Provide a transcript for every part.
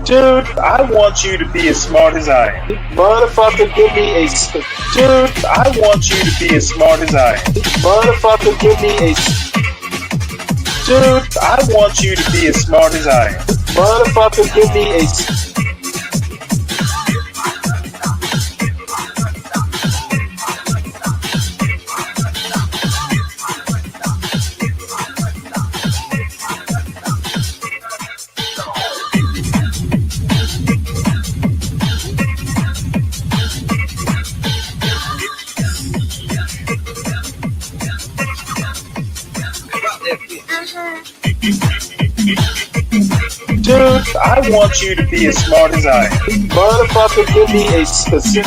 Dude, I want you to be as smart as I am. Motherfucker, give me a Dude, I want you to be as smart as I am. motherfucker, give me a Dude, I want you to be as smart as I am. motherfucker, give me a Dude, I want you to be as smart as I am. motherfucker, give me a specific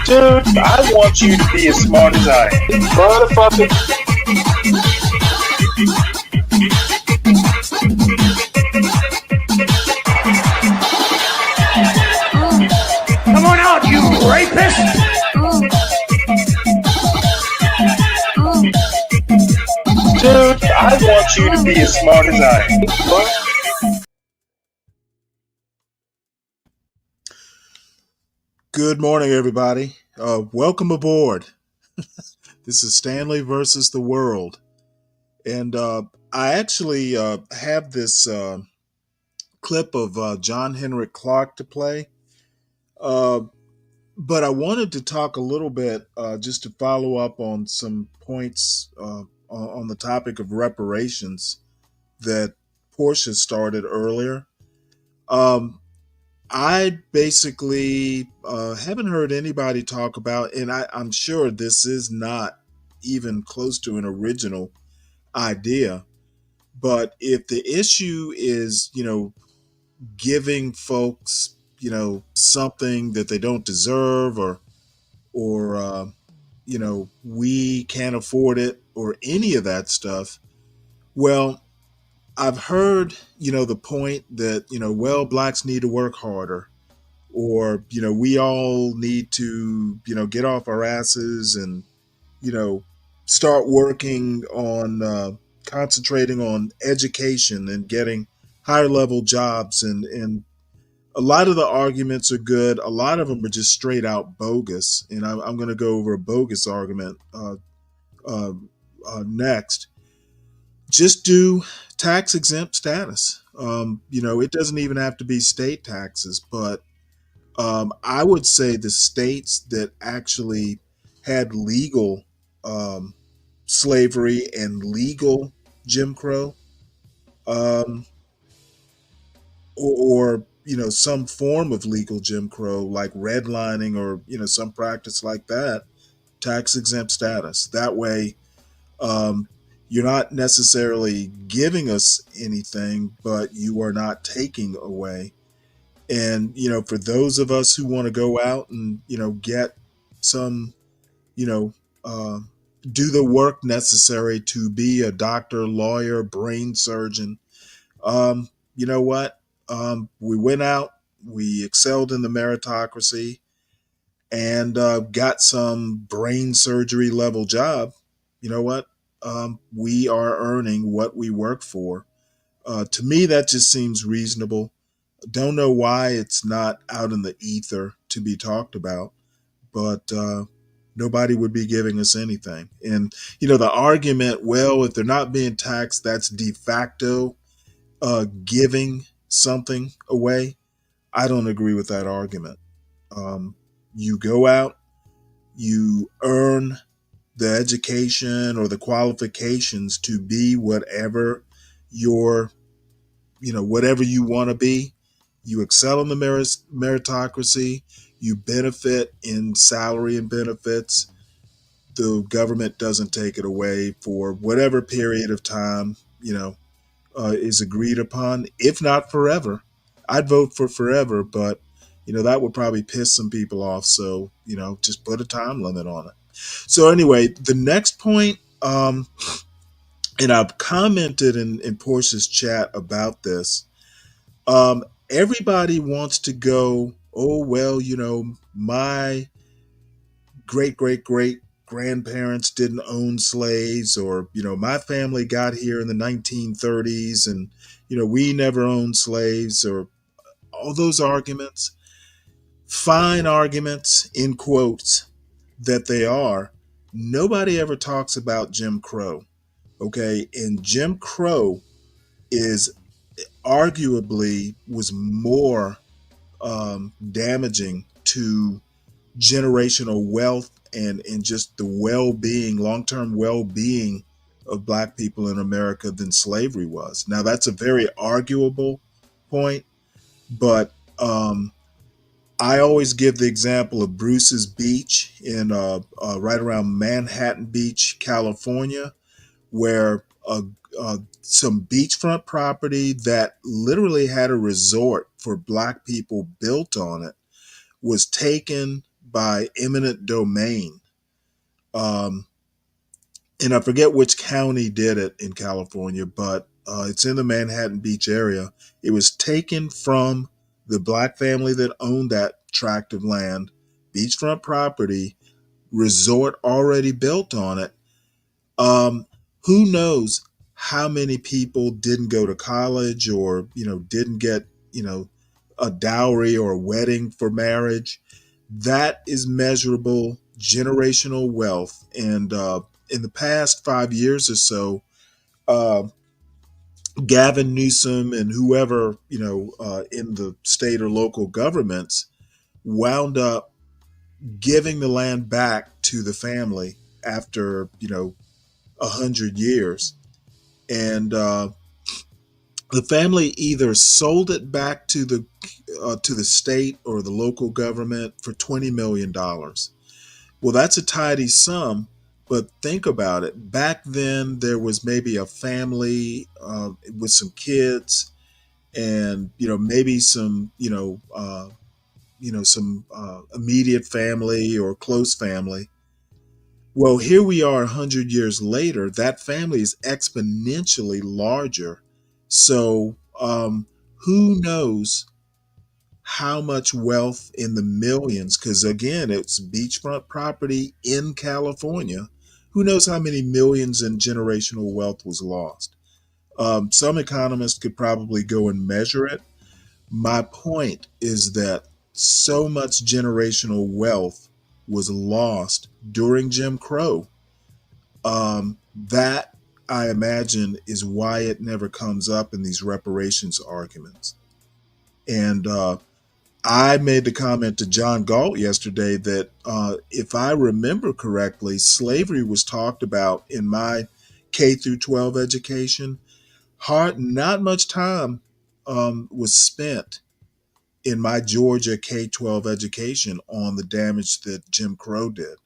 Dude, I want you to be as smart as I am. motherfucker. Come on out, you rapist! Dude, I want you to be as smart as I am. Good morning, everybody. Welcome aboard. This is Stanley versus the world. And I actually have this clip of John Henrik Clarke to play. But I wanted to talk a little bit just to follow up on some points on the topic of reparations that Portia started earlier. I basically haven't heard anybody talk about, and I'm sure this is not even close to an original idea, but if the issue is, giving folks, something that they don't deserve or we can't afford it or any of that stuff, well, I've heard, the point that, blacks need to work harder or, we all need to, get off our asses and, start working on concentrating on education and getting higher level jobs. And a lot of the arguments are good. A lot of them are just straight out bogus. And I'm going to go over a bogus argument next. Just do tax exempt status. It doesn't even have to be state taxes, but I would say the states that actually had legal slavery and legal Jim Crow, or some form of legal Jim Crow like redlining or some practice like that, tax exempt status. That way, you're not necessarily giving us anything, but you are not taking away. And, for those of us who want to go out and, get some, do the work necessary to be a doctor, lawyer, brain surgeon, you know what? We went out, we excelled in the meritocracy and got some brain surgery level job. You know what? We are earning what we work for. To me, that just seems reasonable. Don't know why it's not out in the ether to be talked about, but nobody would be giving us anything. And, the argument, well, if they're not being taxed, that's de facto giving something away. I don't agree with that argument. You go out, you earn the education or the qualifications to be whatever whatever you want to be. You excel in the meritocracy. You benefit in salary and benefits. The government doesn't take it away for whatever period of time, is agreed upon, if not forever. I'd vote for forever, but, that would probably piss some people off. So, just put a time limit on it. So anyway, the next point, and I've commented in Portia's chat about this. Everybody wants to go oh, well, my great grandparents didn't own slaves, or, my family got here in the 1930s and, we never owned slaves, or all those arguments, fine arguments in quotes that they are. Nobody ever talks about Jim Crow. Okay. And Jim Crow is arguably was more damaging to generational wealth and just the well-being, long-term well-being of black people in America than slavery was. Now that's a very arguable point, but I always give the example of Bruce's Beach in right around Manhattan Beach, California, where some beachfront property that literally had a resort for black people built on it was taken by eminent domain. Um, and I forget which county did it in California, but it's in the Manhattan Beach area. It was taken from the black family that owned that tract of land, beachfront property, resort already built on it. Um, who knows how many people didn't go to college, or, didn't get, a dowry or a wedding for marriage. That is measurable generational wealth. And in the past 5 years or so, uh, Gavin Newsom and whoever, in the state or local governments wound up giving the land back to the family after, 100 years. And the family either sold it back to the state or the local government for $20 million. Well, that's a tidy sum, but think about it. Back then, there was maybe a family with some kids, and maybe some some immediate family or close family. Well, here we are 100 years later. That family is exponentially larger. So, who knows how much wealth in the millions? Because again, it's beachfront property in California. Who knows how many millions in generational wealth was lost? Some economists could probably go and measure it. My point is that so much generational wealth was lost during Jim Crow. That, I imagine, is why it never comes up in these reparations arguments. And I made the comment to John Galt yesterday that if I remember correctly, slavery was talked about in my K through 12 education. Not much time was spent in my Georgia K-12 education on the damage that Jim Crow did.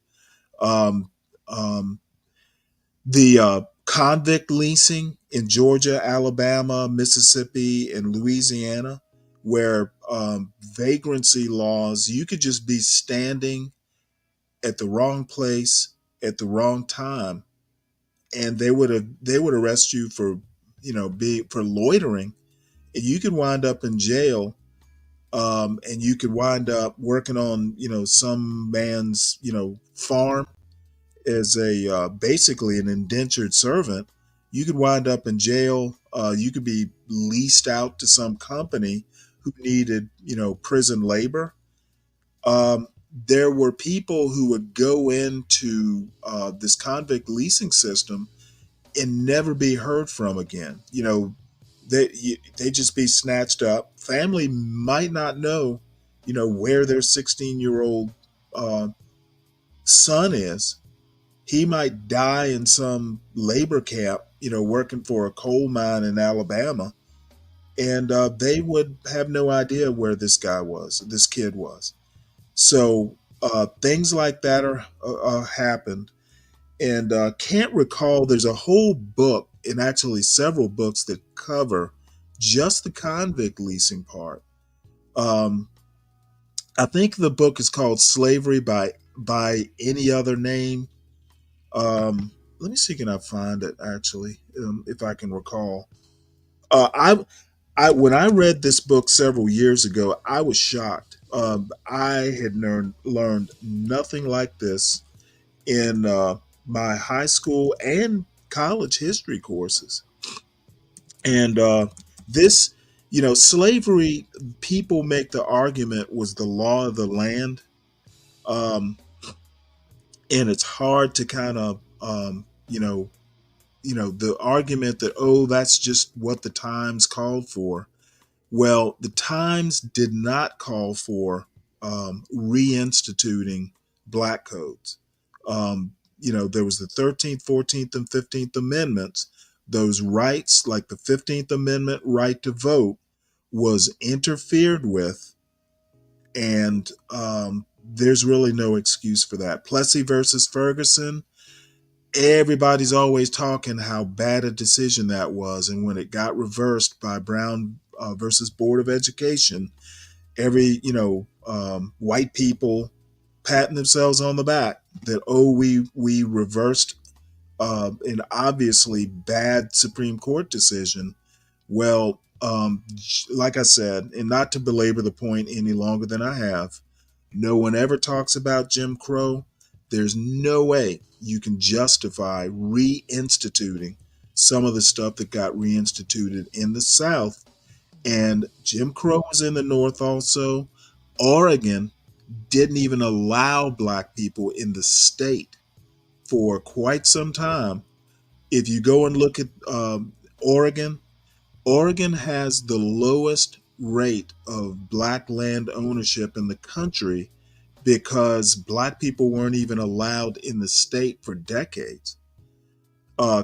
Um, um, the convict leasing in Georgia, Alabama, Mississippi, and Louisiana, where vagrancy laws, you could just be standing at the wrong place at the wrong time, and they would arrest you for be for loitering, and you could wind up in jail. And you could wind up working on some man's farm as a basically an indentured servant. You could wind up in jail. You could be leased out to some company who needed prison labor. There were people who would go into this convict leasing system and never be heard from again. They just be snatched up. Family might not know, where their 16-year-old son is. He might die in some labor camp, working for a coal mine in Alabama, and they would have no idea where this kid was. So things like that are happened, and can't recall. There's a whole book, and actually several books that cover just the convict leasing part. Um, I think the book is called Slavery by Any Other Name. Let me see, can I find it actually, if I can recall. I I when I read this book several years ago, I was shocked. I had learned nothing like this in my high school and college history courses. And this, slavery, people make the argument was the law of the land. Um, and it's hard to kind of, the argument that, oh, that's just what the times called for. Well, the times did not call for reinstituting black codes. There was the 13th, 14th, and 15th Amendments. Those rights, like the 15th Amendment right to vote, was interfered with, and there's really no excuse for that. Plessy versus Ferguson, everybody's always talking how bad a decision that was, and when it got reversed by Brown versus Board of Education, every white people patting themselves on the back that, oh, we reversed an obviously bad Supreme Court decision. Well, like I said, and not to belabor the point any longer than I have, no one ever talks about Jim Crow. There's no way you can justify reinstituting some of the stuff that got reinstituted in the South. And Jim Crow was in the North also. Oregon didn't even allow black people in the state for quite some time. If you go and look at Oregon, Oregon has the lowest rate of black land ownership in the country because black people weren't even allowed in the state for decades.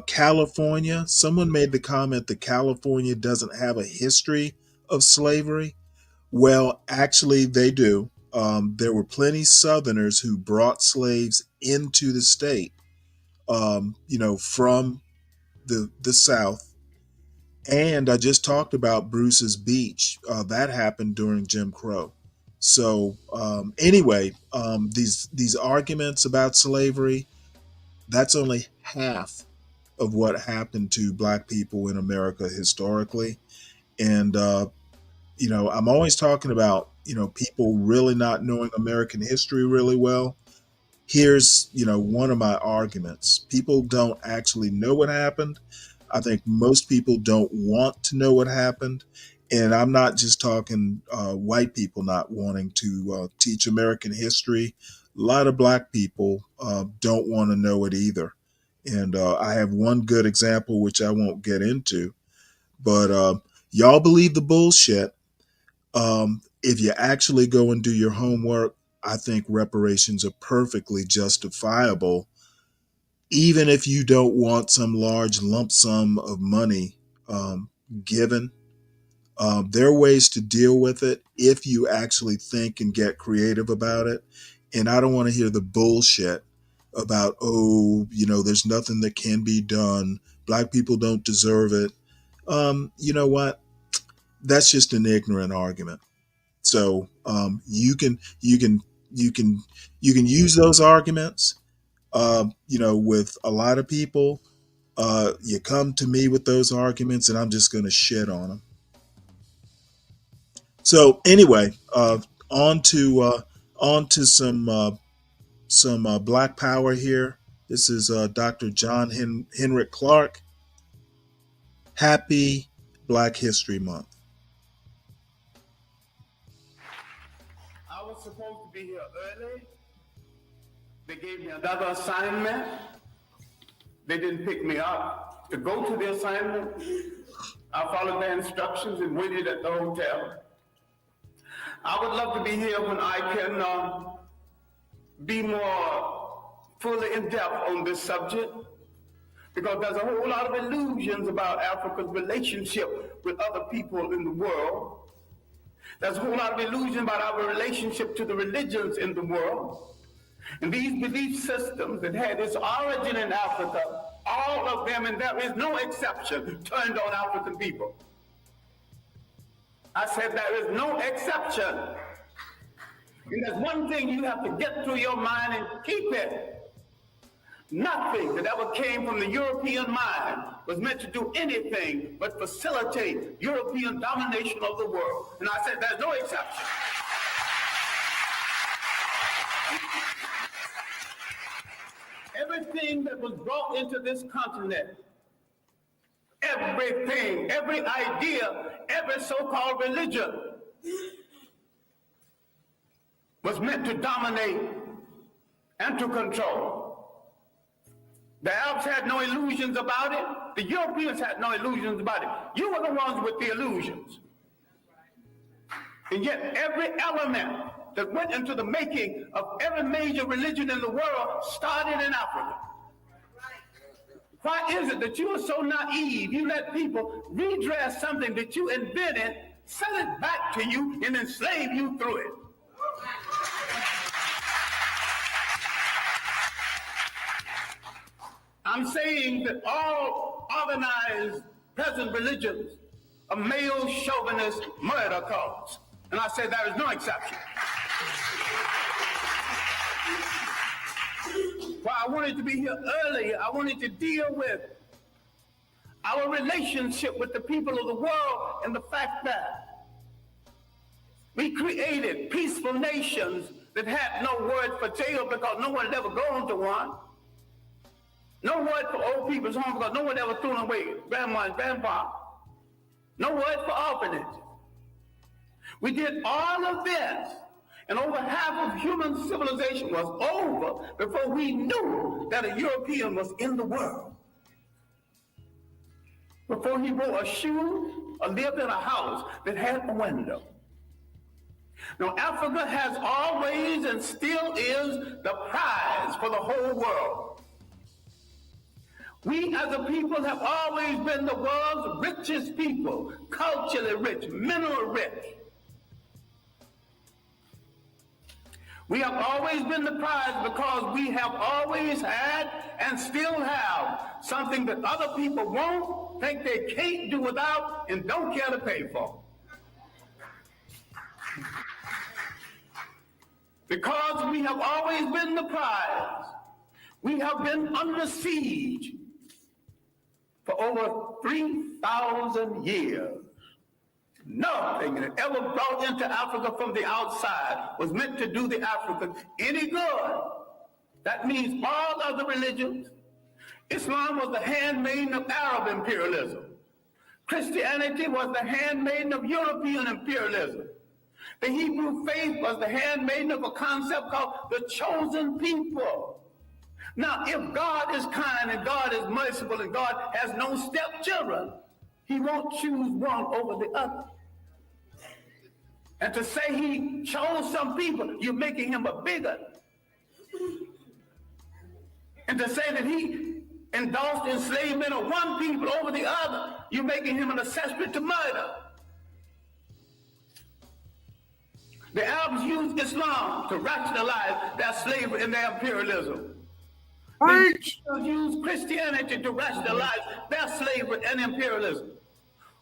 California, someone made the comment that California doesn't have a history of slavery. Well, actually, they do. There were plenty Southerners who brought slaves into the state, from the South. And I just talked about Bruce's Beach. That happened during Jim Crow. So anyway, these arguments about slavery, that's only half of what happened to black people in America historically. And I'm always talking about people really not knowing American history really well. Here's one of my arguments: people don't actually know what happened. I think most people don't want to know what happened. And I'm not just talking white people not wanting to teach American history. A lot of black people don't want to know it either. And I have one good example, which I won't get into. But y'all believe the bullshit. If you actually go and do your homework, I think reparations are perfectly justifiable, even if you don't want some large lump sum of money given. There are ways to deal with it if you actually think and get creative about it. And I don't want to hear the bullshit about, oh, there's nothing that can be done. Black people don't deserve it. You know what? That's just an ignorant argument. So you can use those arguments. With a lot of people, you come to me with those arguments, and I'm just going to shit on them. So anyway, on to some Black Power here. This is Dr. John Henrik Clark. Happy Black History Month. I was supposed to be here early. They gave me another assignment. They didn't pick me up to go to the assignment. I followed their instructions and waited at the hotel. I would love to be here when I can be more fully in depth on this subject, because there's a whole lot of illusions about Africa's relationship with other people in the world. There's a whole lot of illusion about our relationship to the religions in the world. And these belief systems that had its origin in Africa, all of them, and there is no exception, turned on African people. I said there is no exception. And there's one thing you have to get through your mind and keep it. Nothing that ever came from the European mind was meant to do anything but facilitate European domination of the world. And I said there's no exception. Everything that was brought into this continent, everything, every idea, every so-called religion was meant to dominate and to control. The Arabs had no illusions about it. The Europeans had no illusions about it. You were the ones with the illusions. And yet every element that went into the making of every major religion in the world started in Africa. Why is it that you are so naive? You let people redress something that you invented, sell it back to you, and enslave you through it. I'm saying that all organized present religions are male chauvinist murder cults. And I say there is no exception. Why I wanted to be here earlier, I wanted to deal with our relationship with the people of the world and the fact that we created peaceful nations that had no word for jail because no one had ever gone to one. No word for old people's home because no one ever threw them away, grandma and grandpa. No word for orphanage. We did all of this, and over half of human civilization was over before we knew that a European was in the world. Before he wore a shoe or lived in a house that had a window. Now, Africa has always and still is the prize for the whole world. We as a people have always been the world's richest people, culturally rich, mineral rich. We have always been the prize because we have always had and still have something that other people won't, think they can't do without, and don't care to pay for. Because we have always been the prize, we have been under siege for over 3,000 years. Nothing that ever brought into Africa from the outside was meant to do the Africans any good. That means all other religions. Islam was the handmaiden of Arab imperialism. Christianity was the handmaiden of European imperialism. The Hebrew faith was the handmaiden of a concept called the chosen people. Now, if God is kind and God is merciful and God has no stepchildren, he won't choose one over the other. And to say he chose some people, you're making him a bigot. And to say that he endorsed enslavement of one people over the other, you're making him an accessory to murder. The Arabs used Islam to rationalize their slavery and their imperialism. They used Christianity to rationalize their slavery and imperialism.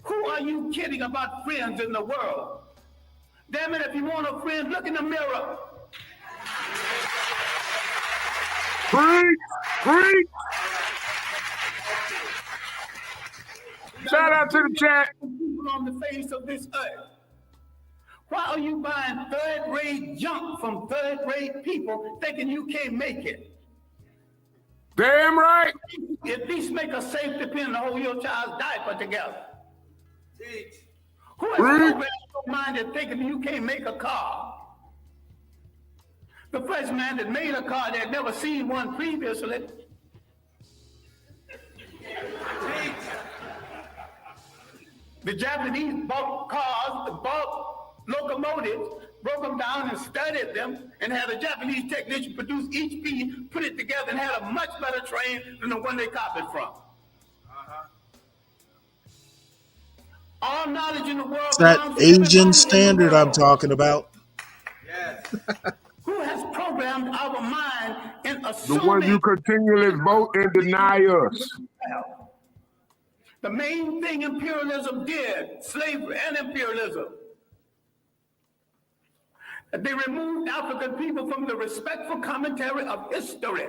Who are you kidding about friends in the world? Damn it, if you want a friend, look in the mirror. Preach! Preach! Shout out to the chat. People on the face of this earth. Why are you buying third-rate junk from third-rate people thinking you can't make it? Damn right. At least make a safety pin to hold your child's diaper together. Teach. Who has programmed your mind to thinking you can't make a car? The first man that made a car that had never seen one previously. The Japanese bought cars, bought locomotives, broke them down and studied them, and had a Japanese technician produce each piece, put it together, and had a much better train than the one they copied from. All knowledge in the world. It's that Asian standard I'm talking about. Yes. Who has programmed our mind in assuming the one you continually vote and deny us? The main thing imperialism did, slavery and imperialism, they removed African people from the respectful commentary of history.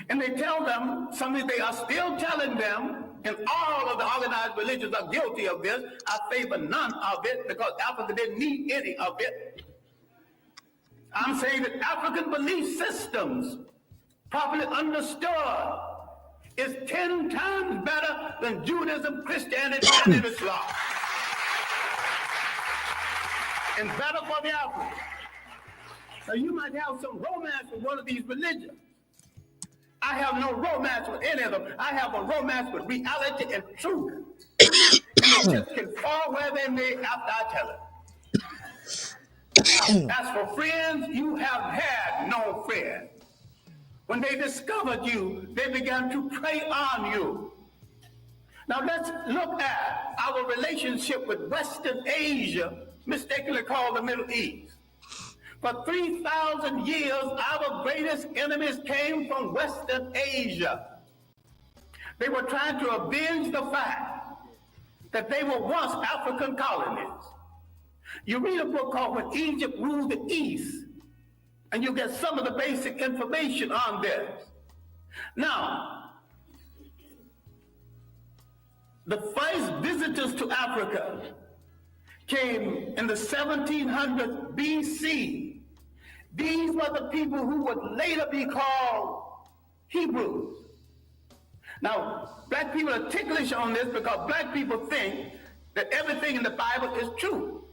And they tell them something they are still telling them, and all of the organized religions are guilty of this. I favor none of it because Africa didn't need any of it. I'm saying that African belief systems, properly understood, is 10 times better than Judaism, Christianity, and Islam. And better for the Africans. Now you might have some romance with one of these religions. I have no romance with any of them. I have a romance with reality and truth. And they just can fall where they may after I tell it. As for friends, you have had no friends. When they discovered you, they began to prey on you. Now let's look at our relationship with Western Asia, mistakenly called the Middle East. For 3,000 years, our greatest enemies came from Western Asia. They were trying to avenge the fact that they were once African colonies. You read a book called When Egypt Ruled the East, and you get some of the basic information on this. Now, the first visitors to Africa came in the 1700s BC. These were the people who would later be called Hebrews. Now, black people are ticklish on this because black people think that everything in the Bible is true.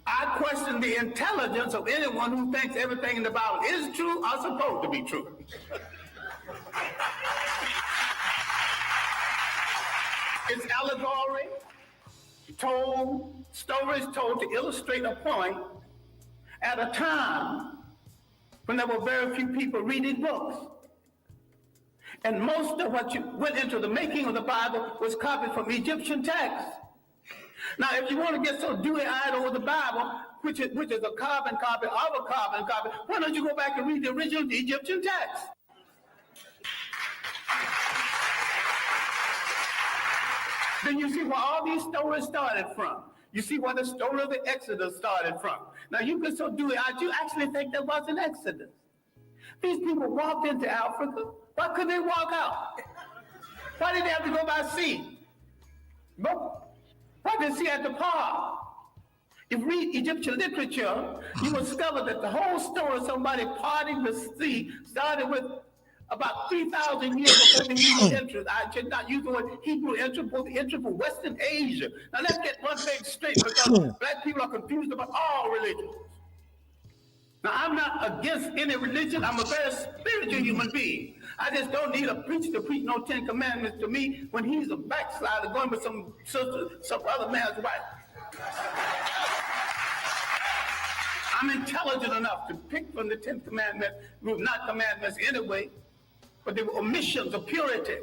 I question the intelligence of anyone who thinks everything in the Bible is true or supposed to be true. It's allegory, stories told to illustrate a point at a time when there were very few people reading books. And most of what went into the making of the Bible was copied from Egyptian texts. Now, if you want to get so dewy-eyed over the Bible, which is a carbon copy of a carbon copy, why don't you go back and read the original Egyptian text? Then you see where all these stories started from. You see where the story of the Exodus started from. Now, you get so dewy-eyed, you actually think there was an Exodus. These people walked into Africa. Why couldn't they walk out? Why did they have to go by sea? But why did they see at the park? If you read Egyptian literature, you will discover that the whole story of somebody parting the sea started with about 3,000 years before the Hebrew entrance. I should not use the word Hebrew entrance, but the entrance from Western Asia. Now let's get one thing straight, because black people are confused about all religions. Now I'm not against any religion. I'm a very spiritual human being. I just don't need a preacher to preach no 10 Commandments to me when he's a backslider going with some other man's wife. I'm intelligent enough to pick from the 10 Commandments, not commandments anyway, but they were omissions of purity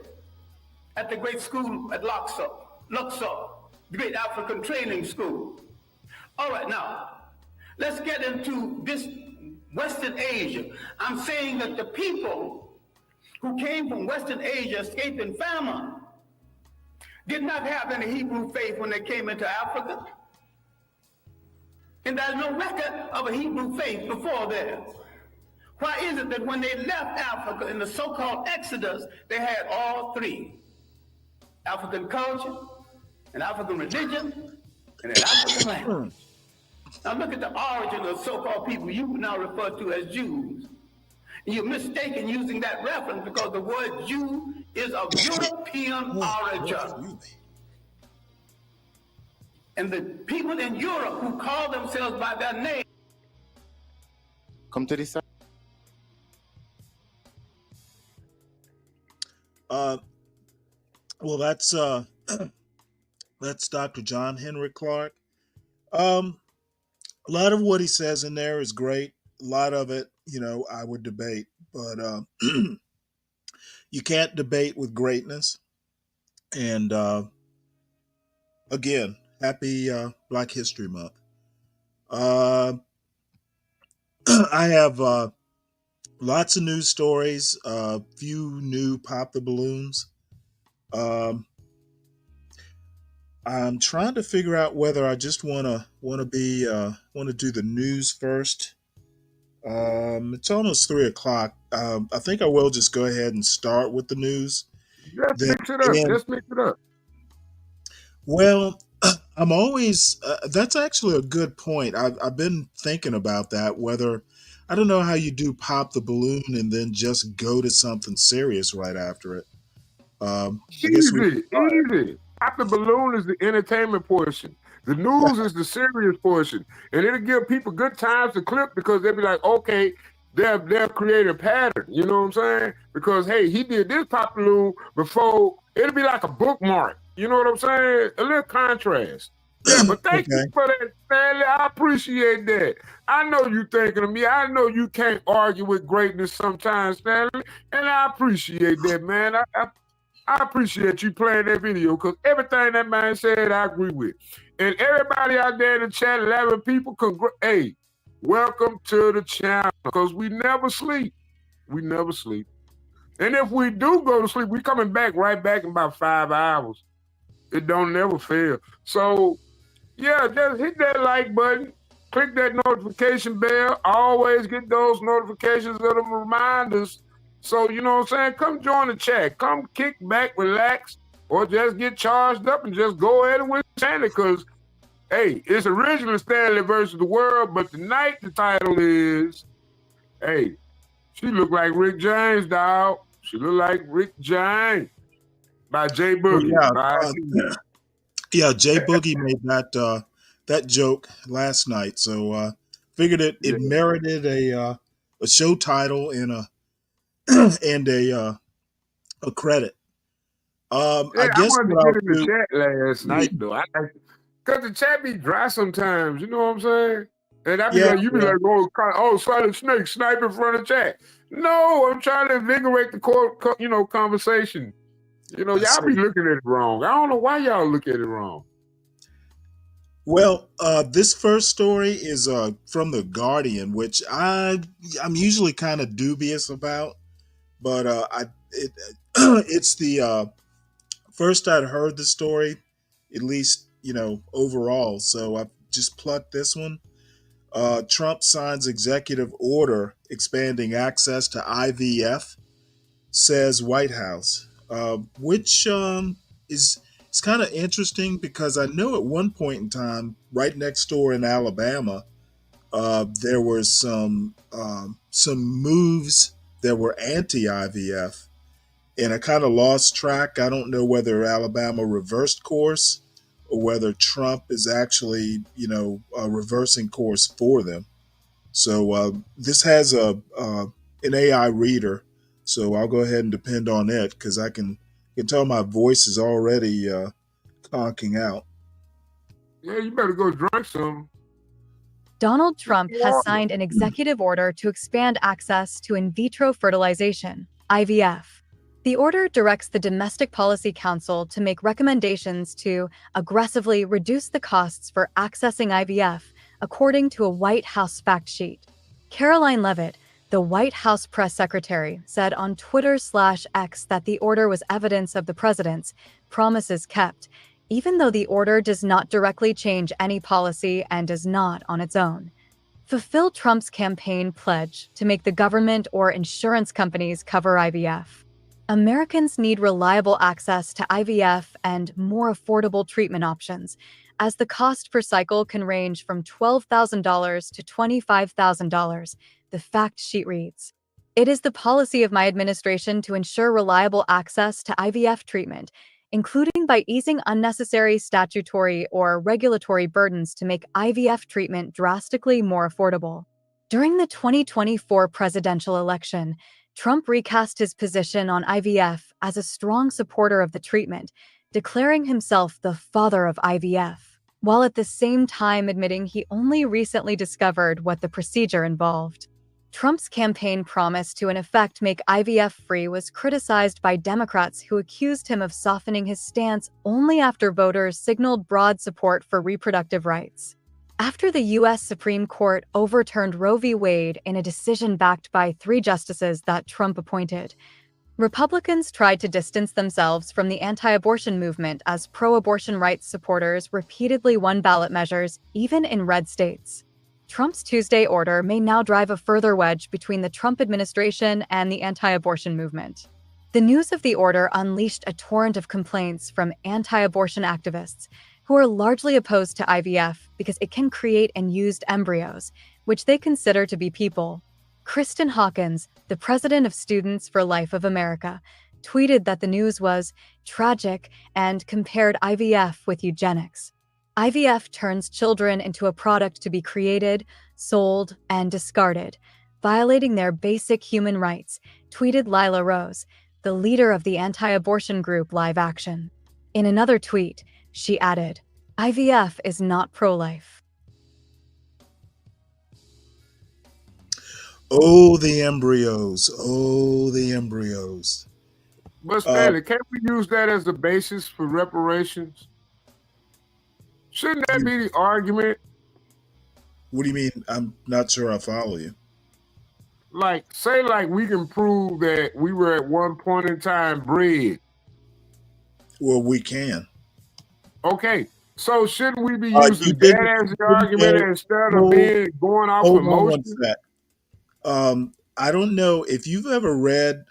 at the great school at Luxor, the great African training school. All right, now, let's get into this Western Asia. I'm saying that the people who came from Western Asia escaping famine did not have any Hebrew faith when they came into Africa. And there's no record of a Hebrew faith before that. Why is it that when they left Africa in the so-called Exodus, they had all three? African culture, an African religion, and an African language. Now look at the origin of so-called people you now refer to as Jews. And you're mistaken using that reference because the word Jew is of European origin. And the people in Europe who call themselves by their name. Come to this side. Well, that's Dr. John Henry Clark. A lot of what he says in there is great. A lot of it, I would debate, but you can't debate with greatness. And again, happy Black History Month. I have lots of news stories, few new pop the balloons. I'm trying to figure out whether I just want to do the news first. It's almost 3:00, I think I will just go ahead and start with the news. Just Then, mix it up. and Just mix it up. well, I'm always. That's actually a good point. I've been thinking about that. Whether I don't know how you do pop the balloon and then just go to something serious right after it. I guess we. Easy, easy. Pop the balloon is the entertainment portion. The news is the serious portion. And it'll give people good times to clip because they'll be like, okay, they'll create a pattern. You know what I'm saying? Because hey, he did this pop balloon before. It'll be like a bookmark. You know what I'm saying? A little contrast. Yeah, but thank you Okay. for that, Stanley. I appreciate that. I know you thinking of me. I know you can't argue with greatness sometimes, Stanley. And I appreciate that, man. I appreciate you playing that video because everything that man said, I agree with. And everybody out there in the chat, 11 people, hey, welcome to the channel because we never sleep. We never sleep. And if we do go to sleep, we coming back right back in about 5 hours. It don't never fail. So, yeah, just hit that like button. Click that notification bell. Always get those notifications of them reminders. So, you know what I'm saying? Come join the chat. Come kick back, relax, or just get charged up and just go ahead and with Stanley because, hey, it's originally Stanley versus the world, but tonight the title is, hey, she look like Rick James, dog. She look like Rick James by Well, JBoogie. yeah, Jay Boogie made that joke last night, so figured it Yeah. merited a show title and a and a credit. Yeah, I I guess wanted to what get I'll in the do. chat last night though. Cause the chat be dry sometimes, you know what I'm saying? And I be Yeah, like, you be yeah, like, oh, Silent Snake, snipe in front of chat. No, I'm trying to invigorate the conversation. You know, I y'all be see. looking at it wrong. I don't know why y'all look at it wrong. Well, this first story is from the Guardian, which I'm usually kind of dubious about, but it's the first I'd heard the story, at least overall. So I just plucked this one. Trump signs executive order expanding access to IVF, says White House, which is kind of interesting because I know at one point in time, right next door in Alabama, there were some moves that were anti-IVF, and I kind of lost track. I don't know whether Alabama reversed course or whether Trump is actually, reversing course for them. So this has an AI reader, so I'll go ahead and depend on it because I can tell my voice is already conking out. Yeah, you better go drink some. Donald Trump has signed an executive order to expand access to in vitro fertilization, IVF. The order directs the Domestic Policy Council to make recommendations to aggressively reduce the costs for accessing IVF, according to a White House fact sheet. Caroline Leavitt, the White House press secretary, said on Twitter/X that the order was evidence of the president's promises kept, even though the order does not directly change any policy and does not, on its own, fulfill Trump's campaign pledge to make the government or insurance companies cover IVF. Americans need reliable access to IVF and more affordable treatment options, as the cost per cycle can range from $12,000 to $25,000, the fact sheet reads. It is the policy of my administration to ensure reliable access to IVF treatment, including by easing unnecessary statutory or regulatory burdens to make IVF treatment drastically more affordable. During the 2024 presidential election, Trump recast his position on IVF as a strong supporter of the treatment, declaring himself the father of IVF, while at the same time admitting he only recently discovered what the procedure involved. Trump's campaign promise to in effect make IVF free was criticized by Democrats who accused him of softening his stance only after voters signaled broad support for reproductive rights. After the U.S. Supreme Court overturned Roe v. Wade in a decision backed by 3 justices that Trump appointed, Republicans tried to distance themselves from the anti-abortion movement as pro-abortion rights supporters repeatedly won ballot measures, even in red states. Trump's Tuesday order may now drive a further wedge between the Trump administration and the anti-abortion movement. The news of the order unleashed a torrent of complaints from anti-abortion activists who are largely opposed to IVF because it can create and use embryos, which they consider to be people. Kristen Hawkins, the president of Students for Life of America, tweeted that the news was tragic and compared IVF with eugenics. IVF turns children into a product to be created, sold, and discarded, violating their basic human rights, tweeted Lila Rose, the leader of the anti-abortion group Live Action. In another tweet, she added, IVF is not pro-life. Oh, the embryos. Oh, the embryos. But Stanley, can't we use that as the basis for reparations? Shouldn't that be the argument? What do you mean? I'm not sure I follow you. Like, say like we can prove that we were at one point in time bred. Well, we can. Okay, so shouldn't we be using that as the argument instead of going off emotion? I don't know if you've ever read,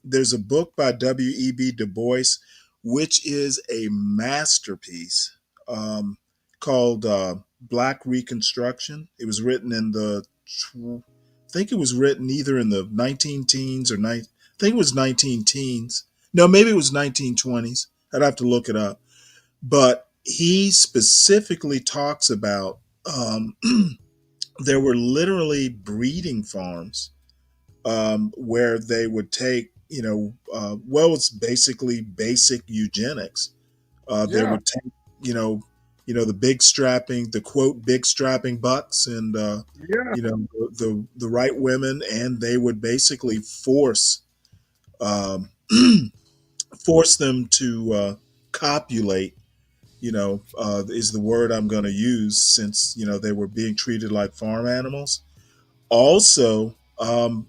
there's a book by W.E.B. Du Bois, which is a masterpiece called Black Reconstruction. It was written in I think it was written either in the 19 teens or I think it was 19 teens. No, maybe it was 1920s. I'd have to look it up. But he specifically talks about there were literally breeding farms where they would take, it's basically basic eugenics. They would take, the big strapping bucks and, the right women, and they would basically force them to copulate, is the word I'm going to use, since, they were being treated like farm animals. Also, the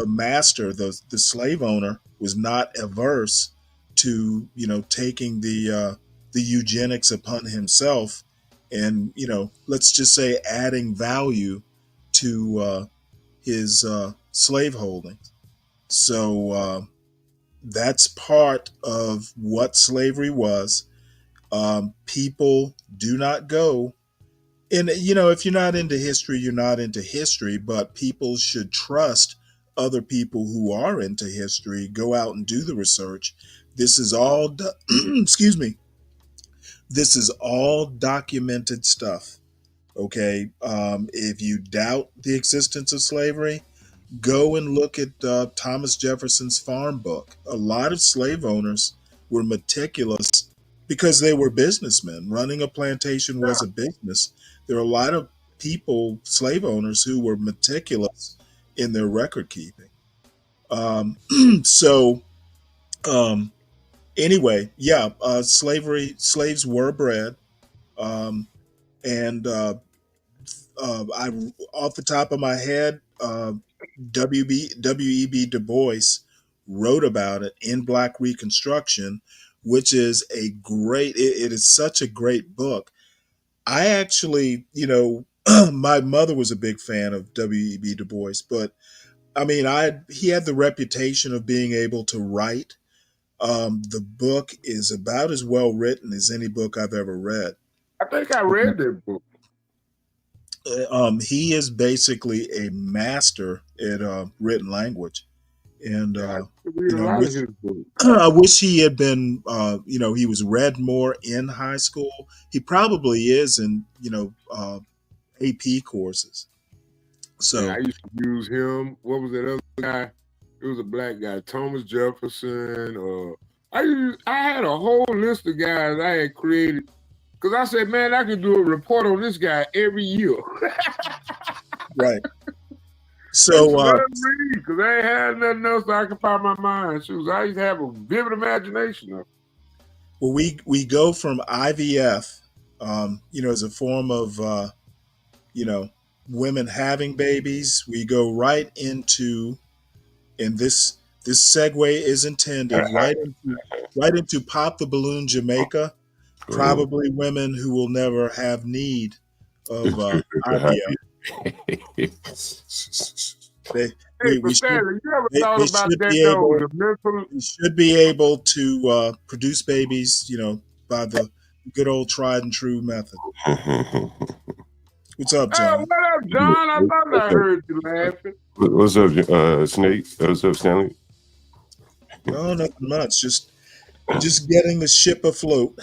master, the slave owner, was not averse to, taking the eugenics upon himself and, let's just say adding value to his slave holdings. So that's part of what slavery was. People do not go. And, if you're not into history, you're not into history, but people should trust other people who are into history, go out and do the research. This is all, excuse me, this is all documented stuff. Okay. If you doubt the existence of slavery, go and look at Thomas Jefferson's farm book. A lot of slave owners were meticulous because they were businessmen. Running a plantation was a business. There are a lot of people, slave owners, who were meticulous in their record keeping. Anyway, slaves were bred. And I, off the top of my head, W.E.B. Du Bois wrote about it in Black Reconstruction, which is it is such a great book. I actually, my mother was a big fan of W.E.B. Du Bois, but I mean, he had the reputation of being able to write. The book is about as well written as any book I've ever read. I think I read that book. He is basically a master at written language, and I wish he had been. He was read more in high school. He probably is in AP courses. So I used to use him. What was that other guy? It was a black guy, Thomas Jefferson. I had a whole list of guys I had created. Because I said, man, I could do a report on this guy every year. Right. So, because I ain't had nothing else to occupy my mind. I used to have a vivid imagination. Well, we go from IVF, as a form of, women having babies. We go right into, and this segue is intended right into Pop the Balloon Jamaica. Probably women who will never have need of IVF. They, Hey, we, but we should Stanley, you ever they, thought they about should that be though? able The mental. we should be able to produce babies, by the good old tried and true method. What's up, Hey, John? what up, John? I thought I heard you laughing. What's up, Snake? What's up, Stanley? No, nothing much. Just getting the ship afloat.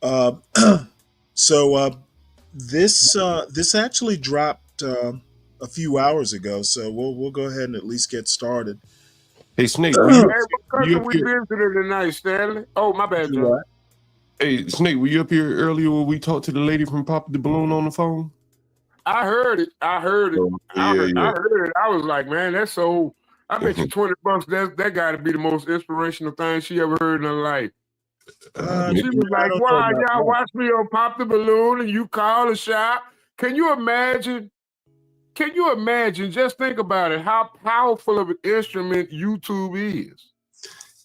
Uh, so this actually dropped a few hours ago. So we'll go ahead and at least get started. Hey, Snake, Hey, were what country you up we here? visited tonight, Stanley? Oh, my bad, Do John. what? Hey, Snake, were you up here earlier when we talked to the lady from Pop the Balloon on the phone? I heard it. I heard it. I heard it. I was like, man, that's so. I bet you $20. That got to be the most inspirational thing she ever heard in her life. She was I like, don't know wow, about y'all that. watch me on Pop the Balloon and you call the shop. Can you imagine? Can you imagine? Just think about it, how powerful of an instrument YouTube is.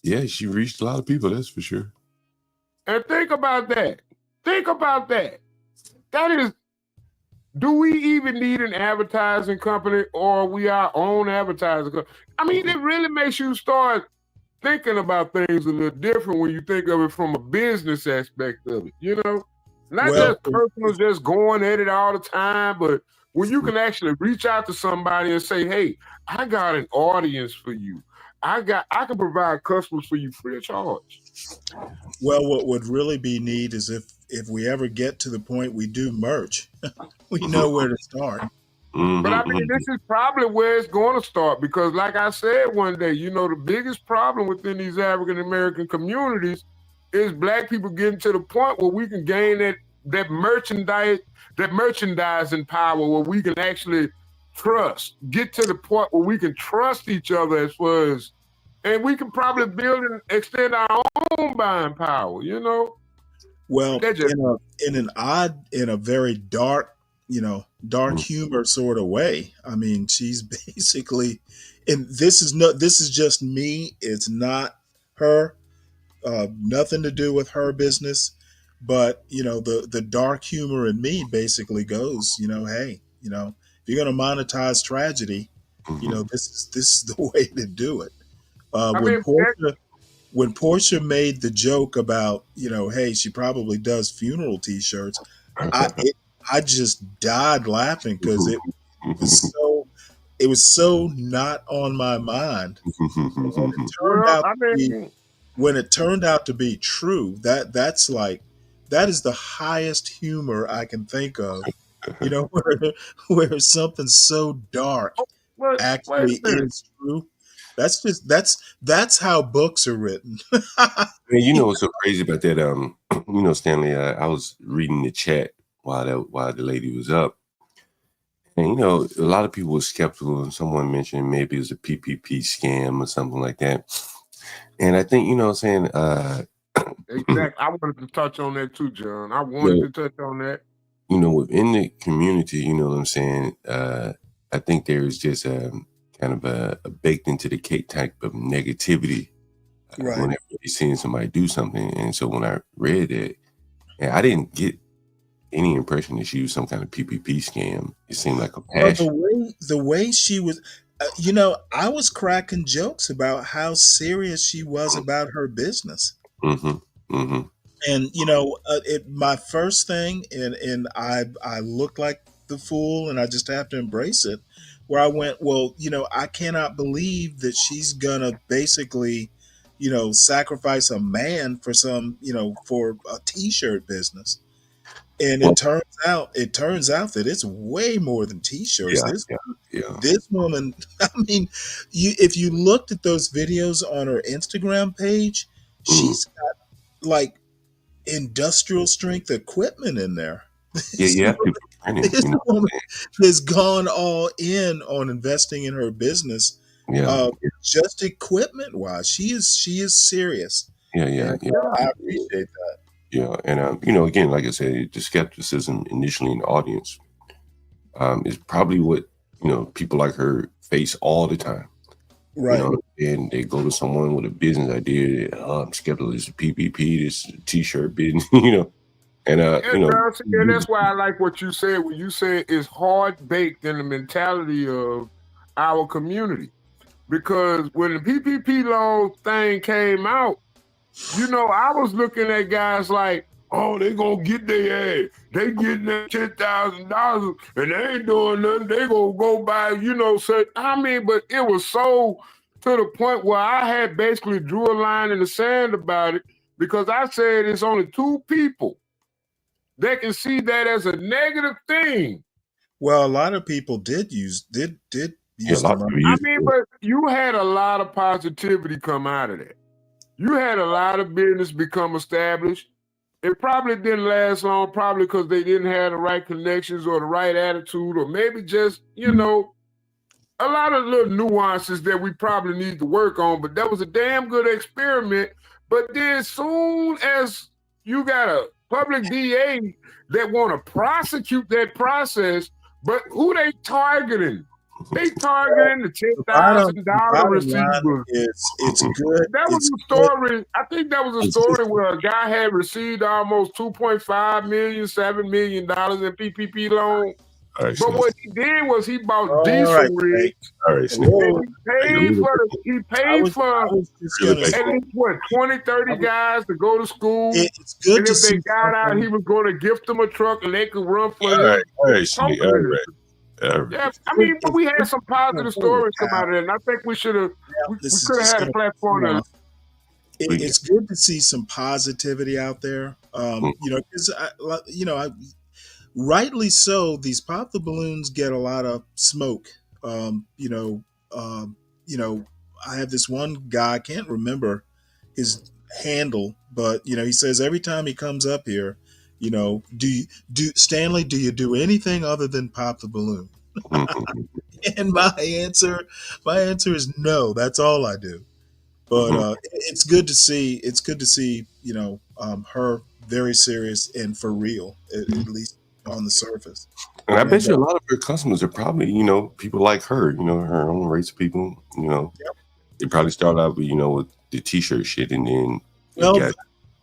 Yeah, she reached a lot of people, that's for sure. And think about that. Think about that. That is, do we even need an advertising company, or are we our own advertising company? I mean, it really makes you start thinking about things a little different when you think of it from a business aspect of it, Not Well, just personal, just going at it all the time, but when you can actually reach out to somebody and say, hey, I got an audience for you. I can provide customers for you free of charge. Well, what would really be neat is if we ever get to the point we do merch, we know where to start. But I mean, this is probably where it's going to start because, like I said one day, the biggest problem within these African American communities is Black people getting to the point where we can gain that merchandising power, where we can actually get to the point where we can trust each other as far as, and we can probably build and extend our own buying power. Well, That just in a very dark humor sort of way. I mean, she's basically, and this is just me. It's not her. Nothing to do with her business. But the dark humor in me basically goes, hey, if you're going to monetize tragedy, this is the way to do it. When Portia made the joke about, hey, she probably does funeral T-shirts, I just died laughing because it was so not on my mind. When it turned out to be true, that is the highest humor I can think of. Where something so dark actually is true. That's how books are written. Man, what's so crazy about that? Stanley, I was reading the chat while the lady was up. And, a lot of people were skeptical, and someone mentioned maybe it was a PPP scam or something like that. And I think, exactly. I wanted to touch on that too, John. I wanted to touch on that. Within the community, you know what I'm saying? I think there's just kind of a baked into the cake type of negativity whenever you're seeing somebody do something. And so when I read it, and I didn't get any impression that she was some kind of PPP scam. It seemed like a passion. Well, the way she was, I was cracking jokes about how serious she was about her business. And my first thing, and I looked like the fool, and I just have to embrace it. Where I went, well, I cannot believe that she's gonna basically, sacrifice a man for for a T-shirt business. And it turns out that it's way more than T-shirts. This woman, I mean, if you looked at those videos on her Instagram page, she's got like industrial strength equipment in there. This woman has gone all in on investing in her business. Just equipment wise, she is serious. I appreciate that. Yeah, and again, like I said, the skepticism initially in the audience is probably what people like her face all the time. Right. And they go to someone with a business idea. I'm skeptical. This is PPP. This is a T-shirt business. And Yeah, Johnson, and that's why I like what you said when you said it's hard baked in the mentality of our community. Because when the PPP loan thing came out, I was looking at guys like, oh, they gonna get their ass. They getting that $10,000 and they ain't doing nothing. They gonna go buy, but it was so to the point where I had basically drew a line in the sand about it because I said it's only two people that can see that as a negative thing. Well, a lot of people did use yeah, a the lot of money. people use it. But you had a lot of positivity come out of that. You had a lot of business become established. It probably didn't last long, probably because they didn't have the right connections or the right attitude, or maybe just, a lot of little nuances that we probably need to work on. But that was a damn good experiment. But then soon as you got a public DA that want to prosecute that process, but who they targeting? They targeting the $10,000 receivers. It's good. That was a story. I think that was a story where a guy had received almost $2.5 million, $7 million in PPP loan. Right, but what he did was he bought diesel rigs. All right, He paid for at least 20, 30 guys to go to school. It's good and to if they see got out, he was going to gift them a truck and they could run for all him. right. Yeah, but we had some positive stories come out of it, and I think we should have. We could have had a platform. It's good to see some positivity out there. Because rightly so. These pop the balloons get a lot of smoke. I have this one guy. I can't remember his handle, but he says every time he comes up here, Stanley, do you do anything other than pop the balloon? And my answer is no. That's all I do. But it's good to see. It's good to see. Her very serious and for real, at least on the surface. And I bet you a lot of her customers are probably, people like her. Her own race of people. They probably start out with, with the T-shirt shit, and then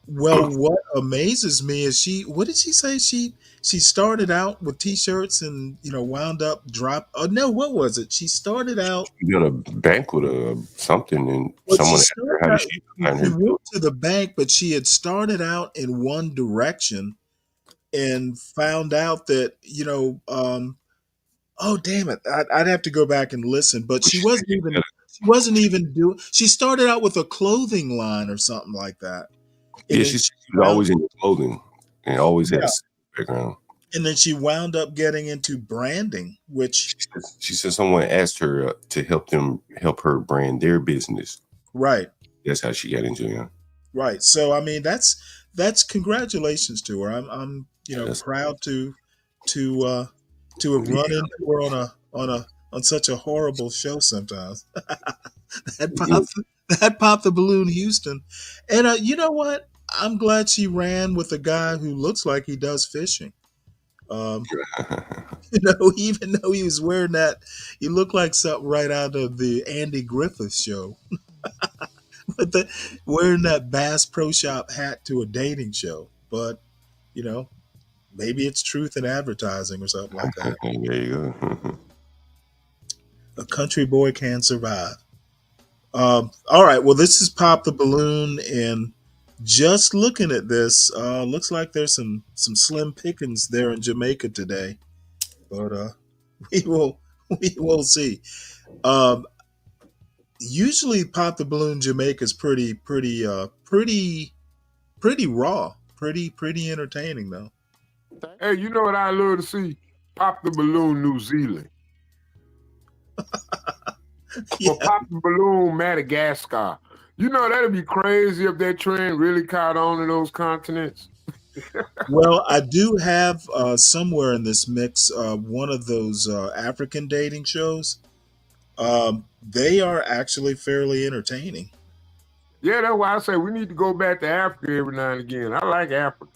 what amazes me is what did she say? She started out with T-shirts and wound up what was it? She started out a banquet or something, and someone asked her how did she went to the bank, but she had started out in one direction and found out that oh damn it, I'd have to go back and listen, but she wasn't even doing. She started out with a clothing line or something like that. Yeah, she was always into clothing and always had a background. And then she wound up getting into branding, which she said someone asked her to help her brand their business. Right. That's how she got into it. Right. So I mean, that's congratulations to her. I'm proud to have run into her on such a horrible show sometimes. that popped the balloon, Houston. And you know what? I'm glad she ran with a guy who looks like he does fishing. Even though he was wearing that, he looked like something right out of the Andy Griffith show. But wearing that Bass Pro Shop hat to a dating show. But, maybe it's truth in advertising or something like that. There you go. A country boy can survive. All right. Well, this is Pop the Balloon, and just looking at this, looks like there's some slim pickings there in Jamaica today, but we will see. Usually, Pop the Balloon Jamaica is pretty raw, pretty entertaining though. Hey, you know what I love to see? Pop the Balloon New Zealand. Yeah. Or Pop the Balloon Madagascar. That'd be crazy if that trend really caught on in those continents. Well, I do have somewhere in this mix one of those African dating shows. They are actually fairly entertaining. Yeah, that's why I say we need to go back to Africa every now and again. I like Africa.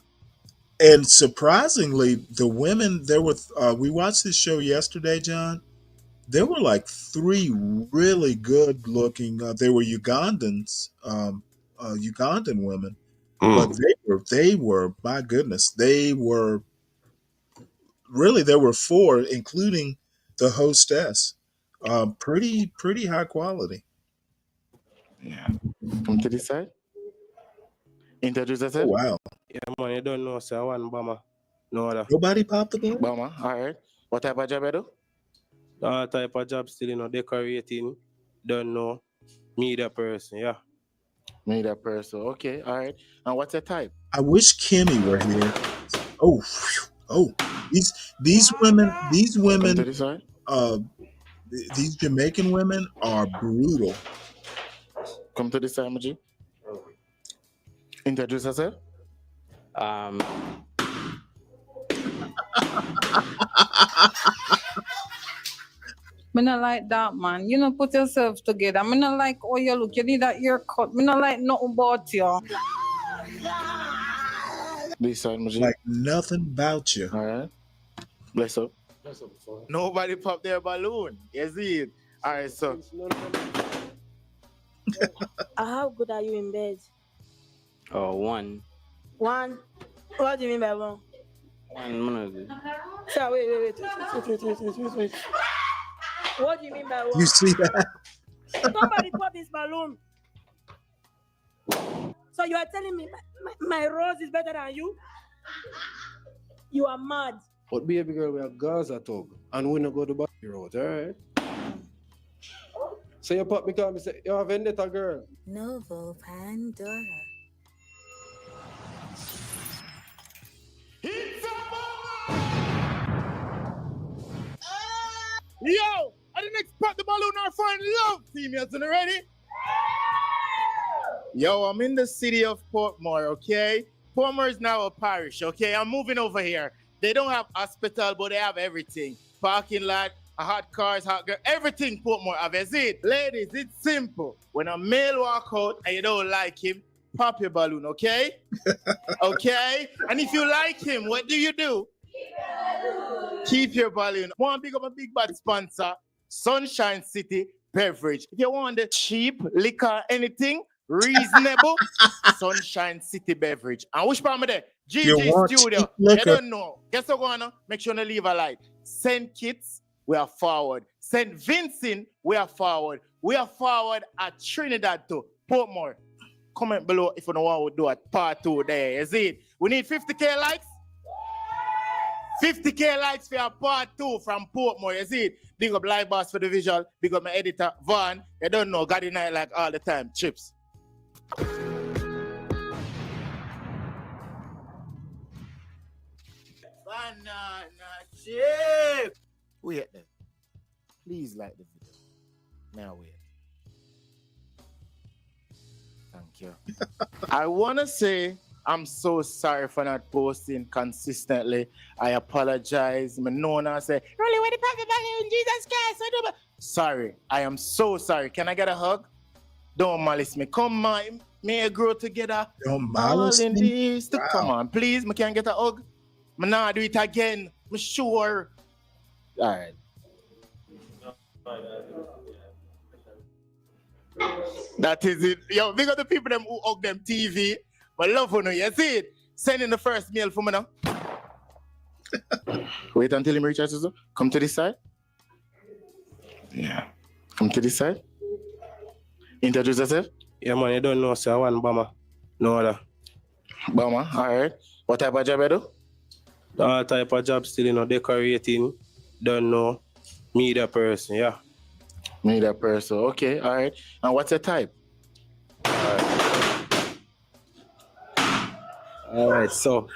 And surprisingly, the women there were. We watched this show yesterday, John. There were like 3 really good looking. They were Ugandans, Ugandan women, But they were my goodness, there were four, including the hostess. Pretty high quality. Yeah. Come to this side. Introduce Oh, yourself. wow. Yeah, man, you don't know, sir. One bomber. No other. Nobody popped the balloon? Bama, all right. What type of job you do? All type of job still, decorating. Don't know. Me the person, yeah. Me that person. Okay, all right. And what's your type? I wish Kimmy were here. Oh, phew. Oh, these women, Come to this side. these Jamaican women are brutal. Come to this side, Maji. Introduce yourself. Me not like that, man. You know, put yourself together. Me not like how you look. You need that haircut. Me not like nothing about you. This side, Maji. Like nothing about you. All right. Bless up. Nobody pop their balloon. You see it? All right, so. How good are you in bed? Oh, one. One? What do you mean by one? 1 minute. Sir, wait. What do you mean by one? You see that? Somebody pop this balloon. So you are telling me my rose is better than you? You are mad. But baby girl, we are Gaza tug and we not go to Bobby Road, alright? So you pop because me say, you're a vendetta girl. Novo Pandora. Yo, I didn't expect the balloon or find love, females. Are you ready? Yo, I'm in the city of Portmore, okay? Portmore is now a parish, okay? I'm moving over here. They don't have hospital, but they have everything. Parking lot, hot cars, hot girl, everything Portmore have. You see it? Ladies, it's simple. When a male walk out and you don't like him, pop your balloon, okay? Okay? And if you like him, what do? Keep your balloon. Want to pick up a big bad sponsor, Sunshine City Beverage. If you want the cheap liquor, anything reasonable, Sunshine City Beverage. And which part of there? GG Studio. You don't know. Guess what's going on? Make sure to leave a like. Send Kits, we are forward. Send Vincent, we are forward. We are forward at Trinidad too. Portmore. Comment below if you know what we'll do at part 2 there. You see it? We need 50k likes. 50k likes for our part 2 from Portmore. You see it? Big up Live Boss for the visual. Big up my editor, Vaughn. You don't know, Gaddy Night like all the time. Chips. Banana chip. Wait then. Please like the video. Now wait. Thank you. I want to say I'm so sorry for not posting consistently. I apologize. I know now say, really, where the prophet balloon, Jesus Christ? Sorry. I am so sorry. Can I get a hug? Don't malice me. Come on. May I grow together. Don't malice me. Wow. Come on, please. I can get a hug. I now do it again. I'm sure. All right. That is it. Yo, big up the people them who hug them TV. But love for you see it? Send in the first mail for me now. Wait until him reaches us. Come to this side. Yeah. Come to this side. Introduce yourself. Yeah, man, you don't know, sir. One bomber. No other. Bomber, all right. What type of job you do? All type of job still, decorating. Don't know. Me the person, yeah. Me that person. Okay, all right. And what's your type? All right, so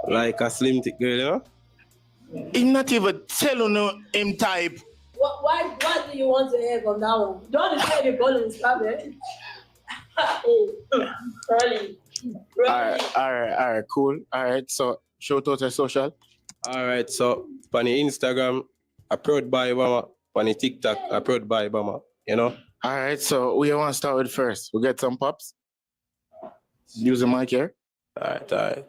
like a slim thick girl, you know? He's not even telling you him type. Why do you want to hear from that one? Don't say the ball and slap it. Rolling. All right, cool. All right, so show to the social. All right, so on the Instagram, approved by Obama. On the TikTok, approved by Obama, you know? All right, so we want to start with first. We get some pops. Use the mic here. All right.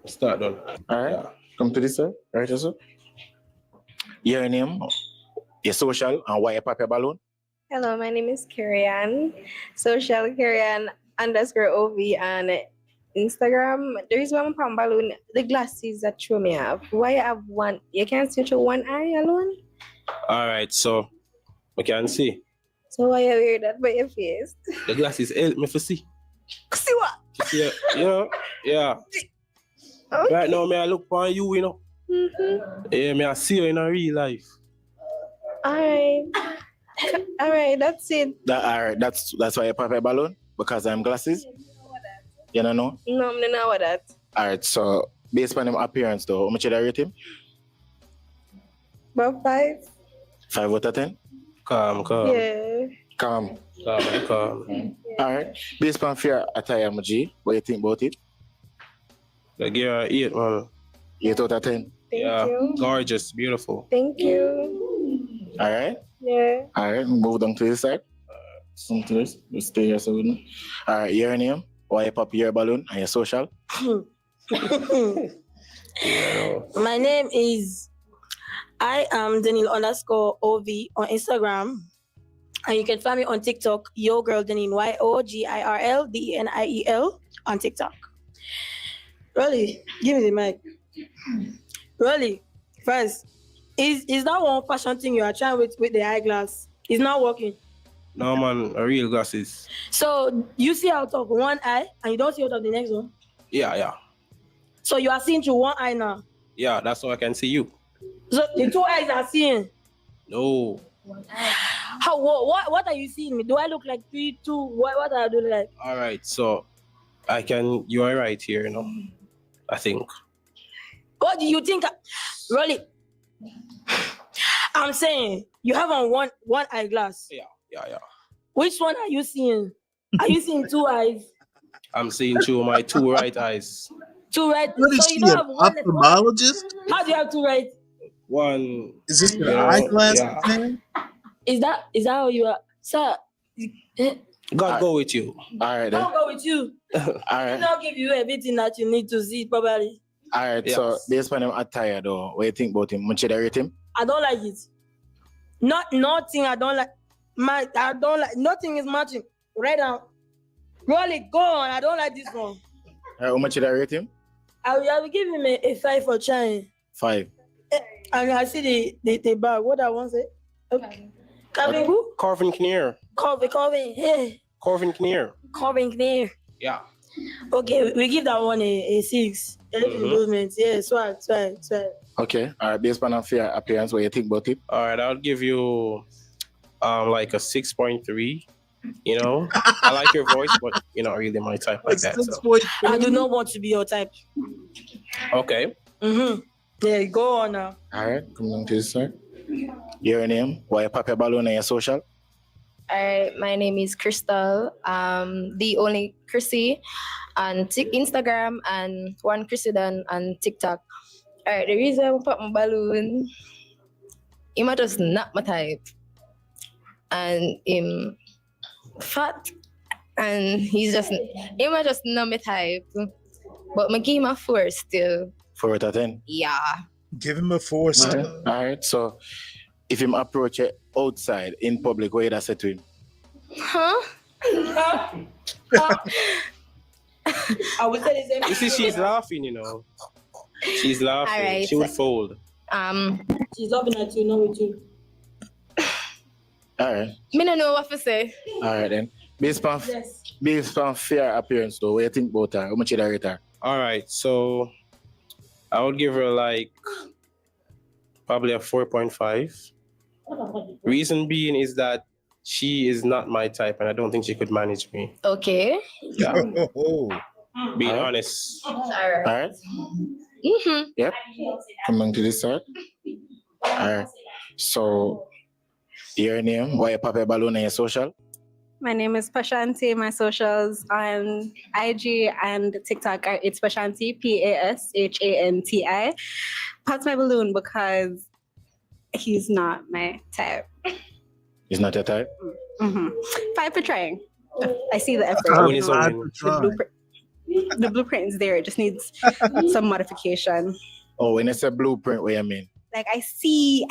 Start done. All right, come to this side. All right, so. Your name, your social, and why you pop your balloon? Hello, my name is Carrie-Ann. Social Carrie-Ann JBoogie_OV on Instagram. There is one palm balloon. The glasses that you may have. Why you have one? You can't see through one eye alone. All right, so I can see. So why you wear that by your face? The glasses help me to see. See what? See, yeah. Okay. Right now, I look for you, you know. Yeah, I see you in a real life. All right, that's it. All right, that's why you pop a balloon because I'm glasses. You don't know? No, I don't know what that. All right, so based on him appearance though, how much did I rate him? About 5. 5 out of 10. Calm. Yeah. Calm. Calm. All right. Based on fair attire, G, what do you think about it? Like, yeah, 8, man. 8 out of 10. Thank you. Gorgeous, beautiful. Thank you. All right. Yeah. All right. Move down to this side. Some to this. Just stay here so we know. All right. Your name? Why you pop your balloon and your social? My name is I am Daniel_OV on Instagram. And you can find me on TikTok, Yo Girl Denine, YOGIRLDENIEL on TikTok. Rolly, give me the mic. Rolly, first, is that one fashion thing you are trying with the eyeglass? It's not working. No, man, a real glasses. So you see out of one eye and you don't see out of the next one? Yeah. So you are seeing through one eye now? Yeah, that's how I can see you. So the 2 eyes are seeing? No. How? What are you seeing me? Do I look like 3, 2? What are I doing like? All right, so you are right here, you know, I think. What do you think? Rolly, I'm saying you have on one eyeglass. Yeah. Which one are you seeing? Are you seeing 2 eyes? I'm seeing through my 2 right eyes. 2 right? What is So you she, don't an have one. ophthalmologist? How do you have 2 right? One. Is this your eyeglasses, man? Is that how you are, sir? God go with you. All right then. I'll go with you. All right. I'll give you everything that you need to see properly. All right. Yes. So based on him attire though, what do you think about him? Much did I rate him? I don't like it. Nothing. I don't like. I don't like. Nothing is matching. Right now. Roll it. Go on. I don't like this one. All right. How much did I rate him? I will give him a 5 for trying. 5. And I see the bag. What I want to say? Okay. Calvin who? Corvin Kinnear. Calvin. Hey. Corvin Kinnear. Calvin Kinnear. Yeah. Okay, we give that one a 6. Improvement. Yeah, swag. Okay. All right. Based on a fair appearance, what do you think about it? All right, I'll give you like a 6.3. You know, I like your voice, but you're not really my type like that. So. I do not want to be your type. Okay. Yeah, go on now. All right. Come on to this side. Your name? Why you pop your balloon and your social? Alright, my name is Crystal. The only Chrissy on Instagram and one Chrissy Dunn on TikTok. Alright, the reason I pop my balloon, him just not my type. And him fat and him just not my type. But I give him a 4 still. 4 out of 10? Yeah. Give him a 4 still. All right. So if him approach it outside in public, what would I say to him? Huh? I would say the same. You see, she's laughing, you know. She's laughing. All right. She would fold. She's laughing at you, not with you. All right. Me don't know what to say. All right then. Based on fair appearance though, what do you think about her? How much did I rate her? All right, so I would give her like probably a 4.5. Reason being is that she is not my type and I don't think she could manage me. Okay. Yeah. Being honest. All right. Yep. Come on to this side. All right. So your name, why you pop your balloon and your social? My name is Pashanti. My socials on IG and TikTok are it's Pashanti, PASHANTI. Pops my balloon because he's not my type. He's not your type? 5 for trying. I see the effort. The blueprint is there. It just needs some modification. Oh, when it's a blueprint, what you mean? Like I see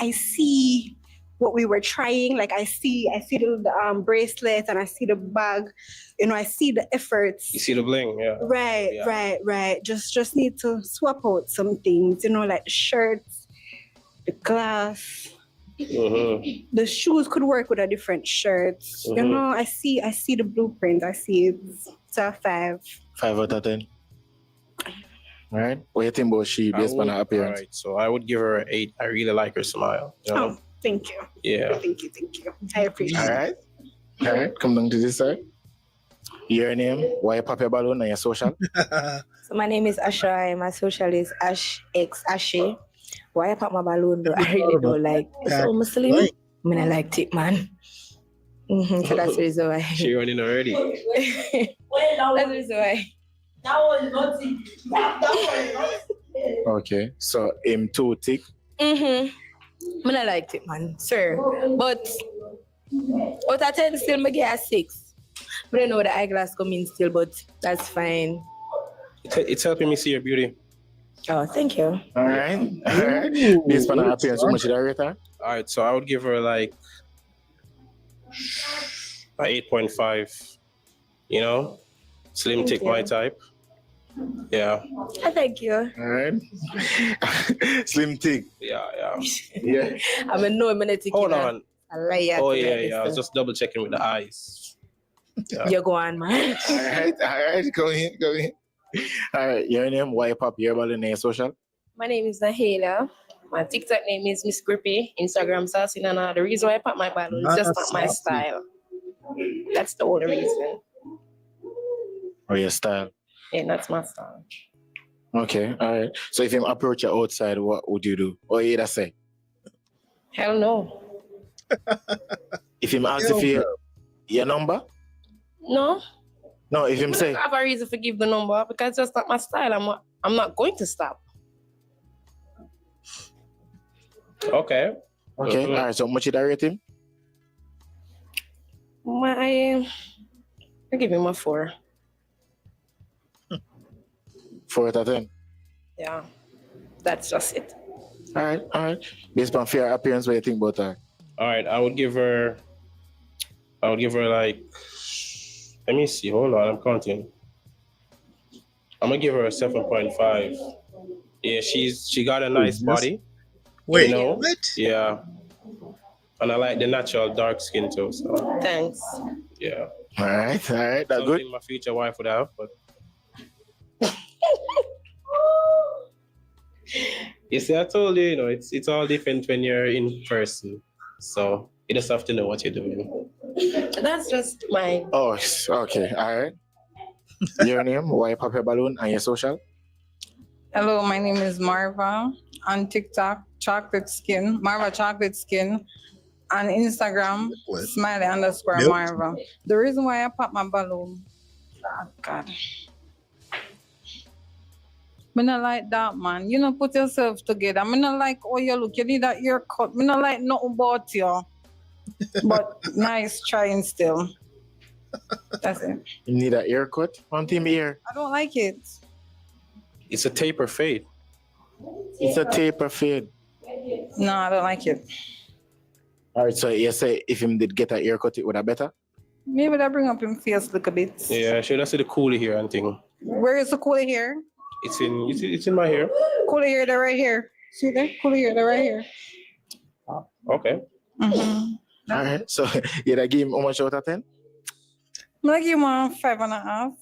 what we were trying. Like I see the bracelet and I see the bag, I see the efforts. You see the bling, yeah. Right. Just need to swap out some things, like the shirts, the glass. The shoes could work with a different shirts. I see the blueprint. I see it's a 5. 5 out of 10. All right. What do you think about she based on her appearance? All right, so I would give her an 8. I really like her smile. Oh, thank you. Yeah. Thank you. I appreciate it. All right. Come down to this side. Your name, why you pop your balloon and your social? So my name is Asha. My social is AshXAshe. Why I pop my balloon though? I really don't like. So Muslim. I mean, I like tip, man. So that's the reason why. She running already. That's the reason why. That was nothing. Okay. So him too thick. I mean, I like tip, man. Sir. But out of 10 still me get a 6. But I know the eyeglass come in still, but that's fine. It's helping me see your beauty. Oh, thank you. All right. Based on her appearance, how much did I rate her? All right, so I would give her like a 8.5. Slim tick my type. Yeah. Thank you. All right. Slim tick. Yeah. I'm a no minute. Hold on. I like Oh yeah. I was just double checking with the eyes. Yeah. You go on, man. All right. Go in. All right. Your name, why you pop your balloon and your social? My name is Nahela. My TikTok name is Miss Grippy. Instagram Sassy Nana. The reason why I pop my balloon is just not my style. That's the only reason. Oh, your style. Yeah, that's my style. Okay. All right. So if him approach you outside, what would you do? Or you say? Hell no. If him ask if your number? No. No, if him say. I have a reason to give the number because that's not my style. I'm not going to stop. Okay. All right. So much did I rate him? I give him a 4. 4 out of 10. Yeah. That's just it. All right. Based on fair appearance, what do you think about her? All right, I would give her like, let me see, hold on, I'm counting. I'm gonna give her a 7.5. Yeah, she got a nice body. Wait, what? Yeah. And I like the natural dark skin too, so. Thanks. Yeah. All right, that's Something good. my future wife would have, but. You see, I told you, it's all different when you're in person. So you just have to know what you're doing. That's just mine. Oh, okay. All right. Your name, why pop your balloon and your social? Hello, my name is Marva. On TikTok, Marva Chocolate Skin. On Instagram, Smiley_Marva. The reason why I pop my balloon, oh God. I don't like that, man. Put yourself together. I don't like how you look. You need that haircut. I don't like nothing about you. But nice trying still. That's it. You need a haircut on team ear. I don't like it. It's a taper fade. It's a taper fade. No, I don't like it. All right, so you say if him did get a haircut, it would have better? Maybe that bring up him face look a bit. Yeah, I should have see the coolie here and thing. Where is the coolie hair? It's in my hair. Coolie hair, they're right here. See there? Coolie hair, they're right here. Okay. Mm-hmm. All right, so you give him how much out of 10? I'm gonna give him a 5.5.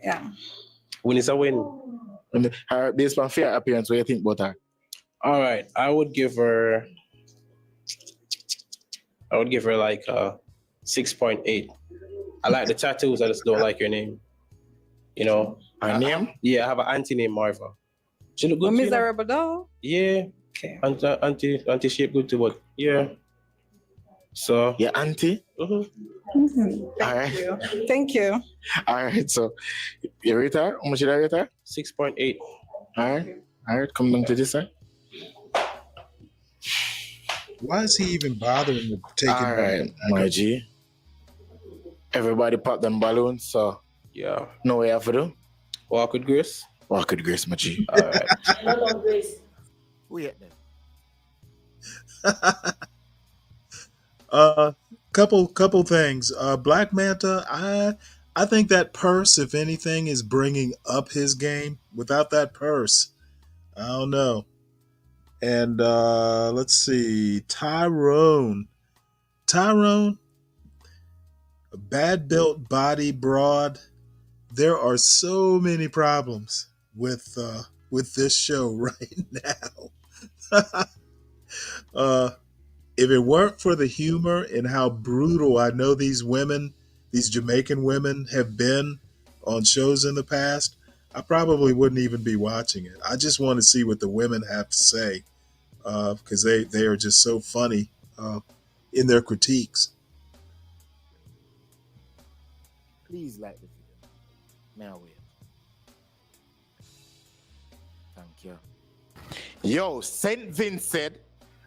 Yeah. Win is a win. Her based on fair appearance, what do you think about her? All right, I would give her like a 6.8. I like the tattoos. I just don't like your name. Her name? Yeah, I have an auntie named Marva. She look good. Miserable though. Yeah. Okay. Auntie shape good too, but yeah. So. Your auntie? Mm-hmm. All right. Thank you. All right. So you rate her? How much did I rate her? 6.8. All right. Come down to this side. Why is he even bothering with taking? All right, my G. Everybody pop them balloons, so yeah. No way have to do. Walk with grace. Walk with grace, my G. All right. Not on grace. Who yet then? Couple things. Black Manta, I think that purse, if anything, is bringing up his game. Without that purse, I don't know. And let's see, Tyrone, a bad built body, broad. There are so many problems with this show right now. uh, if it weren't for the humor and how brutal I know these women, these Jamaican women, have been on shows in the past, I probably wouldn't even be watching it. I just want to see what the women have to say because they are just so funny in their critiques. Please like the video. Now wait. Thank you. Yo, St. Vincent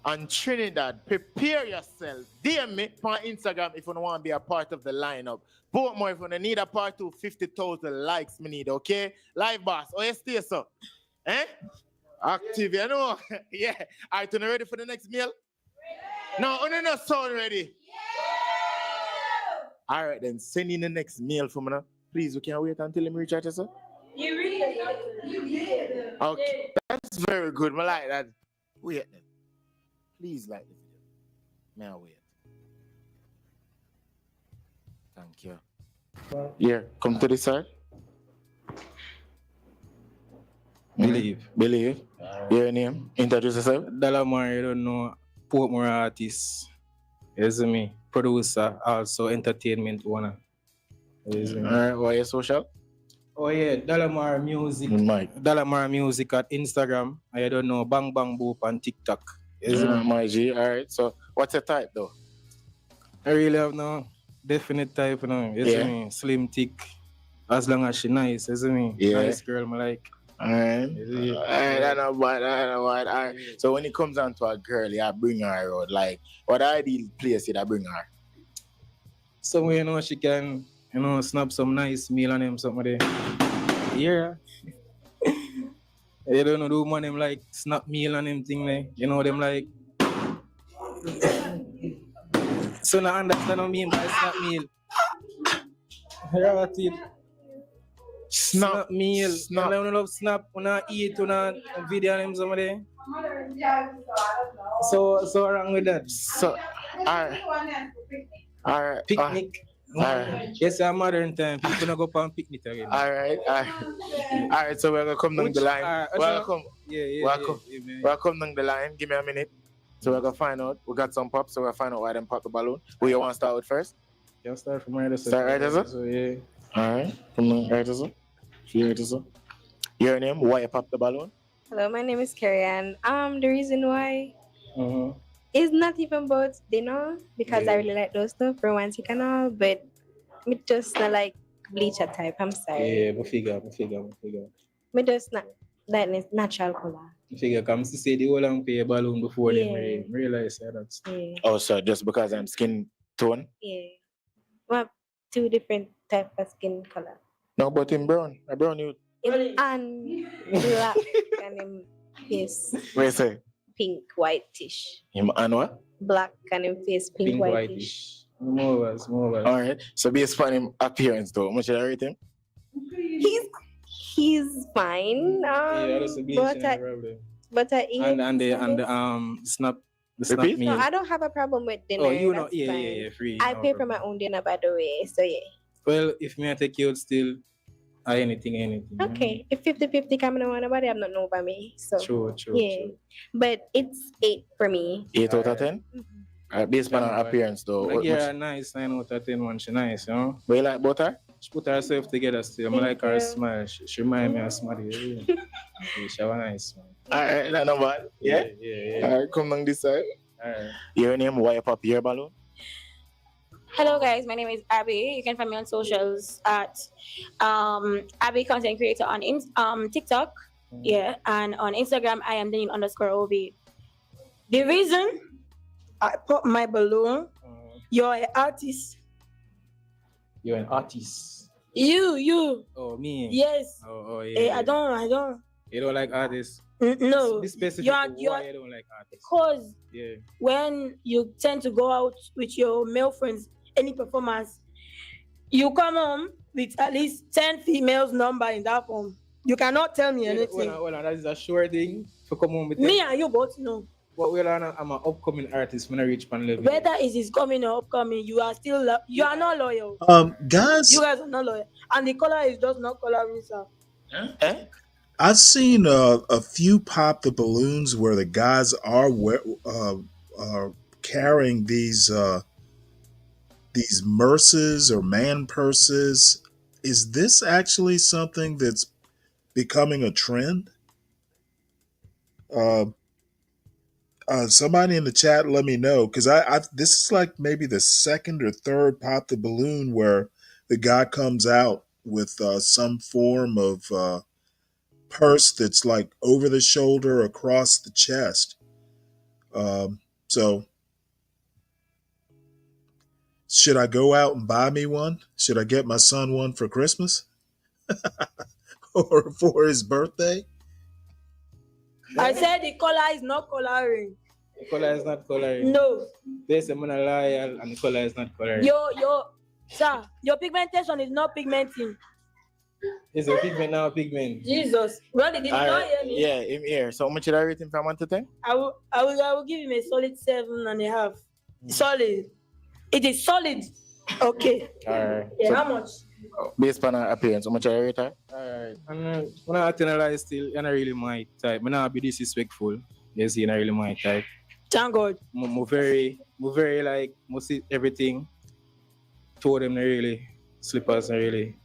and Trinidad, prepare yourself. DM me on Instagram if you want to be a part of the lineup. Vote more if you need a part to 50,000 likes me need, okay? Live boss. Oh, you stay so. Eh? Active, you know? Yeah. All right, you ready for the next meal? No, no, sound ready. All right, then send in the next meal for me now. Please, we can't wait until him reach out to sir. You read it. Okay, that's very good. I like that. Wait then. Please like the video. May I wait? Thank you. Yeah, come to this side. Believe. Your name? Introduce yourself. Dalamar, you don't know, Portmore artist. Yes, me. Producer, also entertainment owner. Yes, Alright, what your social? Oh yeah, Dalamar Music. Dalamar Music at Instagram. I don't know, Bang Bang Boop on TikTok. Yes, my G. Alright, so what's your type though? I really have no definite type, you know. Yes, Yeah. me. Slim, thick. As long as she nice, yes, me. Yeah. Nice girl, I like. Alright. I know what. Alright. So when it comes down to a girl, you bring her out. Like, what ideal place you bring her? Somewhere, you know, she can, you know, snap some nice meal on him, something there. Yeah. You don't know, the woman them like snap meal on him thing, like, you know, them like. So now understand what I mean by snap meal. Right. Snap meal. Snap. You love snap, when I eat, when I video on him, somebody. So wrong with that. So, alright. Picnic. Alright. Yes, I'm modern time. People don't go on picnic again. Alright, so we're gonna come down the line. Welcome. Welcome down the line. Give me a minute. So we're gonna find out. We got some pops, so we'll find out why them pop the balloon. Who you want to start with first? You start from right. Start right there, sir? So, yeah. Alright. Come on, right there, sir. Here, sir. Your name? Why you pop the balloon? Hello, my name is Carrie Ann. The reason why is not even about dinner because I really like those stuff, romantic and all, but me just not like bleacher type. I'm sorry. Yeah, I figure. Me just not like natural color. I figure, come to say the whole long pay balloon before them realize that. Yeah. Oh, so just because I'm skin tone? Yeah. We have two different type of skin color. No, but in brown. A brown you. And black and in face. What you say? Pink, whitish. And what? Black and in face, pink whitish. More or less. Alright. So based on him appearance though, how much should I rate him? He's fine. That's a problem. But I eat. And the snap. The snap meal. No, I don't have a problem with dinner. Oh, you know, yeah, free. I pay for my own dinner, by the way. So yeah. Well, if me I take you out still, anything. Okay, if 50-50 coming on nobody, I'm not know by me. So true. Yeah, but it's 8 for me. 8 out of 10. Based on her appearance, though. Like, yeah, nice 9 out of 10. One, she nice, you know. But you like both her? She put herself together still. I like her smile. She remind me of somebody. She was nice, man. Alright, that's not bad. Yeah. Alright, come on this side. Alright. Your name? Why you pop your balloon? Hello guys, my name is Abby. You can find me on socials at Abby Content Creator on TikTok. Yeah, and on Instagram I am Dean_OV. The reason I pop my balloon, you're an artist. You're an artist. You. Oh, me. Yes. Oh yeah. I don't. You don't like artists? No. Be specific. You are Why you don't like artists? because Yeah. when you tend to go out with your male friends, any performance, you come home with at least 10 females number in that phone. You cannot tell me anything. Well, that is a sure thing to come home with Me them. and you both know. But I'm an upcoming artist when I reach pan level. Whether it is coming or upcoming, you are still you are not loyal. Guys, You guys are not loyal, and the color is just not coloring, sir. I've seen a few pop the balloons where the guys are carrying these merces or man purses. Is this actually something that's becoming a trend? Somebody in the chat, let me know, because I this is like maybe the second or third pop the balloon where the guy comes out with some form of purse that's like over the shoulder, across the chest. So, should I go out and buy me one? Should I get my son one for Christmas or for his birthday? I said the color is not coloring. The color is not coloring. No. There's a man loyal and the color is not coloring. Sir, your pigmentation is not pigmenting. Is a pigment now a pigment? Jesus. Well, did you not hear me? Yeah, him here. So how much did I rate him from 1 to 10? I will give him a solid 7.5. Solid. It is solid. Okay. Alright. Yeah, So, how much? based on her appearance, how much I rate her? Alright. And when I tell her still, you're not really my type. I'm not be disrespectful. You see, you're not really my type. Thank God. I'm very like, most everything. Told them not really. Slippers not really.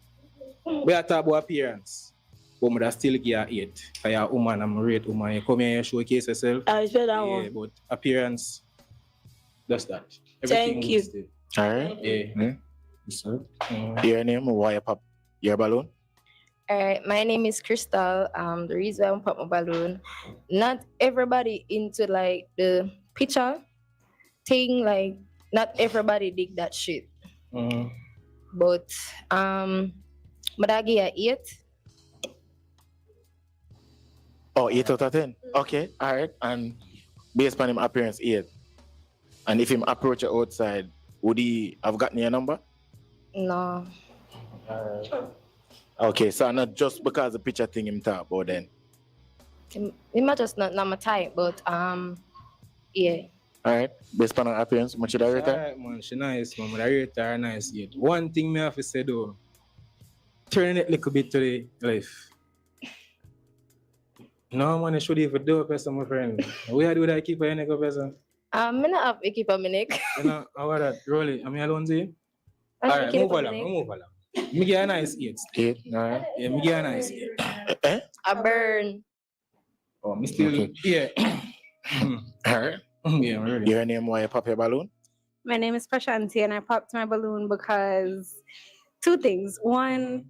We are talking about appearance. But I still give you 8. For you're a woman, I'm a great woman. You come here and showcase yourself. I respect that Yeah, one. but appearance, that's that. Thank you. Still. Alright. Yeah. Your name, why you pop your balloon? Alright, my name is Crystal. The reason I pop my balloon, not everybody into like the picture thing, like not everybody dig that shit. But I give you 8. Oh, 8 out of 10. Okay, alright. And based on him appearance, 8. And if him approach you outside, would he have gotten your number? No. Okay, so not just because the picture thing him talk about then. It might just not my type, but yeah. Alright, based on her appearance, much should I rate her? Alright, man, she nice, man. But I rate her nice yet. One thing me have to say though, turn it a little bit to the left. No, man, I should even do a person, my friend. We do that keep a neck up, person. I not have to keep a minute. You know, how about that? Roll it. Am I alone, see? I Alright, keep move a along, minute. move along. Me get a nice 8. 8, alright. Yeah, me get a nice 8. I burn. Oh, me still, Okay. yeah. Alright. Yeah, really. Your name, why you pop your balloon? My name is Prashanti and I popped my balloon because 2 things. One,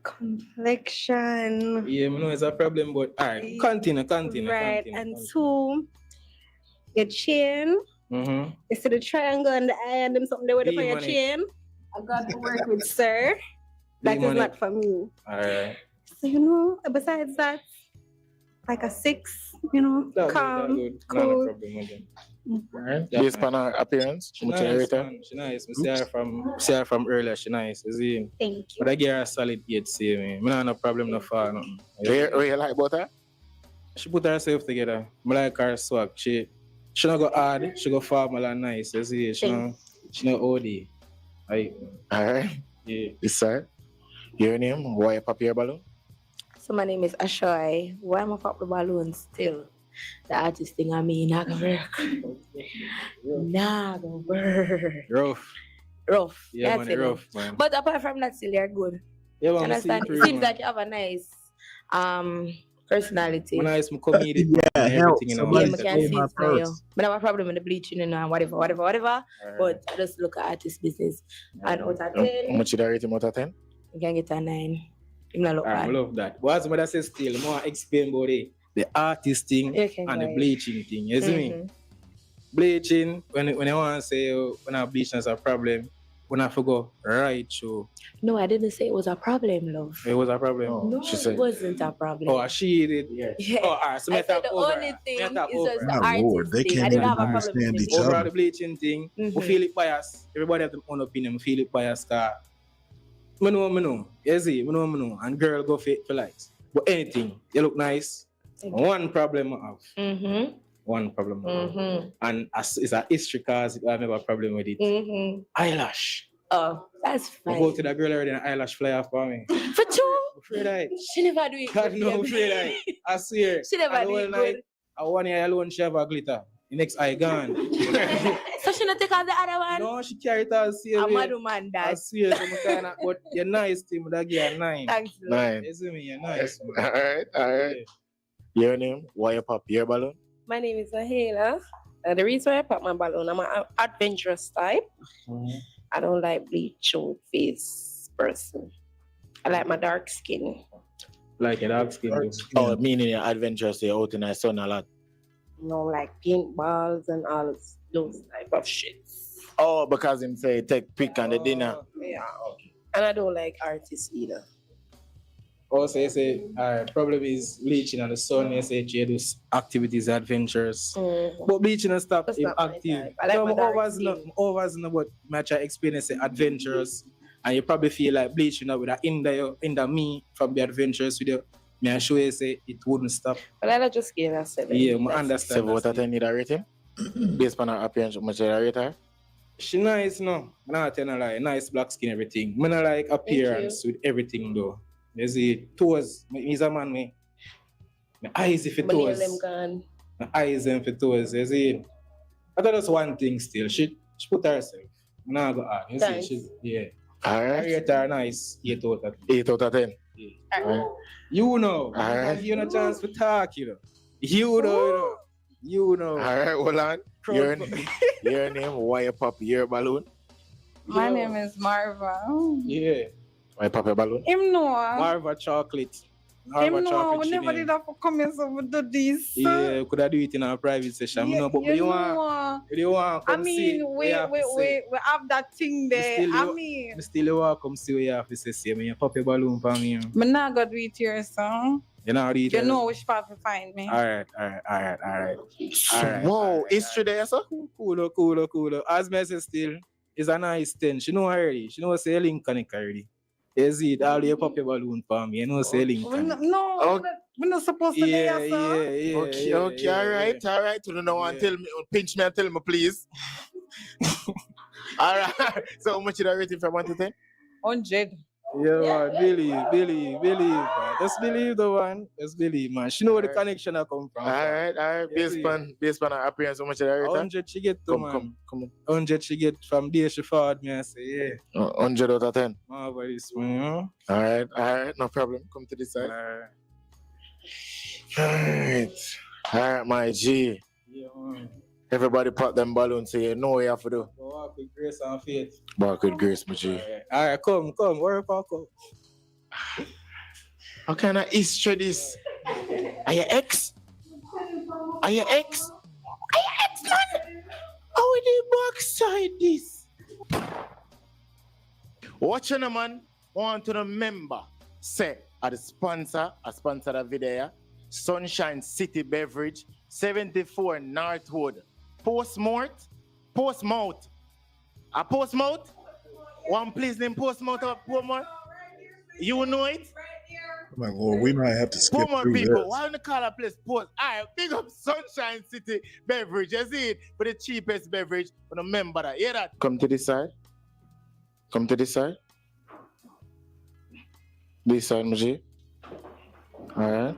complexion. Yeah, I know it's a problem, but alright, continue. Right. Continue. And 2, your chin. Mm-hmm. You see the triangle and the eye and them something there with Big for your money. chin. I got to work with sir. That Big is money. not for me. Alright. So besides that, like a 6, calm, Not a cool. problem with them. Alright. Based on her appearance, She much should I nice, rate her? man. She nice. We see her from earlier. She nice. You see? Thank you. But I give her a solid 8, see me. I don't have no problem, no fall, nothing. What you like about her? She put herself together. I like her swag. She not go hard. She go formal and nice. You see? She not OD. Alright. Yeah. This side. Your name, why you pop your balloon? So my name is Ashoy. Why am I pop the balloon still? The artist thing not gonna work. Not gonna work. Rough. Yeah, That's man, it. rough, man. But apart from that, still you're good. Yeah, man, You understand? I see It you, seems man. like you have a nice personality. When I is my comedic, man, Yeah, and help. everything, Yeah, Somebody I can stole see my it now, yo. purse. But I have a problem with the bleaching and whatever. But I just look at artist business. And out of How 10, much should I rate him out of 10? you can get a 9. Him not look I bad. love that. But as mother says still, more explain about the artist thing Okay, and the right. bleaching thing. You see me? Bleaching, when I want to say when our bleaching is a problem, when I forgot right through. No, I didn't say it was a problem, love. It was a problem. No, She said. it wasn't a problem. Oh, she did, yeah. Yeah. Oh, all right. So I said the only thing is just the My Lord, artist they thing. can't I didn't even have a problem understand with each the Overall, other. the bleaching thing, we feel it biased. Everybody have their own opinion. We feel it biased. Me know. You see, me know. And girl go for likes. But anything, you look nice. One problem I have. Mm-hmm. One problem I have. Mm-hmm. And it's a history cause I have a problem with it. Mm-hmm. Eyelash. Oh, that's I fine. go to the girl already and eyelash fly off for me. For true? I'm afraid I. She never do it. God no, I'm afraid I swear. She never And do the it whole night, good. I one eye alone she have a glitter. The next eye gone. So she not take out the other one? No, she carry it all same I'm way. mad woman I that. swear, so but you're nice, Tim. That give you a 9. Thanks, love. 9. You see me? You're nice. All right. Your name? Why you pop your balloon? My name is Ahela. The reason why I pop my balloon, I'm an adventurous type. I don't like bleach out face person. I like my dark skin. Like a dark skin. Oh, meaning you're adventurous, you're out in the sun a lot. You know, like paintballs and all those type of shit. Oh, because him say take pic on the dinner. Yeah. And I don't like artists either. Also, you say problem is bleaching on the sun. You say you do activities, adventures. But bleaching and stuff is active. I like my dark skin. Overs about match experience adventurous. And you probably feel like bleaching up with that in the me from the adventures with you. Me I show you say it wouldn't stop. But I just give a 7. Yeah, I understand. 7 out of 10 need a rating? Based on her appearance, much you rate her? She nice, no. I'm not telling a lie. Nice black skin, everything. I like appearance with everything though. You see, toes. He's a man, me. My eyes if it toes. My eyes and for toes. You see, I thought that's one thing still. She put herself. I'm not going to add. You see, she's, yeah. All right. I rate her nice. 8 out of 10. 8 out of 10. Yeah. All right. You know. All right. Give you a chance to talk, you know. You know. All right, hold on. Your name, why you pop your balloon? My name is Marva. Yeah. Why pop your balloon? Him know. Marva chocolate. Him know. We never did have to come here so we do this. Yeah, could I do it in a private session? Yeah, No, but you want come see. We have that thing there. I still want come see what you have to say. Me pop your balloon for me. I'm not gonna do it here, son. You know it. You know which part to find me. All right. Whoa, history there, sir? Cool. As me say still, it's a nice 10. She know already. She know say link connect already. You see it, all you pop your balloon for me. You know say link connect. No, we're not supposed to yeah, be here, sir. Okay, all right. To no one tell me, pinch me and tell me, please. All right. So how much did I rate it from 1 to 10? 100. Yeah, man, believe. Man. Just believe the one. Just believe, man. She know where the connection I come from. All right. Based on her appearance, how much did I rate her? 100 she get to, man. Come on. 100 she get from there she forward me and say, yeah. 100 out of 10. Marvelous, man. All right. No problem. Come to this side. All right, my G. Yeah, man. Everybody pop them balloons so you know what you have to do. Walk with grace and faith. Walk with grace, my G. All right, come. Where you come? How can I history this? Are you ex? Man? How will you backside this? Watching a man, want to remember, say, a sponsor the video, Sunshine City Beverage, 74 Northwood. Postmouth? A Postmouth? One place named Postmouth or Postmouth? You know it? Oh my Lord, we might have to skip Postmouth through people, this. why don't you call a place Post? Alright, big up Sunshine City Beverage. You see it? For the cheapest beverage. Remember that. Hear that? Come to this side. This side, Muji. Alright.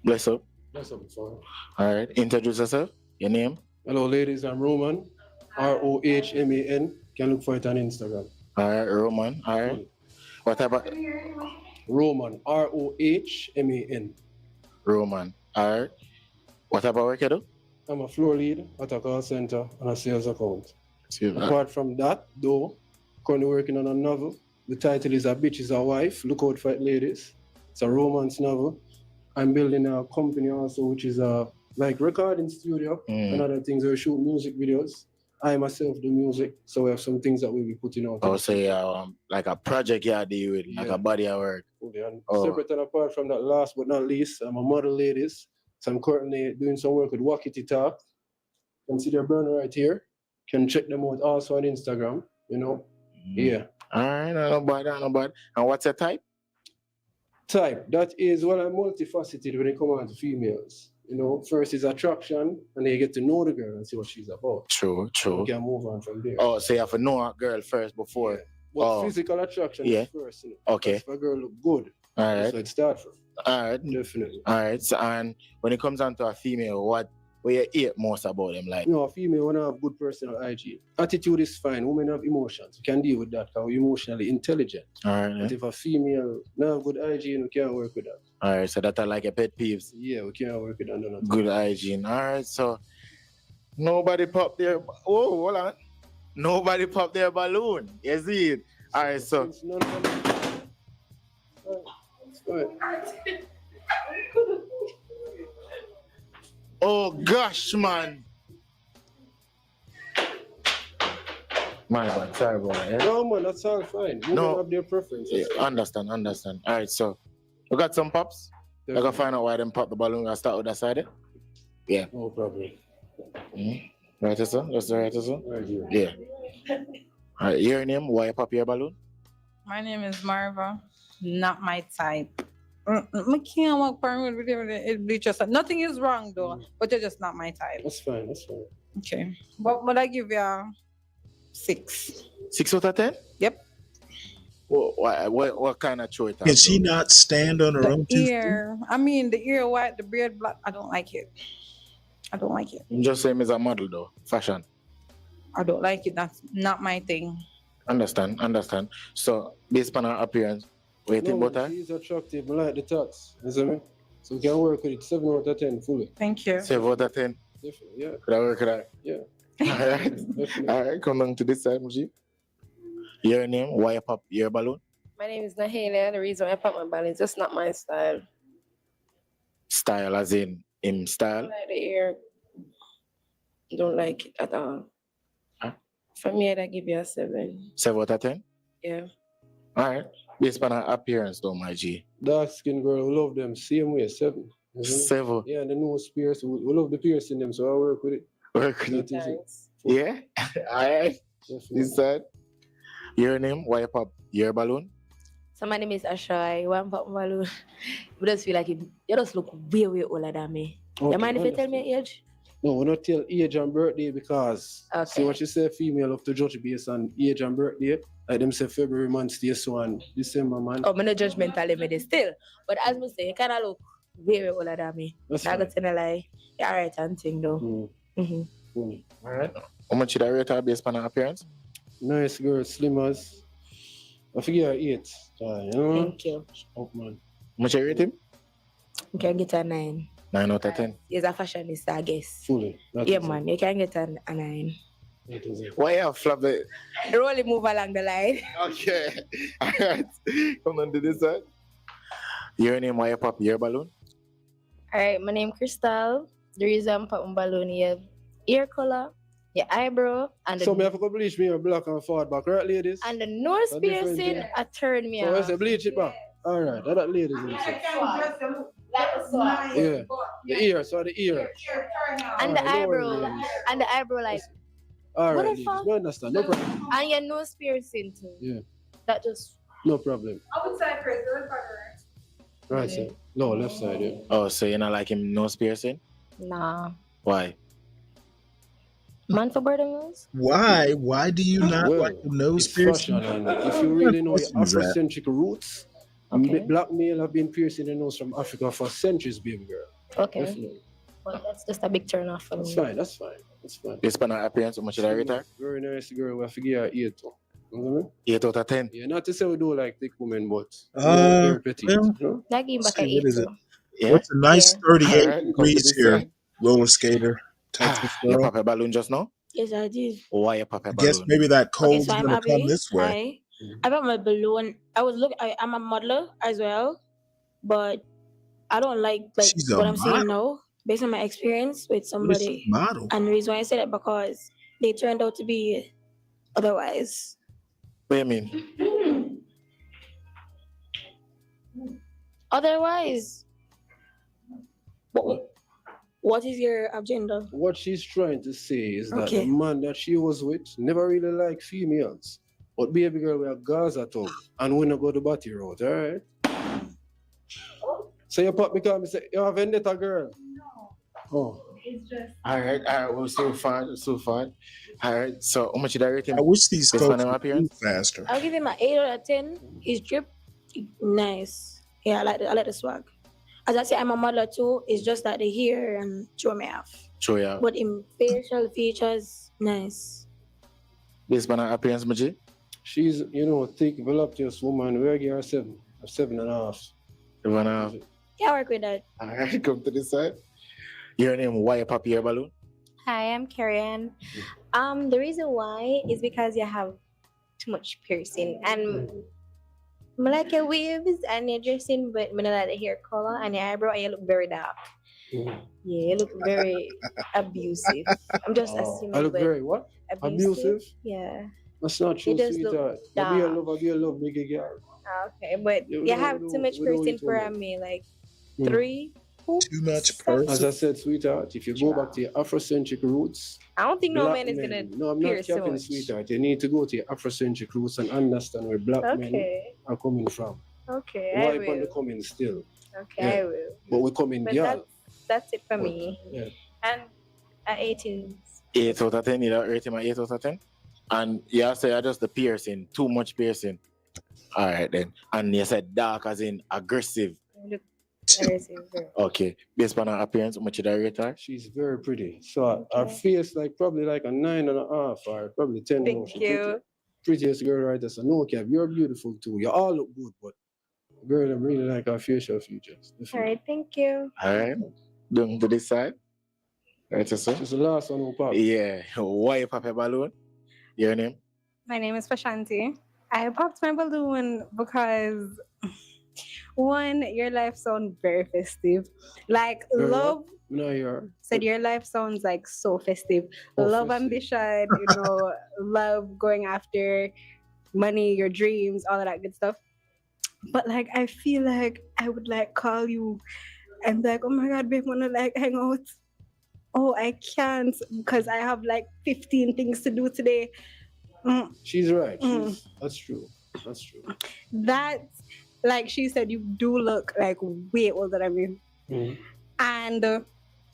Bless up. Alright. Introduce yourself. Your name? Hello, ladies. I'm Roman. Rohman. Can look for it on Instagram. Alright, Roman. Alright. What about Roman? Rohman. Roman. Alright. What about work you do? I'm a floor lead at a call center and a sales account. See, Apart from that, though, currently working on a novel. The title is A Bitch is a Wife. Look out for it, ladies. It's a romance novel. I'm building a company also, which is a like recording studio and other things where we shoot music videos. I myself do music, so we have some things that we'll be putting out. Oh, so like a project you deal with, like a body of work. Okay, and separate and apart from that, last but not least, I'm a model, ladies. So I'm currently doing some work with Wakity Talk. You can see their burner right here. Can check them out also on Instagram, Yeah. All right, no bad. And what's your type? Type, that is, well, I'm multifaceted when it comes to females. First is attraction, and then you get to know the girl and see what she's about. True. You can move on from there. Oh, so you have to know a girl first before. Yeah. But physical attraction is first. Okay. If a girl look good, all right. that's where it starts from. All right. Definitely. All right. So, and when it comes down to a female, what you hate most about them? Like, a female when I have good personal hygiene. Attitude is fine. Women have emotions. You can deal with that because we're emotionally intelligent. All right. But if a female not have good hygiene, we can't work with that. All right. So that are like a pet peeves. Yeah, we can't work with that. No. Good hygiene. All right. So nobody pop their. Oh, hold on. Nobody pop their balloon. You see it? All right. So. Oh gosh, man. My bad, sorry about that. No, man, that's all fine. Women have their preferences. Yeah, understand. All right, so we got some pops. I gotta find out why them pop the balloon. I start with that side. Yeah. No problem. Right, sir? That's the right, sir? Right here. Yeah. All right, your name? Why you pop your balloon? My name is Marva. Not my type. I can't walk around with it. Just nothing is wrong though, but you're just not my type. That's fine. Okay. But I give you a 6. 6 out of 10? Yep. What kind of choice? Can she not stand on her own two feet? The ear white, the beard black. I don't like it. Just same as a model though, fashion. I don't like it. That's not my thing. Understand. So based on her appearance, what you think about her? She's attractive. I like the tats. You see me? So we can work with it 7 out of 10 fully. Thank you. 7 out of 10? Definitely, yeah. Could I work with that? Yeah. All right, come down to this side, Muji. Your name? Why you pop your balloon? My name is Nahelia. The reason why I pop my balloon is just not my style. Style as in him style? I like the ear. Don't like it at all. Huh? For me, I'd give you a 7. 7 out of 10? Yeah. All right. Based on her appearance though, my G. Dark skin girl, we love them. Same way, 7. 7. Yeah, and the nose pierce. We love the piercing them, so I work with it. Yeah? All right. This side. Your name? Why you pop your balloon? So my name is Asha. Why I'm pop my balloon? I just feel like you just look way older than me. Okay, You mind if you tell me your age? No, we not tell age and birthday because see what you say, female have to judge based on age and birthday. Like them say February month stay so on December man. Oh, I'm not judgmental in me still. But as I say, you kind of look way older than me. That's I got to lie. You're alright and thing though. All right. How much should I rate her based on her appearance? Nice girl, slim as. I figure her 8. Thank you. Oh man. How much you rate him? You can get a 9. 9 out of 10. He's a fashionista, I guess. Fully. Yeah, man. You can get a 9. Why you flop it? Roll move along the line. Okay. All right. Come on to this side. Your name? Why you pop your balloon? All right, my name Crystal. The reason I'm popping balloon, you have ear color, your eyebrow, and so me have to bleach me your black and forward back, right, ladies? And the nose piercing, I turn me so off. So I say bleach it back. All right, that ladies. Yeah, the ear, so the ear. And the eyebrow, like. All right, ladies, no understand, no problem. And your nose piercing too. Yeah. That just. No problem. I would say Chris, right side. No, left side, yeah. Oh, so you're not like him nose piercing? Nah. Why? Man for bird nose? Why? Why do you not like the nose piercing? If you really know your Afrocentric roots, black male have been piercing the nose from Africa for centuries, baby girl. Okay. Definitely. Well, that's just a big turn off for me. That's fine. Based on her appearance, how much should I rate her? Very nice girl. We have to give her 8. 8 out of 10? Yeah, not to say we do like thick women, but well, that give back an 8. Yeah. What's a nice 38 degrees here, roller skater. You pop a balloon just now? Yes, I did. Why you pop a I balloon? guess maybe that cold's so gonna come this way. Hi. I got my balloon. I'm a modeler as well, but I don't like She's what a I'm saying model? now, based on my experience with What is somebody. she, model? And the reason why I say that because they turned out to be otherwise. What do you mean? Otherwise, what is your agenda? What she's trying to say is that Okay. the man that she was with never really liked females. But baby girl, we are Gaza too, and we not go to Batty Road, all right? So you pop me call me say, you have vendetta girl. No. Oh. It's just All right, we're so fun. All right, so how much did I rate him? I wish these Based on folks him would appearance? move faster. I'll give him an 8 out of 10. His drip, nice. Yeah, I like the swag. As I say, I'm a model too. It's just that the hair and throw me off. Show ya. But in facial features, nice. Based on her appearance, Maji? She's, thick, voluptuous woman. We're give her 7.5. 7.5. Yeah, I work with that. All right, come to this side. Your name, why pop your balloon? Hi, I'm Karen. The reason why is because you have too much piercing and I like your waves and your dressing, but I don't like the hair color and your eyebrow and you look very dark. Yeah, you look very abusive. I'm just assuming. I look but very what? Abusive? Yeah. That's not true, It does look sweetheart. dark. I be a love, make a girl. Okay, but Yeah, you have too much we don't piercing eat for women. me, like Mm. 3. Too much As I said, sweetheart, if you go back to your Afrocentric roots, I don't think no black man is men- gonna No, I'm not pierce so capping, much. sweetheart. You need to go to your Afrocentric roots and understand where black men Okay. are coming from. Okay, I Why on will. the coming still? Okay, Yeah. I will. But we coming, But girl. that's it for me. Yeah. And at 18. 8 out of 10, you rate him at 8 out of 10? And you say I just the piercing, too much piercing. All right then. And you said dark as in aggressive. Look aggressive. Okay. Based on her appearance, how much did I rate her? She's very pretty. So her face probably like a 9.5 or probably 10. Thank more. She you. Prettiest girl right there. So no cap, you're beautiful too. You all look good, but girl, I really like her facial features. All right, thank you. All right. Down to this side. Right, sir. She's the last one who popped. Yeah. Why you pop your balloon? Your name? My name is Pashanti. I popped my balloon because one, your life sounds very festive. Like Very what? love No, you're. said your life sounds like so festive. Oh, Love festive. ambition, love going after money, your dreams, all of that good stuff. But like I feel like I would like call you and be like, oh my god, babe, wanna like hang out? Oh, I can't because I have like 15 things to do today. She's right. Mm. That's true. That's true. That, like she said, you do look like way older than me. And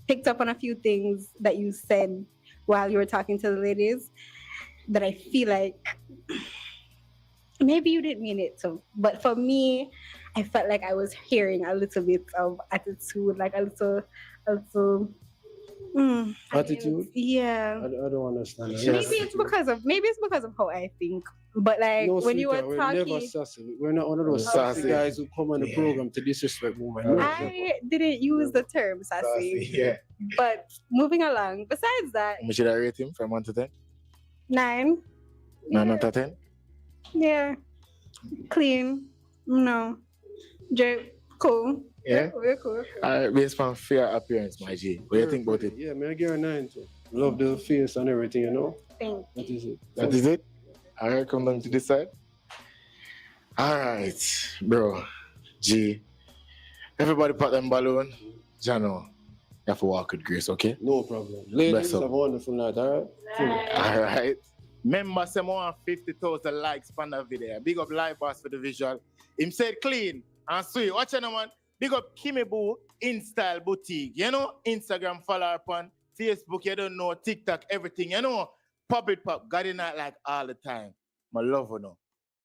picked up on a few things that you said while you were talking to the ladies that I feel like maybe you didn't mean it to, but for me, I felt like I was hearing a little bit of attitude, like a little Attitude? yeah. I don't understand. Maybe it's because of how I think. But like No, when you were sweetheart, we're never talking, sassy. We're not one of those sassy guys who come on the program to disrespect women. No. I didn't use the term sassy. Yeah. But moving along, besides that, How much did I rate him from 1 to 10? 9. 9 out of 10? Yeah. Clean. No. Cool. Yeah? We're cool. Based on fair appearance, my G. What do you think about it? Yeah, man, I give her a 9 too. Love the face and everything, Thank That is it. That is it? All right, come down to this side. All right, bro. G. Everybody put them balloon. Jano, you have to walk with grace, okay? No problem. Ladies, have a wonderful night, all right? All right. Remember, say more than 50,000 likes on the video. Big up Live Boss for the visual. Him said clean and sweet. Watch out, man. Big up Kimmy Boo InStyle Boutique. Instagram follow her upon Facebook, you don't know, TikTok, everything. Pop it pop. Got it not like all the time. My love her no.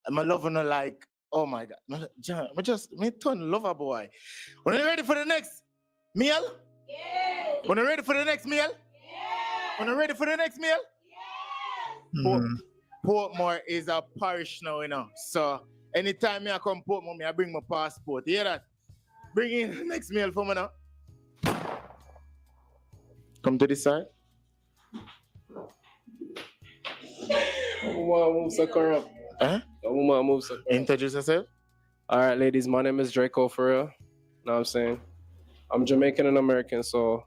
My love her no like, oh my God. John, me turn lover boy. When you ready for the next meal? Yeah. When you ready for the next meal? Yeah. When you ready for the next meal? Portmore is a parish now, So anytime I come Portmore, I bring my passport. You hear that? Bring in the next meal for me now. Come to this side. Huh? Introduce yourself. All right, ladies, my name is Draco for real. Know what I'm saying? I'm Jamaican and American, so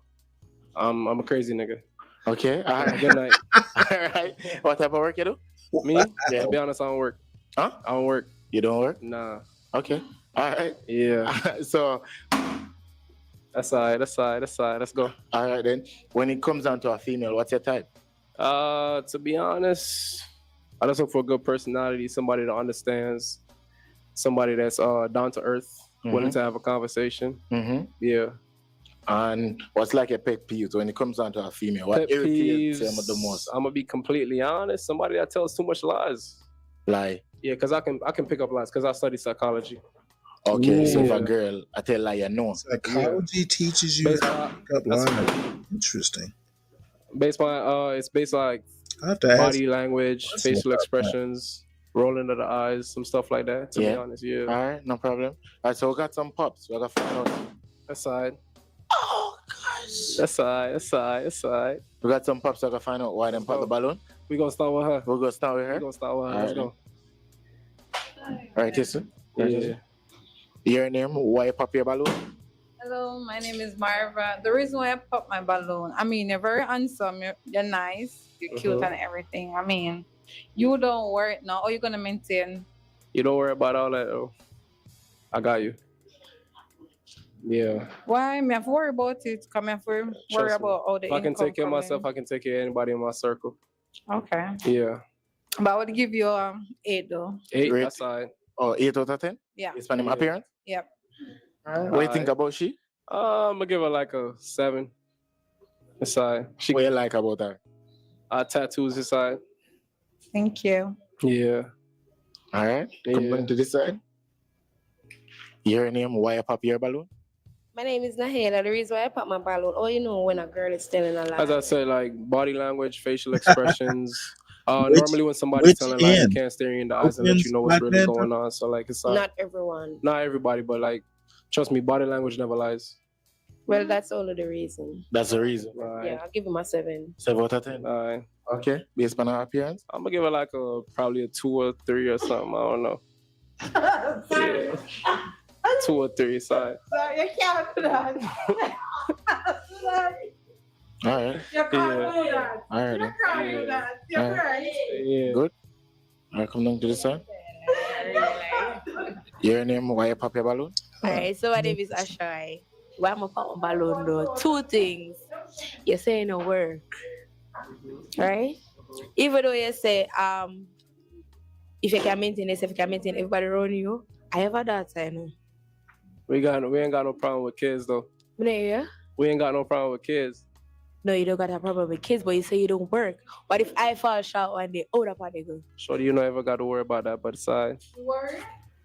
I'm a crazy nigga. Okay. All right. Good night. All right. What type of work you do? Me? Yeah. To be honest, I don't work. Huh? I don't work. You don't work? Nah. Okay. All right. Yeah. So That's all right. Let's go. all right then. When it comes down to a female, what's your type? To be honest, I just look for a good personality, somebody that understands, somebody that's down to earth, willing to have a conversation. Mm-hmm. Yeah. And what's like a pet peeve when it comes down to a female? What Pet irritates peeves, them the most? I'm gonna be completely honest. Somebody that tells too much lies. Lie. Yeah, because I can pick up lies because I study psychology. Okay, so if Yeah. a girl, I tell lie, you know. Psychology teaches you how to pick up lies. Interesting. Based on it's based like I have to ask. body language, Let's facial look up that. expressions, rolling of the eyes, some stuff like that. To be Yeah. honest, yeah. All right, no problem. All right, so we got some pops. We got to find out. Aside. Oh gosh. Aside. We got some pops. So we got to find out why them pop the balloon. We gonna start with her. We're gonna start with her. We gonna start with her. All Let's right. go. All right, listen. Yeah. Your name? Why you pop your balloon? Hello, my name is Marva. The reason why I pop my balloon, I mean, you're very handsome, you're nice, you're cute and everything. I mean, you don't worry now. How you gonna maintain? You don't worry about all that though. I got you. Yeah. Why? Me have to worry about it. Come here for worry Trust me. about all the If I can income take care of coming. myself, I can take care of anybody in my circle. Okay. Yeah. But I would give you 8 though. 8, Rate- that's all right. Oh, 8 out of 10? Yeah. It's from him Yeah. appearance? Yep. What do you think about she? I'm gonna give her like a 7. Aside. What you like about her? Tattoos aside. Thank you. Yeah. All right. Come Yeah. on to this side. Your name? Why you pop your balloon? My name is Nahela. The reason why I pop my balloon, oh, you know when a girl is telling a lie. As I said, like body language, facial expressions. Which- Normally when somebody's which telling lies, you end? can't stare you in the eyes and let Opens you know what's Black really Panther? going on. So like it's Not everyone. not everybody, but like trust me, body language never lies. Well, that's only the reason. That's the reason. Yeah, I'll give him a 7. 7 out of 10. Alright. Okay. Based on her appearance? I'm gonna give her like probably a 2 or 3 or something. I don't know. Yeah. 2 or 3 side. Sorry, you can't do that. All right. You can't do that. All right. You then. can't do that. You're All right. right. Yeah. Good. All right, come down to this side. Your name? Why you pop your balloon? Alright, so my name is Ashai. Why am I pop my balloon though? 2 things. You say no work. Right? Even though you say if you can maintain yourself, if you can maintain everybody around you, I have a daughter, I know. We ain't got no problem with kids though. Yeah? We ain't got no problem with kids. No, you don't got a problem with kids, but you say you don't work. What if I fall short one day? How the party go? Shorty, you don't ever got to worry about that, but aside.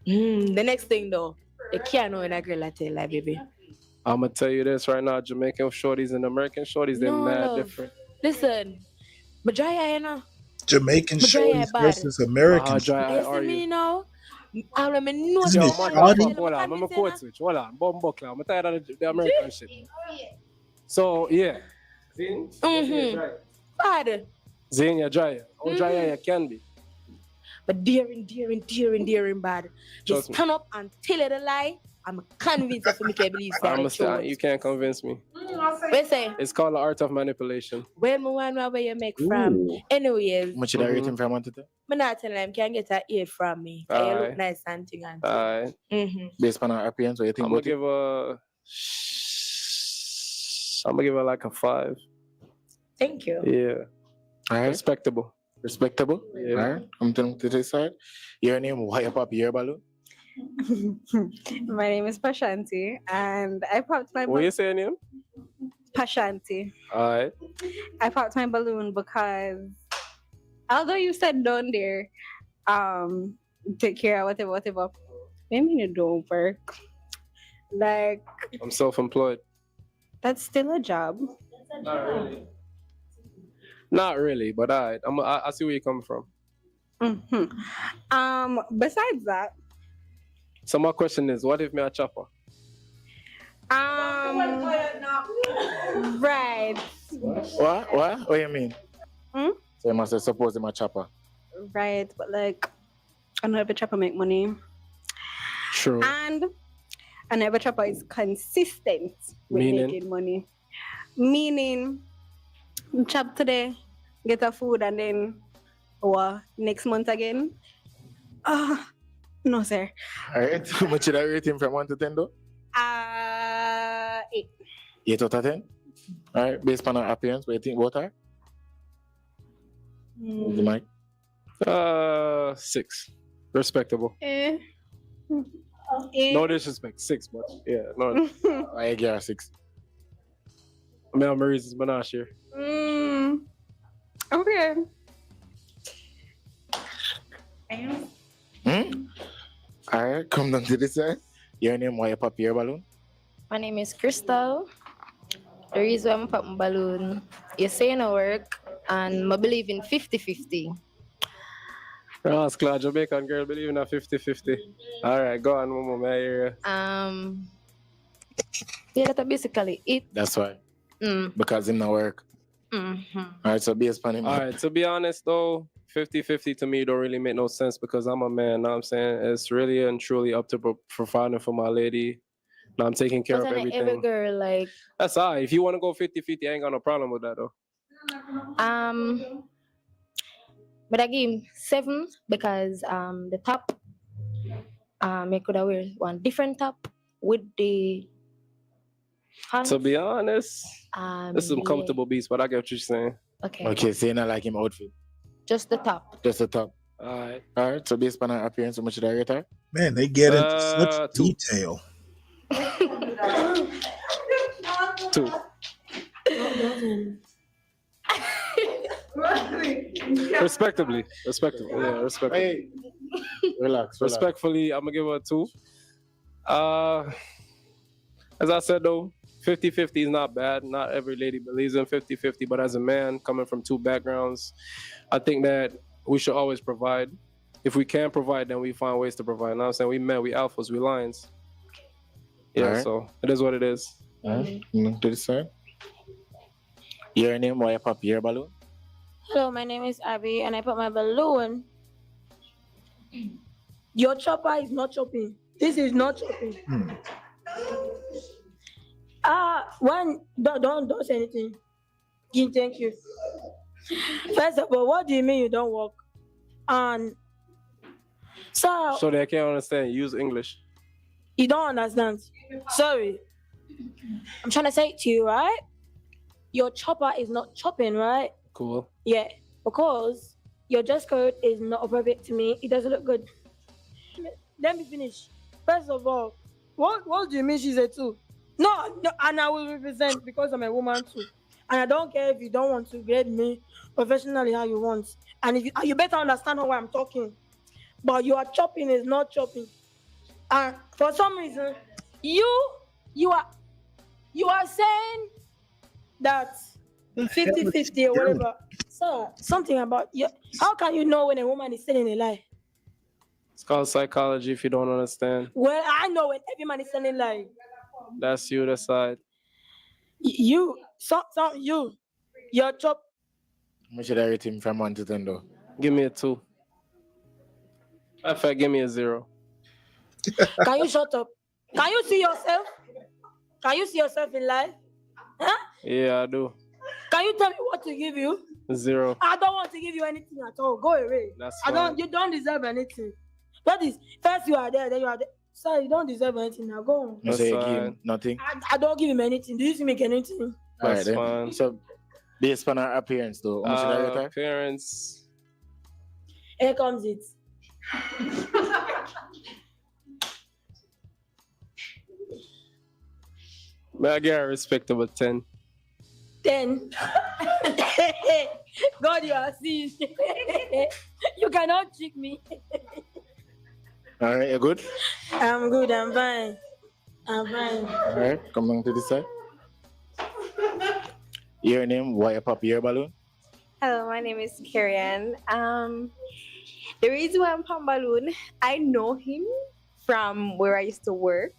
The next thing though, you can't know when a girl I tell lie, baby. I'm gonna tell you this right now: Jamaican shorties and American shorties, they're No, mad love. different. Listen, but dry eye, you know. Jamaican But dry eye shorties bad. versus American How dry eye You are see me you? now? I'm like, me know Isn't Yo, it man, shoddy? hold on, I'm a code switch. Hold on, bomb buckler. I'm tired of the American shit. So yeah, Zin, Bad. Zin, you're dry. How dry you can be. But daring bad. Just Trust me. stand up and tell her the lie. I'm convinced that you can believe I'm that. a you can't convince me. What say? It's called the art of manipulation. When me want know where you make from. Anyways, Much should I rate him from 1 to 10? me not telling them can get an 8 from me. 'Cause you Aye. look nice and thing and Alright. Based on her appearance, what you think I'm gonna about it? give her like a 5. Thank you. Yeah. All right. Respectable. Respectable? Yeah. All right. I'm down to this side. Your name? Why you pop your balloon? My name is Pashanti, and I popped my What you say your name? Pashanti. Alright. I popped my balloon because although you said down there, take care of whatever. I mean it don't work. Like I'm self-employed. that's still a job. Not really. Not really, but alright. I see where you're coming from. Besides that, So my question is, what if me a chopper? right. What? What do you mean? Hmm? So you must say, suppose him a chopper. Right, but like I know every chopper make money. True. And every chopper is consistent with Meaning? making money. Meaning Chop today, get a food, and then next month again. No, sir. All right. How much should I rate him from 1 to 10 though? 8. 8 out of 10. All right. Based on our appearance, what do you think about her? The mic. 6. Respectable. No disrespect. 6, but yeah, no. I give her 6. I mean, I'm Maurice's Menage here. Okay. All right. Come down to this side. Your name, why you pop your balloon? My name is Crystal. The reason why I pop my balloon, you say no work, and I believe in 50-50. Oh, it's Claude, Jamaican girl believe in a 50-50. All right, go on, Momo, my area. Yeah, that's basically it. That's why. Mm. Because him not work. Mm-hmm. All right, so based on him. All right, to be honest though, 50-50 to me don't really make no sense because I'm a man, know what I'm saying? It's really and truly up to providing for my lady. Now I'm taking care of everything. Every girl, like... That's all right. If you want to go 50-50, I ain't got no problem with that though. But I give him 7 because the top, I could have wear one different top with the... To be honest, this is some comfortable beats, but I get what you're saying. Okay. Okay, so you not like him outfit? Just the top. Just the top. All right. So based on her appearance, how much should I rate her? Man, they get into such 2. detail. 2. Respectively. Yeah, respectively. Hey. Relax. Respectfully, I'm gonna give her a 2. As I said though, 50-50 is not bad. Not every lady believes in 50-50, but as a man coming from 2 backgrounds, I think that we should always provide. If we can provide, then we find ways to provide. You know what I'm saying? We men, we alphas, we lions. Yeah, right. So it is what it is. To this side. Your name, why you pop your balloon? Hello, my name is Abby, and I put my balloon. Your chopper is not chopping. This is not chopping. Don't say anything. Thank you. First of all, what do you mean you don't work? And so they can't understand. Use English. you don't understand. Sorry. I'm trying to say it to you, right? Your chopper is not chopping, right? Cool. Yeah, because your dress code is not appropriate to me. It doesn't look good. Let me finish. First of all, what do you mean she's a 2? No, and I will represent because I'm a woman too. And I don't care if you don't want to grade me professionally how you want. And if you better understand how I'm talking. But your chopping is not chopping. And for some reason, you are saying that 50-50 or whatever. So something about you. How can you know when a woman is telling a lie? It's called psychology if you don't understand. Well, I know when every man is telling a lie. That's you decide. Your chop. How much should I rate him from 1 to 10 though? Give me a 2. In fact, give me a 0. Can you shut up? Can you see yourself? Can you see yourself in life? Huh? Yeah, I do. Can you tell me what to give you? 0. I don't want to give you anything at all. Go away. That's fine. You don't deserve anything. That is, first you are there, then you are there. Sir, you don't deserve anything. Now go on. You say you give him nothing? I don't give him anything. Do you see me get anything? All right, That's then. fine. So based on her appearance though, how much should I rate her? Appearance. Here comes it. May I get a respectable 10? 10. God, you are seeing. You cannot trick me. All right, you good? I'm good. I'm fine. I'm fine. All right, come on to this side. Your name, why you pop your balloon? Hello, my name is Karian. The reason why I'm popping balloon, I know him from where I used to work.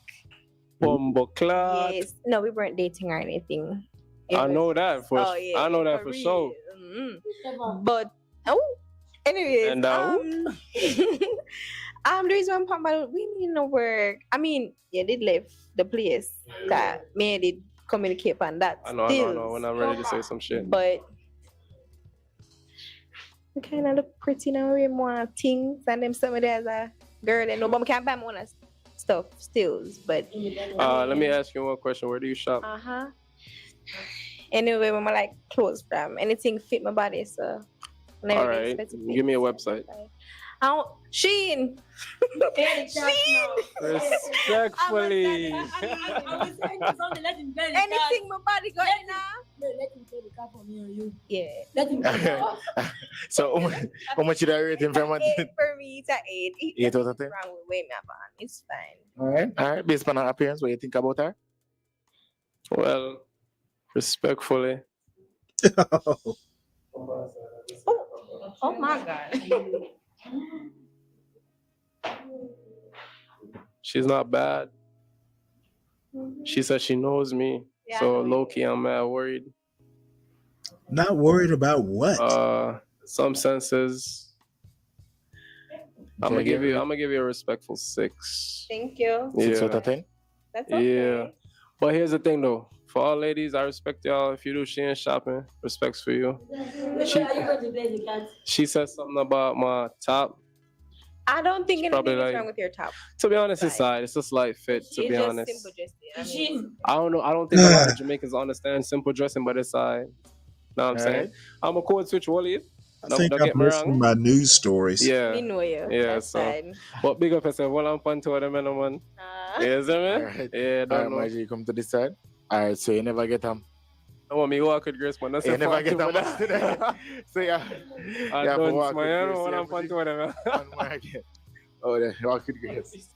Bumbleclad. Yes. No, we weren't dating or anything. I know that for yeah, I know that for sure. But anyways, And the reason why I'm popping balloon, we need no work. I mean, yeah, they left the place that me did communicate on that. I know. When I'm ready to say some shit. But I kind of look pretty now, wear more things, and them somebody as a girl, and no, but I can't buy more stuff, stills, but. Let me ask you one question. Where do you shop? Anyway, when I like clothes from, anything fit my body, so. All right. Give me a website. Sheen. Respectfully. Anything my body got in now. Let him take the car for me and you. Yeah. Let him take the car. So, how much did I rate him from? 8 for me, it's an 8. 8 out of 10? Wrong with way, man. It's fine. All right. Based on her appearance, what do you think about her? Well, respectfully. Oh my God. She's not bad. She said she knows me. Yeah, So low key, I'm mad worried. Not worried about what? Some senses. I'm gonna give you a respectful 6. Thank you. 6 out of 10? That's okay. Yeah. But here's the thing though. For all ladies, I respect y'all. If you do Shein shopping, respects for you. She said something about my top. I don't think anything probably is like- wrong with your top. To be honest, it's side. It's a slight fit. To It's be just honest, simple dressing. I don't know. I don't think a lot of Jamaicans understand simple dressing, but it's side. Know what I'm saying? Alright. I'm a code switch Wally. I think I've listened to my news stories. Yeah. Me know you. Yeah, That's so. fine. But big up yourself. Well, I'm fun to them, man. Yes, man. Alright. Yeah, All right, don't know. Margie, come to this side. All right, so you never get them. I want me walk with grace, man. That's You a never fact, get them man. today. So yeah, I you have to don't, walk with man. grace. When You I'm have fun to to them. one more again. Oh, yeah, walk with grace.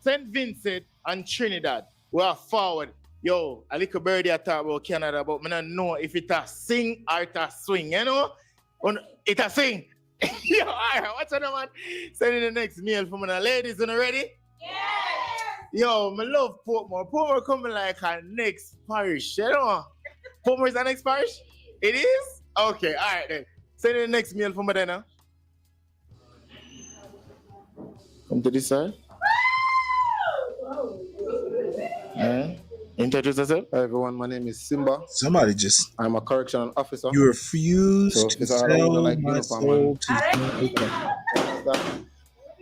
St. Vincent and Trinidad, we are forward. Yo, a little birdie I talk about Canada, but I don't know if it a sing or it a swing, you know? It a sing. Yo, all right, what's on, man? Sending the next meal for my ladies, you know, ready? Yeah. Yo, I love Portmore. Portmore coming like our next parish, you know? Portmore is our next parish? It is? Okay, all right then. Sending the next meal for me then, huh? Come to this side. Introduce yourself. Hi everyone, my name is Simba. Somebody just. I'm a correctional officer. You refuse So to it's all sell about like my uniform soul and- to.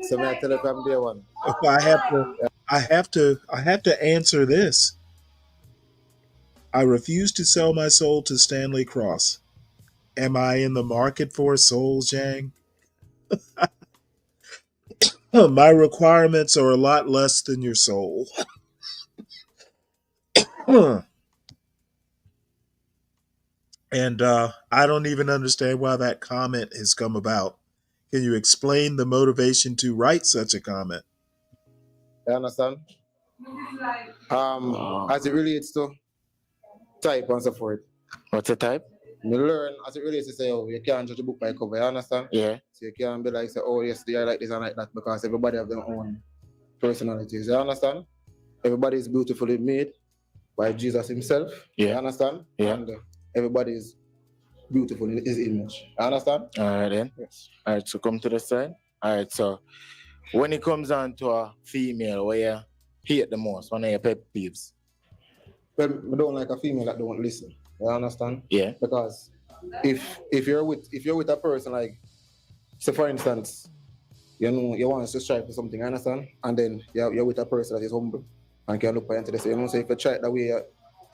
So may I tell you if I'm there one? I have to answer this. I refuse to sell my soul to Stanley Cross. Am I in the market for souls, Jang? My requirements are a lot less than your soul. And I don't even understand why that comment has come about. Can you explain the motivation to write such a comment? You understand? As it relates to type and so forth. What's the type? You learn as it relates to say, oh, you can't judge a book by cover, you understand? Yeah. So you can't be like, say, oh, yes, they are like this and like that because everybody have their own personalities, you understand? Everybody is beautifully made by Jesus himself, you understand? Yeah. And everybody is beautiful in his image, you understand? All right then. Yes. All right, so come to the side. All right, so when it comes on to a female, where you hate the most, one of your pet peeves? Well, I don't like a female that don't listen, you understand? Yeah. Because if you're with a person like, say for instance, you know you want to strive for something, you understand? And then you're with a person that is humble and can look by into the say, you know, say if you try it that way,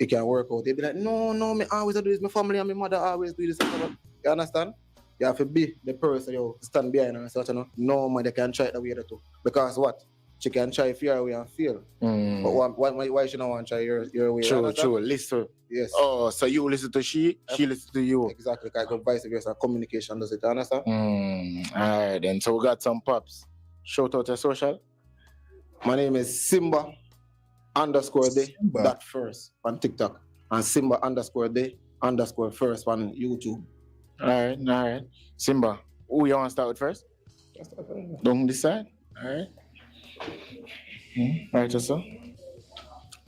it can work out. They be like, no, me always do this, my family and my mother always do this. You understand? You have to be the person you stand behind and such, you know. No man, they can try it that way too. Because what? She can try fear way and fail. But why she not want to try your way? True. Listen. Yes. Oh, so you listen to she listen to you. Exactly. Because vice versa. Communication does it. You understand? All right, then. So we got some pops. Shout out to social. My name is Simba _day that first on TikTok and Simba _day _first on YouTube. All right. Simba, who you want to start with first? Don't decide. All right. All right, so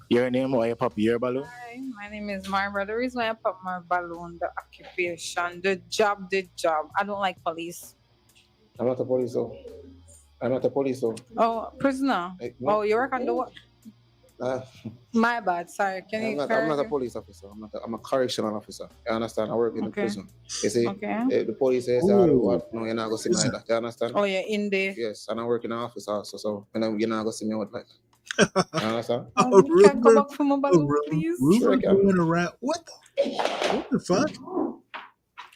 your name or your pop your balloon? Hi, my name is Marva. The reason why I put my balloon, the occupation, the job. I don't like police. I'm not a police, though. Oh, prisoner. No. Oh, you work on the what? My bad. Sorry. Can you I'm not a police officer. I'm a correctional officer. You understand? I work in the Okay. prison. You see, Okay. the police say, Ooh. no, you're not going to see me like that. You understand? Oh, you're in there. Yes, and I work in an office also, so you're not going to see me out like that. You understand? Oh, Can come back from my balloon, rumor, please? Sure I can. going around. What the fuck?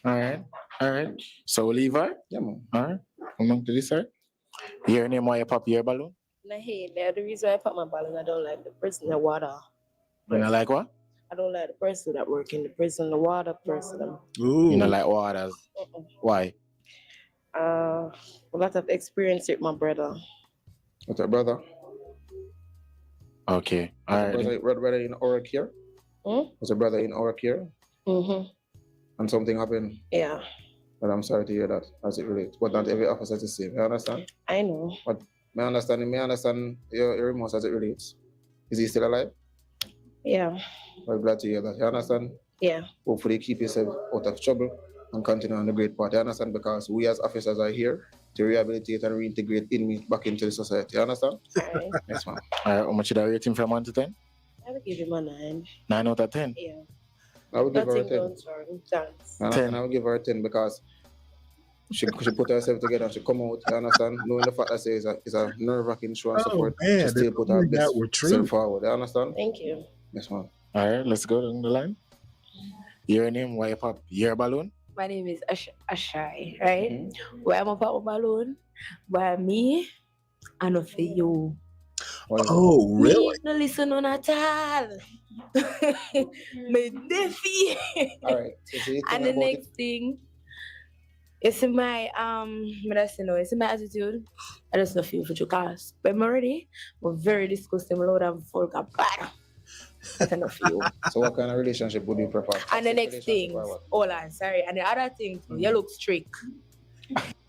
All right. So Levi? Yeah, man. All right. Come on to this side. Your name, why you pop your balloon? I hate that. The reason why I put my balloon, I don't like the person in the water. You know like what? I don't like the person that work in the prison, the water person. You know like waters. Why? A lot of experience with my brother. What's your brother? Okay. All right. Brother in our care? Was your brother in our care? Mm-hmm. And something happened? Yeah. But I'm sorry to hear that as it relates. But not every officer is the same. You understand? I know. But may I understand your remorse as it relates. Is he still alive? Yeah. I'm glad to hear that. You understand? Yeah. Hopefully keep yourself out of trouble and continue on the great path. You understand? Because we as officers are here to rehabilitate and reintegrate inmates back into the society. You understand? Alright. Yes, ma'am. All right. How much should I rate him from 1 to 10? I would give him a 9. 9 out of 10. Yeah. I would give her a Nothing 10. done, sorry. Thanks. And 10. I would give her a 10 because she put herself together and she come out, you understand? Knowing the fact that it's a nerve-wracking show and so forth. man, She still if put her only best that were true. self forward. You understand? Thank you. Yes, ma'am. All right. Let's go down the line. Your name, why you pop your balloon? My name is Ashai, right? Why am I pop my balloon? By me, and not for you. Oh, really? Me no listen on at all. Me deafy. All right. So you And the next thing, it's my it's my attitude. I just don't feel for your cars. But I'm already, I'm very disgusting, loud and folk are bad. That's enough for you. So what kind of relationship would you prefer? And the next thing, hold on, sorry. And the other thing, you look strict.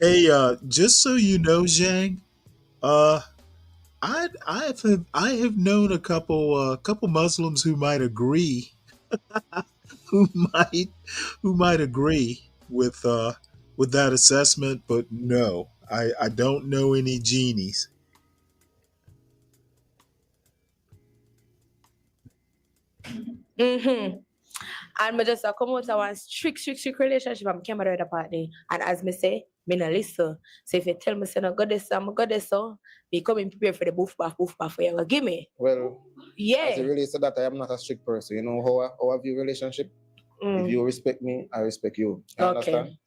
Hey, just so you know, Zhang, I have known a couple Muslims who might agree, who might agree with that assessment, but no, I don't know any genies. Mm-hmm. And me just come out of one strict relationship. I'm came out of the party. And as me say, me no listen. So if you tell me say no go this, I'm go this, so me come in prepared for the boof bath for you. Give me. Well, yeah. As it relates to that, I am not a strict person. You know how I view relationship? If you respect me, I respect you. You understand?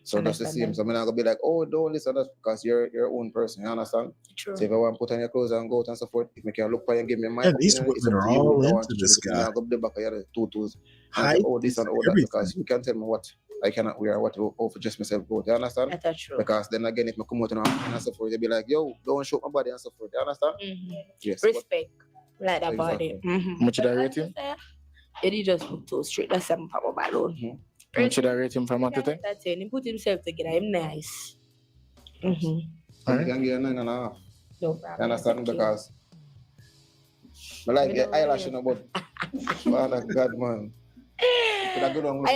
So that's the same. So I'm not gonna be like, oh, don't listen to that because you're your own person. You understand? True. So if I want to put on your clothes and go out and so forth, if I can look for you and give me my And these opinion, it's up women to are you. all If I into want to this choose, guy. I'm gonna go back of the tutus. Height Oh, this is and all that everything. because you can tell me what I cannot wear, what to for just myself go. You understand? That's true. Because then again, if I come out and so forth, they'll be like, yo, don't show my body and so forth. You understand? Yes. Respect. Like that body. Exactly. How much should I rate him? He just look too straight. That's him pop my balloon. How much should I rate him from 1 to 10? That's it. He put himself together. I'm nice. So you can give you a 9.5. No You problem. understand? Thank you. Because I like your eyelash, you know, but Father God, man. I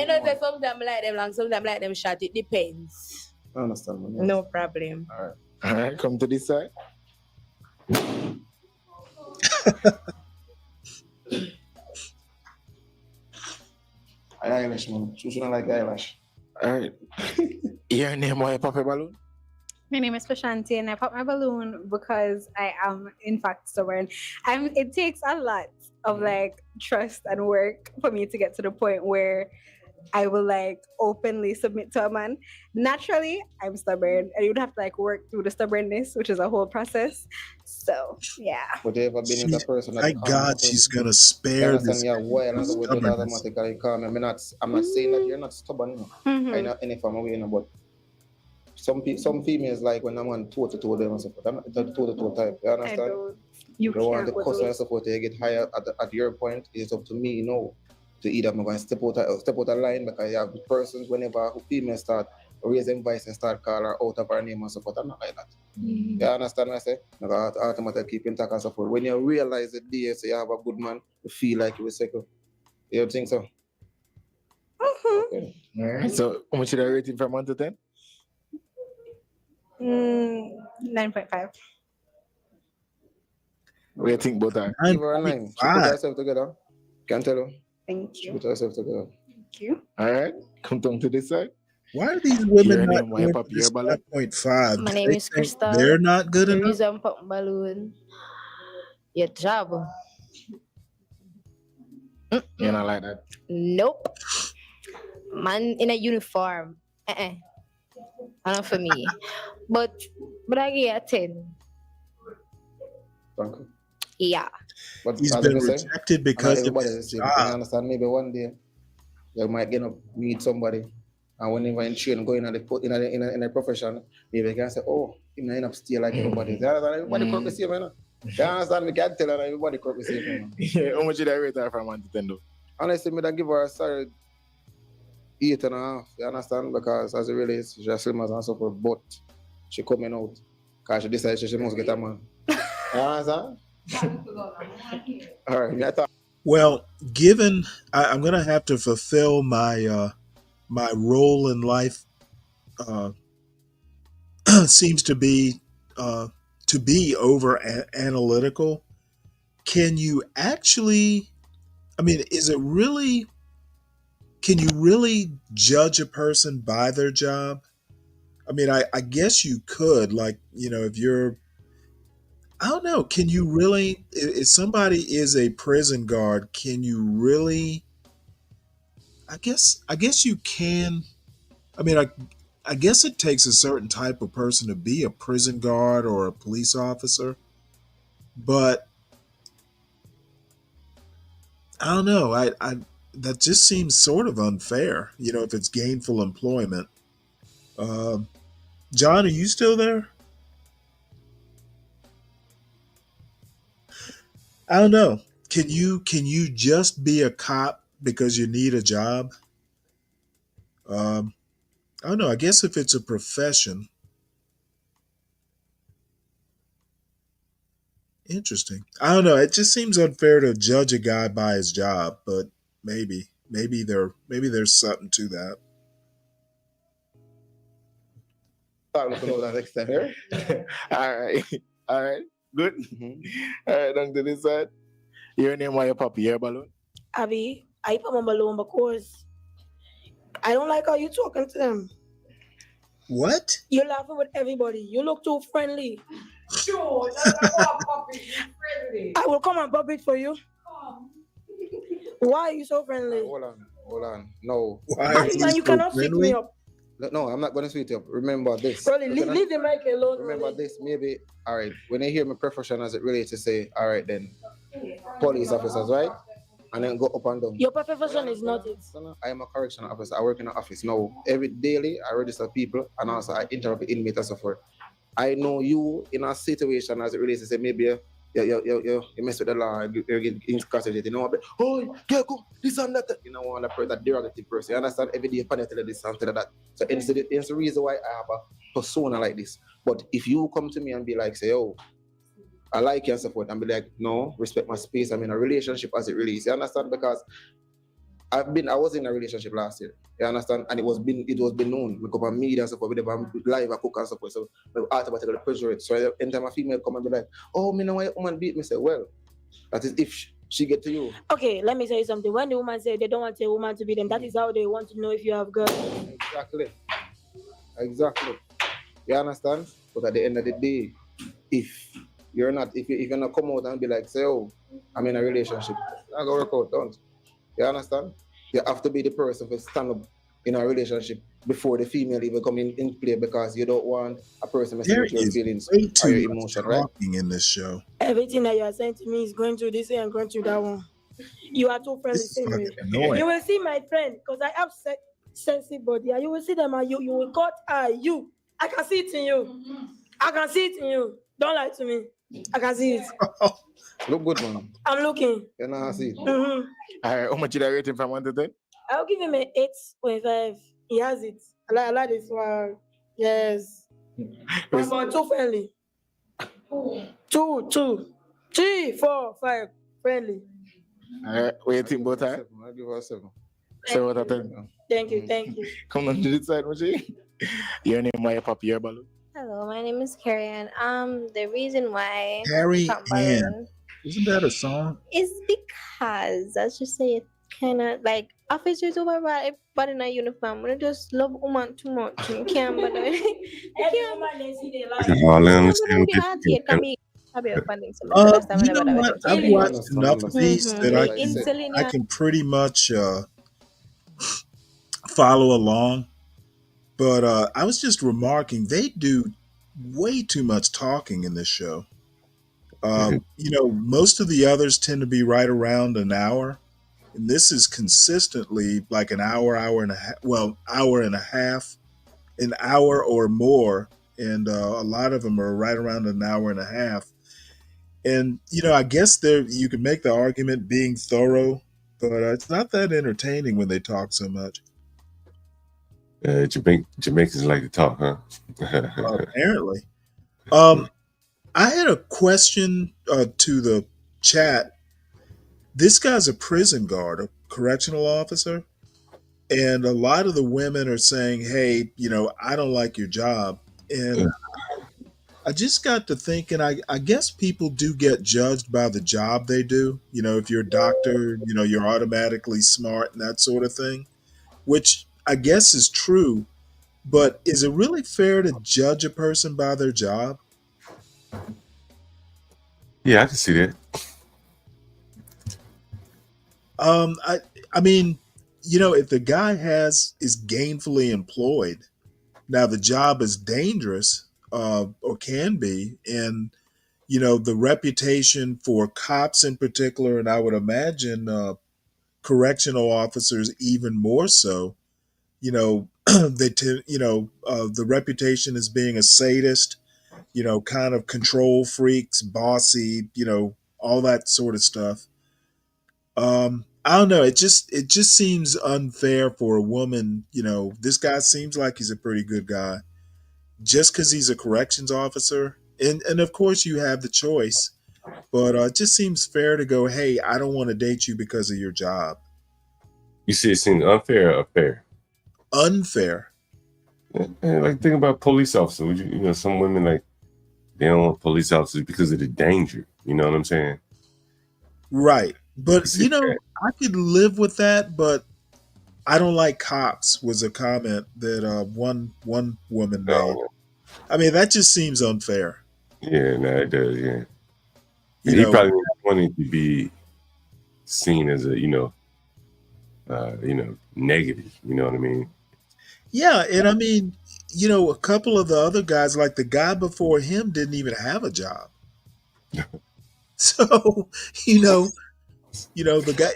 know that sometimes like them long, sometimes like them short. It depends. I understand, man. No problem. All right. Come to this side. Eyelash, man. You shouldn't like eyelash. All right. Your name, why you pop your balloon? My name is Prashanti and I pop my balloon because I am in fact stubborn. It takes a lot of like trust and work for me to get to the point where I will like openly submit to a man. Naturally, I'm stubborn and you'd have to like work through the stubbornness, which is a whole process. So yeah. But you ever been with a person that Thank God she's gonna spare this yeah, well, and so with that stubbornness. automatically calm. I'm not saying that you're not stubborn, you know. Mhm. I know any form of way, you know, but some females like when I'm on toe to toe them and so forth. I'm not the toe to toe type. You understand? You don't want can't the with customer those. support to get higher at your point. It's up to me, you know, to either I'm going to step out of line because you have persons whenever females start raising voice and start calling her out of her name and so forth. I'm not like that. Mm-hmm. You understand what I say? Like automatically keep in touch and so forth. When you realize the day so you have a good man, you feel like you will second. You don't think so? Okay. All right. So how much should I rate him from 1 to 10? 9.5. What do you think about that? Give her a 9. She put herself together. Can't tell her. Thank She you. put herself together. Thank you. All right. Come down to this side. Why are these women Your not name, why going pop for this your balloon? 5.5? My Do name they is think Crystal. they're not good The enough? reason I'm popping balloon, your job. You not like that? Nope. Man in a uniform. Not for me. But I get a 10. Thank you. Yeah. But He's as been I say, rejected not because of everybody his is the same. You job. understand? Maybe one day you might get up meet somebody, and whenever in train going in a profession, maybe you can say, oh, you know, end up stay like everybody. You understand? Everybody could be same, you know. You understand? We can't tell her that everybody could be same. You know? Yeah, how much did I rate her from 1 to 10 though? Honestly, me that give her a solid 8.5. You understand? Because as it really is, she's slim as and so forth, but she coming out because she decided she must get a man. You understand? All right, I thought. Well, given I'm going to have to fulfill my my role in life, seems to be over analytical. Can you actually? I mean, is it really? Can you really judge a person by their job? I mean, I guess you could, like, you know, if you're, I don't know, can you really, if somebody is a prison guard, can you really, I guess you can. I mean, I guess it takes a certain type of person to be a prison guard or a police officer, but I don't know. I that just seems sort of unfair, you know, if it's gainful employment. John, are you still there? I don't know. Can you just be a cop because you need a job? I don't know. I guess if it's a profession, interesting. I don't know. It just seems unfair to judge a guy by his job, but maybe there's something to that. All right, good. All right, down to this side. Your name, why you pop your balloon? Abby, I pop my balloon because I don't like how you talking to them. What? You're laughing with everybody. You look too friendly. Sure, I will come and pop it for you. Why are you so friendly? Hold on. No. Why are And you cannot sweet me up. No, I'm not going to sweet you up. Remember this. Rolly, leave the mic alone. Remember this. Maybe, all right, when they hear my profession as it relates to say, all right, then, police officers, right? And then go up and down. Your profession is not it. I am a correctional officer. I work in an office. Now, every daily, I register people and also I interact with inmates and so forth. I know you in a situation as it relates to say, maybe you mess with the law, you get incarcerated, you know, but, oh, yeah, go, this and that. You know, one that derogative person. You understand? Every day, tell this and tell that. So it's the reason why I have a persona like this. But if you come to me and be like, say, oh, I like you and so forth, and be like, no, respect my space. I'm in a relationship as it really is. You understand? Because I was in a relationship last year. You understand? And it was been known. We go on media and so forth, with them live a cook and so forth. So we automatically pressure it. So anytime a female come and be like, oh, me know why a woman beat me, say, well, that is if she get to you. Okay, let me tell you something. When the woman say they don't want a woman to beat them, that is how they want to know if you have girls. Exactly. You understand? But at the end of the day, if you're not come out and be like, say, oh, I'm in a relationship, not gonna work out, don't. You understand? You have to be the person to stand up in a relationship before the female even come in play, because you don't want a person messing with your feelings or your emotion, right? Talking in this show. Everything that you are saying to me is going through this way and going through that one. You are too friendly. Same way. You will see my friend, because I have sensitive body, and you will see them and you will cut you. I can see it in you. I can see it in you. Don't lie to me. I can see it. Look good, man. I'm looking. You know, I see it. Mm-hmm. All right, how much did I rate him from 1 to 10? I'll give him an 8.5. He has it. I like this one. Yes. But too friendly. 2, 3, 4, 5. Friendly. All right, what do you think about that? I'll give her a 7. 7 out of 10. Thank you. Come on to this side, Mochi. Your name, why you pop your balloon? Hello, my name is Carrie Ann. The reason why Carrie pop Ann. balloon Isn't that a song? It's because let's just say it kind of like officers overall everybody in a uniform. We just love woman too much. You can't bother. I can hardly understand what you're saying. You know what? I've watched enough of these that I can pretty much follow along. But I was just remarking they do way too much talking in this show. You know, most of the others tend to be right around an hour, and this is consistently like an hour, hour and a half. Well, hour and a half, an hour or more, and a lot of them are right around an hour and a half. And you know, I guess there you can make the argument being thorough, but it's not that entertaining when they talk so much. Jamaicans like to talk, huh? Apparently. I had a question to the chat. This guy's a prison guard, a correctional officer, and a lot of the women are saying, "Hey, you know, I don't like your job," and I just got to thinking, I guess people do get judged by the job they do. You know, if you're a doctor, you know, you're automatically smart and that sort of thing, which I guess is true. But is it really fair to judge a person by their job? Yeah, I can see that. I mean, you know, if the guy is gainfully employed, now the job is dangerous, or can be, and you know, the reputation for cops in particular, and I would imagine correctional officers even more so. You know, the reputation as being a sadist, you know, kind of control freaks, bossy, you know, all that sort of stuff. I don't know. It just seems unfair for a woman. You know, this guy seems like he's a pretty good guy, just because he's a corrections officer, and of course you have the choice, but it just seems fair to go, hey, I don't want to date you because of your job. You see, it seems unfair or fair? Unfair. Yeah, like think about police officers. You know, some women like they don't want police officers because of the danger. You know what I'm saying? Right. But you know, I could live with that, but I don't like cops was a comment that one woman made. I mean, that just seems unfair. Yeah, no, it does. Yeah, You he know, probably wanted to be seen as a negative. You know what I mean? yeah, and I mean, you know, a couple of the other guys, like the guy before him, didn't even have a job. So, you know, the guy,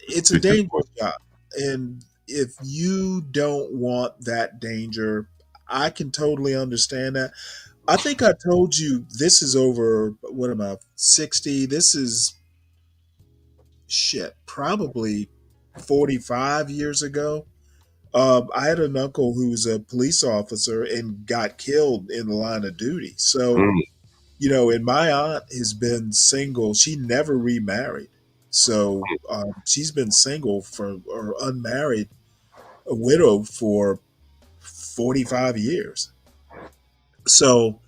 it's a dangerous job, and if you don't want that danger, I can totally understand that. I think I told you this is over. What am I? 60. This is shit. Probably 45 years ago. I had an uncle who's a police officer and got killed in the line of duty. So, you know, and my aunt has been single. She never remarried. So she's been single or unmarried, a widow for 45 years. So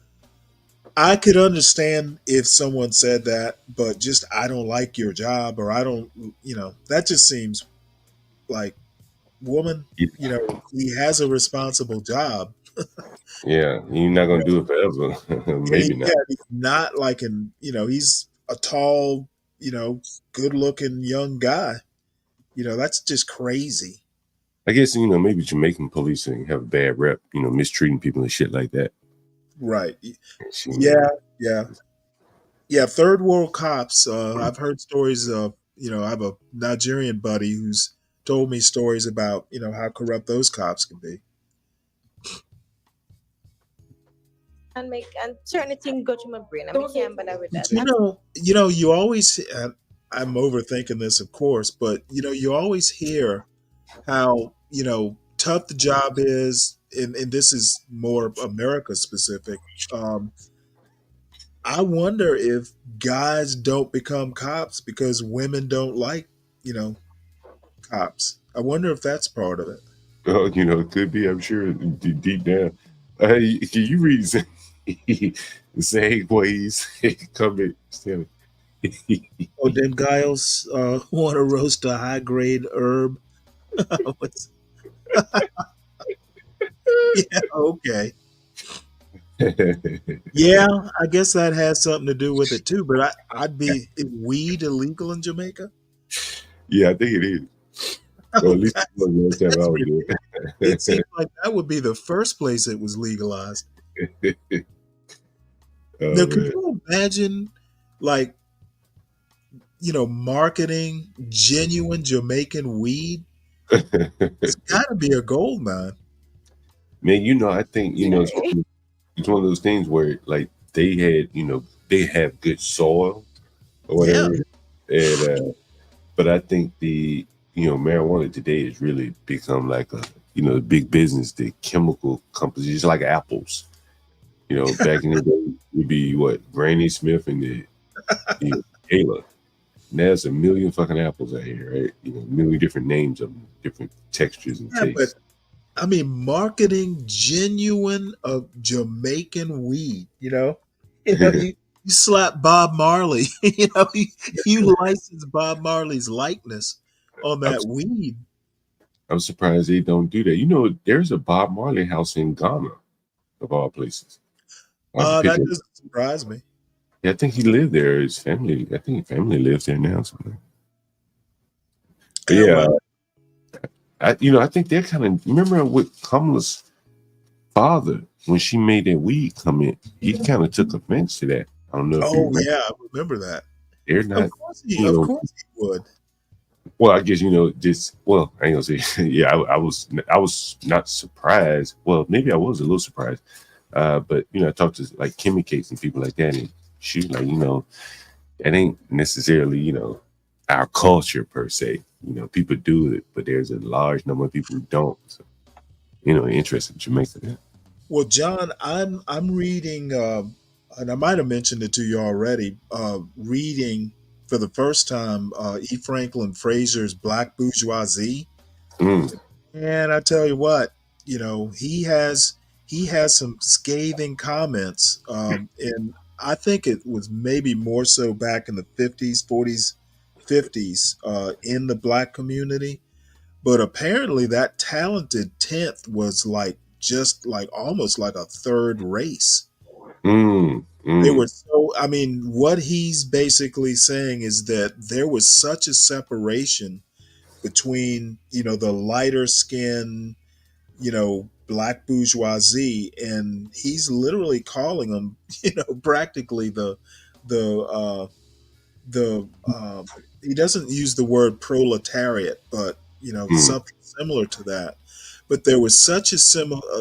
I could understand if someone said that, but just I don't like your job or I don't, you know, that just seems like, woman, you know, he has a responsible job. Yeah, you're not gonna do it forever. Maybe not. Yeah, he's not like he's a tall, you know, good looking young guy. You know, that's just crazy. I guess maybe Jamaican policing have a bad rep. You know, mistreating people and shit like that. Right. Yeah. Third world cops. I've heard stories of, you know, I have a Nigerian buddy who's told me stories about, you know, how corrupt those cops can be. And certain things go through my brain. I can't bother with that. You always, I'm overthinking this, of course, but you always hear how, tough the job is, and this is more America specific. I wonder if guys don't become cops because women don't like, cops. I wonder if that's part of it. Oh, it could be, I'm sure, deep down. Can you read the same ways come in? Oh, them guys want to roast a high grade herb. What's- yeah, okay. Yeah, I guess that has something to do with it too. But I'd be is weed illegal in Jamaica? Yeah, I think it is. Or at Oh, least it was last time I that's was it seems like that would be the first place it was legalized. there. Now, Oh could man. you imagine, like, marketing genuine Jamaican weed? It's got to be a gold mine. Man, I think it's one of those things where like they have good soil or Yeah. whatever, and but I think the marijuana today has really become like a big business. The chemical companies, just like apples. Back in the day, it'd be what Granny Smith and the Gala. Now there's a million fucking apples out here, right? A million different names of them, different textures and Yeah, but tastes. I mean, marketing genuine Jamaican weed. You slap Bob Marley. You license Bob Marley's likeness on I'm, that weed. I'm surprised they don't do that. There's a Bob Marley house in Ghana, of all places. I have a That picture. doesn't surprise me. Yeah, I think he lived there. His family, I think his family lives there now. Somewhere. But Yeah, yeah, well, I think they're kind of remember with Kamala's father when she made that weed come in. He kind of took offense to that. I don't know if you oh remember. yeah, I remember that. They're Of not, course he, you of know. course he would. Well, I guess just I ain't gonna say. Yeah, I was not surprised. Well, maybe I was a little surprised. But I talked to like Kimmy Cakes and people like that, and she was like, it ain't necessarily our culture per se. People do it, but there's a large number of people who don't. So, interested in Jamaica. Yeah. Well, John, I'm reading, and I might have mentioned it to you already. Reading for the first time E. Franklin Fraser's Black Bourgeoisie, Mm. and I tell you what, he has some scathing comments, and I think it was maybe more so back in the 50s, 40s, 50s in the black community. But apparently, that talented tenth was like just like almost like a third race. Mm. They were Mm. so, I mean, what he's basically saying is that there was such a separation between, the lighter skin, black bourgeoisie, and he's literally calling them, practically the he doesn't use the word proletariat, but Mm. something similar to that. But there was such a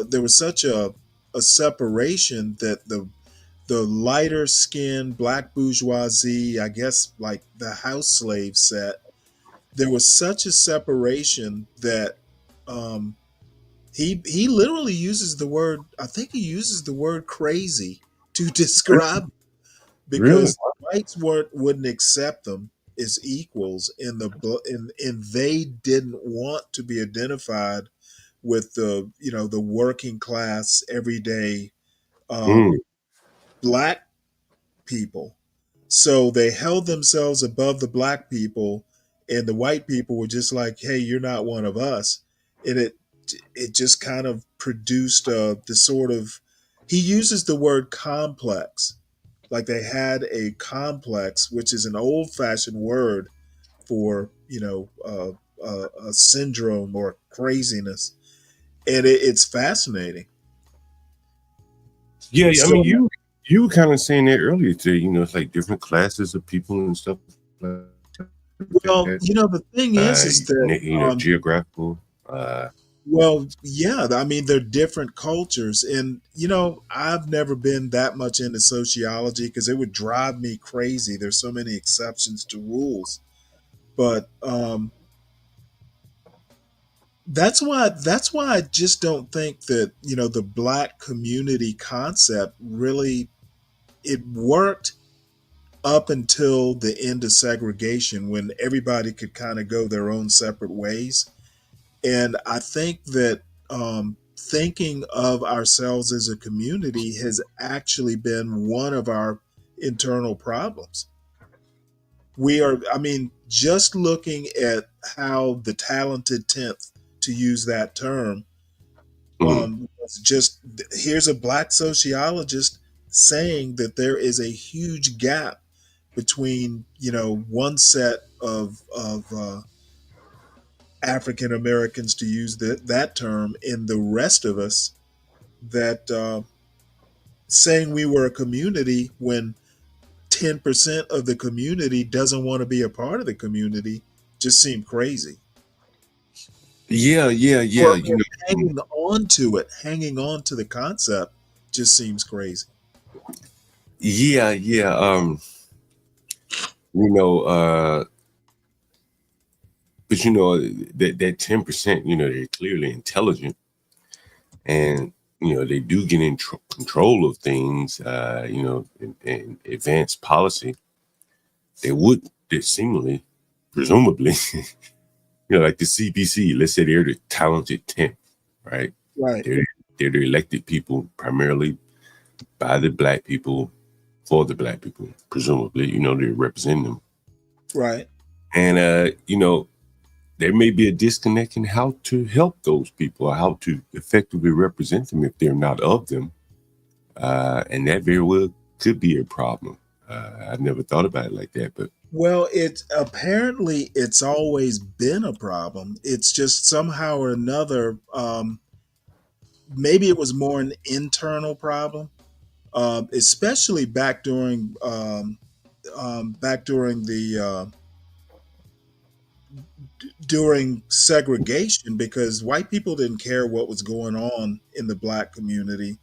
there was such a separation that the lighter skinned black bourgeoisie, I guess like the house slave set, there was such a separation that um, he literally uses the word. I think he uses the word crazy to describe, Really? because whites wouldn't accept them as equals, and they didn't want to be identified with the working class everyday Mm. um, black people. So they held themselves above the black people, and the white people were just like, "Hey, you're not one of us," and it just kind of produced the sort of, he uses the word complex, like they had a complex, which is an old fashioned word for a syndrome or craziness, and it's fascinating. Yeah, I So mean, you were kind of saying that earlier today. It's like different classes of people and stuff like well, that. the thing is that Geographical. well, yeah, I mean, they're different cultures. And, I've never been that much into sociology because it would drive me crazy. There's so many exceptions to rules. But that's why I just don't think that, the black community concept really, it worked up until the end of segregation when everybody could kind of go their own separate ways. And I think that thinking of ourselves as a community has actually been one of our internal problems. we are, I mean, just looking at how the talented 10th, to use that term, was just, here's a black sociologist saying that there is a huge gap between, you know, one set of African Americans, to use that term, and the rest of us, that saying we were a community when 10% of the community doesn't want to be a part of the community just seemed crazy. Yeah. Or You know, hanging on to the concept just seems crazy. yeah. You know, but you know that 10%, you know, they're clearly intelligent, and you know they do get in control of things. You know, in advanced policy, they seemingly, presumably, you know, like the CPC. Let's say they're the talented 10th, right? Right. They're the elected people primarily by the black people for the black people, presumably. You know, they represent them, right? And you know, there may be a disconnect in how to help those people or how to effectively represent them if they're not of them. And that very well could be a problem. I've never thought about it like that, but well, it's always been a problem. It's just somehow or another, maybe it was more an internal problem, especially back during the during segregation, because white people didn't care what was going on in the black community.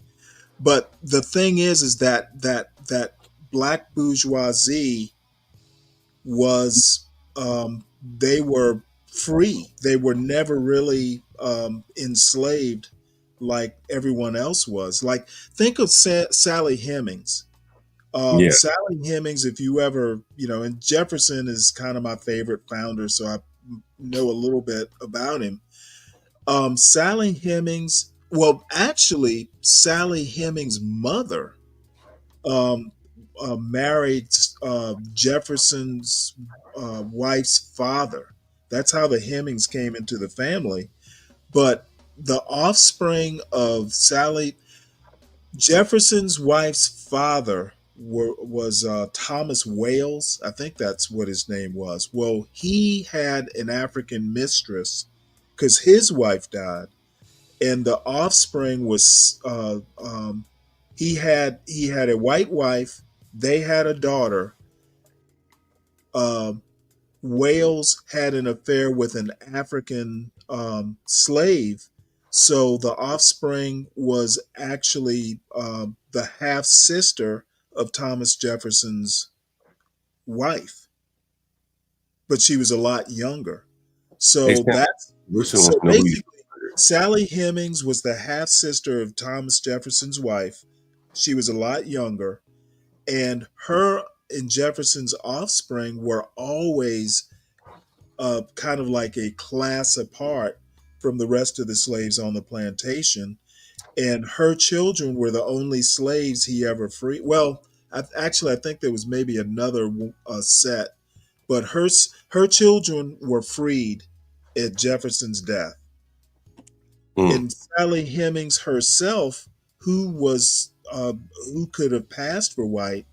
But the thing is that black bourgeoisie was, they were free. They were never really enslaved like everyone else was. Like, think of Sally Hemings. Yeah. Sally Hemings, if you ever, you know, and Jefferson is kind of my favorite founder, so I know a little bit about him. Sally Hemings, well, actually, Sally Hemings' mother married Jefferson's wife's father. That's how the Hemings came into the family. But the offspring of Jefferson's wife's father was Thomas Wales. I think that's what his name was. Well, he had an African mistress because his wife died, and the offspring was he had a white wife. They had a daughter. Wales had an affair with an African slave. So the offspring was actually the half sister of Thomas Jefferson's wife, but she was a lot younger. So basically, Sally Hemings was the half sister of Thomas Jefferson's wife. She was a lot younger, and her and Jefferson's offspring were always kind of like a class apart from the rest of the slaves on the plantation. And her children were the only slaves he ever freed. Well, I think there was maybe another set, but her children were freed at Jefferson's death. And Sally Hemings herself, who could have passed for white,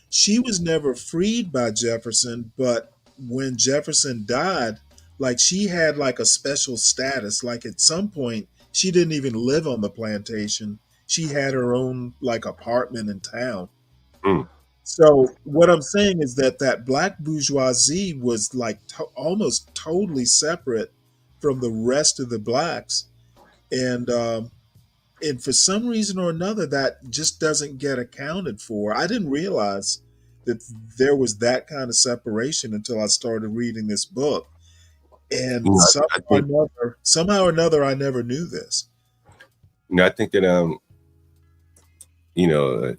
she was never freed by Jefferson, but when Jefferson died, like, she had like a special status. Like, at some point, she didn't even live on the plantation. She had her own like apartment in town. So what I'm saying is that black bourgeoisie was like almost totally separate from the rest of the blacks, and for some reason or another, that just doesn't get accounted for. I didn't realize that there was that kind of separation until I started reading this book. And somehow or another, I never knew this. You know, I think that you know,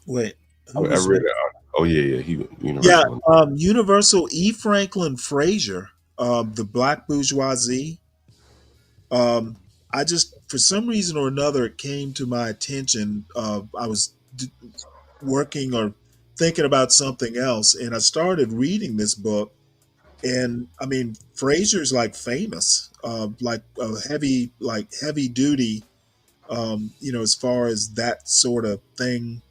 wait, I read it. Oh yeah, Universal E. Franklin Frazier, the black bourgeoisie. I just, for some reason or another, it came to my attention. I was working or thinking about something else, and I started reading this book. And I mean, Fraser's like famous, like a heavy duty, as far as that sort of thing.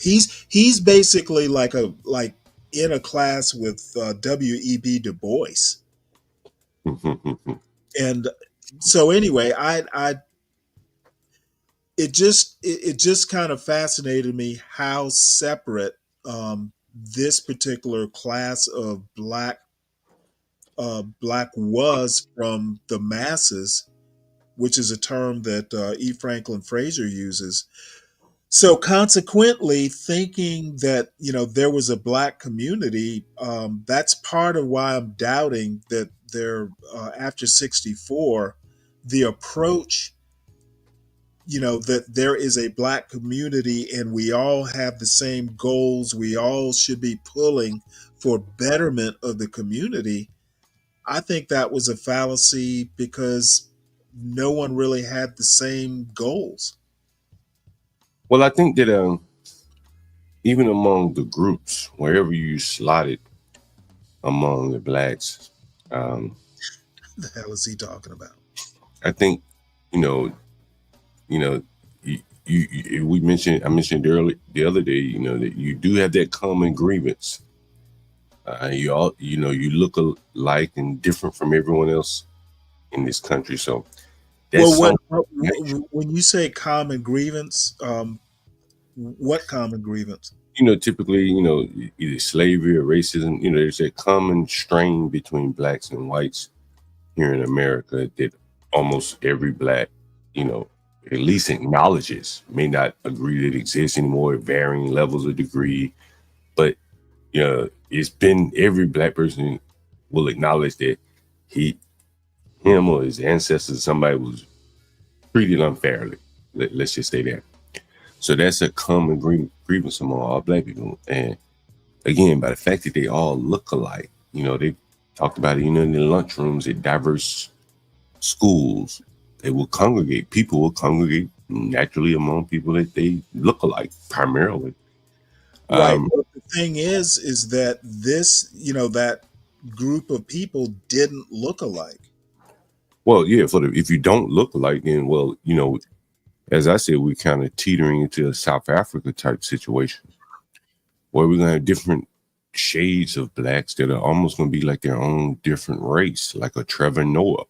He's basically like in a class with W.E.B. Du Bois. And so anyway, it just kind of fascinated me how separate this particular class of black was from the masses, which is a term that E. Franklin Fraser uses. So consequently, thinking that there was a black community, that's part of why I'm doubting that there after '64, the approach, that there is a black community and we all have the same goals, we all should be pulling for betterment of the community. I think that was a fallacy because no one really had the same goals. Well, I think that even among the groups, wherever you slotted among the blacks, the hell is he talking about? I think, we mentioned, I mentioned earlier the other day, that you do have that common grievance. You all, you look alike and different from everyone else in this country. So, well, when you say common grievance, what common grievance? Typically, either slavery or racism. There's a common strain between blacks and whites here in America that almost every black, at least acknowledges. May not agree that it exists anymore at varying levels of degree, but it's been every black person will acknowledge that him or his ancestors, somebody was treated unfairly. Let's just say that. So that's a common grievance among all black people. And again, by the fact that they all look alike, they talked about it, in the lunchrooms at diverse schools, they will congregate. People will congregate naturally among people that they look alike primarily. Right. But the thing is that this, that group of people didn't look alike. Well, yeah, if you don't look alike, then, well, as I said, we're kind of teetering into a South Africa type situation where we're going to have different shades of blacks that are almost going to be like their own different race, like a Trevor Noah.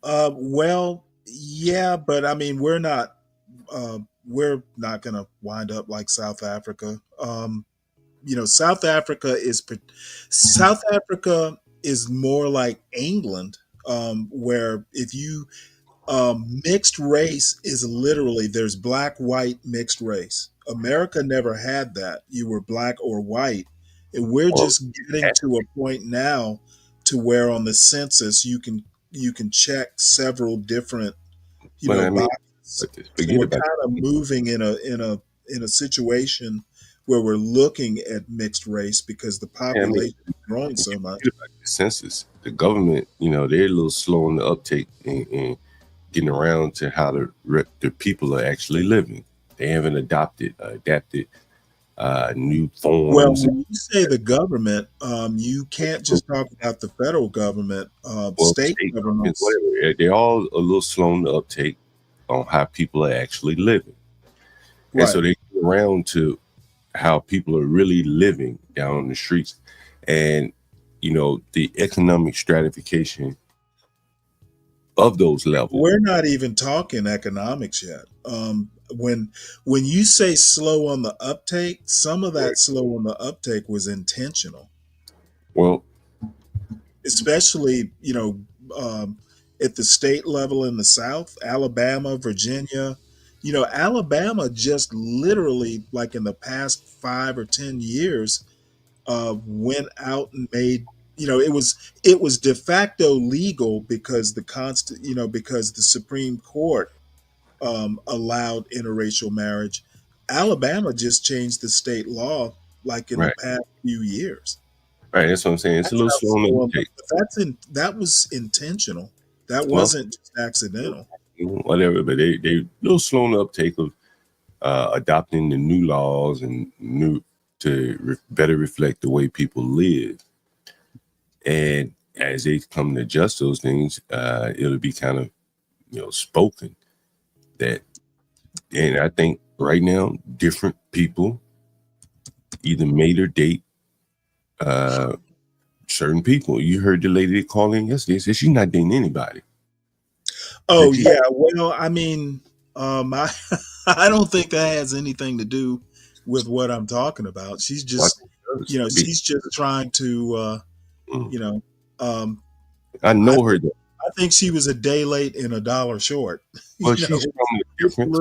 Well, yeah, but I mean, we're not going to wind up like South Africa. South Africa is more like England, where if you mixed race is literally there's black, white, mixed race. America never had that. You were black or white. And we're just getting to a point now to where on the census you can check several different boxes. So we're kind of moving in a situation where we're looking at mixed race because the population is growing so much. The census, the government, they're a little slow on the uptake and getting around to how the people are actually living. They haven't adapted new forms. Well, when you say the government, you can't just talk about the federal government, state governments. Whatever. They're all a little slow on the uptake on how people are actually living. Right. And so they get around to how people are really living down on the streets. And, the economic stratification of those levels. We're not even talking economics yet. When you say slow on the uptake, some of that slow on the uptake was intentional. Well, especially at the state level in the South, Alabama, Virginia. Alabama just literally, like in the past 5 or 10 years, went out and made. It was de facto legal because because the Supreme Court allowed interracial marriage. Alabama just changed the state law like in the past few years. Right, that's what I'm saying. It's a little slow. But that was intentional. That wasn't just accidental. Whatever, but they a little slow on the uptake of adopting the new laws and new to better reflect the way people live. And as they come to adjust those things, it'll be kind of, spoken that. And I think right now, different people either made or date certain people. You heard the lady calling yesterday, said she's not dating anybody. Oh yeah, well, I mean, I I don't think that has anything to do with what I'm talking about. She's just, she's just trying to, you know, um, I know her. I think she was a day late and $1 short. Well, she's from a different.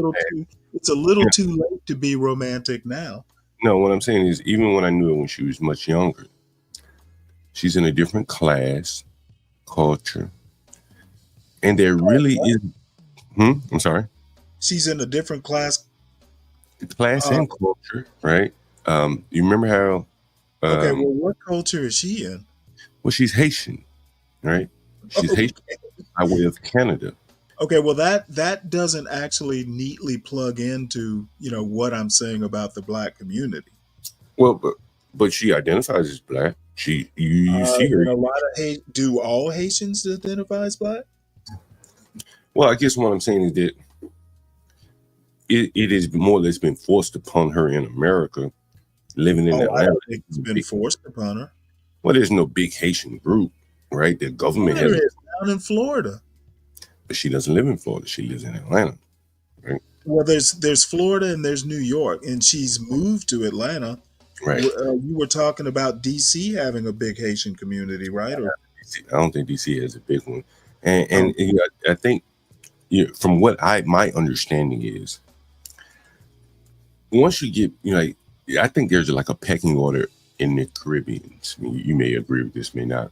It's a little too late to be romantic now. No, what I'm saying is, even when I knew her when she was much younger, she's in a different class, culture, and there really is. I'm sorry. She's in a different class and culture, right? You remember how? Okay, well, what culture is she in? Well, she's Haitian, right? She's Haitian by way of Canada. Okay, well, that doesn't actually neatly plug into what I'm saying about the Black community. Well, but she identifies as Black. You see her. A lot of do all Haitians identify as Black? Well, I guess what I'm saying is that it is more or less been forced upon her in America, living in Atlanta. I don't think it's been forced upon her. Well, there's no big Haitian group, right? The government has down in Florida. But she doesn't live in Florida. She lives in Atlanta, right? Well, there's Florida and there's New York, and she's moved to Atlanta. Right. You were talking about DC having a big Haitian community, right? Or I don't think DC has a big one, and I think from what my understanding is, once you get I think there's like a pecking order in the Caribbean. I mean, you may agree with this, may not.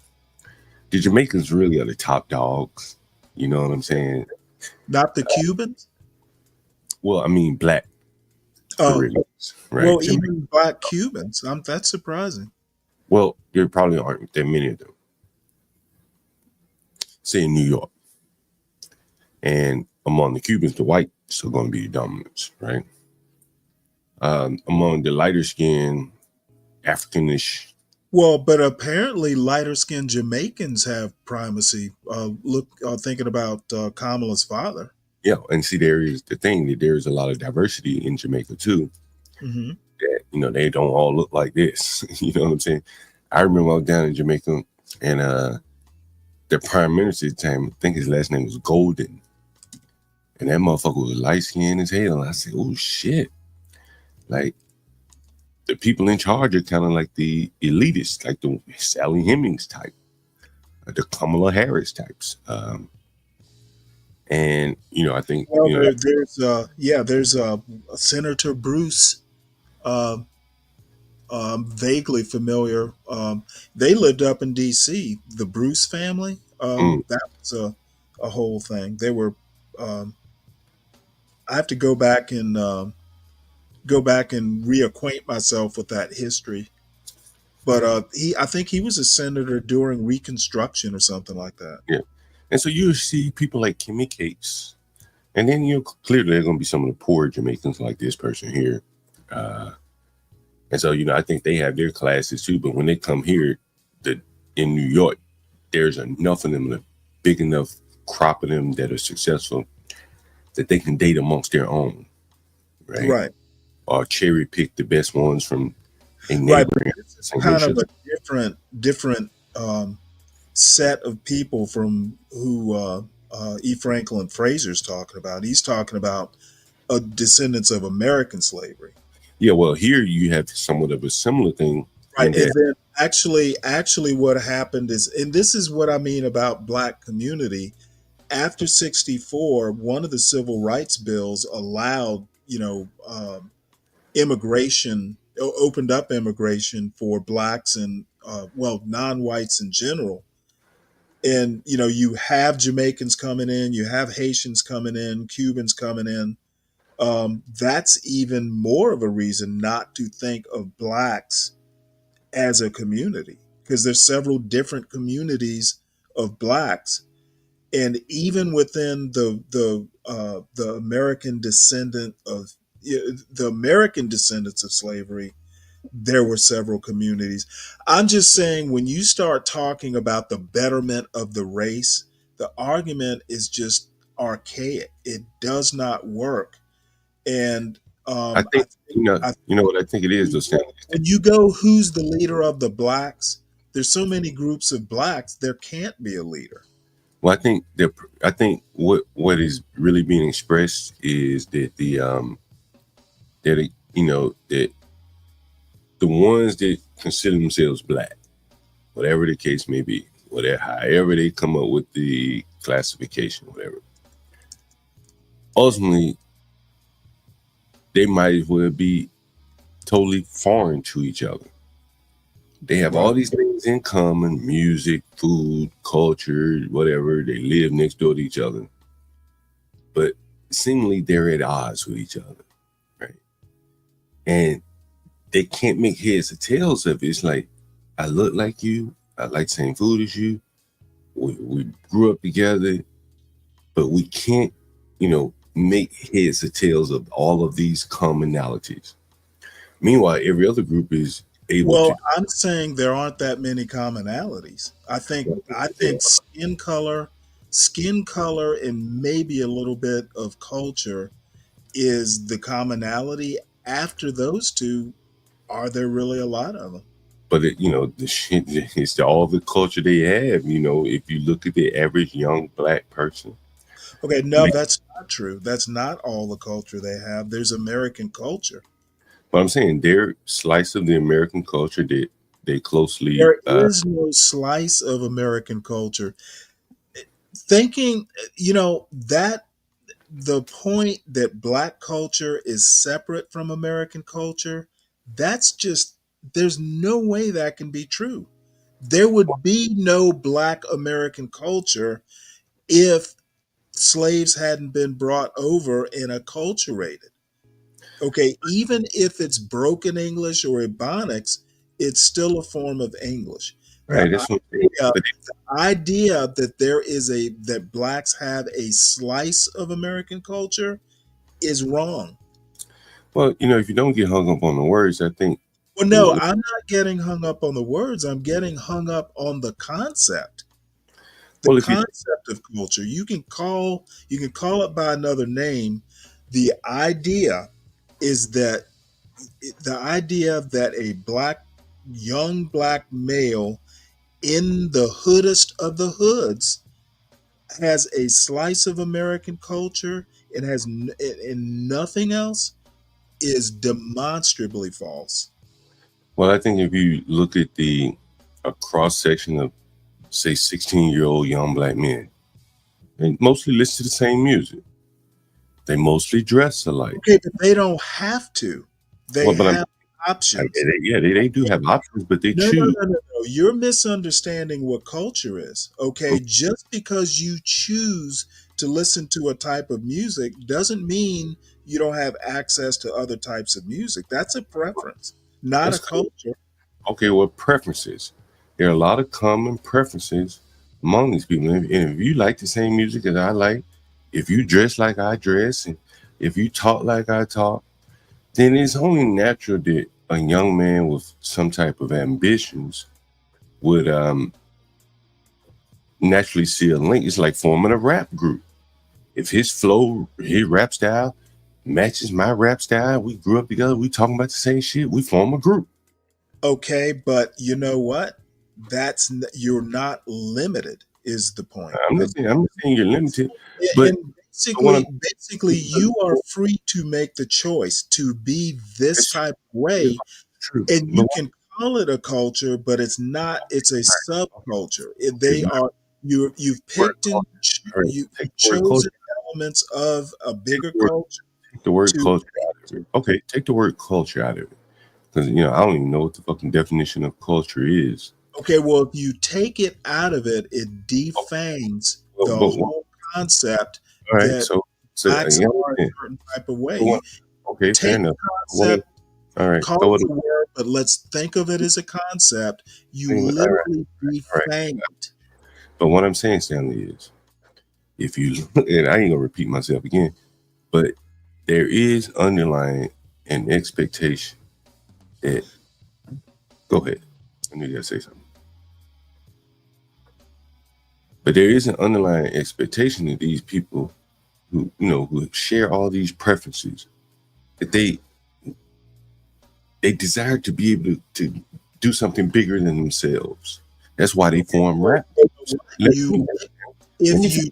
The Jamaicans really are the top dogs. You know what I'm saying? Not the Cubans? Well, I mean, Black Caribbeans, right? Well, even Black Cubans. That's surprising. Well, there probably aren't that many of them. Say in New York. And among the Cubans, the whites are going to be the dominants, right? Among the lighter skinned, Africanish. Well, but apparently lighter skinned Jamaicans have primacy. Thinking about Kamala's father. Yeah, and see, there is the thing that there is a lot of diversity in Jamaica too. Mm-hmm. That they don't all look like this. You know what I'm saying? I remember I was down in Jamaica, and the prime minister at the time, I think his last name was Golden, and that motherfucker was light skinned as hell. And I said, "Oh shit!" Like, the people in charge are kind of like the elitists, like the Sally Hemings type, the Kamala Harris types. And I think there's Senator Bruce, vaguely familiar. They lived up in DC. The Bruce family. That was a whole thing. They were. I have to go back and reacquaint myself with that history. But I think he was a senator during Reconstruction or something like that. Yeah. And so you see people like Kimmy Cates, and then clearly there are going to be some of the poor Jamaicans like this person here. And so, I think they have their classes too, but when they come here in New York, there's enough of them, a big enough crop of them that are successful that they can date amongst their own. Right. Or cherry pick the best ones from a neighboring. It's kind of a different set of people from who E. Franklin Fraser's talking about. He's talking about descendants of American slavery. Yeah, well, here you have somewhat of a similar thing. Right. And then actually what happened is, and this is what I mean about Black community, after 1964, one of the civil rights bills allowed, immigration, opened up immigration for Blacks and, non-whites in general. And, you have Jamaicans coming in, you have Haitians coming in, Cubans coming in. That's even more of a reason not to think of Blacks as a community, because there's several different communities of Blacks. And even within the American descendants of slavery, there were several communities. I'm just saying, when you start talking about the betterment of the race, the argument is just archaic. It does not work. And I think I you know what I think it is, though, Stanley. when you go, who's the leader of the blacks? There's so many groups of blacks, there can't be a leader. Well, I think what is really being expressed is that that the ones that consider themselves black, whatever the case may be, whatever however they come up with the classification, whatever, ultimately they might as well be totally foreign to each other. They have all these things in common: music, food, culture, whatever. They live next door to each other, but seemingly they're at odds with each other, right? And they can't make heads or tails of it. It's like, I look like you, I like the same food as you, we grew up together, but we can't, make heads or tails of all of these commonalities. Meanwhile, every other group is able to. Well, I'm saying there aren't that many commonalities. I think skin color, and maybe a little bit of culture is the commonality. After those two, are there really a lot of them? But the shit is all the culture they have. If you look at the average young black person. Okay, no, that's not true. That's not all the culture they have. There's American culture. But I'm saying their slice of the American culture that they closely. There is no slice of American culture. Thinking, that the point that black culture is separate from American culture, that's just, there's no way that can be true. There would be no black American culture if slaves hadn't been brought over and acculturated. Okay, even if it's broken English or Ebonics, it's still a form of English. Right. The idea that that blacks have a slice of American culture is wrong. Well, if you don't get hung up on the words, I think. Well, no, I'm not getting hung up on the words. I'm getting hung up on the concept. The concept of culture. You can call it by another name. The idea is that a young black male in the hoodest of the hoods has a slice of American culture and nothing else is demonstrably false. Well, I think if you look at a cross section of, say, 16-year-old young black men, they mostly listen to the same music. They mostly dress alike. Okay, but they don't have to. They have options. They do have options, but they choose. No. You're misunderstanding what culture is. Okay, just because you choose to listen to a type of music doesn't mean you don't have access to other types of music. That's a preference, not a culture. Okay, well, preferences. There are a lot of common preferences among these people. And if you like the same music that I like, if you dress like I dress, and if you talk like I talk, then it's only natural that a young man with some type of ambitions would naturally see a link. It's like forming a rap group. If his flow, his rap style matches my rap style, we grew up together, we talking about the same shit, we form a group. Okay, but you know what? You're not limited, is the point. I'm not saying you're limited, but basically you are free to make the choice to be this type of way, and you can call it a culture, but it's not. It's a subculture. You've picked and you've chosen elements of a bigger culture. Take the word culture out of it. Okay, take the word culture out of it, because I don't even know what the fucking definition of culture is. Okay, well, if you take it out of it, it defangs the whole concept. All right, so blacks are a certain type of way. Okay, fair enough. All right, call it a word, but let's think of it as a concept. You literally defang it. But what I'm saying, Stanley, is if you, and I ain't gonna repeat myself again, but there is underlying an expectation that Go ahead. I knew you gotta say something. But there is an underlying expectation of these people who, who share all these preferences, that they desire to be able to do something bigger than themselves. That's why they form rap. Let me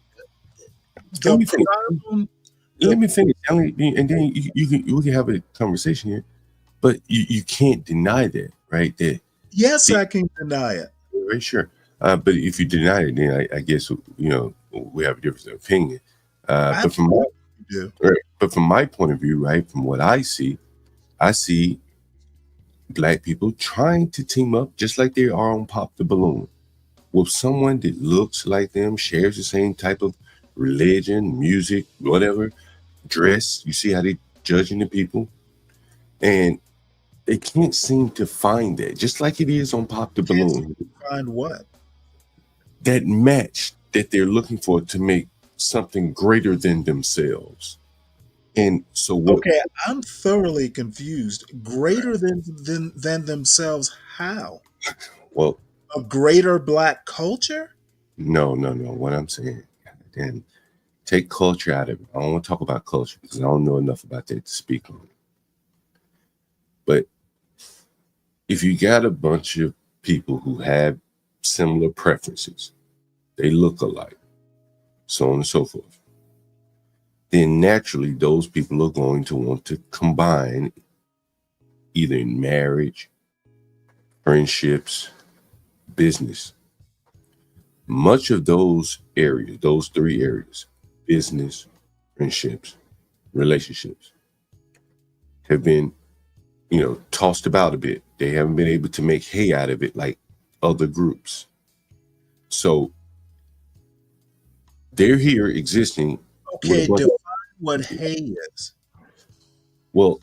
finish. And then we can have a conversation here. But you can't deny that, right? That yes, I can deny it. Right, sure. But if you deny it, then I guess we have a difference of opinion. But from my point of view, right, from what I see Black people trying to team up just like they are on Pop the Balloon with someone that looks like them, shares the same type of religion, music, whatever, dress. You see how they judging the people, and they can't seem to find that, just like it is on Pop the Balloon. Find what? That match that they're looking for to make something greater than themselves. And so okay, I'm thoroughly confused. Greater than themselves, how? Well, a greater Black culture? No. What I'm saying, and take culture out of it. I don't want to talk about culture because I don't know enough about that to speak on it. But if you got a bunch of people who have similar preferences, they look alike, so on and so forth, then naturally those people are going to want to combine either in marriage, friendships, business. Much of those areas, those three areas, business, friendships, relationships, have been, tossed about a bit. They haven't been able to make hay out of it like other groups. So they're here existing. Okay, define what hay is. Well,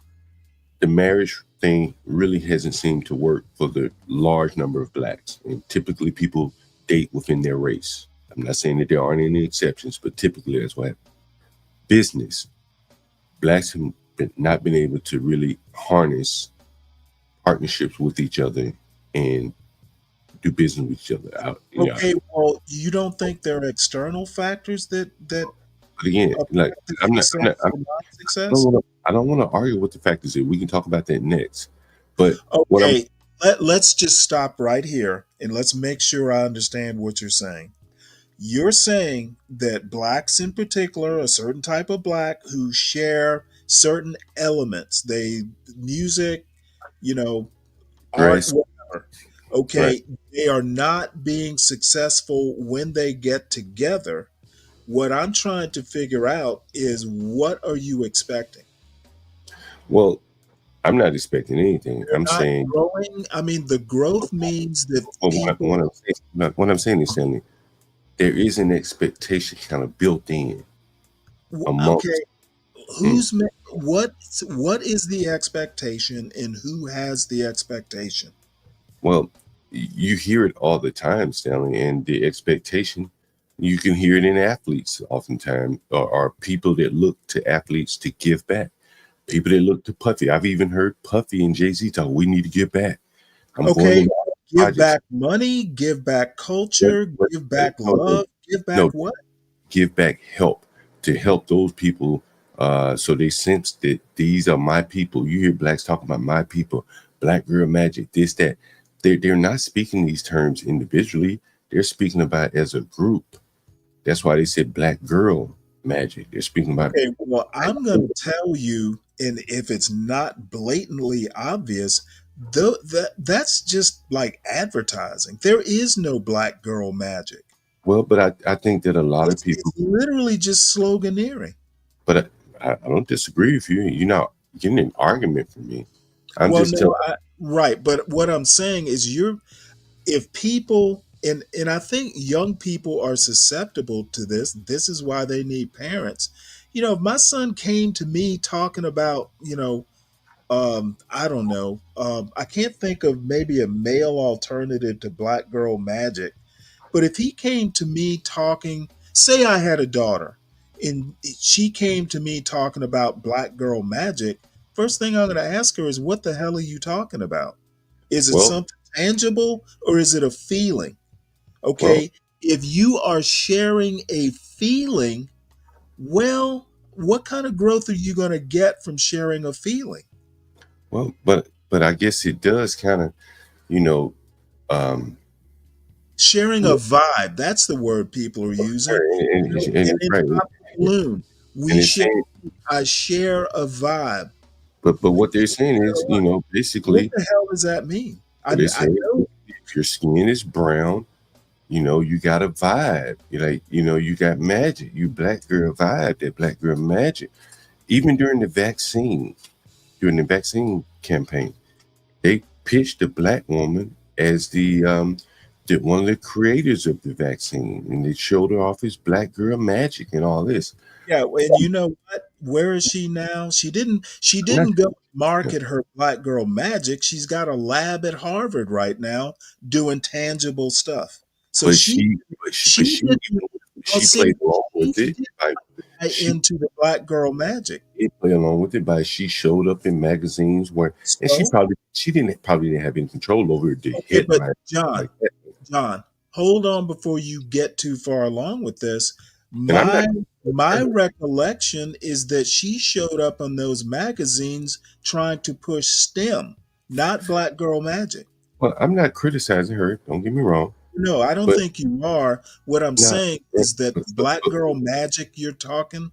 the marriage thing really hasn't seemed to work for the large number of Blacks. And typically people date within their race. I'm not saying that there aren't any exceptions, but typically that's what happens. Business. Blacks have not been able to really harness partnerships with each other and do business with each other. Okay, well, you don't think there are external factors that But again, like I don't want to argue with the factors here. We can talk about that next. But okay, let's just stop right here and let's make sure I understand what you're saying. You're saying that Blacks in particular, a certain type of Black who share certain elements, music, art, whatever. Okay, right. They are not being successful when they get together. What I'm trying to figure out is, what are you expecting? Well, I'm not expecting anything. I'm saying growing. I mean, the growth means that what I'm saying is, Stanley, there is an expectation kind of built in. Okay, what is the expectation and who has the expectation? Well, you hear it all the time, Stanley, and the expectation, you can hear it in athletes oftentimes, or people that look to athletes to give back. People that look to Puffy. I've even heard Puffy and Jay-Z talk, we need to give back. Give back money, give back culture, give back love, give back what? Give back help, to help those people so they sense that these are my people. You hear Blacks talking about my people, Black girl magic, this, that. They're not speaking these terms individually. They're speaking about as a group. That's why they said Black girl magic. They're speaking about. Okay, well, I'm going to tell you, and if it's not blatantly obvious, that's just like advertising. There is no Black girl magic. Well, but I think that a lot of people. It's literally just sloganeering. But I don't disagree with you. You're not getting an argument from me. Right, but what I'm saying is, if people, and I think young people are susceptible to this. This is why they need parents. If my son came to me talking about, I don't know, I can't think of maybe a male alternative to Black girl magic, but if he came to me talking, say I had a daughter and she came to me talking about Black girl magic, first thing I'm going to ask her is, what the hell are you talking about? Is it something tangible or is it a feeling? Okay. If you are sharing a feeling, well, what kind of growth are you going to get from sharing a feeling? Well, but I guess it does kind of, you know, sharing a vibe. That's the word people are using. and And in right, Pop Balloon, and we it's share. saying, I share a vibe. but what they're saying is, you know, What basically, the hell does that mean? what they're I saying, know. if your skin is brown, you know, you got a vibe. You're like, you know, you got magic. You black girl vibe, that black girl magic. Even during the vaccine campaign, they pitched a black woman as the one of the creators of the vaccine, and they showed her off as black girl magic and all this. Yeah, and you know what? Where is she now? She didn't go market her black girl magic. She's got a lab at Harvard right now doing tangible stuff. So But she didn't she played along with she it. didn't Like, buy into the black girl magic. It played along with it by she showed up in magazines where, and she So? probably didn't have any control over it to Okay, hit but right like that. John, hold on before you get too far along with this. And I'm not. My recollection is that she showed up on those magazines trying to push STEM, not Black Girl Magic. Well, I'm not criticizing her. Don't get me wrong. No, I don't But think you are. What I'm no, saying is that the Black Girl Magic you're talking,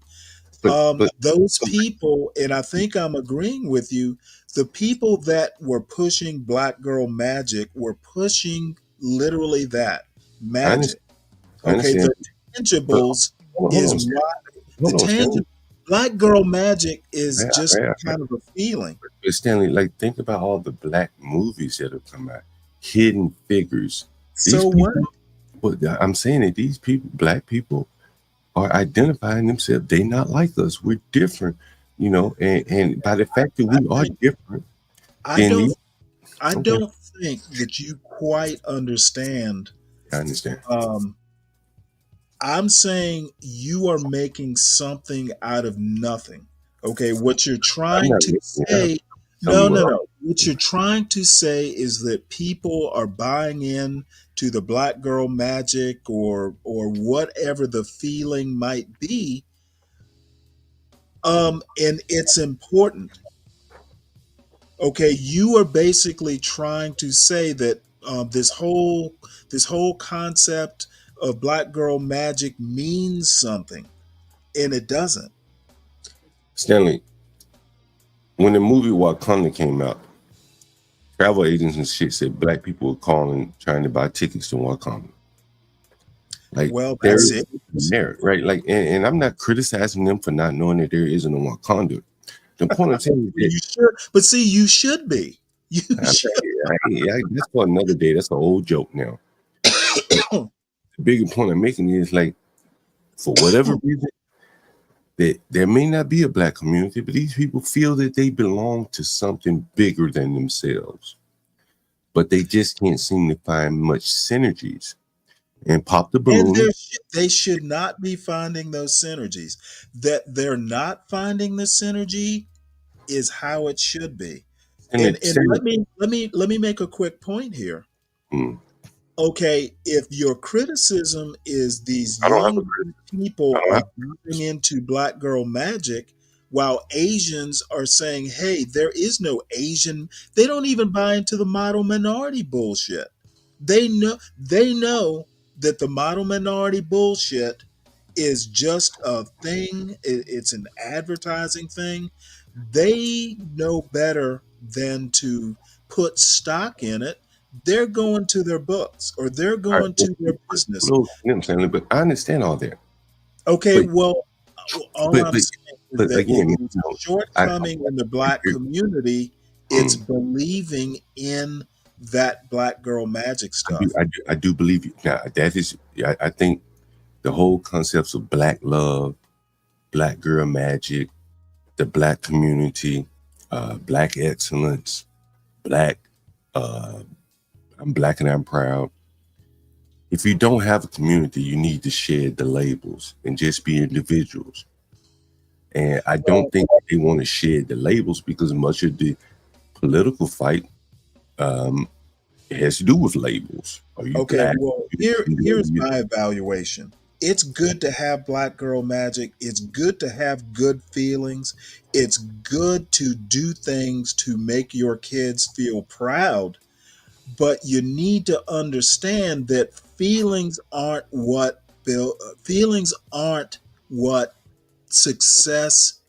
but those people, and I think I'm agreeing with you, the people that were pushing Black Girl Magic were pushing literally that magic. I Okay, understand. the tangibles Hold is on, Stan. why the Hold on, Stanley. tangible Black Girl Magic is just I- kind of a feeling. But Stanley, like, think about all the black movies that have come out. Hidden Figures. So what? But I'm saying that these people, black people, are identifying themselves. They not like us. We're different, you know. And by the fact that we are different, I don't think that you quite understand. I understand. I'm saying you are making something out of nothing. Okay, what you're trying to say, no. What you're trying to say is that people are buying in to the Black Girl Magic or whatever the feeling might be. And it's important. Okay, you are basically trying to say that this whole concept of Black Girl Magic means something, and it doesn't. Stanley, when the movie Wakanda came out, travel agents and shit said black people were calling trying to buy tickets to Wakanda. Like, well, that's it. There, right? Like, and I'm not criticizing them for not knowing that there isn't a Wakanda. The point I'm saying is that, but see, you should be. That's for another day. That's an old joke now. The bigger point I'm making is, like, for whatever reason, that there may not be a black community, but these people feel that they belong to something bigger than themselves. But they just can't seem to find much synergies. And Pop the Balloon. And they should not be finding those synergies. That they're not finding the synergy is how it should be. And let me make a quick point here. Okay, if your criticism is these young people are getting into Black Girl Magic, while Asians are saying, "Hey, there is no Asian." They don't even buy into the model minority bullshit. They know that the model minority bullshit is just a thing. It's an advertising thing. They know better than to put stock in it. They're going to their books or they're going to their business. But I understand all that. Okay, all I'm saying is that again, it's a shortcoming in the black community. It's believing in that Black Girl Magic stuff. I do believe you. Now, that is, I think the whole concepts of black love, Black Girl Magic, the black community, black excellence, black, I'm black and I'm proud. If you don't have a community, you need to shed the labels and just be individuals. And I don't think they want to shed the labels because much of the political fight It has to do with labels. Are you Okay, black? well, here's my evaluation. It's good to have black girl magic. It's good to have good feelings. It's good to do things to make your kids feel proud. But you need to understand that feelings aren't what success.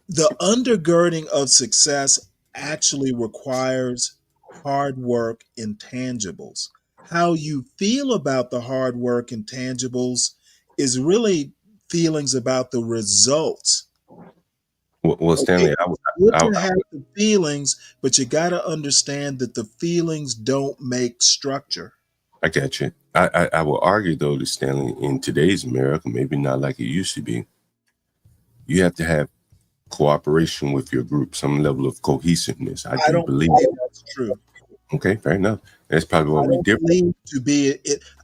The undergirding of success actually requires hard work and tangibles. How you feel about the hard work and tangibles is really feelings about the results. Well, Stanley, It's good to have the feelings, but you got to understand that the feelings don't make structure. I got you. I will argue though that Stanley, in today's America, maybe not like it used to be, you have to have cooperation with your group, some level of cohesiveness. I do don't believe that's true. Okay, fair enough. That's probably what I we don't differ. believe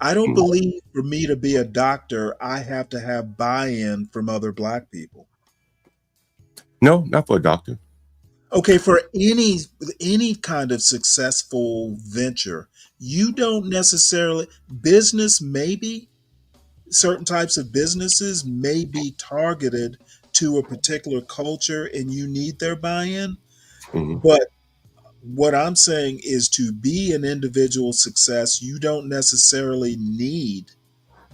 I don't believe for me to be a doctor, I have to have buy-in from other black people. No, not for a doctor. Okay, for any kind of successful venture, you don't necessarily business maybe certain types of businesses may be targeted to a particular culture and you need their buy-in. But what I'm saying is to be an individual success, you don't necessarily need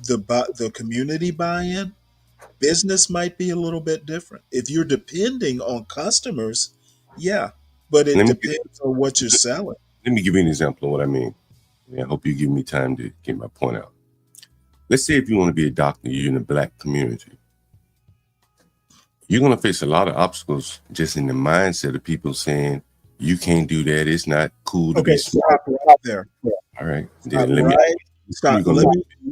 the community buy-in. Business might be a little bit different. If you're depending on customers, yeah, but it depends on what you're selling. Let me give you an example of what I mean. I hope you give me time to get my point out. Let's say if you want to be a doctor, you're in the black community. You're going to face a lot of obstacles just in the mindset of people saying, you can't do that. It's not cool to be smart. Stop right there. All right. Let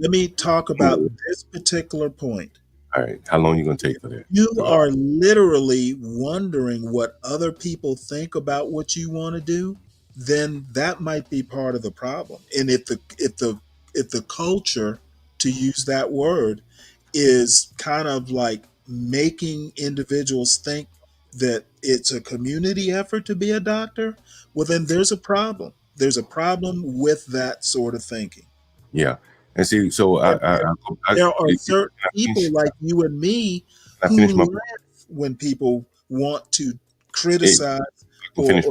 me talk about this particular point. All right. How long are you going to take for that? You are literally wondering what other people think about what you want to do, then that might be part of the problem. And if the culture, to use that word, is kind of like making individuals think that it's a community effort to be a doctor, well, then there's a problem. There's a problem with that sort of thinking. Yeah. And see, so there are certain people like you and me who laugh when people want to criticize or say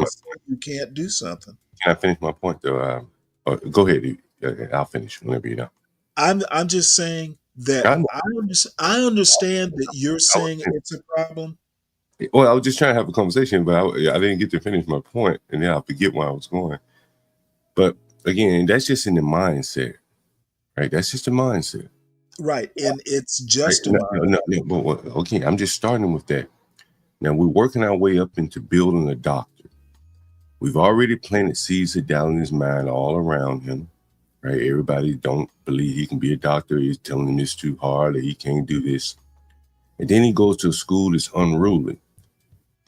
you can't do something. Can I finish my point though? Go ahead. I'll finish whenever you're done. I'm just saying that I understand that you're saying it's a problem. Well, I was just trying to have a conversation, but I didn't get to finish my point, and then I forget where I was going. But again, that's just in the mindset, right? That's just the mindset, right? And it's just okay. I'm just starting with that. Now we're working our way up into building a doctor. We've already planted seeds of doubt in his mind all around him, right? Everybody don't believe he can be a doctor. He's telling him it's too hard, that he can't do this. And then he goes to a school that's unruly.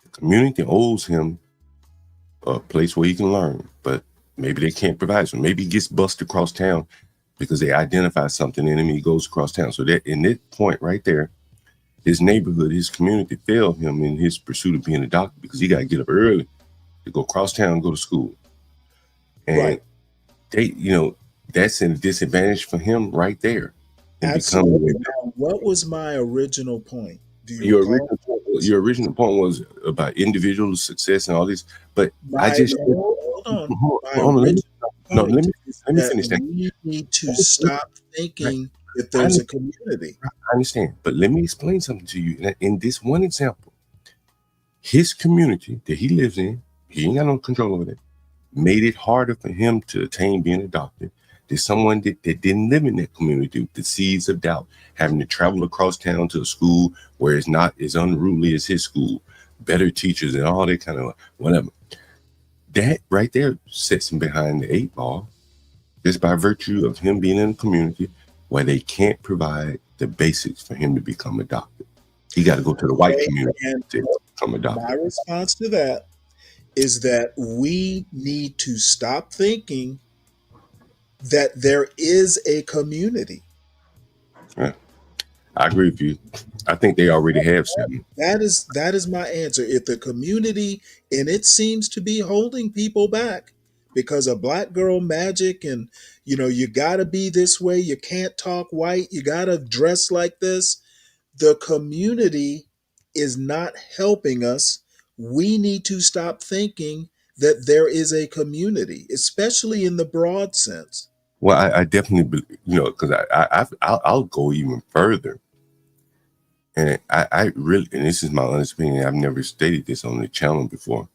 The community owes him a place where he can learn, but maybe they can't provide so maybe he gets bussed across town because they identify something in him and he goes across town. So that in that point right there, his neighborhood, his community failed him in his pursuit of being a doctor because he got to get up early to go across town and go to school. And they, that's a disadvantage for him right there. Absolutely. Now, what was my original point? Your original point was about individual success and all this, but let me finish that. We need to stop thinking that there's a community. I understand, but let me explain something to you. In this one example, his community that he lives in, he ain't got no control over that, made it harder for him to attain being a doctor. There's someone that didn't live in that community with the seeds of doubt, having to travel across town to a school where it's not as unruly as his school, better teachers and all that kind of whatever. That right there sets him behind the 8 ball, just by virtue of him being in a community where they can't provide the basics for him to become a doctor. He got to go to the white community to become a doctor. My response to that is that we need to stop thinking that there is a community. Yeah, I agree with you. I think they already have something. That is my answer. If the community, and it seems to be holding people back, because of black girl magic and, you know, you got to be this way. You can't talk white. You got to dress like this. The community is not helping us. We need to stop thinking that there is a community, especially in the broad sense. Well, I definitely, you know, because I'll go even further. And I really, and this is my honest opinion, I've never stated this on the channel before.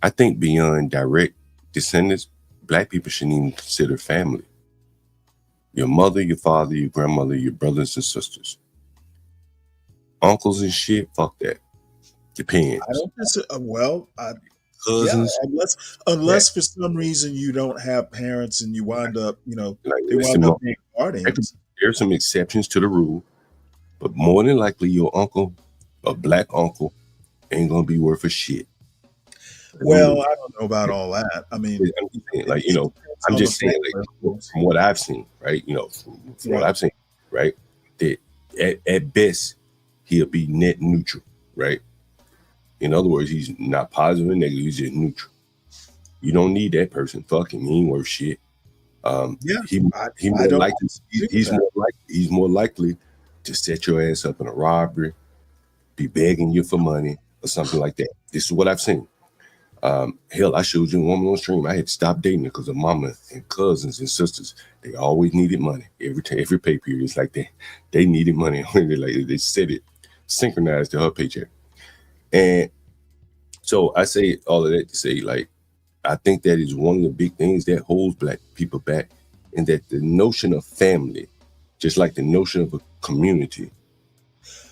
I think beyond direct descendants, black people shouldn't even consider family. Your mother, your father, your grandmother, your brothers and sisters. Uncles and shit, fuck that. Your parents. I don't well, cousins. Yeah, unless for some reason you don't have parents and you wind up, you know, they wind up being guardians. There's some exceptions to the rule, but more than likely your uncle, a black uncle, ain't gonna be worth a shit. Well, I don't know about all that. I mean, I'm just saying, like, you know, I'm just saying, like, from what I've seen, right? You know, from what I've seen, right? That at best he'll be net neutral, right? In other words, he's not positive or negative, he's just neutral. You don't need that person. Fuck him, he ain't worth shit. He's more likely to set your ass up in a robbery, be begging you for money or something like that. This is what I've seen. Hell, I showed you a woman on stream. I had to stop dating her because her mama and cousins and sisters, they always needed money. Every pay period, it's like they needed money. They said it synchronized to her paycheck. And so I say all of that to say, like, I think that is one of the big things that holds black people back, and that the notion of family, just like the notion of a community,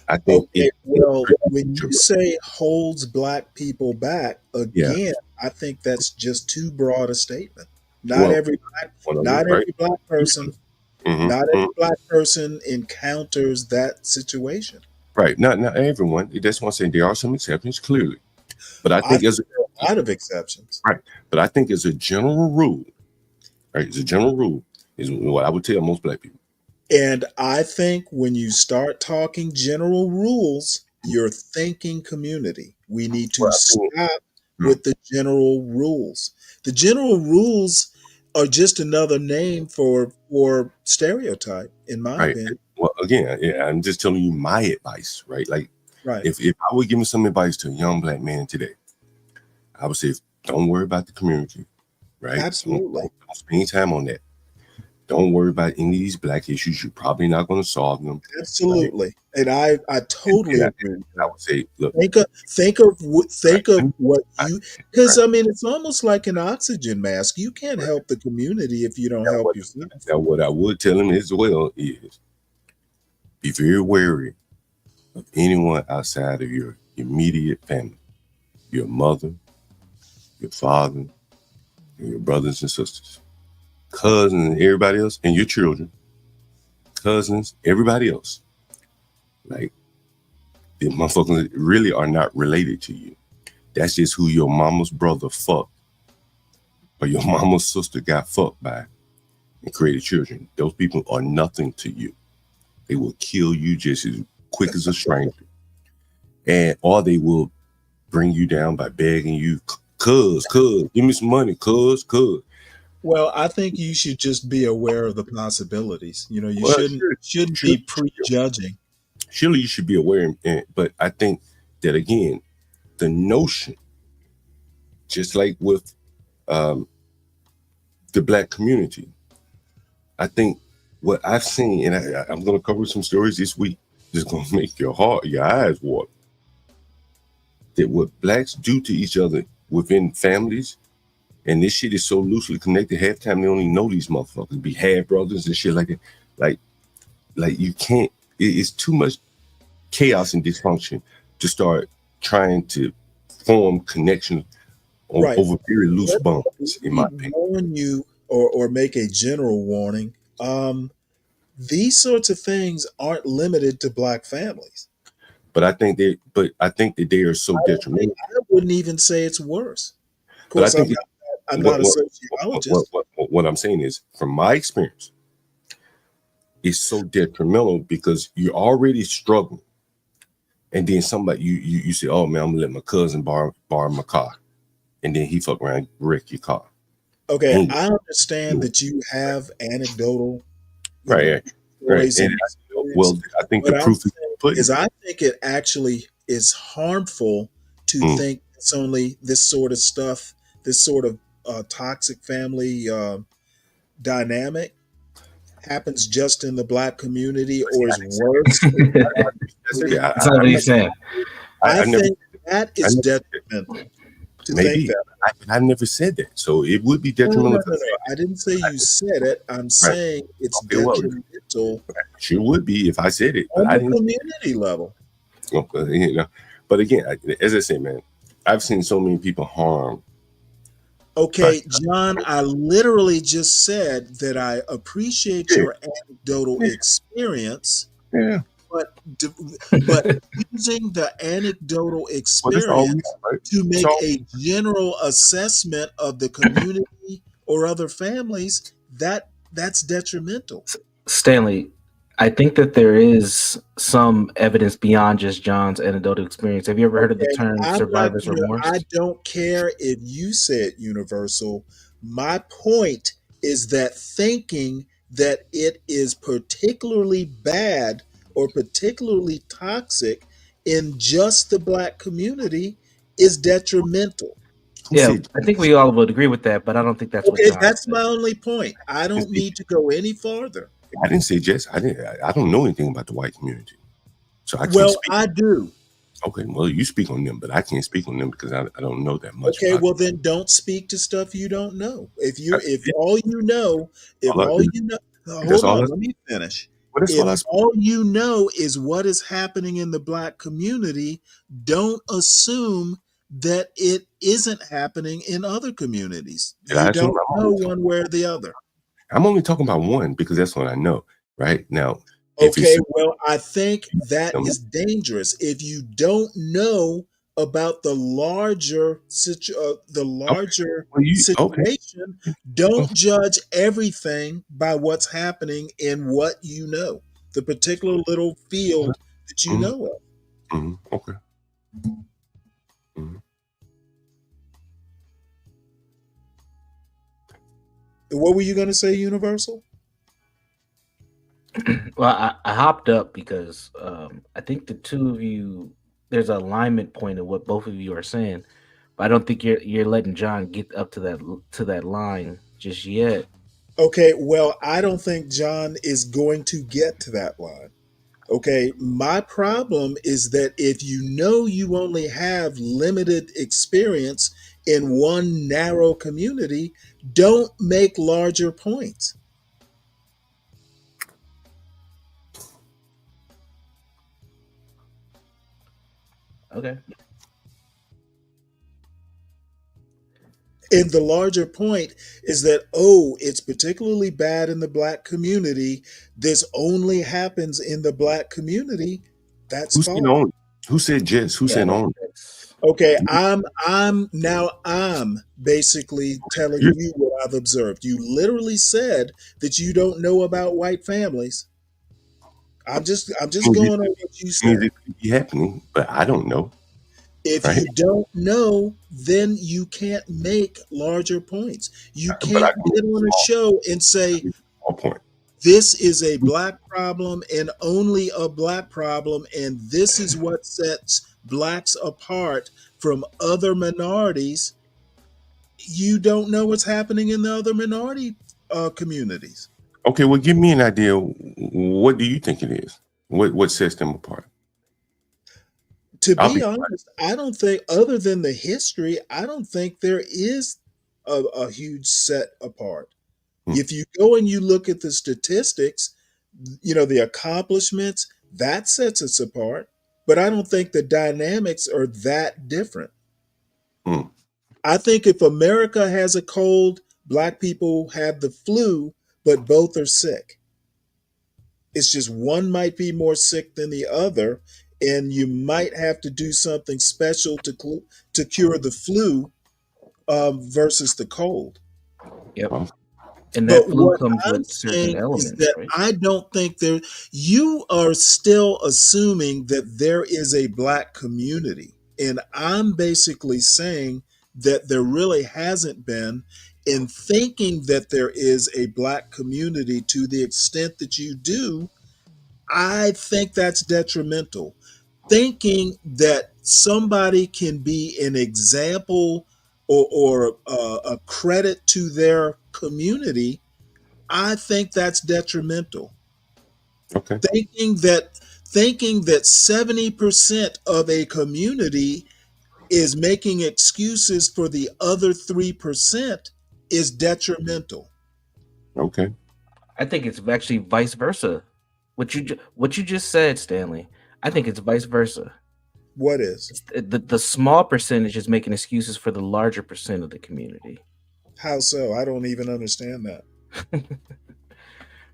I think when you say holds black people back, again, I think that's just too broad a statement. Not every black person encounters that situation. Right. Not everyone. That's why I'm saying there are some exceptions, clearly. But I think there's a lot of exceptions. Right. But I think as a general rule, right, as a general rule, is what I would tell most black people. And I think when you start talking general rules, you're thinking community. We need to stop with the general rules. The general rules are just another name for stereotype, in my opinion. Well, again, I'm just telling you my advice, right? Like, if I were giving some advice to a young black man today, I would say, don't worry about the community, right? Absolutely. Don't spend time on that. Don't worry about any of these black issues. You're probably not going to solve them. Absolutely. Right? And I totally agree. I would say, look, think of what you, because I mean, it's almost like an oxygen mask. You can't help the community if you don't help yourself. Now, what I would tell him as well is be very wary of anyone outside of your immediate family, your mother, your father, and your brothers and sisters. Cousins and everybody else, and your children, cousins, everybody else. Like, the motherfuckers really are not related to you. That's just who your mama's brother fucked, or your mama's sister got fucked by and created children. Those people are nothing to you. They will kill you just as quick as a stranger. Or they will bring you down by begging you, cuz, give me some money, cuz. Well, I think you should just be aware of the possibilities. You know, you shouldn't be prejudging. Surely you should be aware, but I think that, again, the notion, just like with the black community, I think what I've seen, and I'm going to cover some stories this week, just going to make your eyes water, that what blacks do to each other within families, and this shit is so loosely connected, half the time they don't even know these motherfuckers, be half brothers and shit like that. Like you can't, it's too much chaos and dysfunction to start trying to form connections over very loose bones, in my opinion. Warn you or make a general warning. These sorts of things aren't limited to black families. But I think that they are so detrimental. I wouldn't even say it's worse. Of course, I'm not a sociologist. What I'm saying is, from my experience, it's so detrimental because you're already struggling, and then somebody you say, "Oh man, I'm gonna let my cousin borrow my car," and then he fuck around and wreck your car. Okay, Ain't I understand that you have anecdotal, right, stories and and well, experience. I think the What I'm proof is saying putting. is, I think it actually is harmful to Mm. think it's only this sort of stuff, this sort of toxic family dynamic happens just in the black community or is worse. That's not what he's saying. I I never, think that I is never, detrimental to think maybe that. I never said that, so it would be No, no, detrimental no, if I no, said no. I didn't say you said it. I'm that. Right. saying it's Okay, well, detrimental sure would be if I said it, but on I the didn't. community level. You know, but again, as I say, man, I've seen so many people harmed. Okay, John, I literally just said that I appreciate your anecdotal experience, Yeah. but using the anecdotal Well, that's all we experience got, right? to make So a general assessment of the community or other families, that's detrimental. Stanley, I think that there is some evidence beyond just John's anecdotal experience. Have you ever heard of the Okay, term I'm not survivor's gonna, I remorse? don't care if you said universal. My point is that thinking that it is particularly bad or particularly toxic in just the black community is detrimental. Yeah, I think we all would agree with that, but I don't think that's what Okay, John that's said. my only point. I don't need to go any farther. I didn't say just. I don't know anything about the white community, so I can't Well, speak. I do. Okay, well, you speak on them, but I can't speak on them because I don't know that much Okay, about well then don't speak to stuff you don't know. If it. all you know, if All I- all you know, that's hold all. on, let me finish. Well, that's all If I. all you know is what is happening in the black community, don't assume that it isn't happening in other communities. And I You assume don't know one way or the other. I'm only talking about one because that's what I know. Right now, if Okay, it's well, I think that is dangerous. If you don't know about the larger well, okay, situation, don't judge everything by what's happening in what you know, the particular little field that you know of. Okay. What were you going to say, Universal? Well, I hopped up because I think the two of you, there's an alignment point of what both of you are saying, but I don't think you're letting John get up to that line just yet. Okay, well, I don't think John is going to get to that line. Okay, my problem is that if you know you only have limited experience in one narrow community, don't make larger points. Okay. And the larger point is that, oh, it's particularly bad in the black community. This only happens in the black community. That's Who said false. on? Who said just? Who said on? Okay, I'm basically telling you what I've observed. You literally said that you don't know about white families. I'm just going on what you said. It could be happening, but I don't know. If Right? you don't know, then you can't make larger points. You But I can't can get on a show and say, point. this is a black problem and only a black problem, and this is what sets blacks apart from other minorities. You don't know what's happening in the other minority communities. Okay, well, give me an idea. What do you think it is? What sets them apart? To be honest, I don't think, other than the history, I don't think there is a huge set apart. If you go and you look at the statistics, the accomplishments, that sets us apart. But I don't think the dynamics are that different. I think if America has a cold, black people have the flu, but both are sick. It's just one might be more sick than the other, and you might have to do something special to cure the flu versus the cold. Yep. And that But flu what comes I'm with certain saying is elements, that right? I don't think you are still assuming that there is a black community. And I'm basically saying that there really hasn't been. in thinking that there is a Black community to the extent that you do, I think that's detrimental. Thinking that somebody can be an example or a credit to their community, I think that's detrimental. Okay. Thinking that 70% of a community is making excuses for the other 3% is detrimental. Okay. I think it's actually vice versa. What you just said, Stanley. I think it's vice versa. What is? The small percentage is making excuses for the larger percent of the community. How so? I don't even understand that.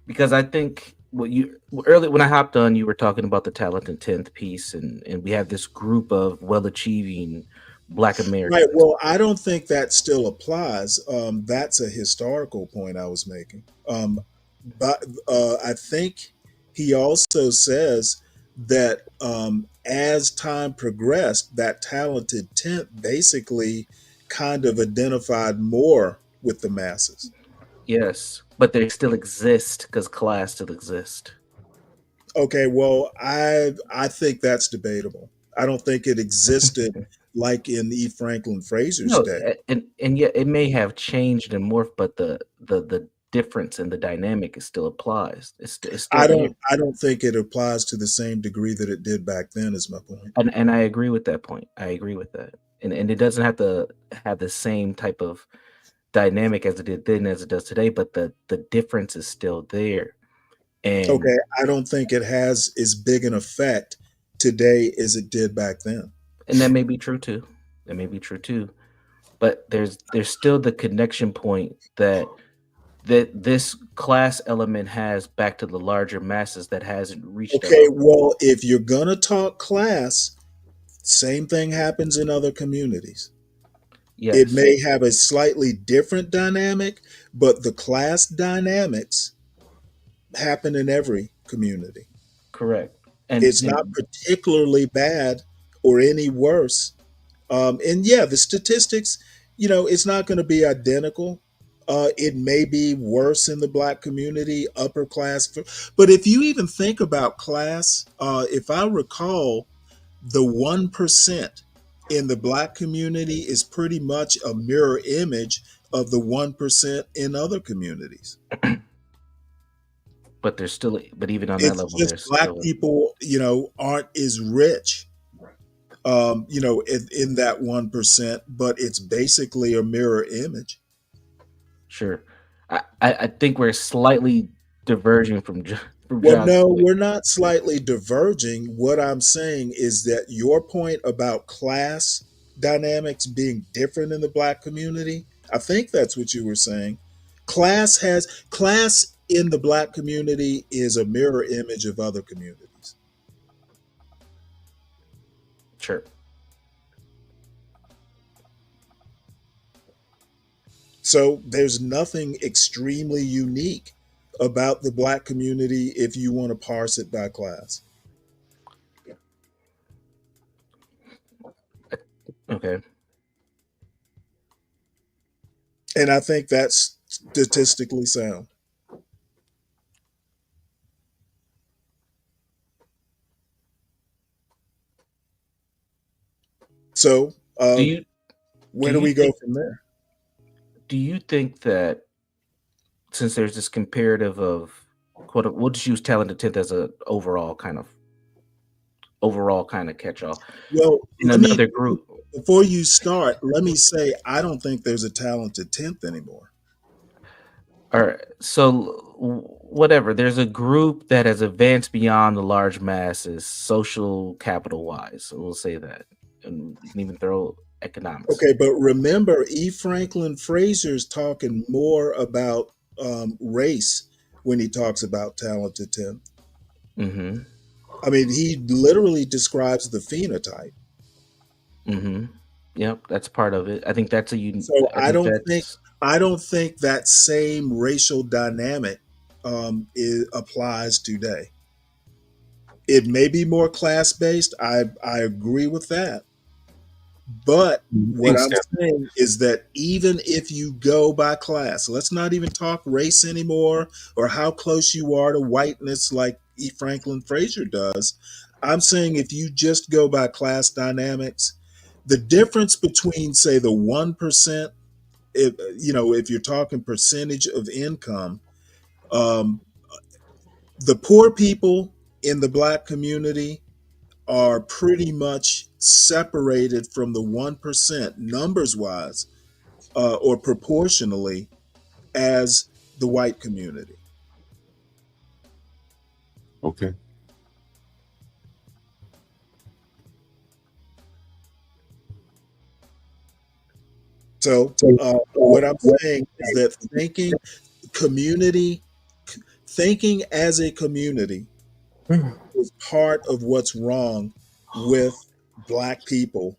Because I think earlier when I hopped on, you were talking about the talented 10th piece, and we have this group of well-achieving Black Right. Americans. Well, I don't think that still applies. That's a historical point I was making. But I think he also says that as time progressed, that talented tenth basically kind of identified more with the masses. Yes, but they still exist because class still exists. Okay, well, I think that's debatable. I don't think it existed like in E. Franklin Fraser's No, day. and yet it may have changed and morphed, but the difference in the dynamic is still applies. It's still I there. don't think it applies to the same degree that it did back then, is my point. And I agree with that point. I agree with that. And it doesn't have to have the same type of dynamic as it did then as it does today, but the difference is still there. And Okay, I don't think it has as big an effect today as it did back then. that may be true too. That may be true too. But there's still the connection point that this class element has back to the larger masses that hasn't reached that. Okay, well, if you're gonna talk class, same thing happens in other communities. Yes. It may have a slightly different dynamic, but the class dynamics happen in every community. Correct. It's not particularly bad or any worse. And yeah, the statistics, it's not going to be identical. It may be worse in the Black community, upper class. But if you even think about class, if I recall, the 1% in the Black community is pretty much a mirror image of the 1% in other communities. But there's still, but even on that It's level, just there's Black still people, aren't as rich, in that 1%, but it's basically a mirror image. Sure. I think we're slightly diverging from Well, John's no, point. we're not slightly diverging. What I'm saying is that your point about class dynamics being different in the Black community, I think that's what you were saying. Class in the Black community is a mirror image of other communities. Sure. So there's nothing extremely unique about the Black community if you want to parse it by class. Okay. And I think that's statistically sound. So where do we go from there? Do you think that since there's this comparative of we'll just use talented 10th as a overall kind of catch-all. Well, in another group. Before you start, let me say I don't think there's a talented 10th anymore. All right. So whatever, there's a group that has advanced beyond the large masses, social capital wise. So we'll say that, and you can even throw economics. Okay, but remember, E. Franklin Fraser's talking more about race when he talks about talented 10th. Mm-hmm. I mean, he literally describes the phenotype. Mm-hmm. Yep, that's part of it. I think that's a unique. So I don't think that same racial dynamic applies today. It may be more class based. I agree with that, But what I'm Thanks, saying is that even if you go by class, let's not even talk race anymore or how close you are to whiteness like E. Franklin Frazier does. I'm saying if you just go by class dynamics, the difference between, say, the 1%, if you're talking percentage of income, um, the poor people in the black community are pretty much separated from the 1% numbers wise or proportionally as the white community. Okay. So what I'm saying is that thinking as a community is part of what's wrong with black people.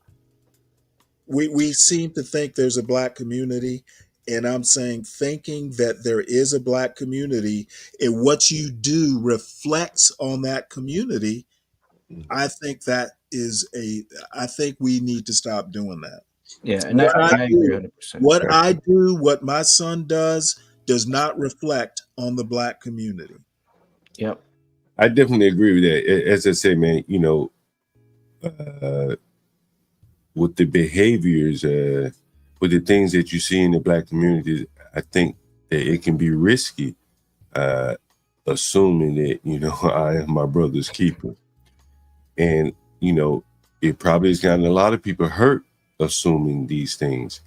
We seem to think there's a black community, and I'm saying thinking that there is a black community and what you do reflects on that community. I think I think we need to stop doing that. Yeah, and I agree 100%. What my son does not reflect on the black community. Yep. I definitely agree with that. As I say, man, with the behaviors, with the things that you see in the black community, I think that it can be risky, assuming that, I am my brother's keeper. And, it probably has gotten a lot of people hurt assuming these things.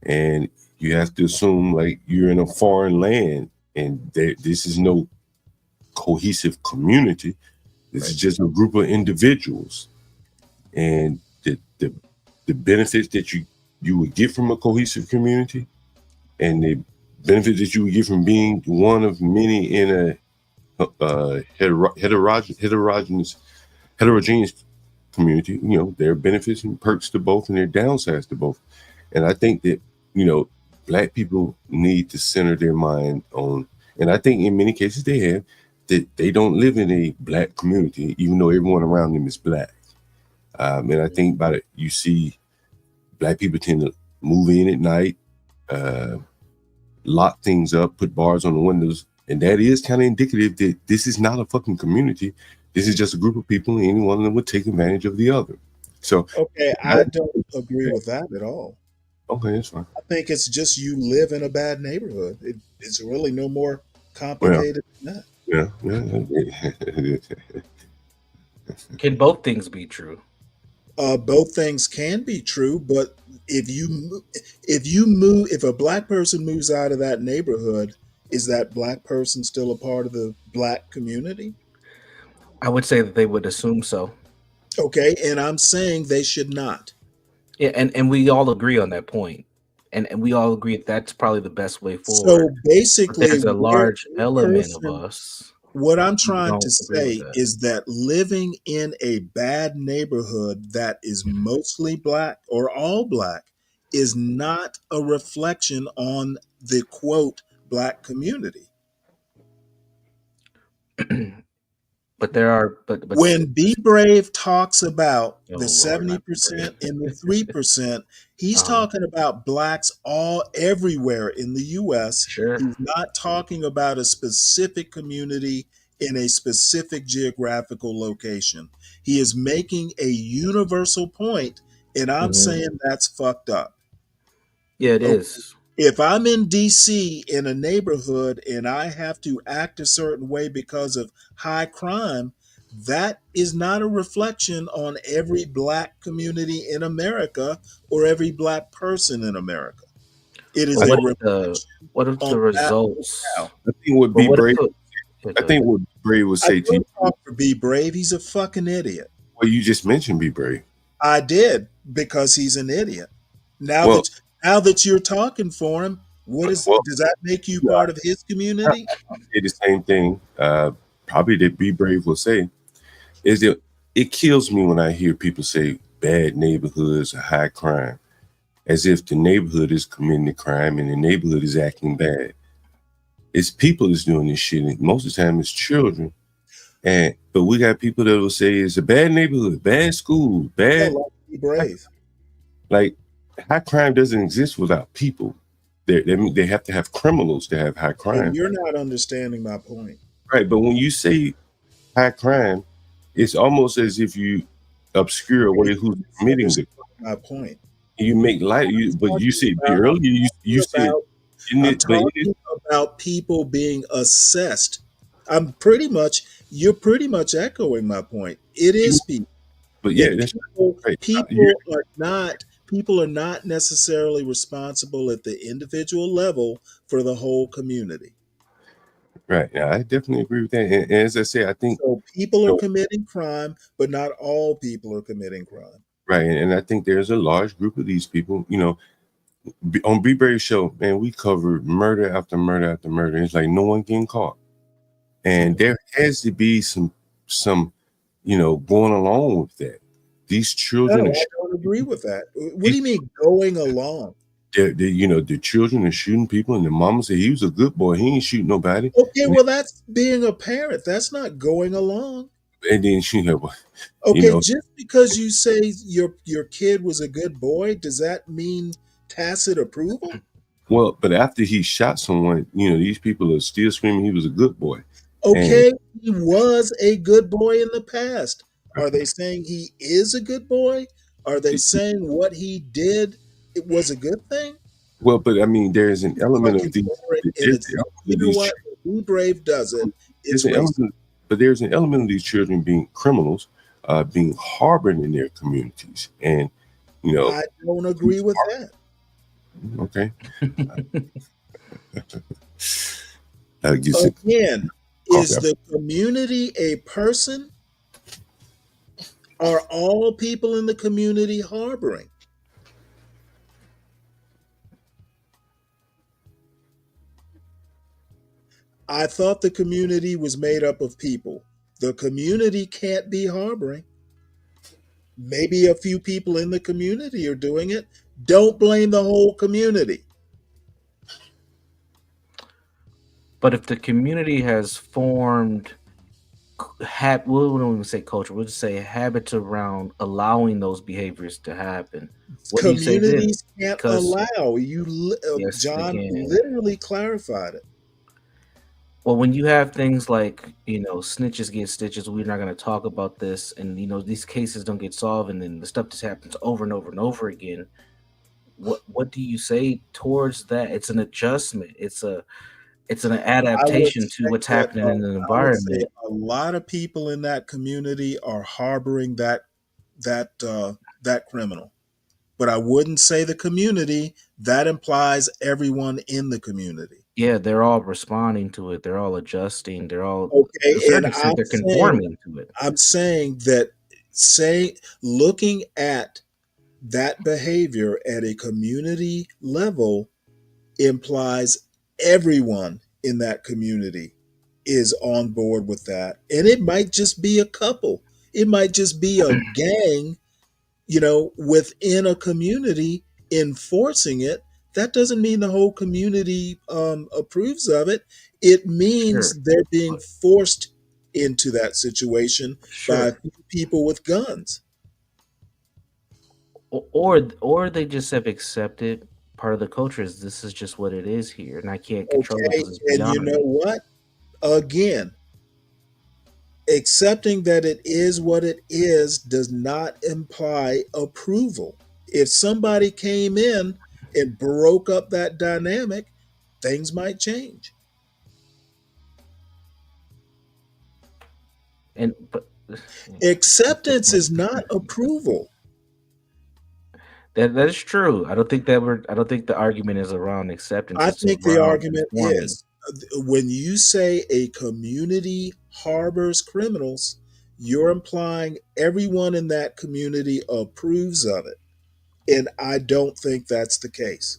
And you have to assume like you're in a foreign land and this is no cohesive community. This is just a group of individuals. And the benefits that you would get from a cohesive community and the benefits that you would get from being one of many in a heterogeneous community, there are benefits and perks to both and there are downsides to both. And I think that, black people need to center their mind on, and I think in many cases they have, that they don't live in a black community, even though everyone around them is black. And I think about it, you see black people tend to move in at night, lock things up, put bars on the windows. And that is kind of indicative that this is not a fucking community. This is just a group of people, and any one of them would take advantage of the other. So, okay, I don't agree with that at all. Okay, that's fine. I think it's just you live in a bad neighborhood. It's really no more complicated than that. Yeah. Can both things be true? Both things can be true, but if a black person moves out of that neighborhood, is that black person still a part of the black community? I would say that they would assume so. Okay, and I'm saying they should not. Yeah, and we all agree on that point. And we all agree that's probably the best way forward. So basically, but there's a large element of us. What I'm trying to say is that living in a bad neighborhood that is mostly black or all black is not a reflection on the quote black community. But there are, but when Be Brave talks about the 70% and the 3%, he's talking about blacks everywhere in the U.S. Sure. He's not talking about a specific community in a specific geographical location. He is making a universal point, and I'm saying that's fucked up. Yeah, it is. If I'm in DC in a neighborhood and I have to act a certain way because of high crime, that is not a reflection on every black community in America or every black person in America. It is what if the results? I think what Be Brave would say to you. Talk for Be Brave, he's a fucking idiot. Well, you just mentioned Be Brave. I did, because he's an idiot. Now that you're talking for him, does that make you part of his community? I'll say the same thing. Probably that Be Brave will say is that it kills me when I hear people say bad neighborhoods or high crime, as if the neighborhood is committing the crime and the neighborhood is acting bad. It's people that's doing this shit, and most of the time it's children. But we got people that will say it's a bad neighborhood, bad school, bad. Be Brave. Like high crime doesn't exist without people. They have to have criminals to have high crime. You're not understanding my point. Right, but when you say high crime, it's almost as if you obscure away who's committing the my point. You make light, but you said earlier you said I'm talking about people being assessed. You're pretty much echoing my point. It is people. But yeah, And that's people are not necessarily responsible at the individual level for the whole community. Right. Yeah, I definitely agree with that. And as I say, I think so people are committing crime, but not all people are committing crime. Right. And I think there's a large group of these people, on Be Brave show, man, we covered murder after murder after murder. It's like no one getting caught. And there has to be some going along with that. These children I don't agree with that. What do you mean going along? The children are shooting people, and the mama said he was a good boy. He ain't shooting nobody. Okay, well, that's being a parent. That's not going along. And then she had, just because you say your kid was a good boy, does that mean tacit approval? Well, but after he shot someone, these people are still screaming he was a good boy. Okay, he was a good boy in the past. Are they saying he is a good boy? Are they saying what he did it was a good thing? Well, but I mean, there's an element of these. Be Brave does it. But there's an element of these children being criminals, being harbored in their communities, and I don't agree with that. Okay. Again, is the community a person? Are all people in the community harboring? I thought the community was made up of people. The community can't be harboring. Maybe a few people in the community are doing it. Don't blame the whole community. But if the community has formed, we won't even say culture, we'll just say habits around allowing those behaviors to happen. What communities can't allow. Yes, John literally clarified it. Well, when you have things like, snitches get stitches, we're not going to talk about this, and these cases don't get solved, and then the stuff just happens over and over and over again. What do you say towards that? It's an adjustment. It's an adaptation to what's happening in the environment. A lot of people in that community are harboring that criminal, but I wouldn't say the community. That implies everyone in the community. Yeah, they're all responding to it. They're all adjusting. They're all okay, and they're conforming to it. I'm saying that looking at that behavior at a community level implies everyone in that community is on board with that. And it might just be a couple. It might just be a gang, within a community enforcing it. That doesn't mean the whole community approves of it. It means they're being forced into that situation by people with guns. Or they just have accepted part of the culture is this is just what it is here, and I can't control it. And you know what? Again, accepting that it is what it is does not imply approval. If somebody came in and broke up that dynamic, things might change. But acceptance is not approval. That is true. I don't think the argument is around acceptance. I think the argument is when you say a community harbors criminals, you're implying everyone in that community approves of it. And I don't think that's the case.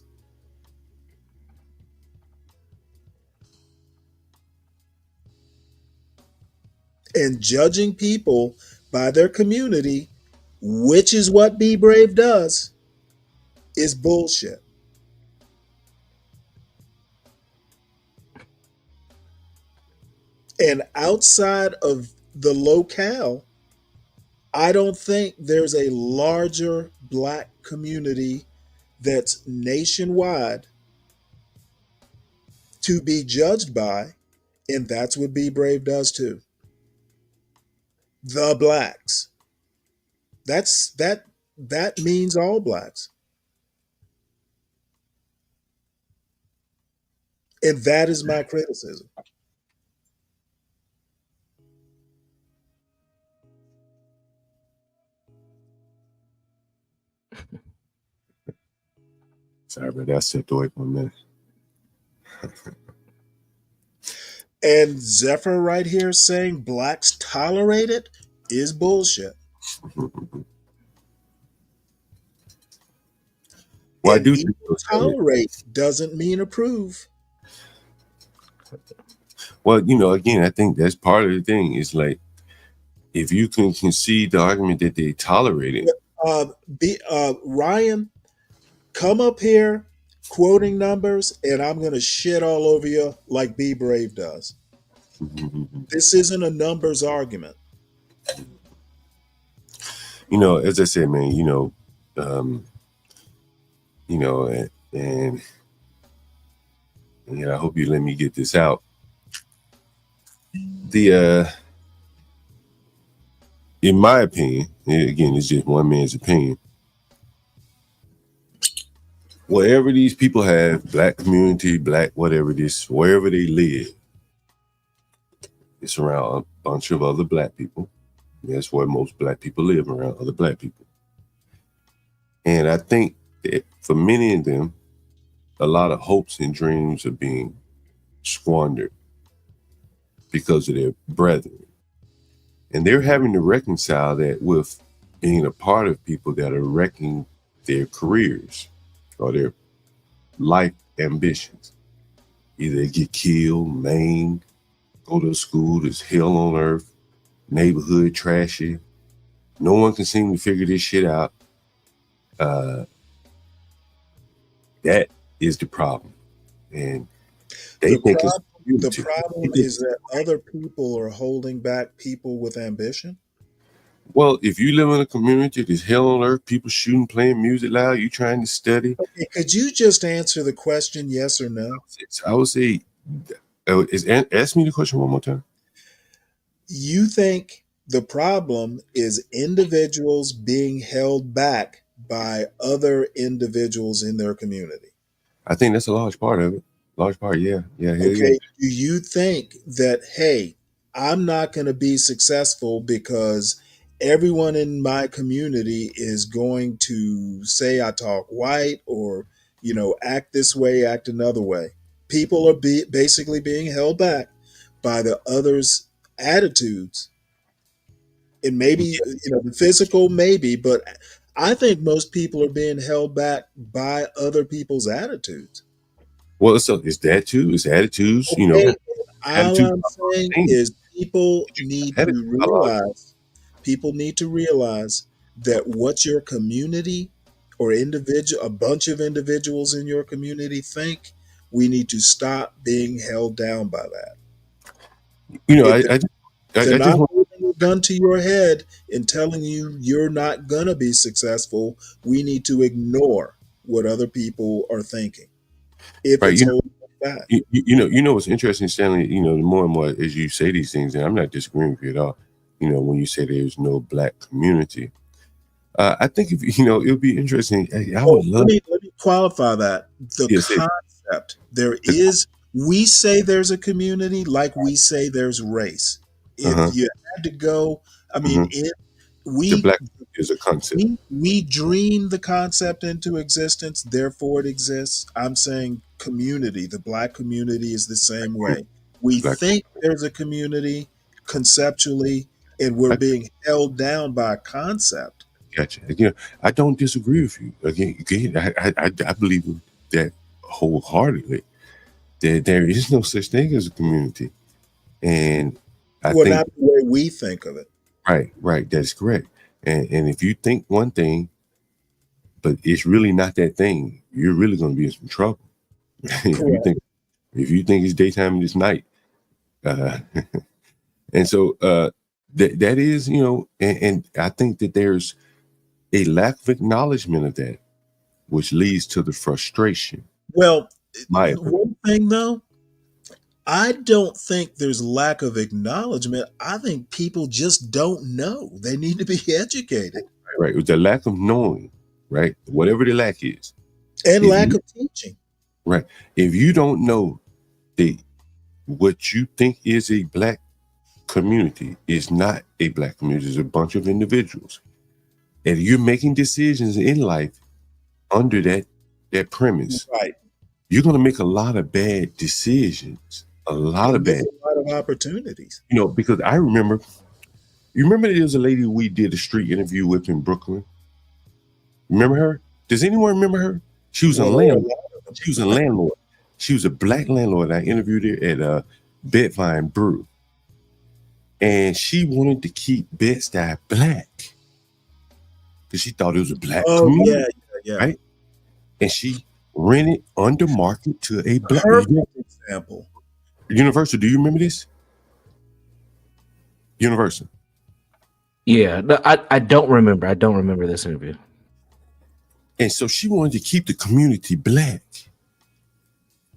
And judging people by their community, which is what Be Brave does, is bullshit. And outside of the locale, I don't think there's a larger Black community that's nationwide to be judged by, and that's what Be Brave does too. The blacks. That means all blacks. And that is my criticism. Sorry, but that stepped away for a minute. And Zephyr right here saying blacks tolerate it is bullshit. Well, I And do even think tolerate doesn't mean approve. Well, again, I think that's part of the thing. Is like if you can concede the argument that they tolerate it. Ryan, come up here quoting numbers, and I'm going to shit all over you like Be Brave does. This isn't a numbers argument. As I said, man, and I hope you let me get this out. In my opinion, and again, it's just one man's opinion. Wherever these people have, black community, black whatever this, wherever they live, it's around a bunch of other black people. That's where most black people live, around other black people. And I think that for many of them, a lot of hopes and dreams are being squandered because of their brethren. And they're having to reconcile that with being a part of people that are wrecking their careers or their life ambitions. Either they get killed, maimed, go to a school that's hell on earth, neighborhood trashy. No one can seem to figure this shit out. That is the problem. And they think the problem is that other people are holding back people with ambition. Well, if you live in a community that's hell on earth, people shooting, playing music loud, you trying to study. Okay, could you just answer the question yes or no? I would say, ask me the question one more time. You think the problem is individuals being held back by other individuals in their community? I think that's a large part of it. Large part, yeah. Okay, yeah. Do you think that, hey, I'm not going to be successful because everyone in my community is going to say I talk white or, act this way, act another way? People are basically being held back by the others' attitudes. And maybe, the physical, maybe, but I think most people are being held back by other people's attitudes. Well, so it's that too. It's attitudes, Okay. All attitudes. I'm saying is people need to realize that what your community or a bunch of individuals in your community think, we need to stop being held down by that. They're not holding a gun to your head and telling you you're not going to be successful. We need to ignore what other people are thinking. If it's holding back. What's interesting, Stanley, the more and more as you say these things, and I'm not disagreeing with you at all, when you say there's no black community, I think if it'll be interesting. Let me qualify that. Concept there is. We say there's a community, like we say there's race. If you had to go, the black is a concept. We dream the concept into existence, therefore it exists. I'm saying community. The black community is the same way. We think there's a community conceptually, and we're being held down by a concept. Gotcha. I don't disagree with you. Again, I believe that wholeheartedly. There is no such thing as a community, and I think not the way we think of it. Right. That's correct. And if you think one thing, but it's really not that thing, you're really going to be in some trouble. if you think it's daytime and it's night, and so that is, and I think that a lack of acknowledgement of that, which leads to the frustration. Well, My one thing though, I don't think there's lack of acknowledgement. I think people just don't know. They need to be educated. Right. The lack of knowing, right? Whatever the lack is. And lack of teaching. Right. If you don't know that what you think is a black community is not a black community, it's a bunch of individuals. And you're making decisions in life under that premise. Right. You're going to make a lot of bad decisions. A lot of opportunities. You know, because I remember, you remember there was a lady we did a street interview with in Brooklyn? Remember her? Does anyone remember her? She was a landlord. She was a landlord. She was a black landlord. I interviewed her at Bedvine Brew. And she wanted to keep Bed-Stuy black. Because she thought it was a black community. Yeah. Right? And she rented under market to a black example. Universal, do you remember this? Universal. Yeah, no, I don't remember. I don't remember this interview. And so she wanted to keep the community black.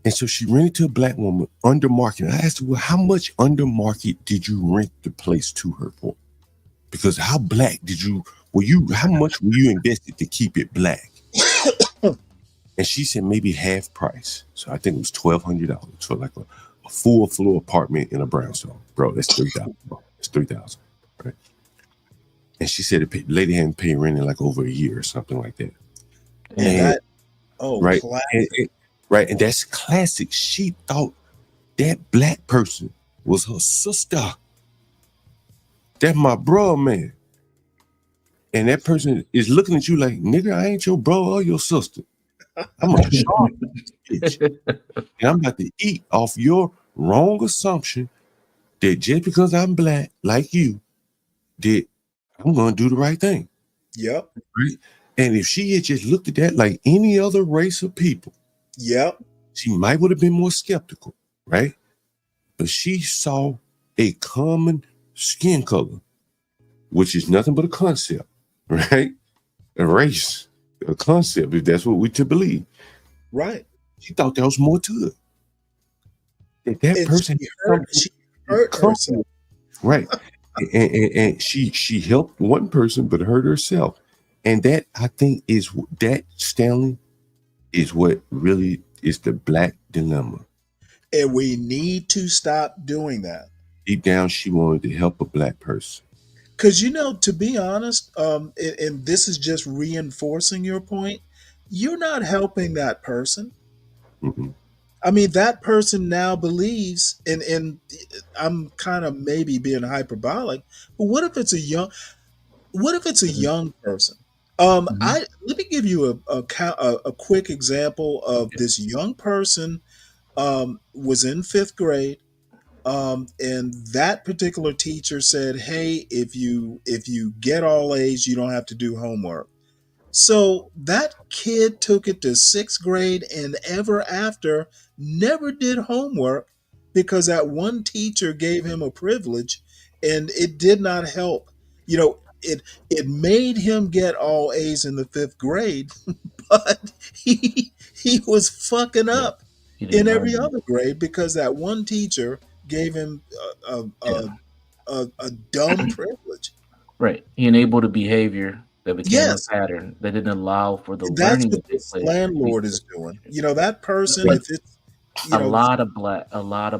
And so she rented to a black woman under market. And I asked her, well, how much under market did you rent the place to her for? Because how black how much were you invested to keep it black? And she said maybe half price. So I think it was $1,200 for like a full floor apartment in a brownstone. Bro, that's $3,000. That's $3,000. Right. And she said the lady hadn't paid rent in like over a year or something like that. Right. Right. And that's classic. She thought that black person was her sister. That's my bro, man. And that person is looking at you like, nigga, I ain't your bro or your sister. I'm a sharp bitch. And I'm about to eat off your wrong assumption that just because I'm black like you, that I'm going to do the right thing. Yep. Right? And if she had just looked at that like any other race of people, yep, she might would have been more skeptical, right? But she saw a common skin color, which is nothing but a concept, right? A race, a concept, if that's what we to believe. Right. She thought there was more to it. That person she hurt herself. Right. and she helped one person but hurt herself. And that, I think, is that, Stanley, is what really is the black dilemma. And we need to stop doing that. Deep down, she wanted to help a black person. Because, to be honest, and this is just reinforcing your point, you're not helping that person. Mm-hmm. I mean, that person now believes, and I'm kind of maybe being hyperbolic, but what if it's a young person? Let me give you a quick example of this young person. Was in 5th grade. And that particular teacher said, hey, if you get all A's, you don't have to do homework. So that kid took it to 6th grade and ever after never did homework because that one teacher gave him a privilege and it did not help. It made him get all A's in the 5th grade, but he was fucking up in every other grade because that one teacher gave him a dumb privilege. Right. He enabled a behavior that became a pattern that didn't allow for the learning what this landlord is doing. That person, if it's a lot of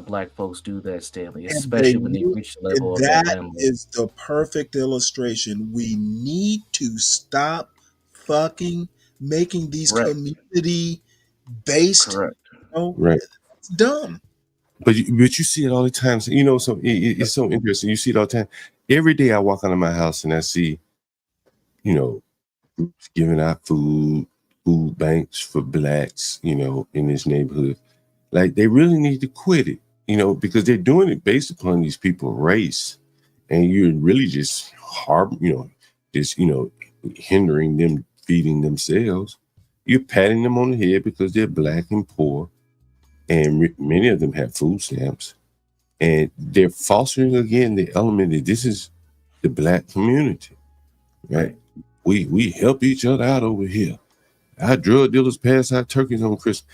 black folks do that, Stanley, especially when they reach the level of that landlord. Is the perfect illustration. We need to stop fucking making these community based. Right. It's dumb. But you see it all the time. So, it's so interesting. You see it all the time. Every day I walk out of my house and I see, groups giving out food banks for blacks, in this neighborhood. Like, they really need to quit it, because they're doing it based upon these people's race. And you're really just hindering them feeding themselves. You're patting them on the head because they're black and poor. And many of them have food stamps. And they're fostering, again, the element that this is the black community, right? we help each other out over here. Our drug dealers pass out turkeys on Christmas.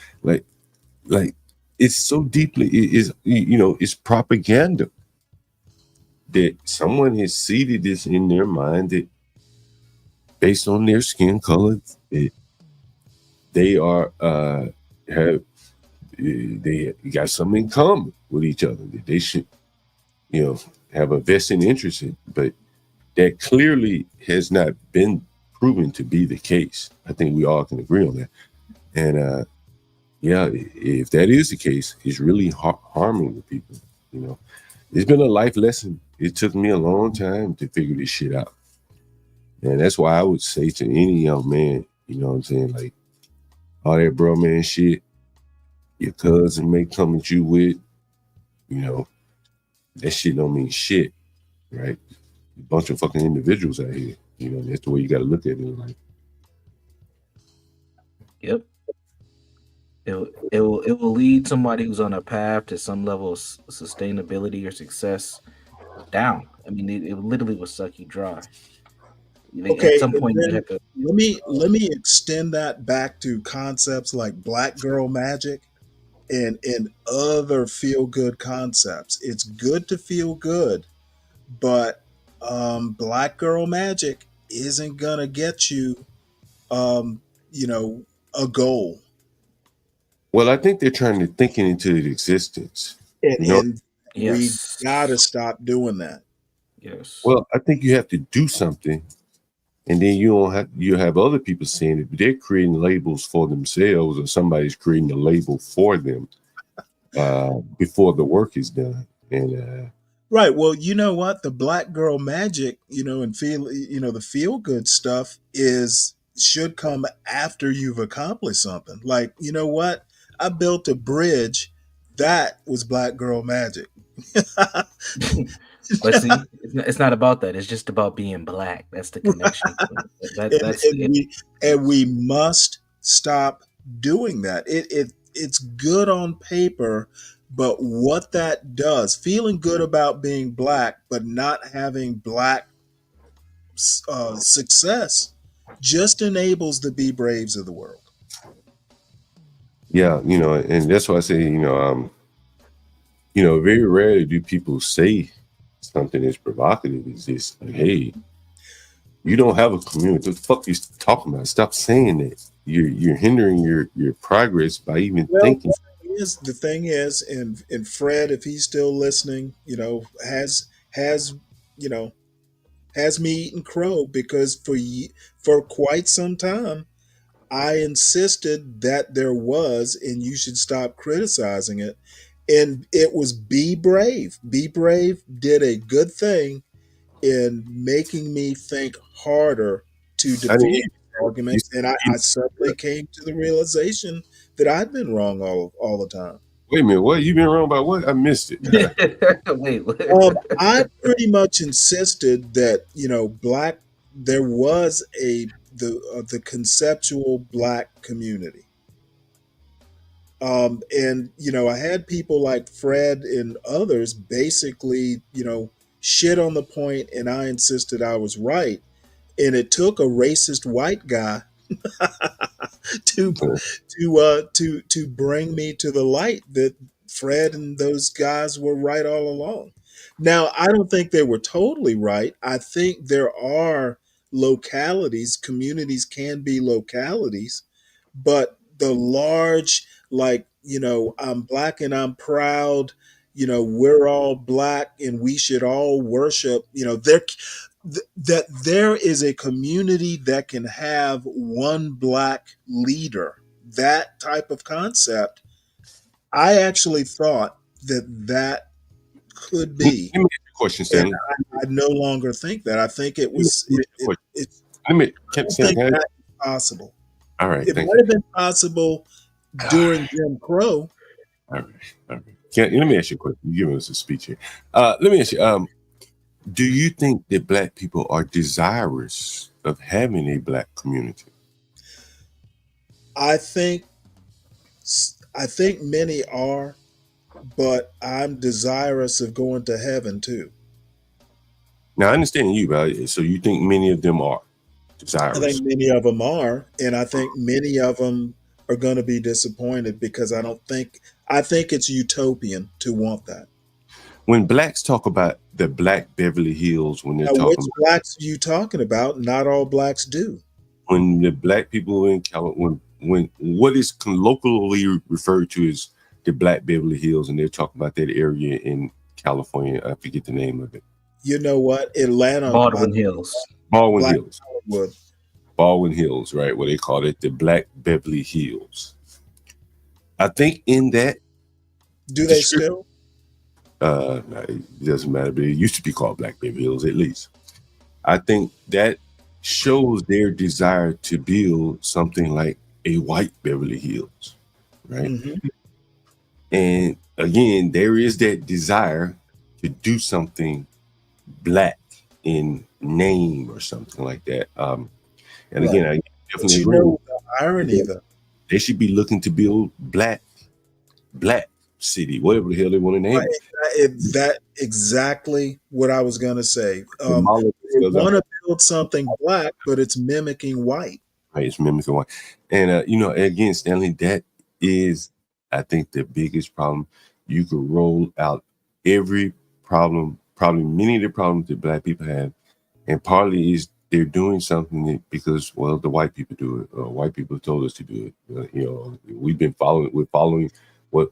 Like it's so deeply it is, it's propaganda that someone has seeded this in their mind that based on their skin color, they are they got something in common with each other that they should, have a vested interest in. But that clearly has not been proven to be the case. I think we all can agree on that. And if that is the case, it's really harming the people. It's been a life lesson. It took me a long time to figure this shit out. And that's why I would say to any young man, you know what I'm saying, like all that bro man shit your cousin may come at you with, that shit don't mean shit, right? A bunch of fucking individuals out here. That's the way you got to look at it in life. Yep. It will lead somebody who's on a path to some level of sustainability or success down. I mean, it literally will suck you dry. Okay, at some point you have to. let me extend that back to concepts like Black Girl Magic and other feel good concepts. It's good to feel good, but Black Girl Magic isn't gonna get you, a goal. Well, I think they're trying to think it into existence. And we Yes. gotta stop doing that. Yes. Well, I think you have to do something, and then you have other people saying it, but they're creating labels for themselves, or somebody's creating a label for them before the work is done. And Right. Well, you know what? The Black Girl Magic, and the feel good stuff should come after you've accomplished something. Like, you know what? I built a bridge. That was Black Girl Magic. But see, it's not about that. It's just about being black. That's the connection. And we must stop doing that. It's good on paper, but what that does, feeling good about being black, but not having black success, just enables the Be Braves of the world. yeah, and that's why I say, very rarely do people say something as provocative as this. Like, hey, you don't have a community. What the fuck are you talking about? Stop saying that. You're hindering your progress by even thinking. The thing is, and Fred, if he's still listening, has me eating crow, because for quite some time I insisted that there was, and you should stop criticizing it. And it was Be Brave. Be Brave did a good thing in making me think harder to defend arguments, and I suddenly came to the realization that I'd been wrong all the time. Wait a minute, what? You've been wrong about what? I missed it. Wait, what? I pretty much insisted that there was the conceptual black community. And I had people like Fred and others basically, shit on the point, and I insisted I was right. And it took a racist white guy to bring me to the light that Fred and those guys were right all along. Now, I don't think they were totally right. I think there are localities, communities can be localities, but the large, I'm black and I'm proud, we're all black and we should all worship, that there is a community that can have one black leader. That type of concept, I actually thought that could be. Let me ask you a question, Stanley. I no longer think that. I think it was. That's possible. All right, it might have been possible during Jim Crow. All right. Let me ask you a question. You're giving us a speech here. Let me ask you. Do you think that black people are desirous of having a black community? I think many are, but I'm desirous of going to heaven too. Now, I understand you, but so you think many of them are? I think many of them are, and I think many of them are going to be disappointed because I think it's utopian to want that. When blacks talk about the Black Beverly Hills, when they're Now, which talking blacks are you talking about? Not all blacks do. when the black people in California, when what is colloquially referred to as the Black Beverly Hills, and they're talking about that area in California. I forget the name of it. You know what? Atlanta, Baldwin Hills. Baldwin Black Hills. Hollywood. Baldwin Hills, right? Where they call it the Black Beverly Hills. I think in that. Do they still? It doesn't matter, but it used to be called Black Beverly Hills at least. I think that shows their desire to build something like a white Beverly Hills, right? Mm-hmm. And again, there is that desire to do something black in name or something like that. And again, I definitely agree. The irony, though, they should be looking to build black city, whatever the hell they want to name it. That exactly what I was going to say. They want to build something black, but it's mimicking white. Right, it's mimicking white. And again, Stanley, that is, I think, the biggest problem. You could roll out every problem, probably many of the problems that black people have, and partly is they're doing something because, well, the white people do it. White people told us to do it. We're following what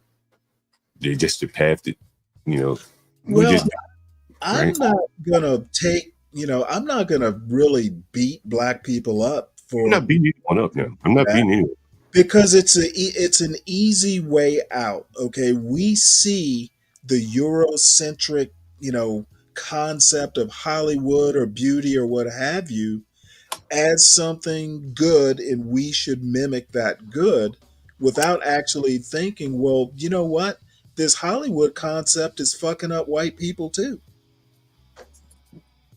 they just the path that, I'm not gonna I'm not gonna really beat black people up for. I'm not beating anyone up now. I'm not beating anyone. Because it's an easy way out. Okay, we see the Eurocentric, concept of Hollywood or beauty or what have you as something good, and we should mimic that good without actually thinking, well, you know what? This Hollywood concept is fucking up white people too.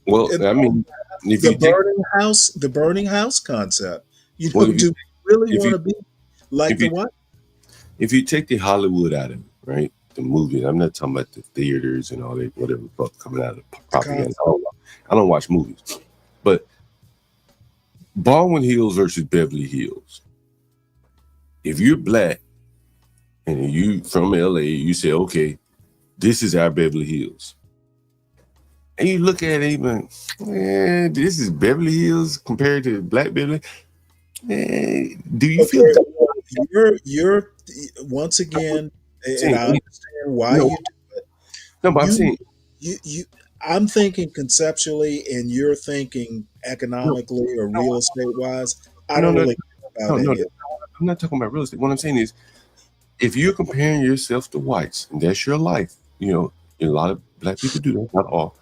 Well, I mean, the burning house concept. Do we really want to be like the white? If you take the Hollywood out of it, right? The movie. I'm not talking about the theaters and all that, whatever coming out of the propaganda. I don't watch movies, but Baldwin Hills versus Beverly Hills. If you're black and you from LA, you say, okay, this is our Beverly Hills. And you look at it even, this is Beverly Hills compared to Black Beverly. Do you feel you're once again, and I understand why you do it. No, but I'm saying I'm thinking conceptually, and you're thinking economically or real estate wise. I don't really care about it. I'm not talking about real estate. What I'm saying is, if you're comparing yourself to whites, and that's your life, a lot of black people do that, not all.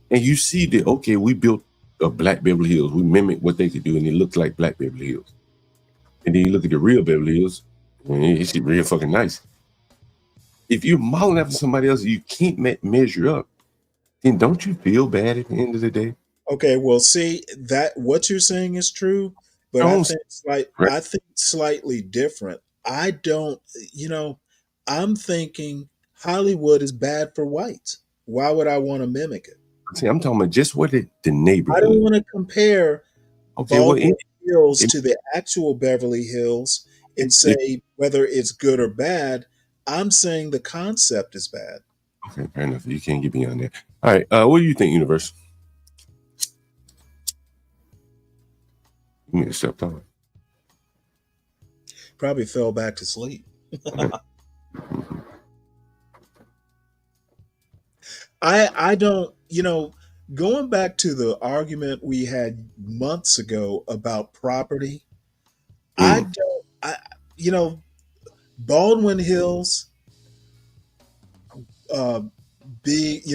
And you see that, okay, we built a Black Beverly Hills. We mimic what they could do, and it looked like Black Beverly Hills. And then you look at the real Beverly Hills, and it's real fucking nice. If you're modeling after somebody else, you can't measure up. Then don't you feel bad at the end of the day? Okay, well, see that what you're saying is true, but I think slightly different. I don't, I'm thinking Hollywood is bad for whites. Why would I want to mimic it? See, I'm talking about just what the neighborhood. I don't want to compare Baldwin Hills to the actual Beverly Hills and say whether it's good or bad. I'm saying the concept is bad. Okay, fair enough. You can't get beyond that. All right, what do you think, Universe? You need to step down. Probably fell back to sleep. I don't, going back to the argument we had months ago about property, Baldwin Hills being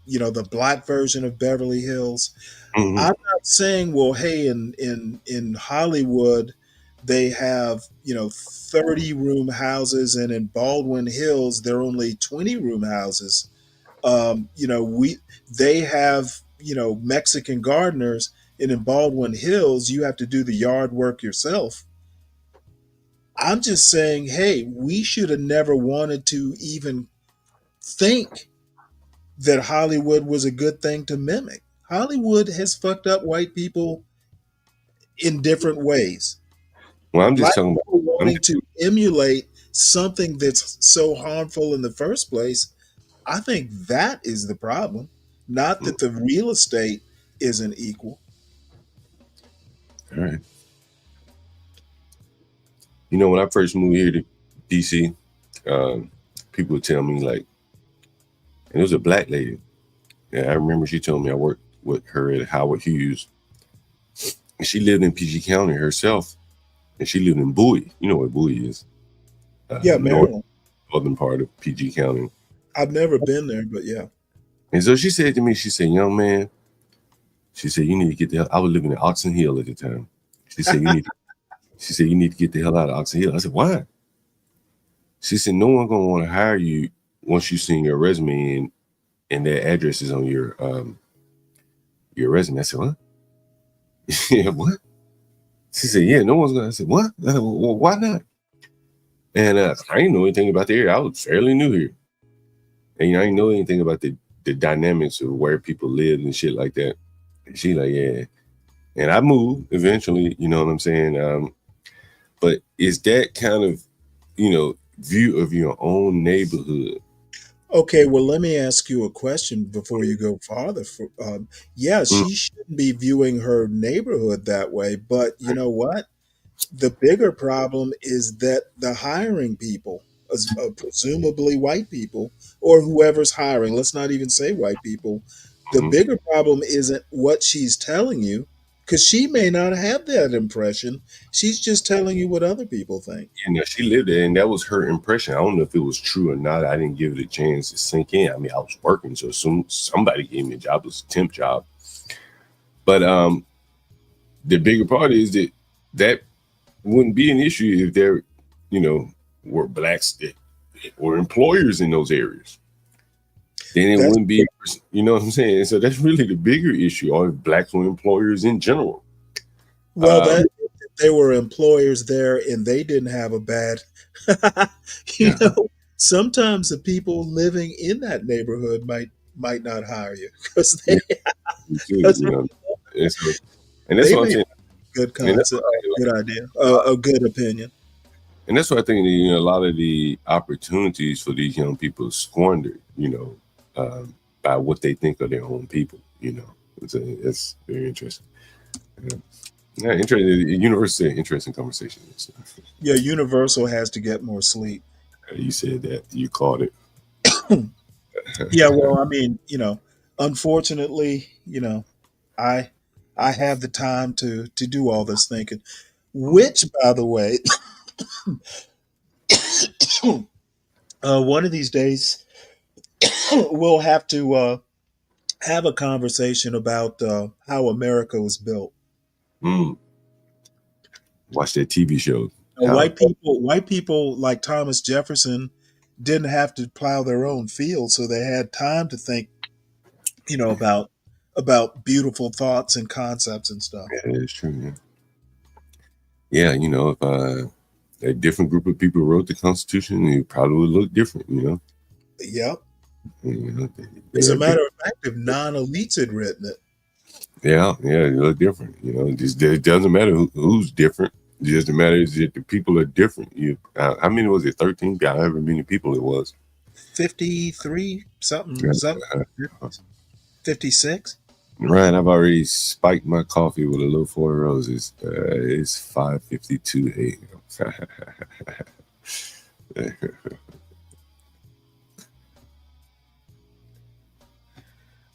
the black version of Beverly Hills. Mm-hmm. I'm not saying, well, hey, in Hollywood they have 30 room houses, and in Baldwin Hills they're only 20 room houses. They have Mexican gardeners, and in Baldwin Hills you have to do the yard work yourself. I'm just saying, hey, we should have never wanted to even think that Hollywood was a good thing to mimic. Hollywood has fucked up white people in different ways. Well, I'm just Black talking people about. wanting to emulate something that's so harmful in the first place. I think that is the problem. Not that the real estate isn't equal. All right. You know, when I first moved here to DC, people would tell me like, and it was a black lady. Yeah, I remember she told me I worked with her at Howard Hughes. And she lived in PG County herself. And she lived in Bowie. You know what Bowie is? Yeah, Maryland. Northern part of PG County. I've never been there, but yeah. And so she said to me, she said, young man, she said, you need to get the hell. I was living in Oxon Hill at the time. She said, you need to get the hell out of Oxon Hill. I said, why? She said, no one gonna want to hire you once you send your resume and their address is on your resume. I said, what? Yeah, what? She said, yeah, no one's gonna. I said, what? I said, well, why not? And I didn't know anything about the area. I was fairly new here. And I didn't know anything about the dynamics of where people live and shit like that. And she like, yeah. And I moved eventually, you know what I'm saying? But is that kind of, view of your own neighborhood? Okay, well, let me ask you a question before you go farther. She shouldn't be viewing her neighborhood that way, but you know what? The bigger problem is that the hiring people, presumably white people, or whoever's hiring, let's not even say white people, the bigger problem isn't what she's telling you, because she may not have that impression. She's just telling you what other people think. You know, she lived there, and that was her impression. I don't know if it was true or not. I didn't give it a chance to sink in. I mean, I was working, so somebody gave me a job. It was a temp job. But the bigger part is that wouldn't be an issue if there, were blacks that were employers in those areres. Then it wouldn't be, you know what I'm saying? So that's really the bigger issue, or if blacks were employers in general. Well, they were employers there and they didn't have a bad, sometimes the people living in that neighborhood might not hire you because they, and that's what I'm saying. Good concept, good idea, a good opinion. And that's what I think, a lot of the opportunities for these young people are squandered, by what they think of their own people, It's very interesting. Yeah, interesting. University, interesting conversation. Yeah, Universal has to get more sleep. You said that. You called it. Yeah, well, I mean, unfortunately, I have the time to do all this thinking, which, by the way, one of these days we'll have to have a conversation about how America was built. Watch that TV show. White people like Thomas Jefferson didn't have to plow their own fields, so they had time to think, about beautiful thoughts and concepts and stuff. Yeah, that's true. Yeah, if a different group of people wrote the Constitution, it probably would look different. Yep. As a matter of fact, if non-elites had written it. Yeah, it look different. It doesn't matter who's different. It just matters that the people are different. How many was it? 13? However many people it was. 53 something. 56. Right, I've already spiked my coffee with a little 4 roses. It's 5:52 a.m.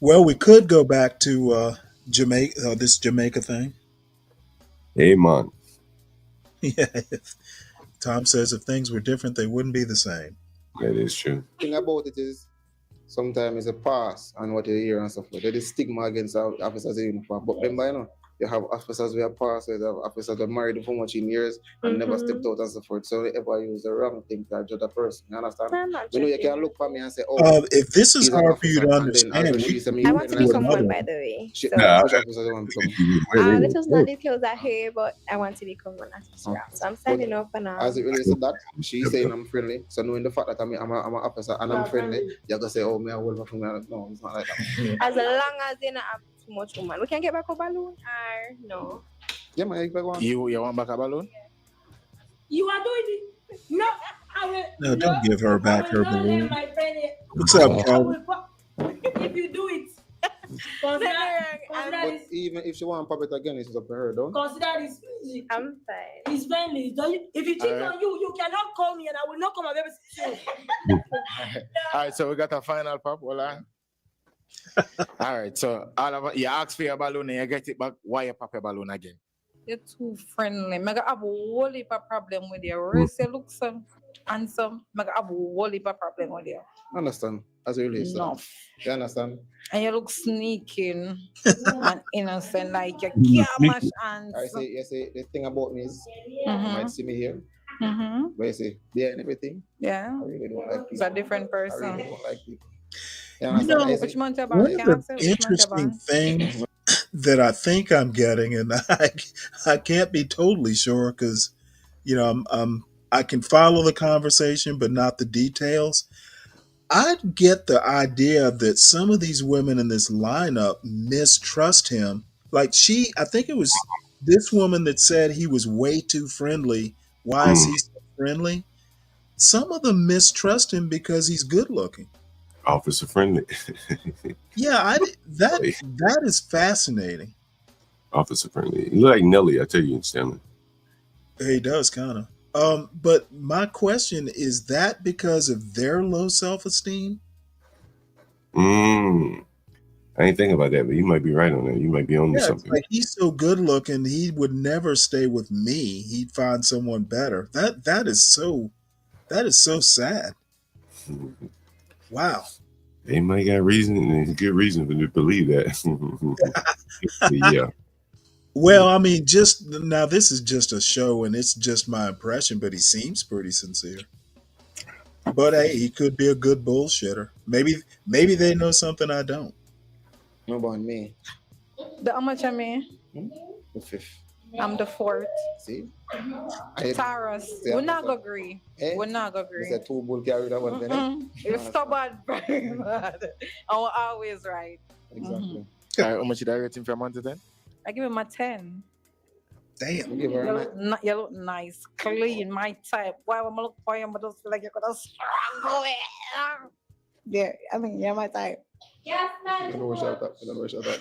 Well, we could go back to Jamaica. This Jamaica thing. Hey, man. Yeah. Tom says if things were different, they wouldn't be the same. That is true. The thing about it is, sometimes it's a pass on what you hear and stuff. There is stigma against officers in uniform. But remember, you have officers who are passed, you have officers who are married for much in years and never stepped out and so forth. So they ever use the wrong thing to judge a person. You understand? You can look for me and say, if this is hard for you to understand, I want to become one, by the way. So, this was not details I hear, but I want to become one officer. So I'm signing up for now. As it relates to that, she's saying I'm friendly. So knowing the fact that I'm an officer and I'm friendly, you're going to say, oh, me, I will not. No, it's not like that. As long as you're not too much woman. We can get back a balloon or no? Yeah, man, you want back a balloon? You are doing it. No, I will. No, don't give her I back will her not let balloon. my friend. What's up, I Paul? will. If you do it, consider But this. even if she want to pop it again, it's up to her, don't? Consider this friendly. I'm fine. It's friendly. If you cheat Alright. on you, you cannot call me and I will not come and babysit you. All right, so we got a final pop. Voila. All right, so all of you ask for your balloon and you get it back. Why you pop your balloon again? You're too friendly. I have a whole heap of problem with you. Race you look so handsome. I have a whole heap of problem with you. Understand? As a relationship. No. You understand? And you look sneaking and innocent, like you can't mash hands. You say the thing about me is you Mhm. might see me here, Mm-hmm. but you see there and everything. Yeah. I really don't like people. It's a different I person. really don't like people. You You understand? know, Which month you one born? of Can I say the which month you interesting born? things that I think I'm getting, and I can't be totally sure because I can follow the conversation, but not the details. I get the idea that some of these women in this lineup mistrust him. Like I think it was this woman that said he was way too friendly. Why is he so friendly? Some of them mistrust him because he's good looking. Officer friendly. Yeah, that is fascinating. Officer friendly. You look like Nelly, I tell you, Stanley. He does kind of. But my question is that because of their low self-esteem? I ain't thinking about that, but you might be right on that. You might be on to Yeah, it's something. like he's so good looking, he would never stay with me. He'd find someone better. That is so sad. Wow. They might got reason, and good reason to believe that. Yeah. Well, I mean, just now this is just a show and it's just my impression, but he seems pretty sincere. But hey, he could be a good bullshitter. Maybe they know something I don't. No about me. How much am I? The fifth. I'm the fourth. See? Taurus. See, We're I'm not the- gonna agree. Eh? We're not gonna agree. It's a two bull carry that one. You're stubborn, very bad. And we're always right. Exactly. How much did I rate him from 1 to 10? I give him a 10. Damn. Give her You a look, you look nice, clean, my type. Why would I look for you, but just feel like you're gonna struggle it? Yeah, I mean, you're my type. Yes, I don't know where shut up. I don't know where shut up.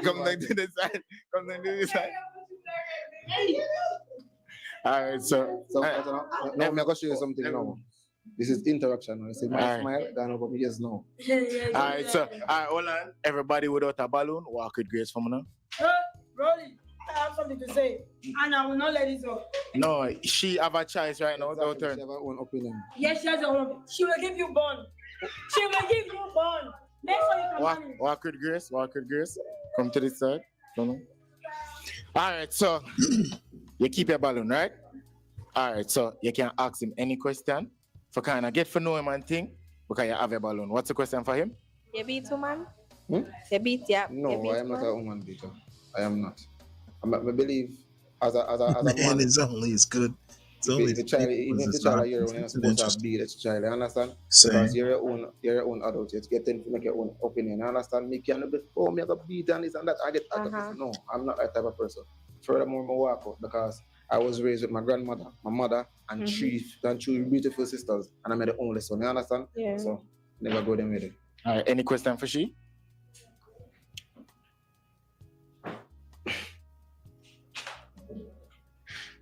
Come down to the side. Come down to the side. All right, so now I'm going to show you something now. This is interaction. I say, my Alright. smile, then over me just now. all right, so hold on. Everybody without a balloon, walk with grace from now. Rolly, I have something to say, and I will not let it go. No, she have a choice right now. Don't turn. She have her own opinion. Yes, she has a home. She will give you bond. She will give you bond. Make sure you can manage. Walk with grace. Walk with grace. Come to this side. Come on. All right, so you keep your balloon, right? All right, so you can ask him any question for kind of get to know him and think because you have a balloon. What's the question for him? You beat woman? Hmm? You beat, yeah. No, you beat I am not woman? a woman beater. I am not. I believe as a Man man, is only as good. It's only the child, even if the child are your own, you're supposed to be the child. You understand? Same. Because you're your own adult. You get them to make your own opinion. You understand? Me can't be, oh, me have a beat and this and that. I get that. No, I'm not that type of person. Furthermore, I walk out because I was raised with my grandmother, my mother, and three beautiful sisters, and I'm the only son. You understand? Yeah. So never go them with it. All right, any question for she?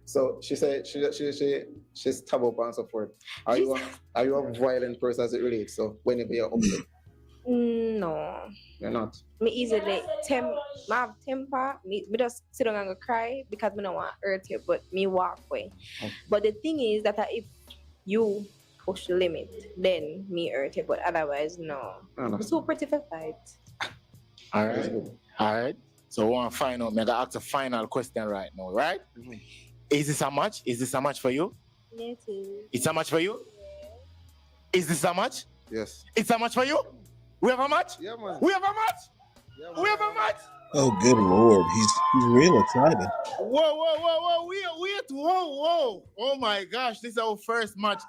So she said she's taboo and so forth. Are you a violent person as it relates? So whenever you're upset, No. you're not. Me easily I have temper. Me just sit down and go cry because me don't want to hurt you, but me walk away. Okay. But the thing is that if you push the limit, then me hurt you, but otherwise no. No. I'm so pretty for fight. All right. All right. So we want to find out. I'm going to ask a final question right now, right? Mm-hmm. Is this a match? Is this a match for you? Yes, it is. It's a match for you? Is this a match? Yes. It's a match for you? We have a match? Yeah, man. We have a match? We have a match? Oh, good Lord. He's real excited. Whoa. Wait. Whoa. Oh my gosh. This is our first match.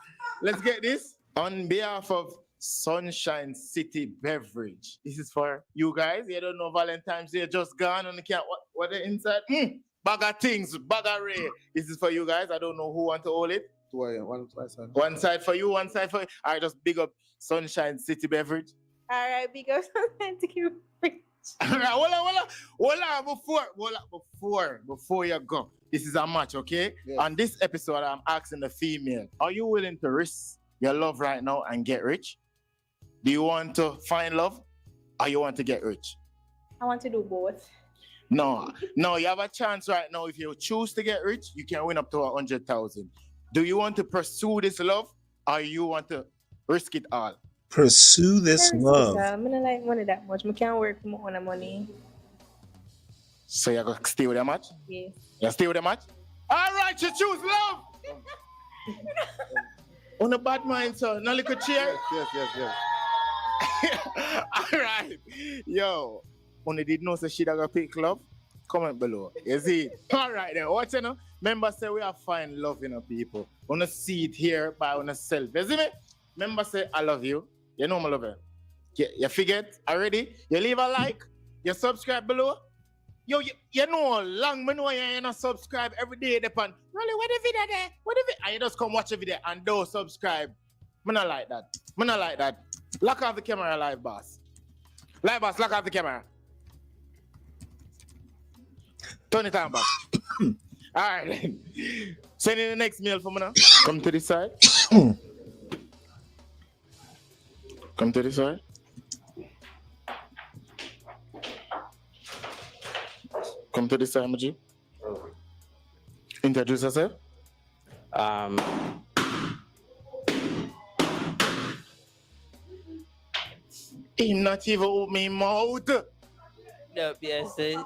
Let's get this. On behalf of Sunshine City beverage. This is for you guys. You don't know Valentine's Day just gone and you can't what the inside? Bag of things, bag of ray. This is for you guys. I don't know who want to hold it. One side. One side for you, one side for you. All right, just big up Sunshine City beverage. All right, big up Thank you. Hold on, before you go. This is a match, okay? Yes. On this episode, I'm asking the female, are you willing to risk your love right now and get rich? Do you want to find love or you want to get rich? I want to do both. No, you have a chance right now. If you choose to get rich, you can win up to 100,000. Do you want to pursue this love or you want to risk it all? Pursue this love. I'm not like money that much. I can't work for my own money. So you're going to stay with the match? Yes. You stay with the match? All right, you choose love. On a bad mind, sir. No little cheer. Yes. All right. Yo, when they did know so she gonna pick love, comment below. You see? All right then. Watch it now. Remember, say we have find love in our people. Wanna see it here by on self. You see me? Remember, say I love you. You know I love you. You forget already? You leave a like. You subscribe below. Yo, you know long me know you not subscribe every day depend. Really, what the video there? What the video? And you just come watch a video and don't subscribe. Me not like that. Lock off the camera, live boss. Live boss, lock off the camera. Turn it on back. All right then. Send in the next meal for me now. Come to this side. Come to this side. Come to this side, Maji. Introduce yourself. He not even open me mouth. No, yes, He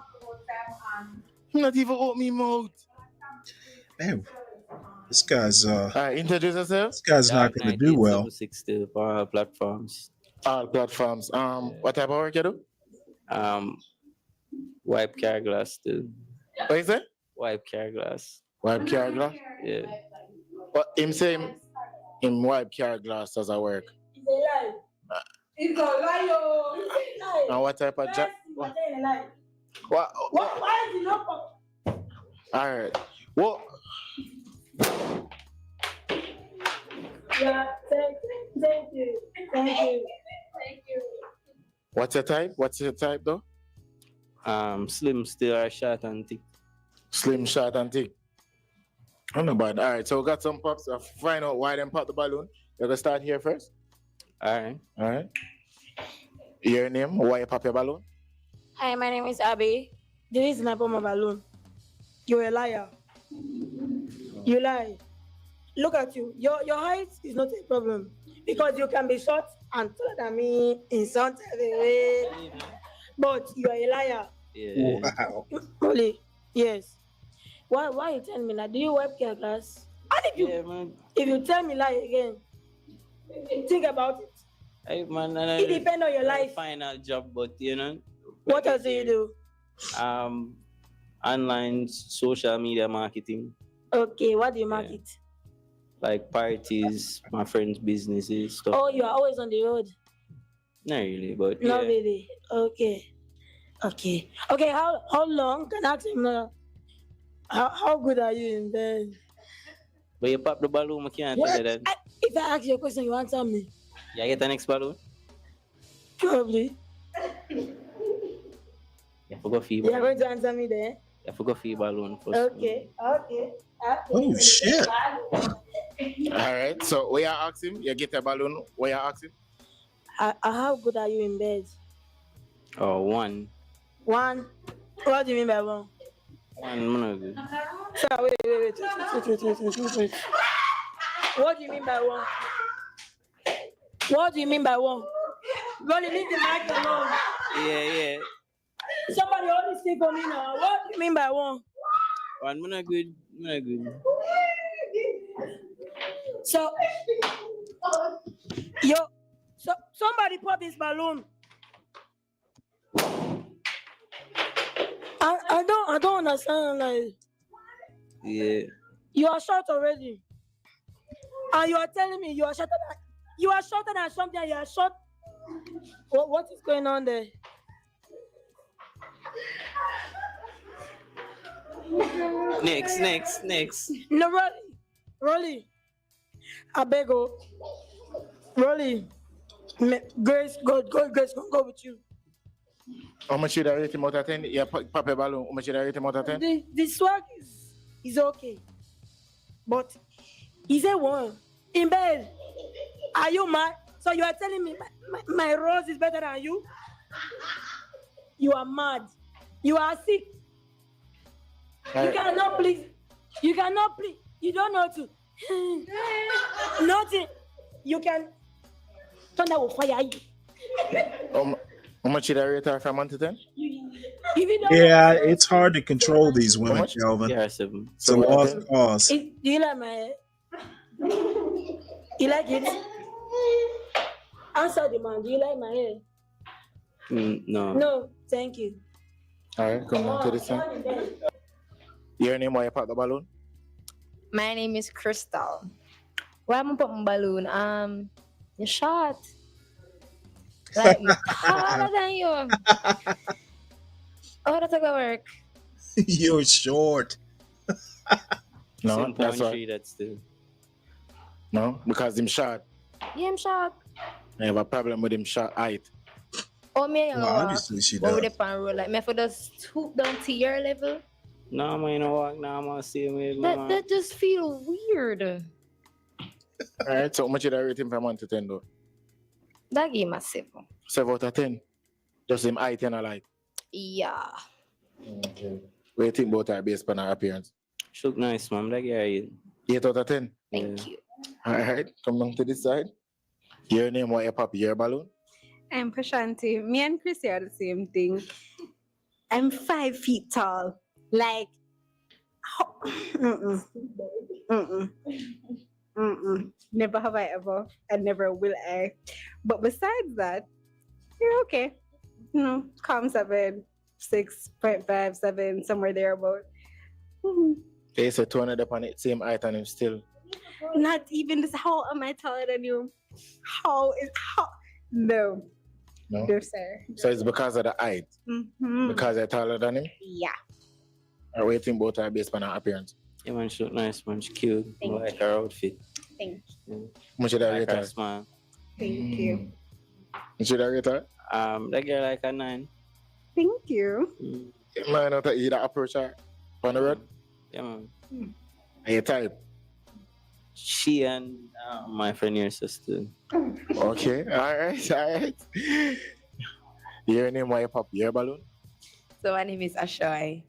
not even open me mouth. Man, this guy's introduce yourself. This guy's not going to do well. 60 for all platforms. All platforms. What type of work you do? Wipe car glass too. What is it? Wipe car glass. Wipe car glass? Yeah. But him say him wipe car glass as I work. It's a lie. It's a lie. And what type of job? What? Why is it not? All right. What? Yeah, thank you. What's your type? What's your type though? Slim, still or short and thick. Slim, short and thick. I'm not bad. All right, so we got some pops. Find out why them pop the balloon. You're gonna start here first. All right. Your name? Why you pop your balloon? Hi, my name is Abby. The reason I put my balloon. You're a liar. You lie. Look at you. Your height is not a problem because you can be short and taller than me in some type of way. But you are a liar. Yeah. Wow. Really? Yes. Why you tell me that? Do you wipe your glass? And if you tell me lie again, think about it. Hey, man, It depends on your life. Final job, but you know. What else do you do? Online social media marketing. Okay, what do you market? Like parties, my friends' businesses, stuff. Oh, you are always on the road. Not really, but Not yeah. really. Okay. How long? Can I ask him now? How good are you in bed? But you pop the balloon, I can't tell you that. If I ask you a question, you answer me. You get the next balloon? Probably. You forgot fee You are balloon. going to answer me there. You forgot fee balloon first. Okay. Oh, shit. All right, so where you ask him? You get a balloon. Where you ask him? How good are you in bed? Oh, one. One. What do you mean by one? One, I'm not good. Sir, wait. What do you mean by one? What do you mean by one? Rolly, leave the mic alone. Yeah. Somebody hold this thing for me now. What do you mean by one? One, I'm not good. So somebody pop this balloon. I don't understand. Like, Yeah. you are short already, and you are telling me you are shorter You are shorter than something. You are short. What is going on there? Next. No, Rolly. I beg you. Rolly. Grace, Grace, go with you. How much should I rate him out of 10? Yeah, Papa Balloon. How much should I rate him out of 10? The swag is okay. But is a one. In bed. Are you mad? So you are telling me my rose is better than you? You are mad. You are sick. You cannot please. You cannot please. You don't know to. Nothing. You can. Thunder will fire you. How much should I rate her from 1 to 10? Yeah, it's hard to control these women, Kelvin. Yeah, It's a lost cause. Do you like my hair? You like it? Answer the man. Do you like my hair? No. No, thank you. Alright, come on to this one. Your name, why you pop the balloon? My name is Crystal. Why am I put my balloon? You're short. Like harder than you. Oh, that's a good work. You're short. No, that's why. That's the. No, because him short. Yeah, I'm short. I have a problem with him short height. Oh, me, Well, obviously she when we does. the pan roll, like me for just stoop down to your level. No, man, you know what? Now I'm gonna see him. That just feel weird. Alright, so how much should I rate him from 1 to 10 though? That give me a 7. 7 out of 10. Just him height and I like. Yeah. Okay. What do you think about her based on her appearance? She look nice, man. Like, yeah, 8 out of 10. Thank you. Alright, come down to this side. Your name, what you pop your balloon? I'm Prashanti. Me and Chrissy are the same thing. I'm 5 feet tall. Like, never have I ever, and never will I. But besides that, you're okay. Calm 7, 6.5, 7, somewhere there about. They say 200 upon it, same height and him still. Not even this. How am I taller than you? How? No. No? No, sir. So it's because of the height? Mm-hmm. Because you're taller than him? Yeah. Or what do you think about her based on her appearance? Yeah, man, she look nice, man. She cute. I like her outfit. Thank you. How much should I rate Her her? smile. Thank you. Should I rate her? That girl like a 9. Thank you. Man, out of either approach her on the road? Yeah, man. Are you type? She and my friend here sister. Okay, alright. Your name, why you pop your balloon? So my name is Ashoy.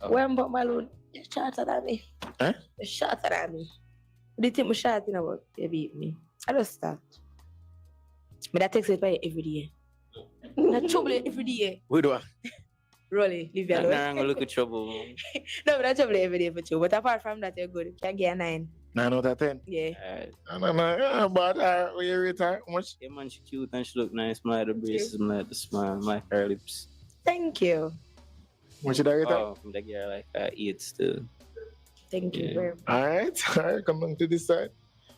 When but balloon, you're shorter than me. Huh? You're shorter than me. Do you think I'm short in about you beat me? I just start. But that takes it by every day. I trouble you every day. We do. Rolly, leave you I'm alone. gonna look at trouble, man. No, but I trouble you every day for you. But apart from that, you're good. You can get a 9. 9 out of 10? Yeah. No, but what you rate her? How much? Yeah, man, she cute and she look nice. I like the braces, I like the smile, I like her lips. Thank you. What should I rate her? Oh, from that girl like 8 still. Thank you very much. Alright, come on to this side.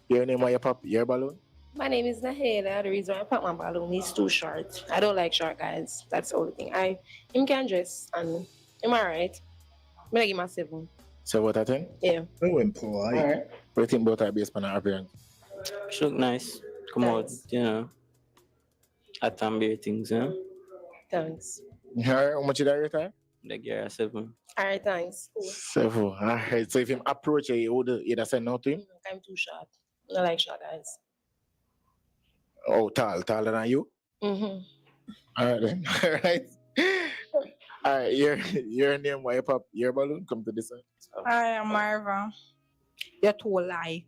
Your name, why you pop your balloon? My name is Nahela. The reason why I pop my balloon is too short. I don't like short guys. That's the only thing. Him can dress and am I right? I'm gonna give my 7. 7 out of 10? Yeah. Oh, impolite. Alright. What do you think about her based on her appearance? She look nice. Come out, you know. At Tambir things, you know. Thanks. Alright, how much did I rate her? That girl 7. Alright, thanks. 7. Alright, so if him approach you, you'd have said no to him? I'm too short. I like short guys. Oh, taller than you? Mm-hmm. Alright then. Alright, your name, why you pop your balloon? Come to this side. Hi, I'm Marva. You're too lie.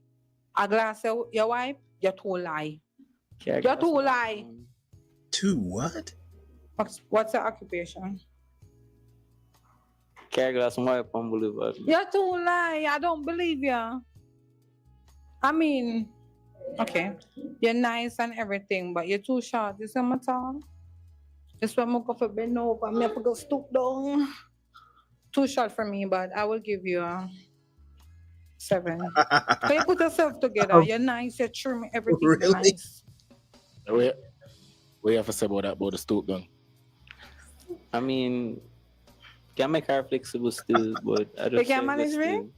A glass of your wife, you're too lie. You're too lie. Too what? What's your occupation? Carry glass and wipe on Boulevard. You're too lie. I don't believe you. I mean, okay, you're nice and everything, but you're too short. You see my tongue? That's why I'm going to bend over. I'm going to go stoop down. Too short for me, but I will give you a 7. Can you put yourself together? You're nice, you're trim, everything Really? nice. What you have to say about the stoop gun? I mean, can make her flexible still, but I You don't can manage me?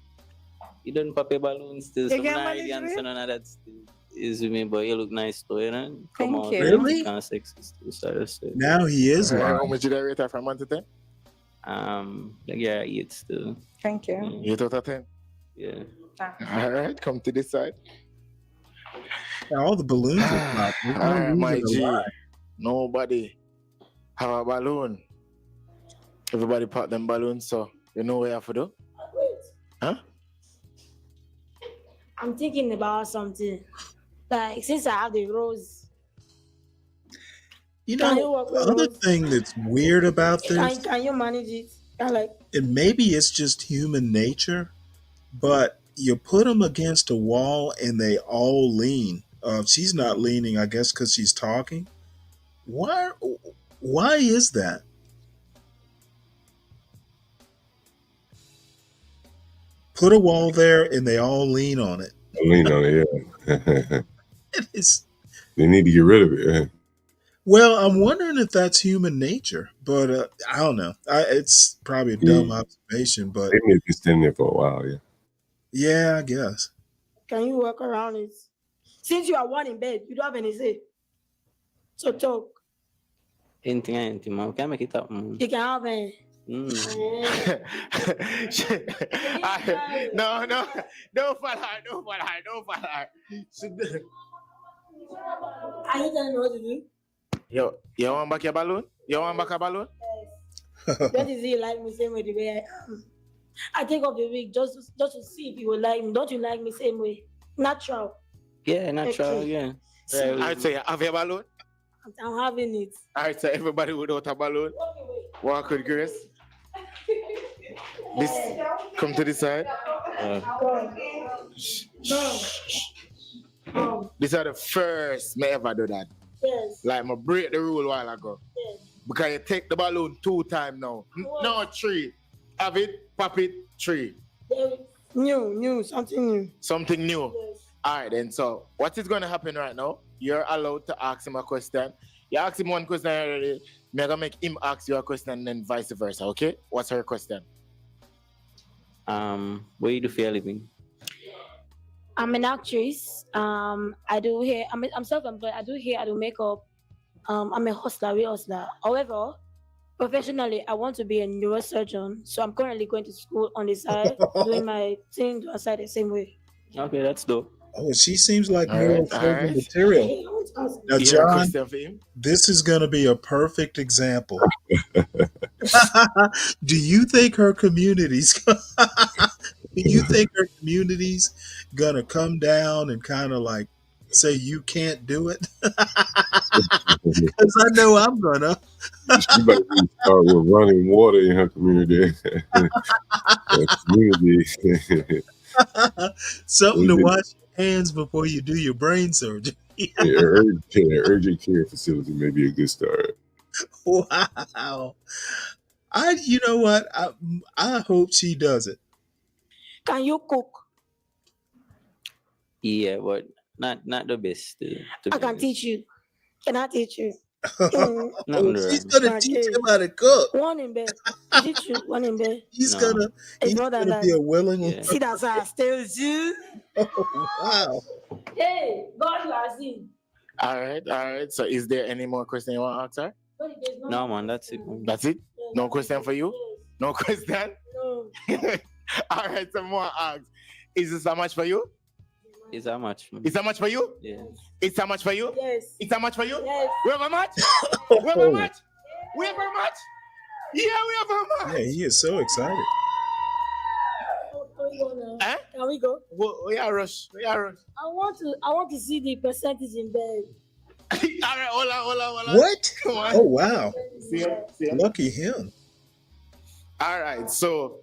You don't pop a balloon still, You so can I'm not manage really me? understand none of that still. Is with me, but you look nice though, you know? Come Thank out, you. Really? kind of sexy still, so I just say. Now he is How lying. much did I rate her from 1 to 10? Like yeah, 8 still. Thank you. 8 out of 10. Yeah. All right, come to this side. All the balloons are popped. There's no All right, reason my to G. lie. Nobody have a balloon. Everybody pop them balloons, so you know what you have to do? Huh? I'm thinking about something. Like since I have the rose, You can you know, work the with other rose? thing that's weird about this, Can you manage it? Like and maybe it's just human nature, but you put them against a wall and they all lean. She's not leaning, I guess, because she's talking. Why? Why is that? Put a wall there and they all lean on it. Lean on it, yeah. It is. They need to get rid of it. Yeah. Well, I'm wondering if that's human nature, but I don't know. It's probably a dumb observation, but They may be standing there for a while, yeah. yeah, I guess. can you work around it? Since you are one in bed, you don't have any say. So talk. Anything, man. We can make it up, man. You can have a No, don't fall hard. Are you telling me what to do? Yo, you want back your balloon? You want back a balloon? That is it, like me same way the way I am. I take off a week just to see if you will like me. Don't you like me same way? Natural. Yeah, natural, Okay. yeah. All right, so you have your balloon? I'm having it. All right, so everybody without a balloon, walk with grace. This, come to this side. These are the first me ever do that. Yes. Like, I break the rule a while ago. Yes. Because you take the balloon 2 times now. No, 3. Have it, pop it, 3. New, something new. Something new. Yes. All right, then. So, what is going to happen right now? You're allowed to ask him a question. You ask him one question already. I'm going to make him ask you a question and then vice versa, okay? What's her question? What you do for a living? I'm an actress. I do hair. I'm self-employed. I do hair. I do makeup. I'm a hustler. We hustler. However, professionally, I want to be a neurosurgeon. So I'm currently going to school on the side, doing my thing on the side the same way. Okay, that's dope. Oh, she seems like All right, neurosurgeon material. Now, You have a John, question for him? this is going to be a perfect example. Do you think her community's gonna come down and kind of like say you can't do it? Because I know I'm gonna. She better start with running water in her community. Something to wash your hands before you do your brain surgery. Urgent care facility may be a good start. Wow. You know what? I hope she does it. Can you cook? Yeah, but not the best. I can teach you. Can I teach you? She's gonna teach him how to cook. One in bed. Teach you one in bed. He's gonna be a willing. See, that's how I stay with you. Oh, wow. Hey, God, you are seen. All right. So, is there any more question you want to ask her? No, man, that's it. That's it? No question for you? No question? No. All right, some more ask. Is this how much for you? Is that much? Is that much for you? Yeah. It's how much for you? Yes. It's how much for you? Yes. We have a match? We have a match? We have a match? Yeah, we have a match. Yeah, he is so excited. Can we go now? Eh? Can we go? We are rush. I want to see the percentage in bed. All right, hold on. What? Come on. Oh, wow. See ya. Lucky him. All right, so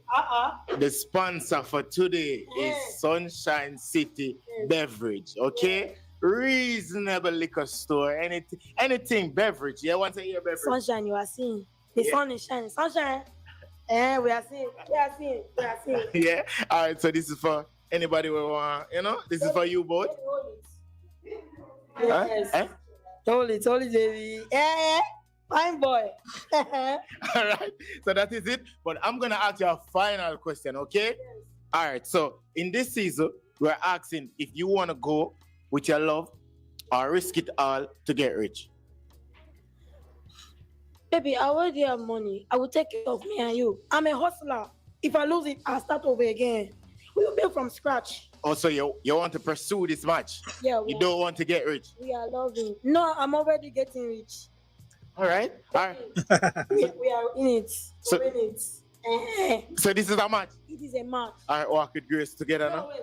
the sponsor for today is Sunshine City Beverage, okay? Reasonable liquor store, anything beverage. You want to hear beverage? Sunshine, you are seeing. The sun is shining. Sunshine. We are seeing. Yeah. All right, so this is for anybody who want, this is for you both. Yes. Huh? Hold it, baby. Yeah, fine boy. All right. So that is it. But I'm gonna ask you a final question, okay? Yes. All right. So in this season, we're asking if you want to go with your love or risk it all to get rich. Baby, I already have money. I will take care of me and you. I'm a hustler. If I lose it, I'll start over again. We will build from scratch. Also, you want to pursue this match. Yeah. You don't want to get rich. We are loving. No, I'm already getting rich. All right. we are in it. So, we're in it. So this is a match. It is a match. All right, walk with grace together now. Wait.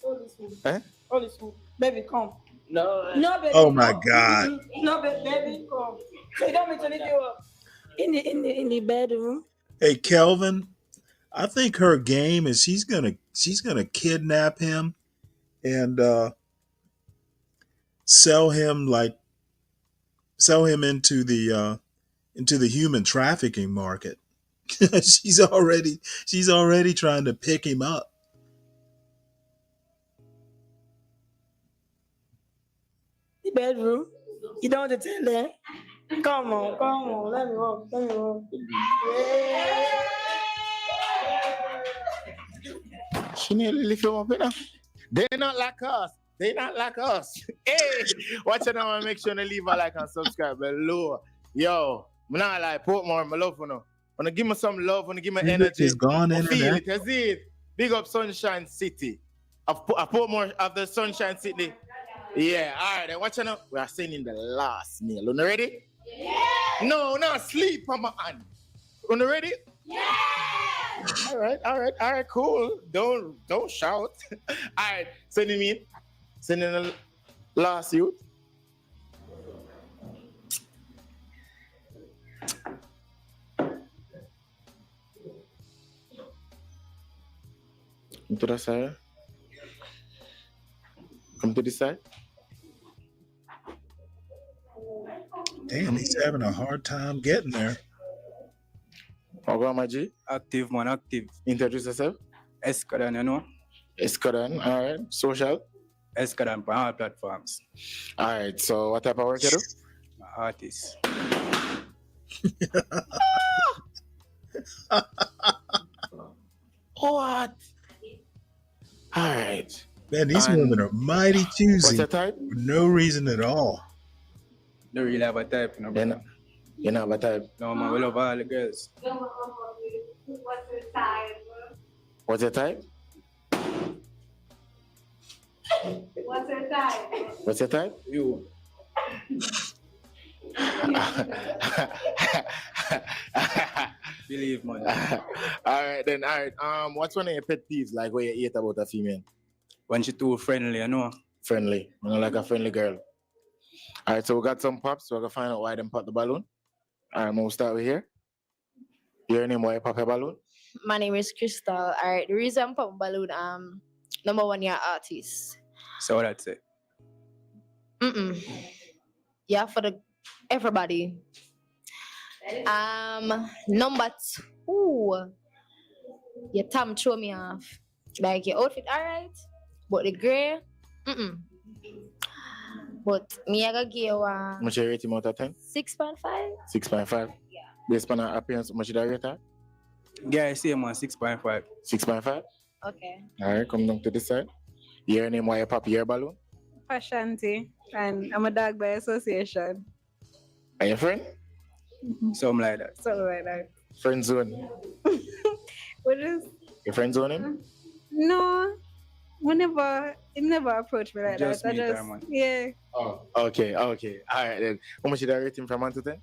All this food. Eh? All this food. Baby, come. No, baby. Oh my God. No, baby, come. So you don't need to leave you up in the bedroom. Hey, Kelvin, I think her game is she's gonna kidnap him and sell him into the human trafficking market. she's already trying to pick him up. The bedroom. You don't want to tell them. Come on. Let me walk. Yeah. She nearly lift him up enough. They're not like us. Hey, watch it now and make sure to leave a like and subscribe below. Yo, I'm not like Portmore, my love for no. Wanna give me some love, wanna give me energy. It's gone in feel it, you see it. Big up Sunshine City. I Portmore of the Sunshine City. Yeah, all right, then watch it now. We are sending the last meal. You ready? Yeah. No, sleep on my hand. You ready? Yeah. All right, cool. Don't shout. All right, sending the last youth. Come to the side. Come to this side. Damn, he's having a hard time getting there. How G? Active, man, active. Introduce yourself. Eskadan, you know? Eskadan, all right. Social? Eskadan on all platforms. All right, so what type of work you do? Artist. What? All right. Man, these women are mighty choosy. What's your type? For no reason at all. Don't really have a type, you know. You're not a type? No, man, we love all the girls. What's your type? What's your type? You. Believe, man. All right. What's one of your pet peeves, like where you hate about a female? When she too friendly, you know. Friendly. You know, like a friendly girl. All right, so we got some pops, so we're gonna find out why them pop the balloon. All right, we'll start with here. Your name, why you pop a balloon? My name is Crystal. All right, the reason I'm popping balloon, number one, you're artist. So what that's it? Yeah, for everybody. Number two, your Tom throw me off. Like your outfit, alright, but the gray, But me, I give you How much you rate him out of 10? 6.5. 6.5? Yeah. Based on her appearance, how much you rate her? Yeah, I see him on 6.5. 6.5? Okay. All right, come down to this side. Your name, why you pop your balloon? Ashanti, and I'm a dog by association. Are you a friend? Something like that. Something like that. Friend zone. What is? Your friend zone him? No, he never approached me like Just that. me, I just, Diamond. yeah. Oh, okay. All right, then. How much did I rate him from 1 to 10?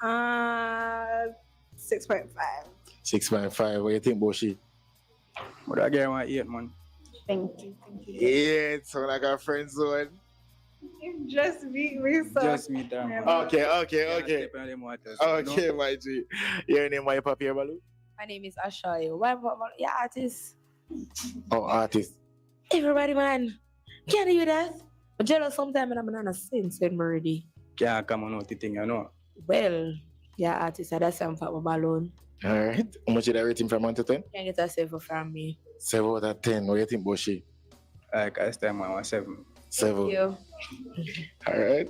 6.5. 6.5. What do you think, Boshi? But I get 1 8, man. Thank you. Yeah, so like a friend zone. Just me, so. Just me, Diamond. Okay. Okay, my G. Your name, why you pop your balloon? My name is Ashay. Why yeah, artist? Oh, artist. Everybody, man. Can't do that. But jealous sometimes and I'm not a sense when I'm ready. Can't come on out the thing, you know. Well, yeah, artist, that's some for my balloon. All right. How much did I rate him from 1 to 10? Can get a 7 from me. 7 out of 10. What do you think, Boshi? Like, I stand on 7. 7. Thank you. All right.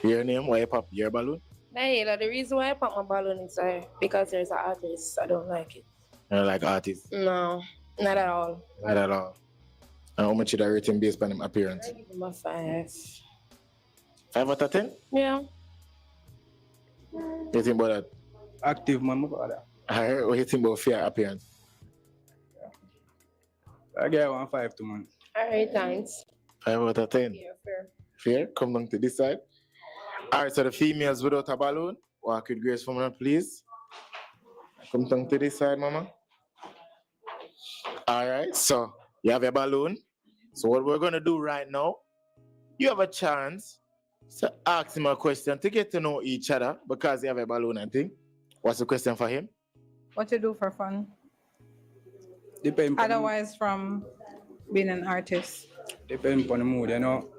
Your name? Why you pop your balloon? Nah, the reason why I pop my balloon is because there's an artist. I don't like it. You don't like artists? No, not at all. Not at all. And how much you rate him based on his appearance? I give him a 5. 5 out of 10? Yeah. What you think about that? Active man, about that. Alright, what you think about fair appearance? I get 1.5 to man. Alright, thanks. 5 out of 10. Yeah, fair. Fair? Come down to this side. Alright, so the females without a balloon, walk with grace for me, please. Come down to this side, mama. Alright, so you have a balloon. So what we're gonna do right now, you have a chance to ask him a question to get to know each other because you have a balloon and thing. What's the question for him? What you do for fun? Depend. Otherwise, from being an artist. Depend on the mood, you know.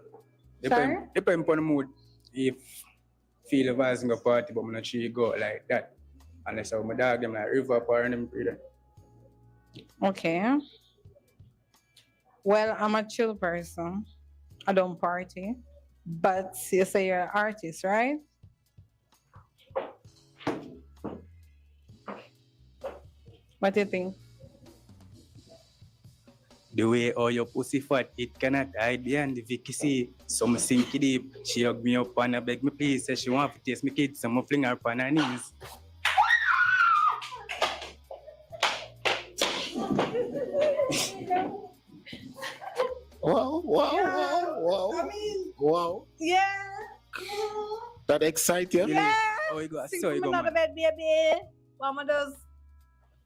Sorry? Depend on the mood. If feel the vibes in the party, but I'm not sure you go like that. Unless I'm my dog, them like river party and them freedom. Okay. Well, I'm a chill person. I don't party. But you say you're an artist, right? What do you think? The way all your pussy fat, it cannot hide behind the vacancy. Some sink it deep. She hug me up and I beg me please. Say she want to taste me kids, so I'm fling her up on her knees. Wow. I mean, Wow. yeah. That excite you? Yeah. Oh, you got Sing so for you me go, not a man. bed, baby. Mama does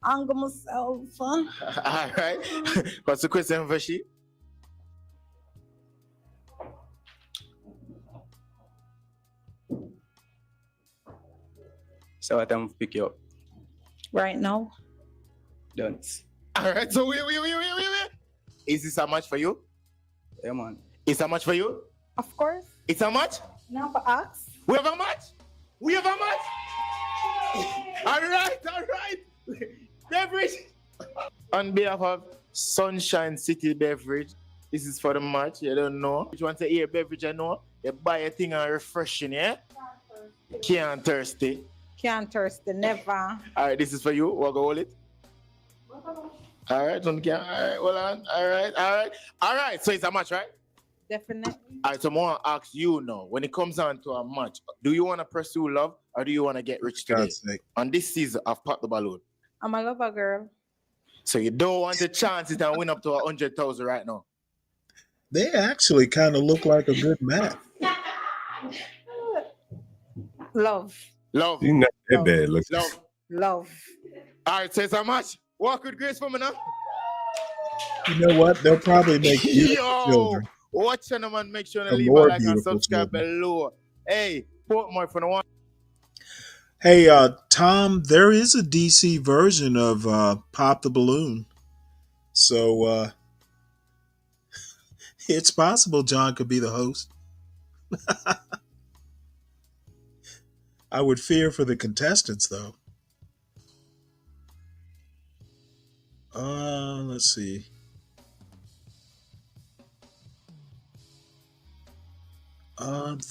anger myself. Huh? All right. What's the question for she? So what time to pick you up? Right now. Don't. All right. So wait. Is this a match for you? Yeah, man. It's a match for you? Of course. It's a match? Now for us. We have a match? We have a match? All right. Beverage. On behalf of Sunshine City Beverage, this is for the match. You don't know. If you want to hear beverage, I know. You buy a thing and refreshing, yeah? Can't thirsty. Can't thirsty, never. All right, this is for you. We'll go hold it. All right, don't care. All right, hold on. All right. So it's a match, right? Definitely. All right, so I want to ask you now, when it comes down to a match, do you want to pursue love or do you want to get rich today? On this season of Pop the Balloon. I'm a lover girl. So you don't want to chance it and win up to 100,000 right now? They actually kind of look like a good match. Love. You're not that bad. Look. Love. All right, so it's a match. Walk with grace for me now. You know what? They'll probably make beautiful children. Watch and man, make sure to Some leave a more like and beautiful subscribe children. below. Hey, Portmore for the one. Hey, Tom, there is a DC version of Pop the Balloon. So it's possible John could be the host. I would fear for the contestants, though. Let's see.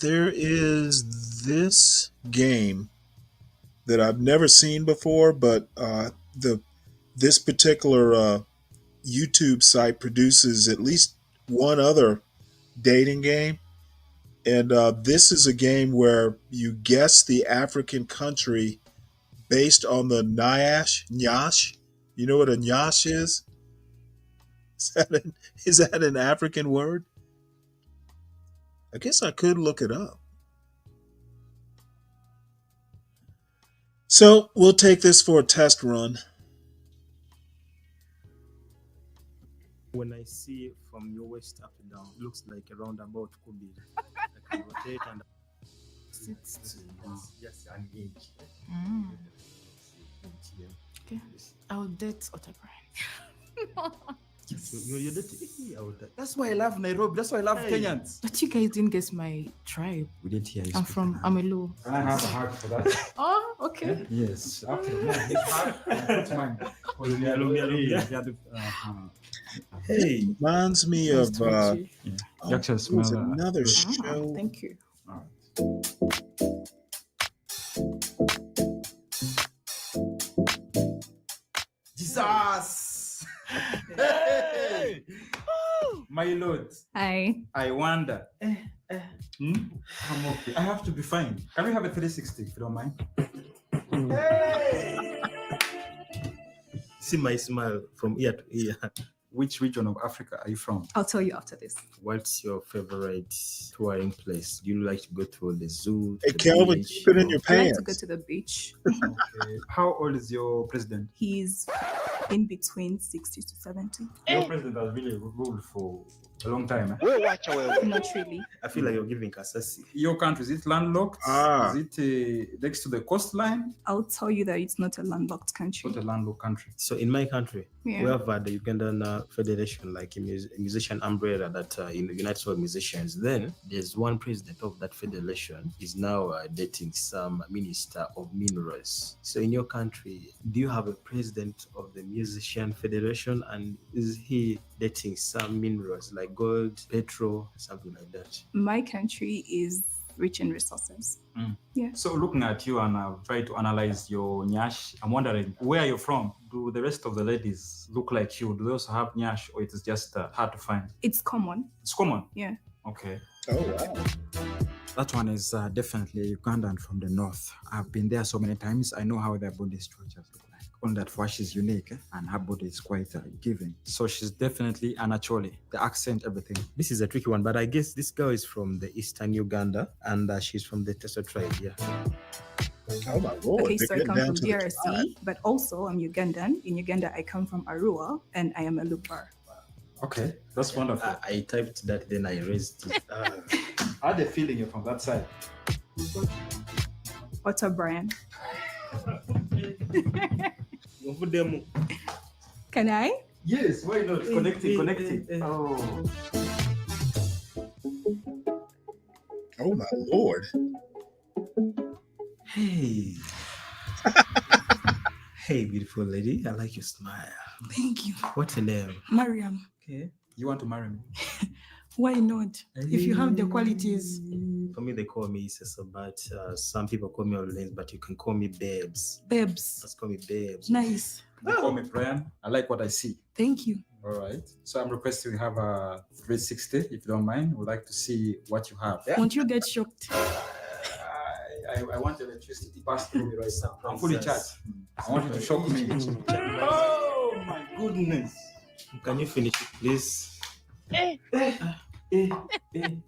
There is this game that I've never seen before, but this particular YouTube site produces at least one other dating game. And this is a game where you guess the African country based on the Nyash. You know what a Nyash is? Is that an African word? I guess I could look it up. So we'll take this for a test run. When I see from your waist up and down, it looks like a roundabout could be. I can rotate and it's just an inch. Okay. I'll date Otto Brand. You're that's why I love Nairobi. That's why I love Kenyans. But you guys didn't guess my tribe. We didn't hear you. I'm from Amelu. I have a heart for that. Oh, okay. Yes. Hey, reminds me of Nice to meet you. there's another show. Thank you. All right. Jesus! Hey! My lord, Hi. I wonder. I'm okay. I have to be fine. Can we have a 360 if you don't mind? Hey! See my smile from ear to ear. Which region of Africa are you from? I'll tell you after this. What's your favorite touring place? Do you like to go to the zoo? Hey, the Kelvin, beach, keep it in or- your I like to go pants. to the beach. Okay. How old is your president? He's in between 60 to 70. Your president has really ruled for a long time. Not really. I feel like you're giving Kasasi. Your country, is it landlocked? Ah. Is it next to the coastline? I'll tell you that it's not a landlocked country. Not a landlocked country. So in my country, Yeah. we have the Ugandan Federation, like a musician umbrella that unites all musicians. Then there's one president of that federation is now dating some minister of minerals. So in your country, do you have a president of the musician federation, and is he dating some minerals like gold, petrol, something like that? My country is rich in resources. Yeah. So looking at you and I've tried to analyze your nyash, I'm wondering where you're from. Do the rest of the ladies look like you? Do they also have nyash, or it is just hard to find? It's common. It's common. Yeah. Okay. Oh, wow. That one is definitely Ugandan from the north. I've been there so many times. I know how their body structures look like. Only that for she's unique and her body is quite giving. So she's definitely an Acholi. The accent, everything. This is a tricky one, but I guess this girl is from the eastern Uganda, and she's from the Teso tribe. Yeah. Oh my lord. Okay, they're so I getting come down from to the tribe. DRC, but also I'm Ugandan. In Uganda, I come from Arua, and I am a Lubar. Okay, that's wonderful. I typed that, then I raised it. I had a feeling you're from that side. What's a brand? Can I? Yes, why not? Connecting. Oh. Oh my lord. Hey. Hey, beautiful lady. I like your smile. Thank you. What's your name? Mariam. Okay. You want to marry me? Why not? If you have the qualities. For me, they call me Cecil, but some people call me all names, but you can call me Babes. Babes. Just call me Babes. Nice. They call me Brian. I like what I see. Thank you. All right. So I'm requesting we have a 360, if you don't mind. We'd like to see what you have. Won't you get shocked? I want electricity pass through me right now. I'm fully charged. I want you to shock me. Oh my goodness. Can you finish it, please?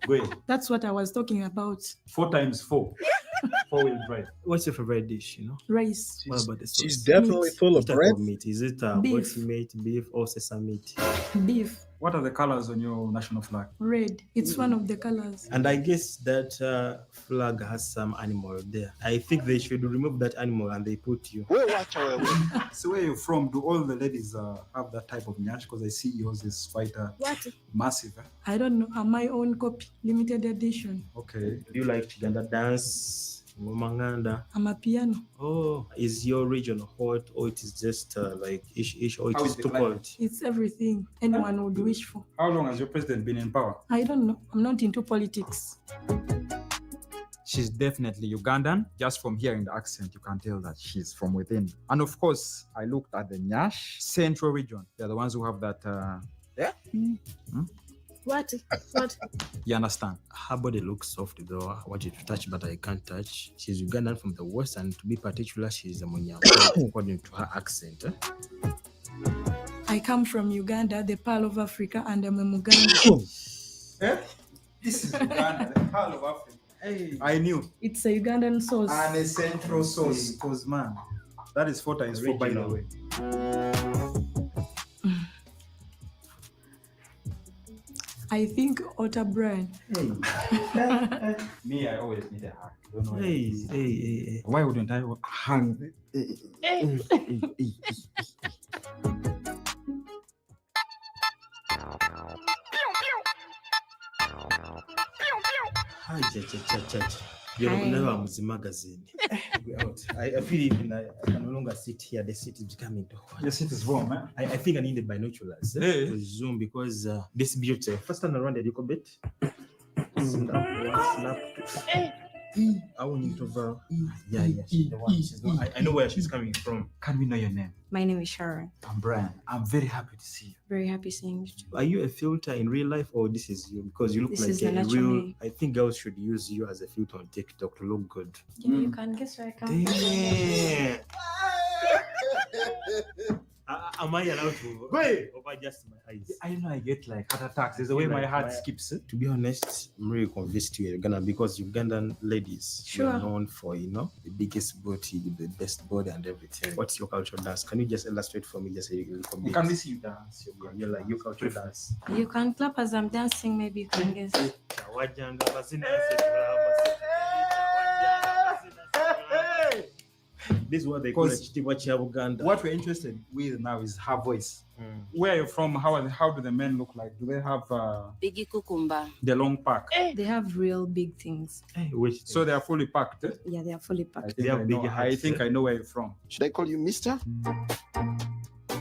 Wait. That's what I was talking about. 4 times 4. 4-wheel drive. What's your favorite dish, Rice. What about the sauce? She's definitely full of What type bread. of meat? Is it Beef. goat meat, beef, or sesame meat? Beef. What are the colors on your national flag? Red. It's one of the colors. And I guess that flag has some animal there. I think they should remove that animal and they put you. So where you're from, do all the ladies have that type of nyash? Because I see yours is quite massive. I don't know. My own copy. Limited edition. Okay. Do you like Chiganda dance? Manganda? I'm a piano. Oh, is your region hot, or it is just like ish, or it How is is the too climate? cold? It's everything anyone would wish for. How long has your president been in power? I don't know. I'm not into politics. She's definitely Ugandan. Just from hearing the accent, you can tell that she's from within. And of course, I looked at the Nyash Central region. They're the ones who have that. What? You understand? Her body looks soft though. I want you to touch, but I can't touch. She's Ugandan from the west, and to be particular, she's a Munyam, according to her accent. I come from Uganda, the pearl of Africa, and I'm a Muganda. This is Uganda, the pearl of Africa. Hey, I knew. It's a Ugandan sauce. And a central sauce. Because, man, that is 4 times 4, by the way. I think Otter Brand. Me, I always need a hug. Don't know Hey. why wouldn't I hang? Hi, You're Hi. never Muzi magazine. We're out. I feel even I can no longer sit here. The seat is becoming too hot. Your seat is warm, man. I think I need the binoculars to zoom because this beauty. First turn around a little bit. Snap. I want you to yeah, she's the one. She's not, I know where she's coming from. Can we know your name? My name is Sharon. I'm Brian. I'm very happy to see you. Very happy seeing you too. Are you a filter in real life or this is you? Because you look This like is the a natural real. me. I think girls should use you as a filter on TikTok to look good. You can guess where I come Damn. Am I allowed to over just my eyes? I know I get like heart attacks. There's the way my heart skips. To be honest, I'm really convinced you're Uganda because Ugandan ladies Sure. are known for, the biggest booty, the best body and everything. What's your cultural dance? Can you just illustrate for me just a little bit? Can we see you dance? You're like your cultural dance. You can clap as I'm dancing, maybe you can guess. This is what they call a Chitiwachi Uganda. What we're interested with now is her voice. Where are you from? How do the men look like? Do they have Biggie Kukumba. the long pack? They have real big things. So they are fully packed. Yeah, they are fully packed. I think I know where you're from. Should I call you Mister?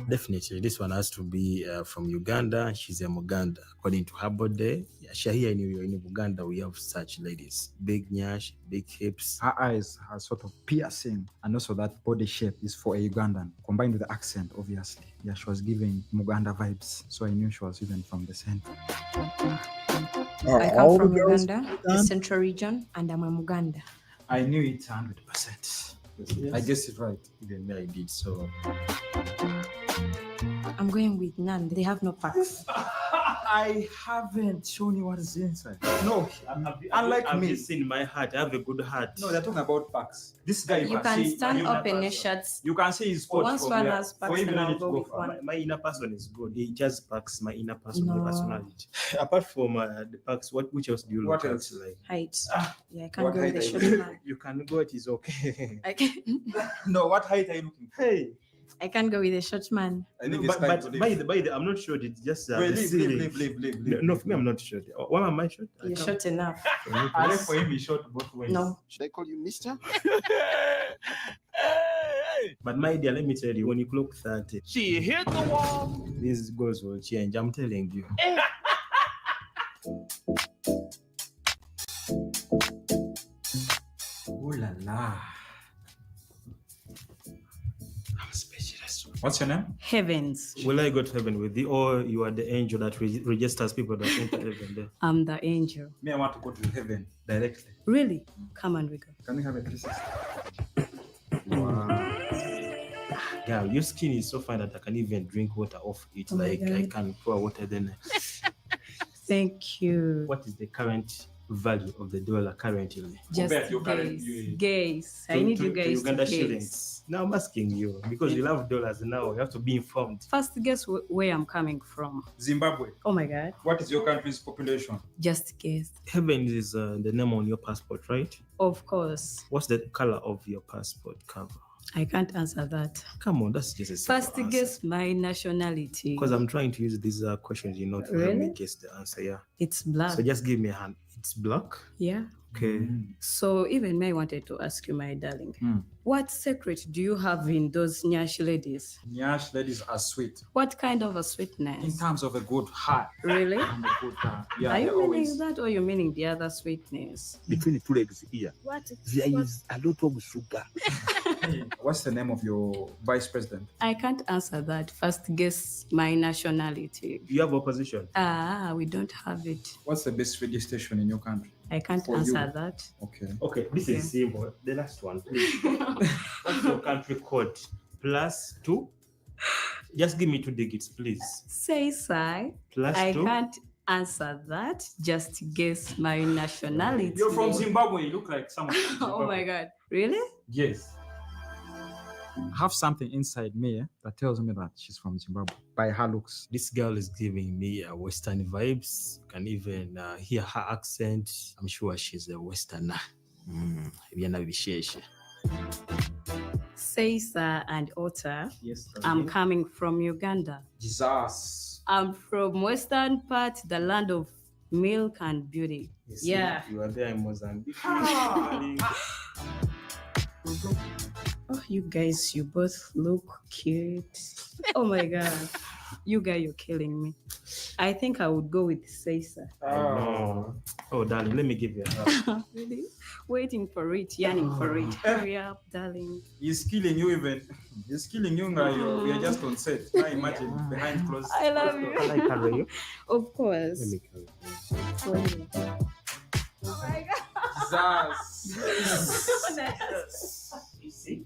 Definitely, this one has to be from Uganda. She's a Muganda. According to her body, here in Uganda, we have such ladies. Big nyash, big hips. Her eyes are sort of piercing, and also that body shape is for a Ugandan, combined with the accent, obviously. Yeah, she was giving Muganda vibes, so I knew she was even from the center. I come from Uganda, the central region, and I'm a Muganda. I knew it 100%. Yes. I guessed it right. Even me, I did so. I'm going with none. They have no packs. I haven't shown you what is inside. No, unlike me. I've seen my heart. I have a good heart. No, they're talking about packs. This guy, You can stand up in your shirts. You can see his spot. Once one has packs, then I'll go with one. My inner person is good. He just packs my inner person, No. my personality. Apart from the packs, which else do you look What at? else? Like Height. Yeah, I What can't go with height the are you short looking man. you can go. It is okay. I can. No, what height are you looking for? Hey. I can't go with a short man. I think No, it's time to leave. by the, I'm not sure. It's just Wait, the leave, ceiling. leave. No, for me, I'm not sure. Why am I short? You're short enough. I left for him, he's short both ways. No. Should I call you Mister? But my dear, let me tell you, when you clock 30, She hit the wall. these goals will change. I'm telling you. Oh la la. I'm speechless. What's your name? Heavens. Will I go to heaven with you, or you are the angel that registers people that enter heaven there? I'm the angel. Me, I want to go to heaven directly. Really? Come on, we go. Can we have a 360? Wow. Yeah, your skin is so fine that I can even drink water off it. Oh my Like I God. can pour water then. Thank you. What is the current value of the dollar currently? Just gays. I need you guys to Uganda guess. shillings. Now I'm asking you because you love dollars now. You have to be informed. First, guess where I'm coming from. Zimbabwe. Oh my God. What is your country's population? Just guess. Heaven is the name on your passport, right? Of course. What's the color of your passport cover? I can't answer that. Come on, that's just a simple First, answer. guess my nationality. Because I'm trying to use these questions, to help me Really? guess the answer. Yeah. It's black. So just give me a hand. It's black. Yeah. Okay. So even me, I wanted to ask you, my darling, Hmm. what secret do you have in those Nyash ladies? Nyash ladies are sweet. What kind of a In sweetness? terms of a good heart. Really? And a good heart. Yeah, Are they you meaning always. that or you meaning the other sweetness? Between the two legs here, What? there is a lot of sugar. What's the name of your vice president? I can't answer that. First, guess my nationality. You have opposition. We don't have it. What's the best radio station in your country? I can't For answer you. that. Okay. Okay, this is simple. The last one, please. What's your country code? +2? Just give me 2 digits, please. Say, sir. Plus I 2? can't answer that. Just guess my nationality. You're from Zimbabwe. You look like someone from Zimbabwe. Oh my God. Really? Yes. I have something inside me that tells me that she's from Zimbabwe by her looks. This girl is giving me Western vibes. You can even hear her accent. I'm sure she's a Westerner. Say, sir and Otter. Yes. I'm coming from Uganda. Jesus. I'm from western part, the land of milk and beauty. You see, Yeah. You are there in Mozambique. Oh, you guys, you both look cute. Oh my God. You guys, you're killing me. I think I would go with Caesar. Oh, darling, let me give you a hug. Really? Waiting for it, yearning for it. Hurry up, darling. He's killing you even. He's killing you. We are just on set. Now imagine behind closed. I love you. Can I carry you? Of course. Let me carry you. Oh my God. Jesus. You see?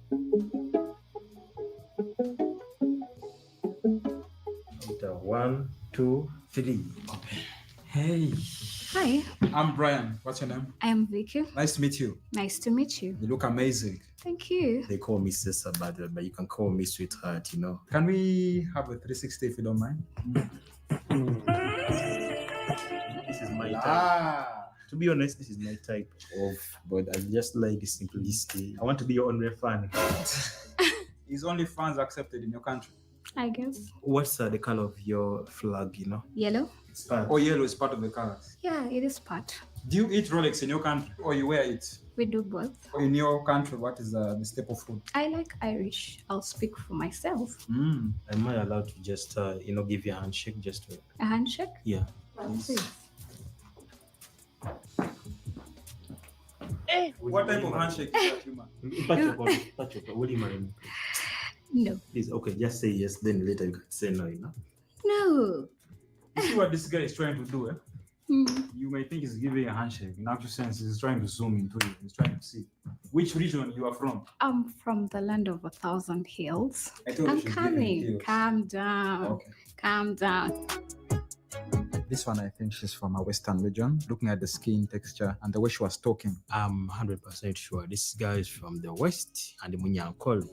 One, two, three. Hey. Hi, I'm Brian. What's your name? I'm Vicky. Nice to meet you. Nice to meet you. You look amazing. Thank you. They call me Sister, but you can call me sweetheart, you know. Can we have a 360 if you don't mind? This is my type. To be honest, this is my type of, but I just like the simplicity. I want to be your only fan. Is only fans accepted in your country? I guess. What's the color of your flag, you know? Yellow? It's part. Oh, yellow is part of the colors. Yeah, it is part. Do you eat Rolex in your country or you wear it? We do both. Or in your country, what is the staple food? I like Irish. I'll speak for myself. Am I allowed to just, give you a handshake just to... A handshake? Yeah. Please. What type of handshake is that, human? Touch your Would you mind? No. Please, okay, just say yes, then later you can say no, you know? No. You see what this guy is trying to do, eh? Mm. You may think he's giving a handshake. In actual sense, he's trying to zoom into you. He's trying to see which region you are from. I'm from the land of 1,000 hills. I told you I'm she's giving coming. hills. Calm down. Okay. Calm down. This one, I think she's from a Western region. Looking at the skin texture and the way she was talking. I'm 100% sure this guy is from the West and the Munyankol.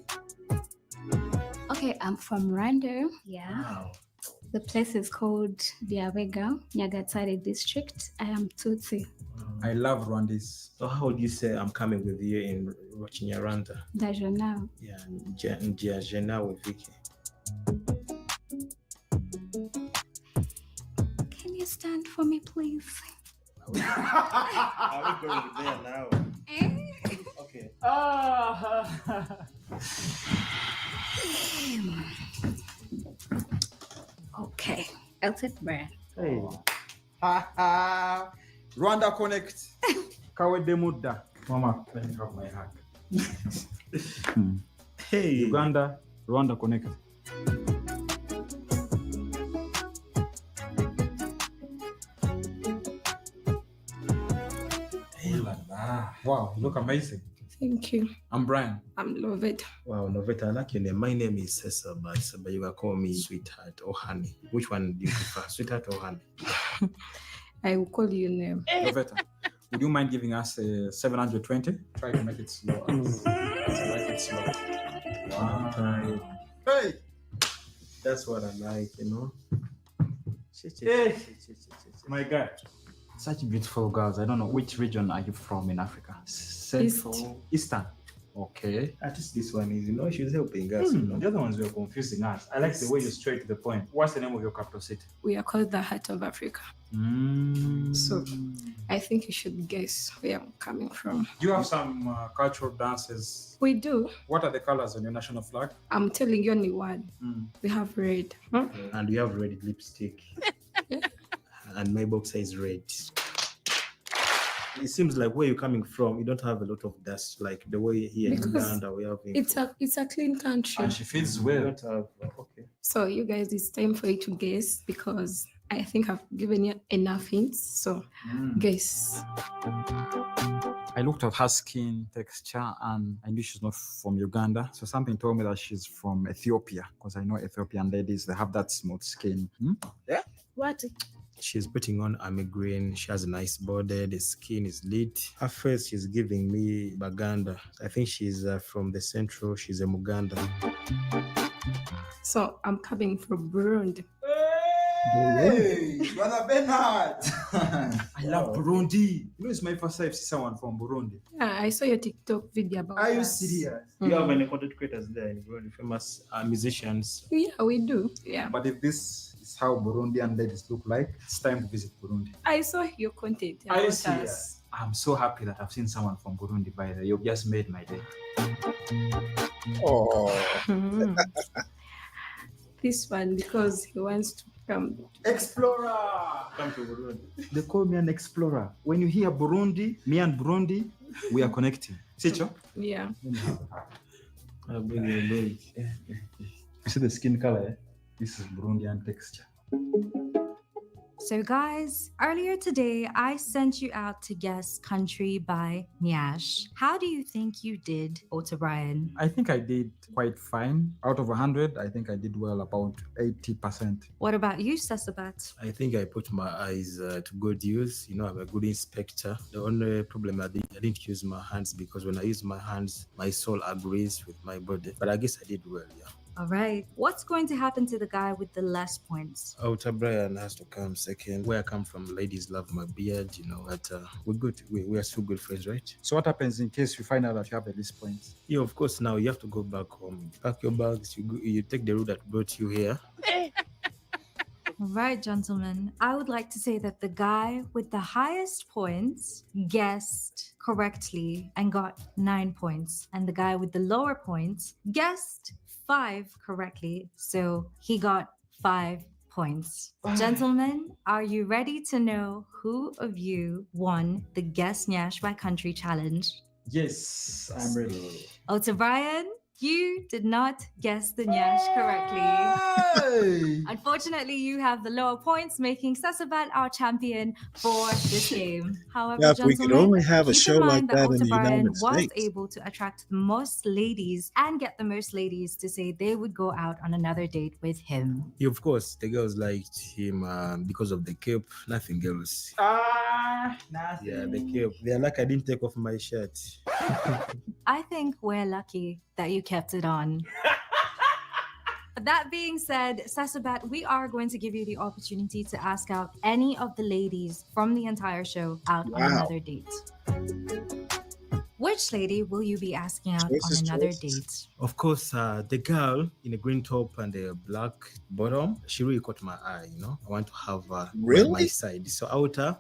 Okay, I'm from Rwanda. Yeah. Wow. The place is called Diabega, Nyagatare district. I am Tutsi. I love Rwandese. So how would you say I'm coming with you in Chinyaranda? Dajana. Yeah, Jena with Vicky. Can you stand for me, please? Are we going there now? Okay. Okay, I'll take Brian. Hey. Rwanda Connect. Kawe Demuda. Mama, let me have my hug. Hey. Uganda, Rwanda Connect. Hey, wow, you look amazing. Thank you. I'm Brian. I'm Lovett. Wow, Noveta, I like your name. My name is Cesar, but you can call me sweetheart or honey. Which one do you prefer, sweetheart or honey? I will call you name. Lovetta, would you mind giving us a 720? Try to make it slow. Make it slow. Wow. Hey! That's what I like, you know. Hey! My God. Such beautiful girls. I don't know which region are you from in Africa? Central, Eastern. Okay. At least this one is, she's helping us. You know? The other ones were confusing us. I like the way you're straight to the point. What's the name of your capital city? We are called the Heart of Africa. So I think you should guess where I'm coming from. Do you have some cultural dances? We do. What are the colors on your national flag? I'm telling you only one. We have red. And we have red lipstick. And my boxer is red. It seems like where you're coming from, you don't have a lot of dust like the way here in Uganda we have. It's a clean country. And she feels well. Don't have, okay. So you guys, it's time for you to guess because I think I've given you enough hints. So guess. I looked at her skin texture and I knew she's not from Uganda. So something told me that she's from Ethiopia because I know Ethiopian ladies, they have that smooth skin. Yeah. What? She's putting on army green. She has a nice body. The skin is lit. Her face, she's giving me Baganda. I think she's from the central. She's a Muganda. So I'm coming from Burundi. Hey, Brother Bernard. I love Burundi. You know, it's my first time see someone from Burundi. Yeah, I saw your TikTok video about Are you that. serious? You have any content creators there in Burundi, famous musicians? Yeah, we do. Yeah. But if this is how Burundian ladies look like, it's time to visit Burundi. I saw your content. Are you about serious? us. I'm so happy that I've seen someone from Burundi by the way. You've just made my day. Oh. This one because he wants to come. Explorer. Come to Burundi. They call me an explorer. When you hear Burundi, me and Burundi, we are connecting. Sicho? Yeah. You see the skin color? This is Burundian texture. So guys, earlier today, I sent you out to guess country by Nyash. How do you think you did, Ota Brian? I think I did quite fine. Out of 100, I think I did well, about 80%. What about you, Sesabat? I think I put my eyes to good use. You know, I'm a good inspector. The only problem I didn't use my hands because when I use my hands, my soul agrees with my body. But I guess I did well, yeah. All right. What's going to happen to the guy with the less points? Outer Brian has to come second. Where I come from, ladies love my beard, you know, but we're good. We are still good friends, right? So what happens in case you find out that you have the least points? Yeah, of course, now you have to go back home. Pack your bags, you take the route that brought you here. All right, gentlemen. I would like to say that the guy with the highest points guessed correctly and got 9 points. And the guy with the lower points guessed 5 correctly. So he got 5 points. Gentlemen, are you ready to know who of you won the Guess Nyash by Country challenge? Yes, I'm ready. Ota Brian, you did not guess the Nyash correctly. Unfortunately, you have the lower points, making Sesabat our champion for this game. However, Yeah, if we could gentlemen, only have a keep show in like mind that that in Ota the Brian United was States. able to attract the most ladies and get the most ladies to say they would go out on another date with him. Yeah, of course, the girls liked him because of the cape, nothing else. Nothing. Yeah, the cape. They're like I didn't take off my shirt. I think we're lucky that you kept it on. But that being said, Sesabat, we are going to give you the opportunity to ask out any of the ladies from the entire show out on another date. Which lady will you be asking out on another date? Of course, the girl in a green top and a black bottom, she really caught my eye, you know. I want to have her Really? by my side. So outer,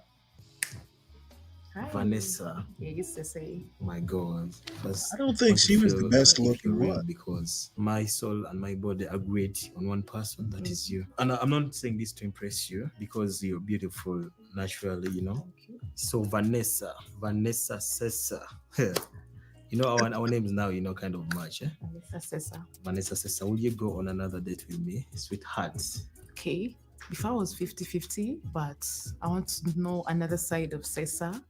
Vanessa. Yeah, used to say. My God. I don't think she was the best looking one. Because my soul and my body agreed on one person, that is you. And I'm not saying this to impress you because you're beautiful naturally, you know. So Vanessa Sessa. You know, our names now, you know, kind of match. Eh? Vanessa Sessa, will you go on another date with me, sweetheart? Okay. Before I was 50-50, but I want to know another side of Cesar.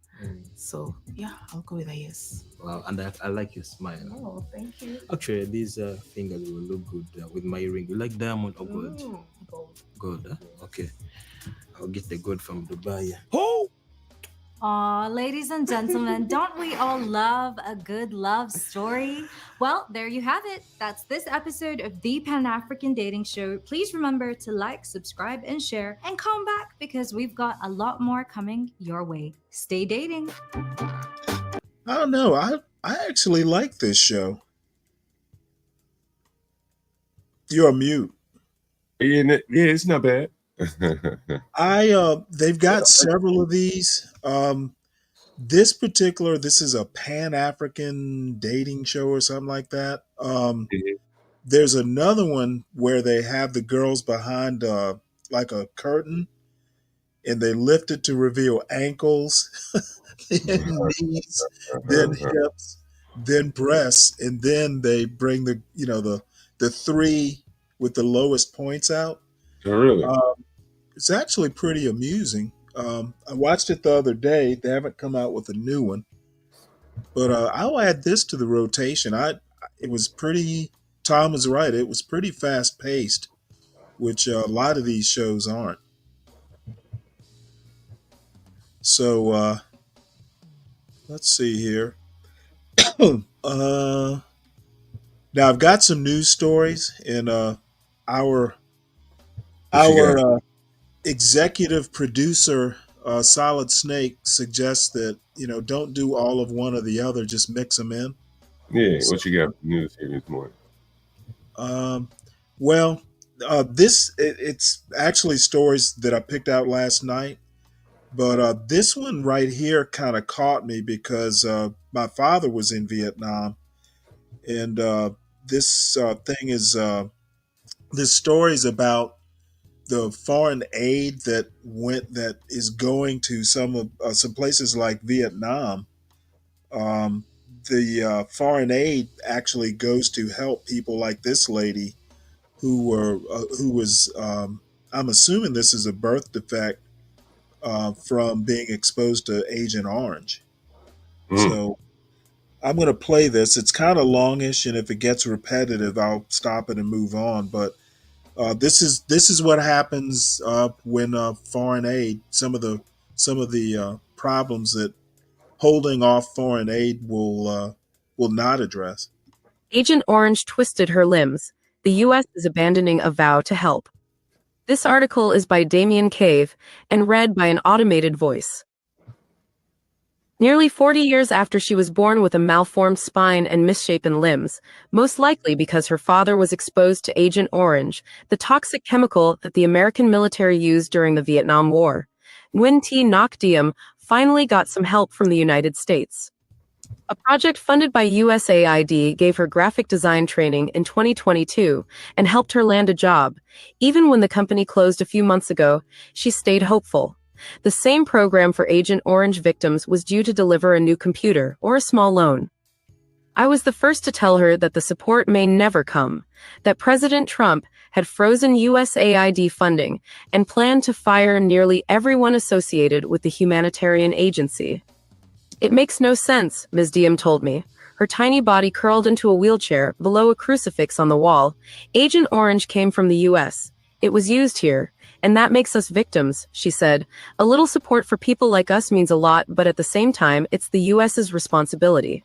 So yeah, I'll go with a yes. Wow, and I like your smile. Oh, thank you. Actually, these fingers will look good with my ring. You like diamond or gold? Gold. Gold, huh? Okay. I'll get the gold from Dubai. Oh! Aw, ladies and gentlemen, don't we all love a good love story? Well, there you have it. That's this episode of the Pan-African Dating Show. Please remember to like, subscribe, and share, and come back because we've got a lot more coming your way. Stay dating. I don't know. I actually like this show. You're on mute. Yeah, it's not bad. They've got several of these. This is a Pan-African dating show or something like that. There's another one where they have the girls behind like a curtain and they lift it to reveal ankles, then knees, then hips, then breasts, and then they bring the three with the lowest points out. Oh, really? It's actually pretty amusing. I watched it the other day. They haven't come out with a new one, but I'll add this to the rotation. It was pretty. Tom was right. It was pretty fast paced, which a lot of these shows aren't. So let's see here. Now I've got some news stories, and our executive producer, Solid Snake, suggests that don't do all of one or the other, just mix them in. Yeah, what you got for news here this morning? Well, it's actually stories that I picked out last night, but this one right here kind of caught me because my father was in Vietnam, and this thing is there's stories about the foreign aid that is going to some places like Vietnam. The foreign aid actually goes to help people like this lady who was I'm assuming this is a birth defect from being exposed to Agent Orange. So I'm going to play this. It's kind of longish, and if it gets repetitive, I'll stop it and move on. But this is what happens when foreign aid. Some of the problems that holding off foreign aid will not address. Agent Orange twisted her limbs. The U.S. is abandoning a vow to help. This article is by Damien Cave and read by an automated voice. Nearly 40 years after she was born with a malformed spine and misshapen limbs, most likely because her father was exposed to Agent Orange, the toxic chemical that the American military used during the Vietnam War, Nguyen Thi Ngoc Diem finally got some help from the United States. A project funded by USAID gave her graphic design training in 2022 and helped her land a job. Even when the company closed a few months ago, she stayed hopeful. The same program for Agent Orange victims was due to deliver a new computer or a small loan. I was the first to tell her that the support may never come, that President Trump had frozen USAID funding and planned to fire nearly everyone associated with the humanitarian agency. It makes no sense, Ms. Diem told me, her tiny body curled into a wheelchair below a crucifix on the wall. Agent Orange came from the U.S. It was used here. And that makes us victims, she said. A little support for people like us means a lot, but at the same time, it's the U.S.'s responsibility.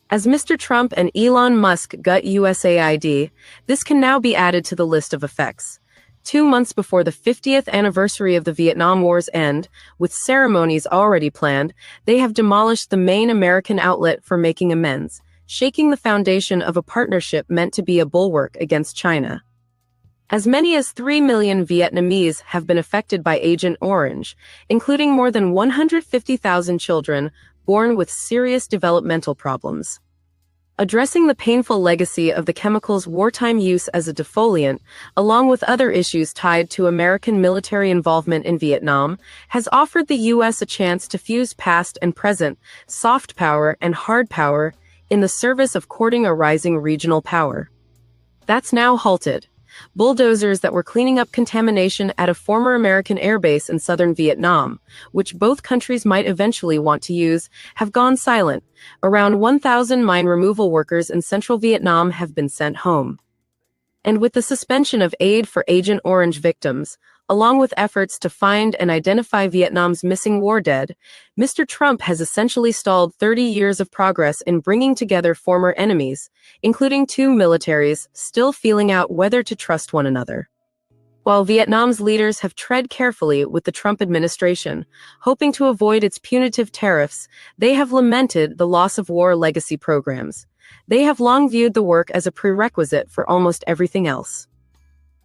As Mr. Trump and Elon Musk gut USAID, this can now be added to the list of effects. 2 months before the 50th anniversary of the Vietnam War's end, with ceremonies already planned, they have demolished the main American outlet for making amends, shaking the foundation of a partnership meant to be a bulwark against China. As many as 3 million Vietnamese have been affected by Agent Orange, including more than 150,000 children born with serious developmental problems. Addressing the painful legacy of the chemical's wartime use as a defoliant, along with other issues tied to American military involvement in Vietnam, has offered the U.S. a chance to fuse past and present, soft power and hard power, in the service of courting a rising regional power. That's now halted. Bulldozers that were cleaning up contamination at a former American airbase in southern Vietnam, which both countries might eventually want to use, have gone silent. Around 1,000 mine removal workers in central Vietnam have been sent home. And with the suspension of aid for Agent Orange victims, along with efforts to find and identify Vietnam's missing war dead, Mr. Trump has essentially stalled 30 years of progress in bringing together former enemies, including 2 militaries, still feeling out whether to trust one another. While Vietnam's leaders have tread carefully with the Trump administration, hoping to avoid its punitive tariffs, they have lamented the loss of war legacy programs. They have long viewed the work as a prerequisite for almost everything else.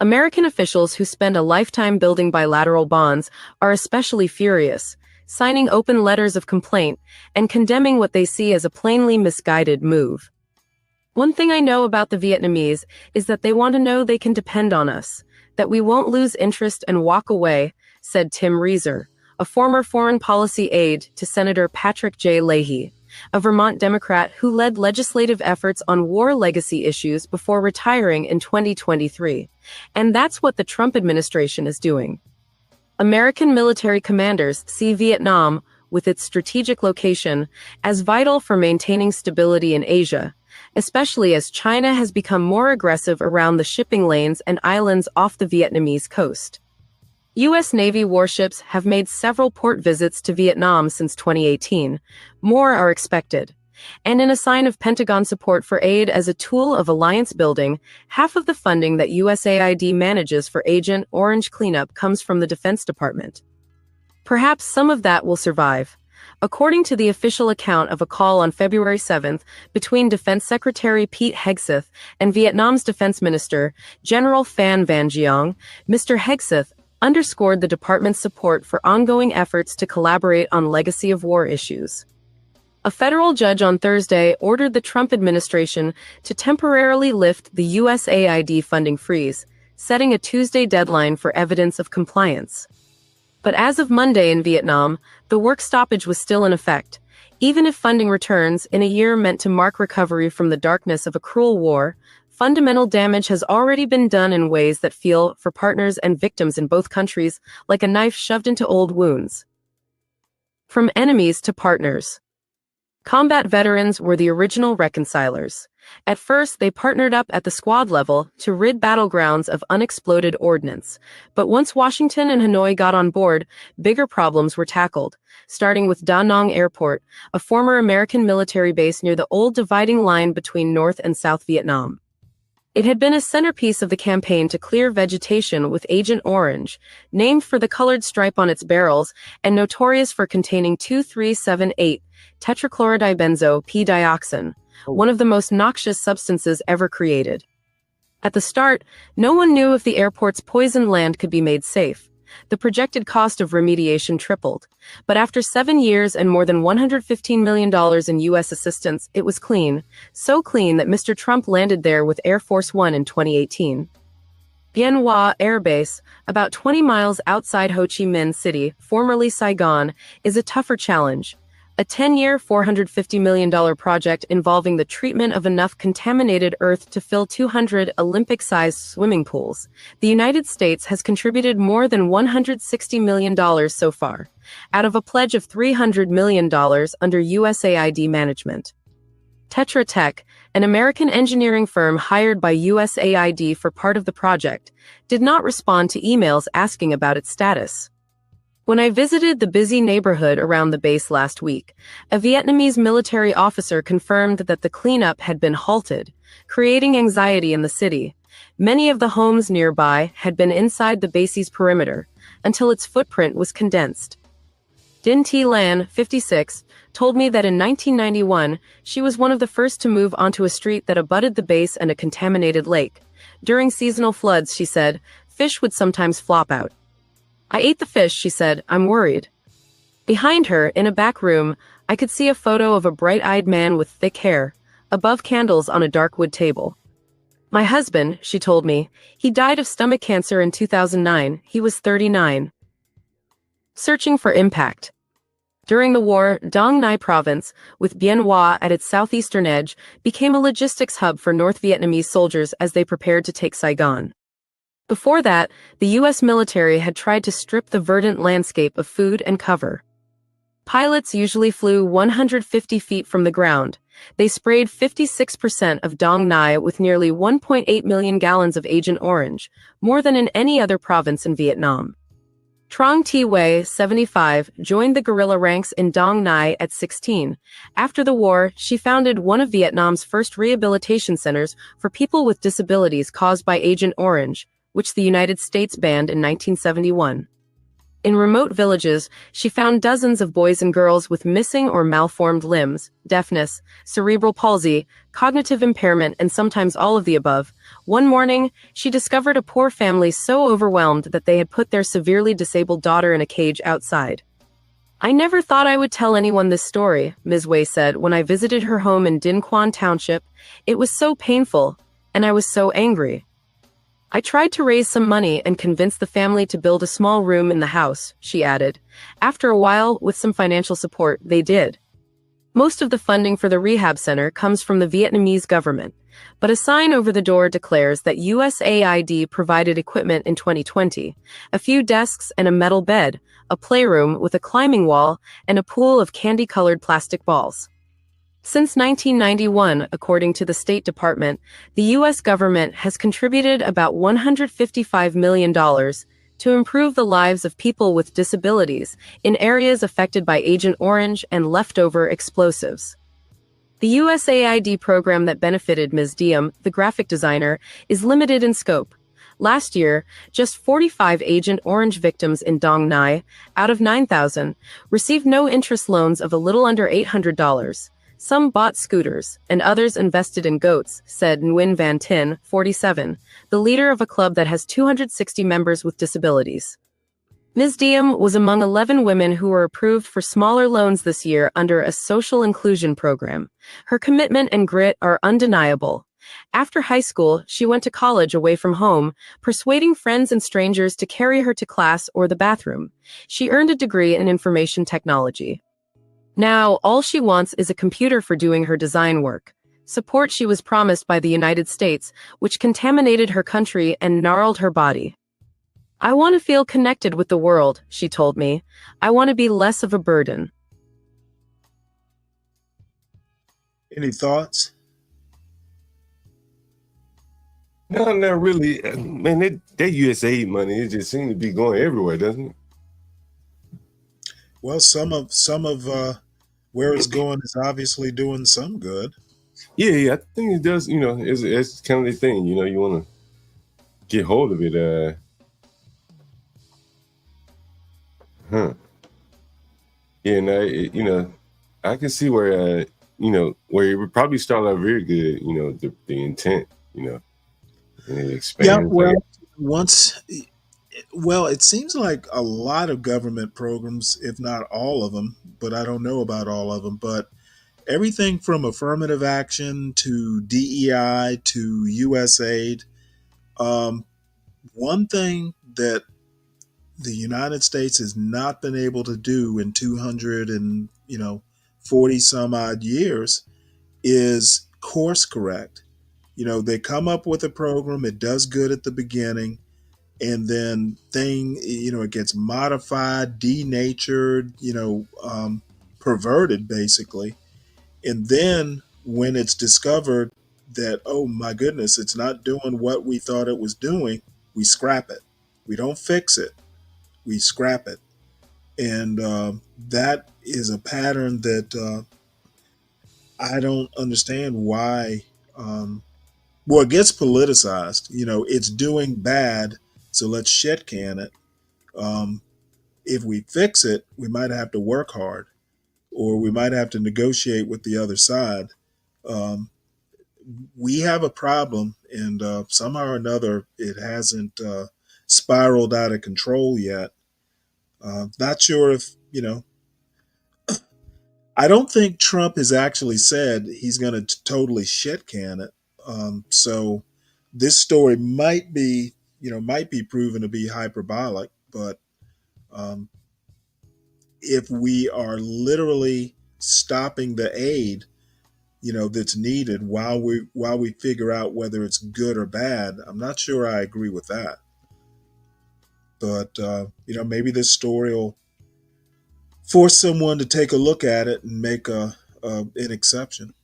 American officials who spend a lifetime building bilateral bonds are especially furious, signing open letters of complaint and condemning what they see as a plainly misguided move. One thing I know about the Vietnamese is that they want to know they can depend on us, that we won't lose interest and walk away, said Tim Reeser, a former foreign policy aide to Senator Patrick J. Leahy, a Vermont Democrat who led legislative efforts on war legacy issues before retiring in 2023. And that's what the Trump administration is doing. American military commanders see Vietnam, with its strategic location, as vital for maintaining stability in Asia, especially as China has become more aggressive around the shipping lanes and islands off the Vietnamese coast. U.S. Navy warships have made several port visits to Vietnam since 2018. More are expected. And in a sign of Pentagon support for aid as a tool of alliance building, half of the funding that USAID manages for Agent Orange cleanup comes from the Defense Department. Perhaps some of that will survive. According to the official account of a call on February 7th between Defense Secretary Pete Hegseth and Vietnam's Defense Minister, General Phan Van Giang, Mr. Hegseth underscored the department's support for ongoing efforts to collaborate on legacy of war issues. A federal judge on Thursday ordered the Trump administration to temporarily lift the USAID funding freeze, setting a Tuesday deadline for evidence of compliance. But as of Monday in Vietnam, the work stoppage was still in effect, even if funding returns in a year meant to mark recovery from the darkness of a cruel war. Fundamental damage has already been done in ways that feel, for partners and victims in both countries, like a knife shoved into old wounds. From enemies to partners. Combat veterans were the original reconcilers. At first, they partnered up at the squad level to rid battlegrounds of unexploded ordnance. But once Washington and Hanoi got on board, bigger problems were tackled, starting with Da Nang Airport, a former American military base near the old dividing line between North and South Vietnam. It had been a centerpiece of the campaign to clear vegetation with Agent Orange, named for the colored stripe on its barrels and notorious for containing 2378 tetrachlorodibenzo p-dioxin, one of the most noxious substances ever created. At the start, no one knew if the airport's poisoned land could be made safe. The projected cost of remediation tripled. But after 7 years and more than $115 million in U.S. assistance, it was clean. So clean that Mr. Trump landed there with Air Force One in 2018. Bien Hoa Air Base, about 20 miles outside Ho Chi Minh City, formerly Saigon, is a tougher challenge. A 10-year, $450 million project involving the treatment of enough contaminated earth to fill 200 Olympic-sized swimming pools. The United States has contributed more than $160 million so far, out of a pledge of $300 million under USAID management. Tetra Tech, an American engineering firm hired by USAID for part of the project, did not respond to emails asking about its status. When I visited the busy neighborhood around the base last week, a Vietnamese military officer confirmed that the cleanup had been halted, creating anxiety in the city. Many of the homes nearby had been inside the base's perimeter until its footprint was condensed. Din Thi Lan, 56, told me that in 1991, she was one of the first to move onto a street that abutted the base and a contaminated lake. During seasonal floods, she said, fish would sometimes flop out. I ate the fish, she said. I'm worried. Behind her, in a back room, I could see a photo of a bright-eyed man with thick hair, above candles on a dark wood table. My husband, she told me, he died of stomach cancer in 2009. He was 39. Searching for impact. During the war, Dong Nai province, with Bien Hoa at its southeastern edge, became a logistics hub for North Vietnamese soldiers as they prepared to take Saigon. Before that, the U.S. military had tried to strip the verdant landscape of food and cover. Pilots usually flew 150 feet from the ground. They sprayed 56% of Dong Nai with nearly 1.8 million gallons of Agent Orange, more than in any other province in Vietnam. Trong Thi Huê, 75, joined the guerrilla ranks in Dong Nai at 16. After the war, she founded one of Vietnam's first rehabilitation centers for people with disabilities caused by Agent Orange, which the United States banned in 1971. In remote villages, she found dozens of boys and girls with missing or malformed limbs, deafness, cerebral palsy, cognitive impairment, and sometimes all of the above. One morning, she discovered a poor family so overwhelmed that they had put their severely disabled daughter in a cage outside. I never thought I would tell anyone this story, Ms. Wei said when I visited her home in Din Quan Township. It was so painful, and I was so angry. I tried to raise some money and convince the family to build a small room in the house, she added. After a while, with some financial support, they did. Most of the funding for the rehab center comes from the Vietnamese government, but a sign over the door declares that USAID provided equipment in 2020, a few desks and a metal bed, a playroom with a climbing wall, and a pool of candy-colored plastic balls. Since 1991, according to the State Department, the U.S. government has contributed about $155 million to improve the lives of people with disabilities in areas affected by Agent Orange and leftover explosives. The USAID program that benefited Ms. Diem, the graphic designer, is limited in scope. Last year, just 45 Agent Orange victims in Dong Nai, out of 9,000, received no-interest loans of a little under $800. Some bought scooters, and others invested in goats, said Nguyen Van Tin, 47, the leader of a club that has 260 members with disabilities. Ms. Diem was among 11 women who were approved for smaller loans this year under a social inclusion program. Her commitment and grit are undeniable. After high school, she went to college away from home, persuading friends and strangers to carry her to class or the bathroom. She earned a degree in information technology. Now, all she wants is a computer for doing her design work. Support she was promised by the United States, which contaminated her country and gnarled her body. I want to feel connected with the world, she told me. I want to be less of a burden. Any thoughts? No, not really. Man, that USAID money, it just seems to be going everywhere, doesn't it? Well, some of where it's going is obviously doing some good. Yeah, I think it does. It's kind of the thing. You want to get hold of it. Yeah, no, I can see where where it would probably start out very good. The intent. And it expands. Yeah, well, it seems like a lot of government programs, if not all of them, but I don't know about all of them, but everything from affirmative action to DEI to USAID. One thing that the United States has not been able to do in 240 some odd years is course correct. They come up with a program, it does good at the beginning, and then it gets modified, denatured, perverted basically. And then when it's discovered that, oh my goodness, it's not doing what we thought it was doing, we scrap it. We don't fix it. We scrap it. And that is a pattern that I don't understand why. It gets politicized. It's doing bad, so let's shit can it. If we fix it, we might have to work hard, or we might have to negotiate with the other side. We have a problem, and somehow or another, it hasn't spiraled out of control yet. Not sure if, I don't think Trump has actually said he's going to totally shit can it. So this story might be proven to be hyperbolic, but if we are literally stopping the aid, that's needed while we figure out whether it's good or bad, I'm not sure I agree with that. But maybe this story will force someone to take a look at it and make an exception.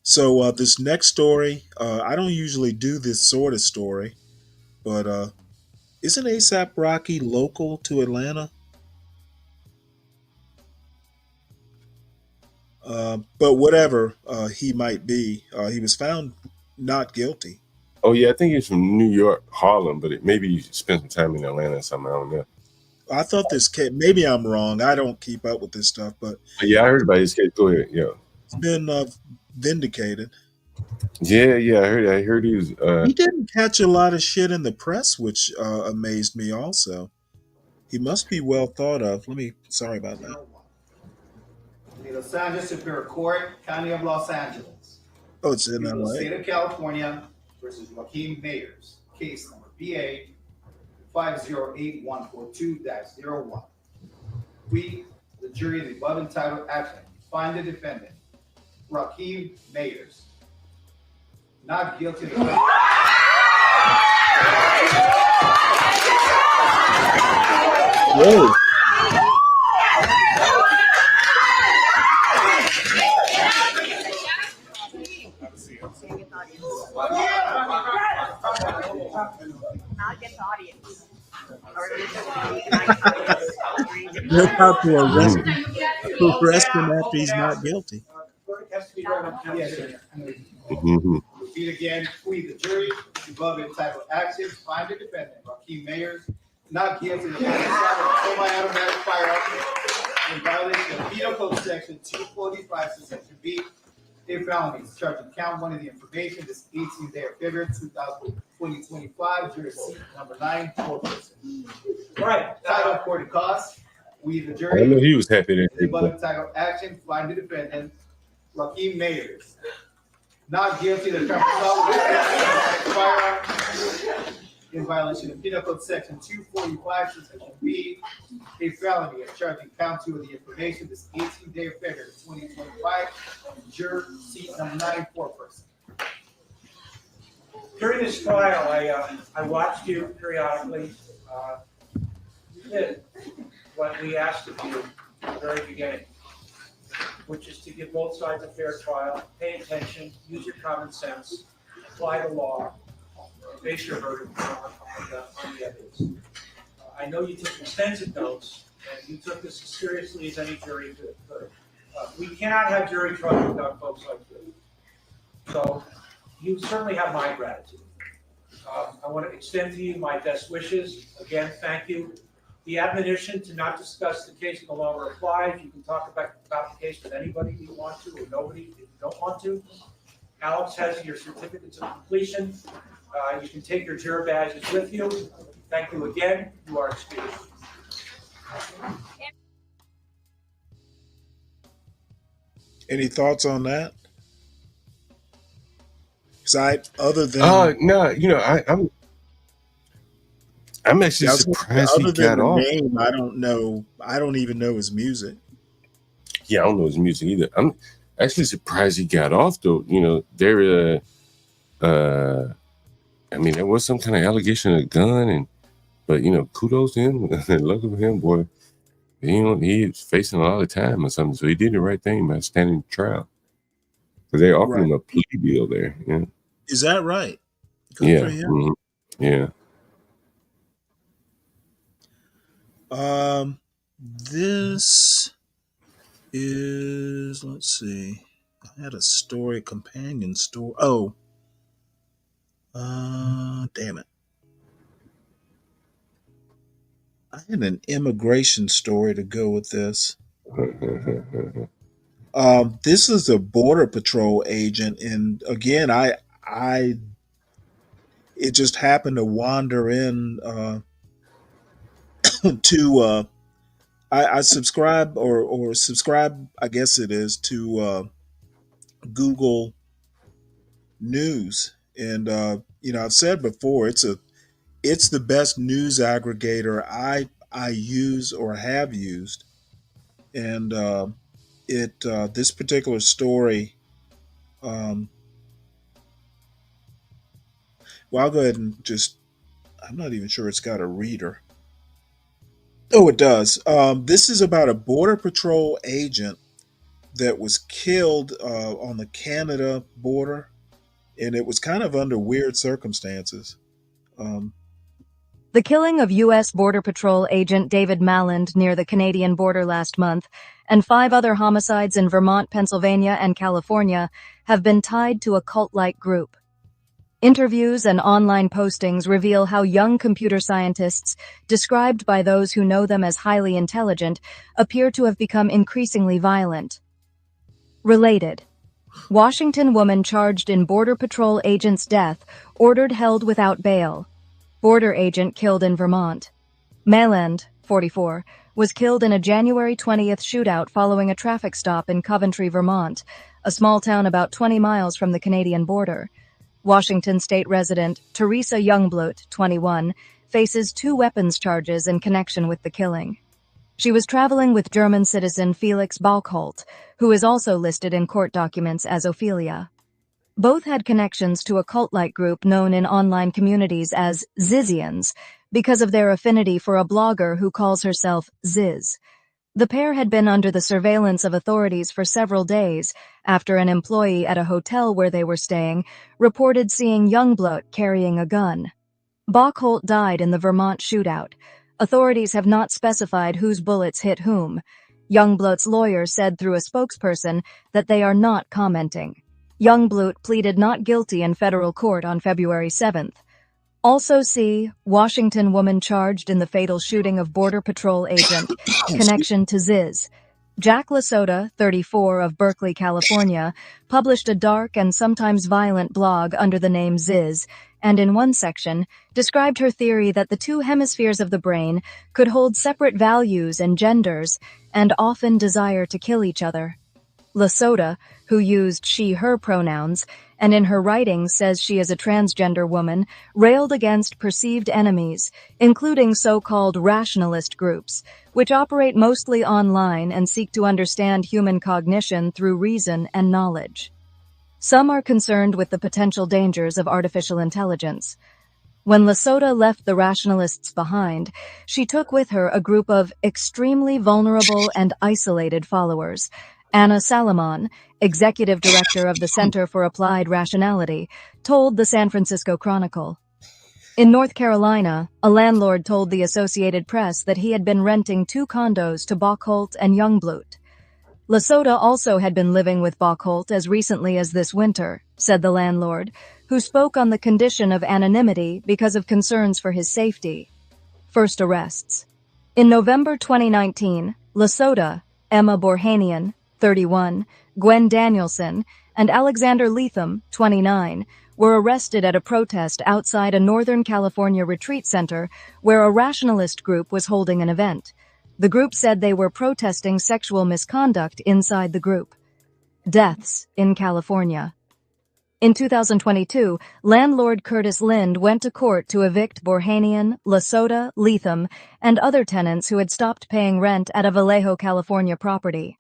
So this next story, I don't usually do this sort of story, but isn't ASAP Rocky local to Atlanta? But whatever he might be, he was found not guilty. Oh yeah, I think he's from New York, Harlem, but maybe he spent some time in Atlanta or something. I don't know. I thought this case, maybe I'm wrong. I don't keep up with this stuff, but yeah, I heard about his case. Go ahead. Yeah, it's been vindicated. Yeah, I heard he was. He didn't catch a lot of shit in the press, which amazed me. Also, he must be well thought of. Sorry about that. The Los Angeles Superior Court, County of Los Angeles. Oh, it's in LA. State of California versus Joaquin Mayers, case number BA 508142-01. We, the jury, the above entitled action, find the defendant, Joaquin Mayers, not guilty of the Whoa. They're about to arrest him after he's not guilty. Repeat again, we, the jury, the above entitled actions, find the defendant, Joaquin Mayers, not guilty of the semi-automatic firearm in violation of Penal Code Section 245, Section B, a felonies. Charging count one of the information this 18th day of February 2025, jury seat number 9, 4 person. Right. Title for the cause. We, the jury. I know he was happy that the above entitled action, find the defendant, Joaquin Mayers, Not guilty to traffic assault with a firearm in violation of Penal Code Section 245, Section B, a felony of charging count 2 of the information this 18th day of February 2025. Juror seat number 94 person. During this trial, I watched you periodically. You did what we asked of you at the very beginning, which is to give both sides a fair trial, pay attention, use your common sense, apply the law, base your verdict on the evidence. I know you took extensive notes, and you took this as seriously as any jury could. We cannot have jury trials without folks like you. So you certainly have my gratitude. I want to extend to you my best wishes. Again, thank you. The admonition to not discuss the case no longer applies. You can talk about the case with anybody you want to, or nobody if you don't want to. Alex has your certificates of completion. You can take your juror badges with you. Thank you again. You are excused. Any thoughts on that? Side other than no, you know, I'm actually surprised he other than got the off. name, I don't know. I don't even know his music. Yeah, I don't know his music either. I'm actually surprised he got off though. You know, there I mean, there was some kind of allegation of a gun, but you know, kudos to him. Lucky for him, boy. You know, he's facing a lot of time or something, so he did the right thing by standing trial. Because they offered him a plea deal there. Yeah. Is that right? Good for him. Mhm. Yeah. This is, let's see. I had a story, companion story. Oh. Damn it. I had an immigration story to go with this. This is a border patrol agent, and again, it just happened to wander in to I subscribe or subscribe, I guess it is, to Google News, and you know, I've said before, it's the best news aggregator I use or have used, and this particular story. Well, I'll go ahead and just. I'm not even sure it's got a reader. Oh, it does. This is about a border patrol agent that was killed on the Canada border, and it was kind of under weird circumstances. The killing of U.S. Border Patrol agent David Malland near the Canadian border last month, and 5 other homicides in Vermont, Pennsylvania, and California have been tied to a cult-like group. Interviews and online postings reveal how young computer scientists, described by those who know them as highly intelligent, appear to have become increasingly violent. Related. Washington woman charged in Border Patrol agent's death ordered held without bail. Border agent killed in Vermont. Malland, 44, was killed in a January 20th shootout following a traffic stop in Coventry, Vermont, a small town about 20 miles from the Canadian border. Washington state resident Teresa Youngblood, 21, faces 2 weapons charges in connection with the killing. She was traveling with German citizen Felix Bockholt, who is also listed in court documents as Ophelia. Both had connections to a cult-like group known in online communities as Zizians because of their affinity for a blogger who calls herself Ziz. The pair had been under the surveillance of authorities for several days after an employee at a hotel where they were staying reported seeing Youngblood carrying a gun. Bockholt died in the Vermont shootout. Authorities have not specified whose bullets hit whom. Youngblood's lawyer said through a spokesperson that they are not commenting. Youngblood pleaded not guilty in federal court on February 7th. Also see, Washington woman charged in the fatal shooting of Border Patrol agent, connection to Ziz. Jack Lasota, 34, of Berkeley, California, published a dark and sometimes violent blog under the name Ziz, and in one section, described her theory that the 2 hemispheres of the brain could hold separate values and genders, and often desire to kill each other. Lasota, who used she-her pronouns, and in her writings says she is a transgender woman, railed against perceived enemies, including so-called rationalist groups, which operate mostly online and seek to understand human cognition through reason and knowledge. Some are concerned with the potential dangers of artificial intelligence. When Lesota left the rationalists behind, she took with her a group of extremely vulnerable and isolated followers. Anna Salomon, executive director of the Center for Applied Rationality, told the San Francisco Chronicle. In North Carolina, a landlord told the Associated Press that he had been renting 2 condos to Bockholt and Youngbloot. Lesota also had been living with Bockholt as recently as this winter, said the landlord, who spoke on the condition of anonymity because of concerns for his safety. First arrests. In November 2019, Lesota, Emma Borhanian, 31, Gwen Danielson, and Alexander Leatham, 29, were arrested at a protest outside a Northern California retreat center where a rationalist group was holding an event. The group said they were protesting sexual misconduct inside the group. Deaths in California. In 2022, landlord Curtis Lind went to court to evict Borhanian, Lesota, Leatham, and other tenants who had stopped paying rent at a Vallejo, California property.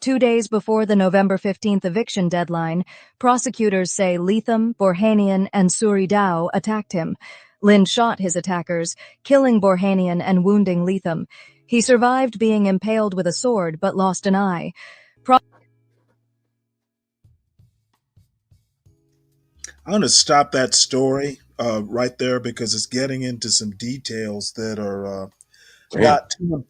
2 days before the November 15th eviction deadline, prosecutors say Leatham, Borhanian, and Suri Dow attacked him. Lind shot his attackers, killing Borhanian and wounding Leatham. He survived being impaled with a sword but lost an eye. I'm going to stop that story right there because it's getting into some details that are not too.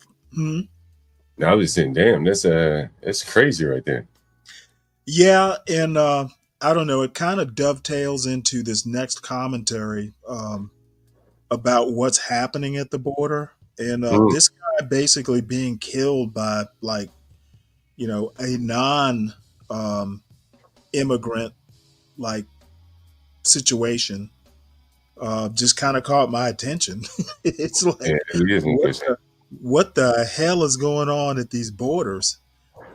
I was saying, damn, that's crazy right there. Yeah, and I don't know. It kind of dovetails into this next commentary about what's happening at the border, and this guy basically being killed by a non immigrant situation just kind of caught my attention. It's like, what the hell is going on at these borders?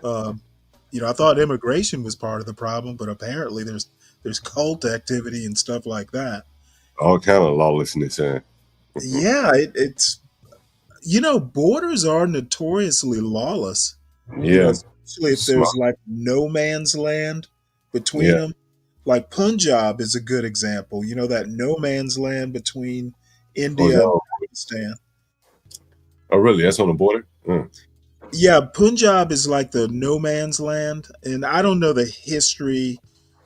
I thought immigration was part of the problem, but apparently there's cult activity and stuff like that. All kind of lawlessness. Yeah, it's borders are notoriously lawless. Yeah, especially if there's like no man's land between them. Like Punjab is a good example. That no man's land between India and Pakistan. Oh, really? That's on the border? Yeah, Punjab is like the no man's land. And I don't know the history,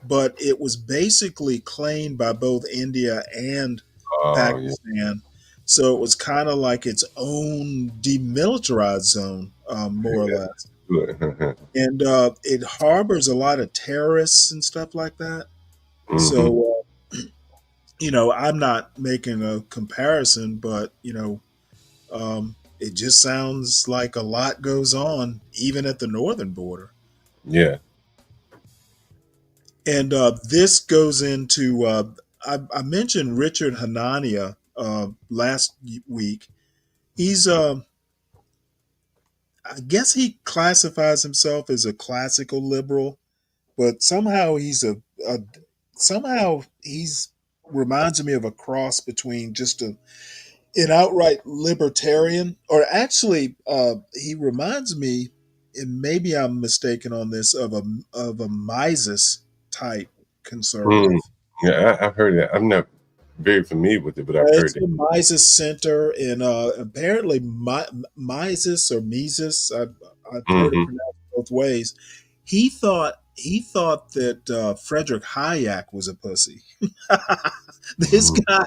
but it was basically claimed by both India and Pakistan. Yeah. So it was kind of like its own demilitarized zone, more or less. And it harbors a lot of terrorists and stuff like that. Mm-hmm. So, I'm not making a comparison, but, it just sounds like a lot goes on even at the northern border. Yeah. And this goes into, I mentioned Richard Hanania last week. He's, I guess he classifies himself as a classical liberal, but somehow he's reminds me of a cross between just an outright libertarian, or actually, he reminds me, and maybe I'm mistaken on this, of a Mises type conservative. Yeah, I've heard that. I'm not very familiar with it, but I've heard it. The Mises Center, and apparently Mises or Mises, I've heard it pronounced both ways. He thought that Frederick Hayek was a pussy. This guy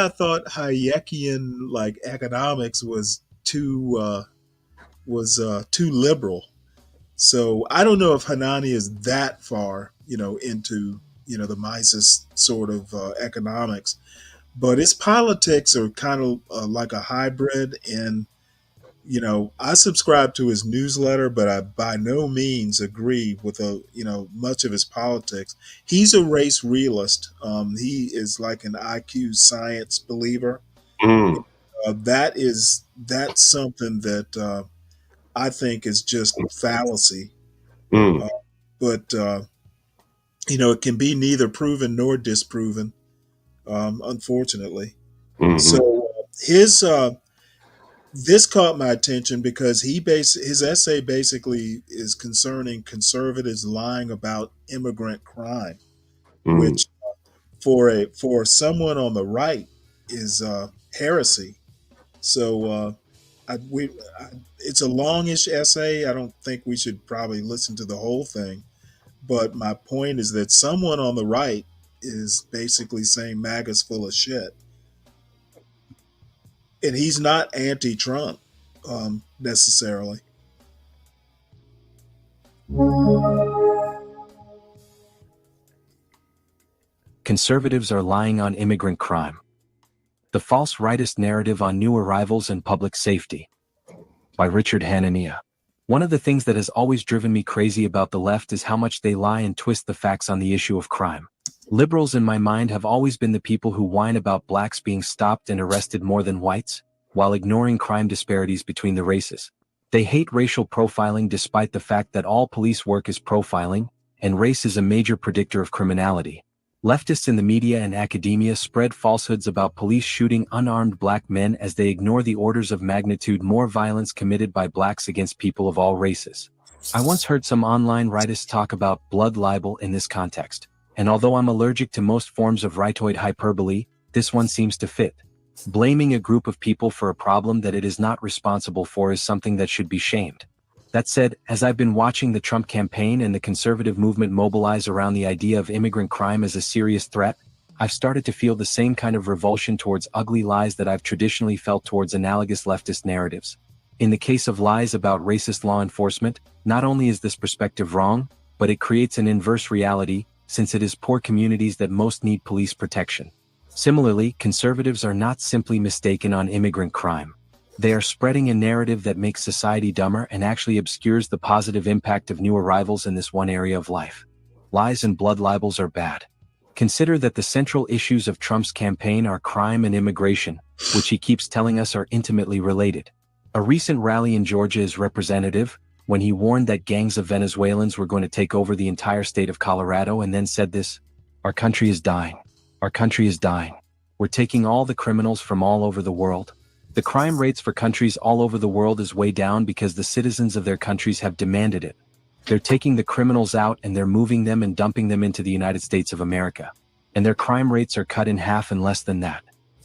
thought Hayekian economics was too liberal. So I don't know if Hanani is that far, into the Mises sort of economics, but his politics are kind of like a hybrid. And I subscribe to his newsletter, but I by no means agree with much of his politics. He's a race realist. He is like an IQ science believer. That's something that I think is just fallacy. But it can be neither proven nor disproven, unfortunately. Mhm. So his this caught my attention because his essay basically is concerning conservatives lying about immigrant crime, Mm. which for someone on the right is heresy. So it's a longish essay. I don't think we should probably listen to the whole thing. But my point is that someone on the right is basically saying MAGA's full of shit. And he's not anti-Trump necessarily. Conservatives are lying on immigrant crime. The false rightist narrative on new arrivals and public safety. By Richard Hanania. One of the things that has always driven me crazy about the left is how much they lie and twist the facts on the issue of crime. Liberals in my mind have always been the people who whine about blacks being stopped and arrested more than whites, while ignoring crime disparities between the races. They hate racial profiling despite the fact that all police work is profiling, and race is a major predictor of criminality. Leftists in the media and academia spread falsehoods about police shooting unarmed black men as they ignore the orders of magnitude more violence committed by blacks against people of all races. I once heard some online rightists talk about blood libel in this context, and although I'm allergic to most forms of rightoid hyperbole, this one seems to fit. Blaming a group of people for a problem that it is not responsible for is something that should be shamed. That said, as I've been watching the Trump campaign and the conservative movement mobilize around the idea of immigrant crime as a serious threat, I've started to feel the same kind of revulsion towards ugly lies that I've traditionally felt towards analogous leftist narratives. In the case of lies about racist law enforcement, not only is this perspective wrong, but it creates an inverse reality, since it is poor communities that most need police protection. Similarly, conservatives are not simply mistaken on immigrant crime. They are spreading a narrative that makes society dumber and actually obscures the positive impact of new arrivals in this one area of life. Lies and blood libels are bad. Consider that the central issues of Trump's campaign are crime and immigration, which he keeps telling us are intimately related. A recent rally in Georgia is representative, when he warned that gangs of Venezuelans were going to take over the entire state of Colorado and then said this: "Our country is dying. Our country is dying. We're taking all the criminals from all over the world." The crime rates for countries all over the world is way down because the citizens of their countries have demanded it. They're taking the criminals out and they're moving them and dumping them into the United States of America. And their crime rates are cut in half and less than that.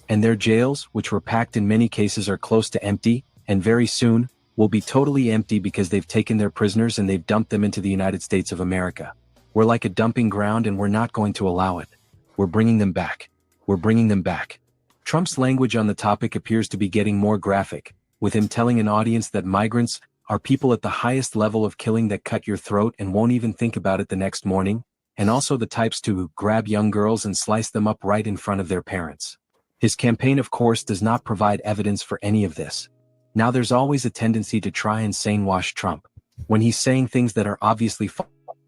And their jails, which were packed in many cases, are close to empty, and very soon, will be totally empty because they've taken their prisoners and they've dumped them into the United States of America. We're like a dumping ground and we're not going to allow it. We're bringing them back. We're bringing them back. Trump's language on the topic appears to be getting more graphic, with him telling an audience that migrants are people at the highest level of killing that cut your throat and won't even think about it the next morning, and also the types to grab young girls and slice them up right in front of their parents. His campaign, of course, does not provide evidence for any of this. Now there's always a tendency to try and sane-wash Trump. When he's saying things that are obviously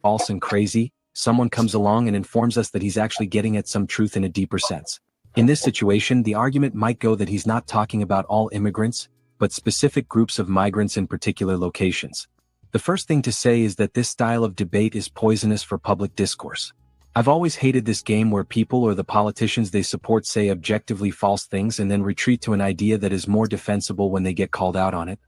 false and crazy, someone comes along and informs us that he's actually getting at some truth in a deeper sense. In this situation, the argument might go that he's not talking about all immigrants, but specific groups of migrants in particular locations. The first thing to say is that this style of debate is poisonous for public discourse. I've always hated this game where people or the politicians they support say objectively false things and then retreat to an idea that is more defensible when they get called out on it.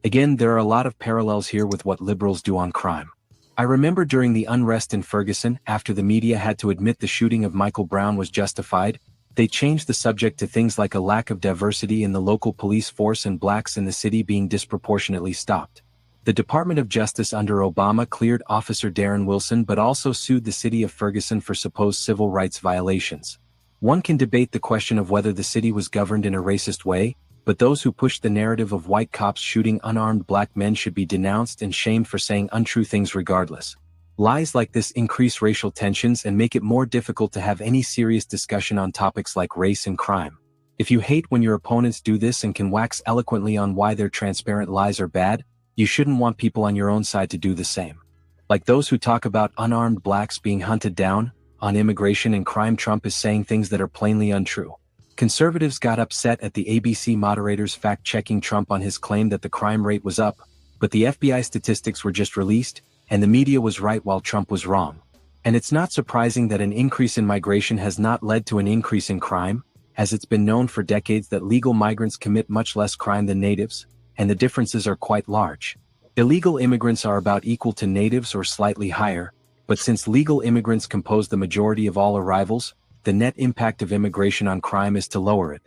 Again, there are a lot of parallels here with what liberals do on crime. I remember during the unrest in Ferguson, after the media had to admit the shooting of Michael Brown was justified, they changed the subject to things like a lack of diversity in the local police force and blacks in the city being disproportionately stopped. The Department of Justice under Obama cleared Officer Darren Wilson but also sued the city of Ferguson for supposed civil rights violations. One can debate the question of whether the city was governed in a racist way, but those who pushed the narrative of white cops shooting unarmed black men should be denounced and shamed for saying untrue things regardless. Lies like this increase racial tensions and make it more difficult to have any serious discussion on topics like race and crime. If you hate when your opponents do this and can wax eloquently on why their transparent lies are bad, you shouldn't want people on your own side to do the same. Like those who talk about unarmed blacks being hunted down, on immigration and crime, Trump is saying things that are plainly untrue. Conservatives got upset at the ABC moderators fact-checking Trump on his claim that the crime rate was up, but the FBI statistics were just released, and the media was right while Trump was wrong. And it's not surprising that an increase in migration has not led to an increase in crime, as it's been known for decades that legal migrants commit much less crime than natives, and the differences are quite large. Illegal immigrants are about equal to natives or slightly higher, but since legal immigrants compose the majority of all arrivals, the net impact of immigration on crime is to lower it.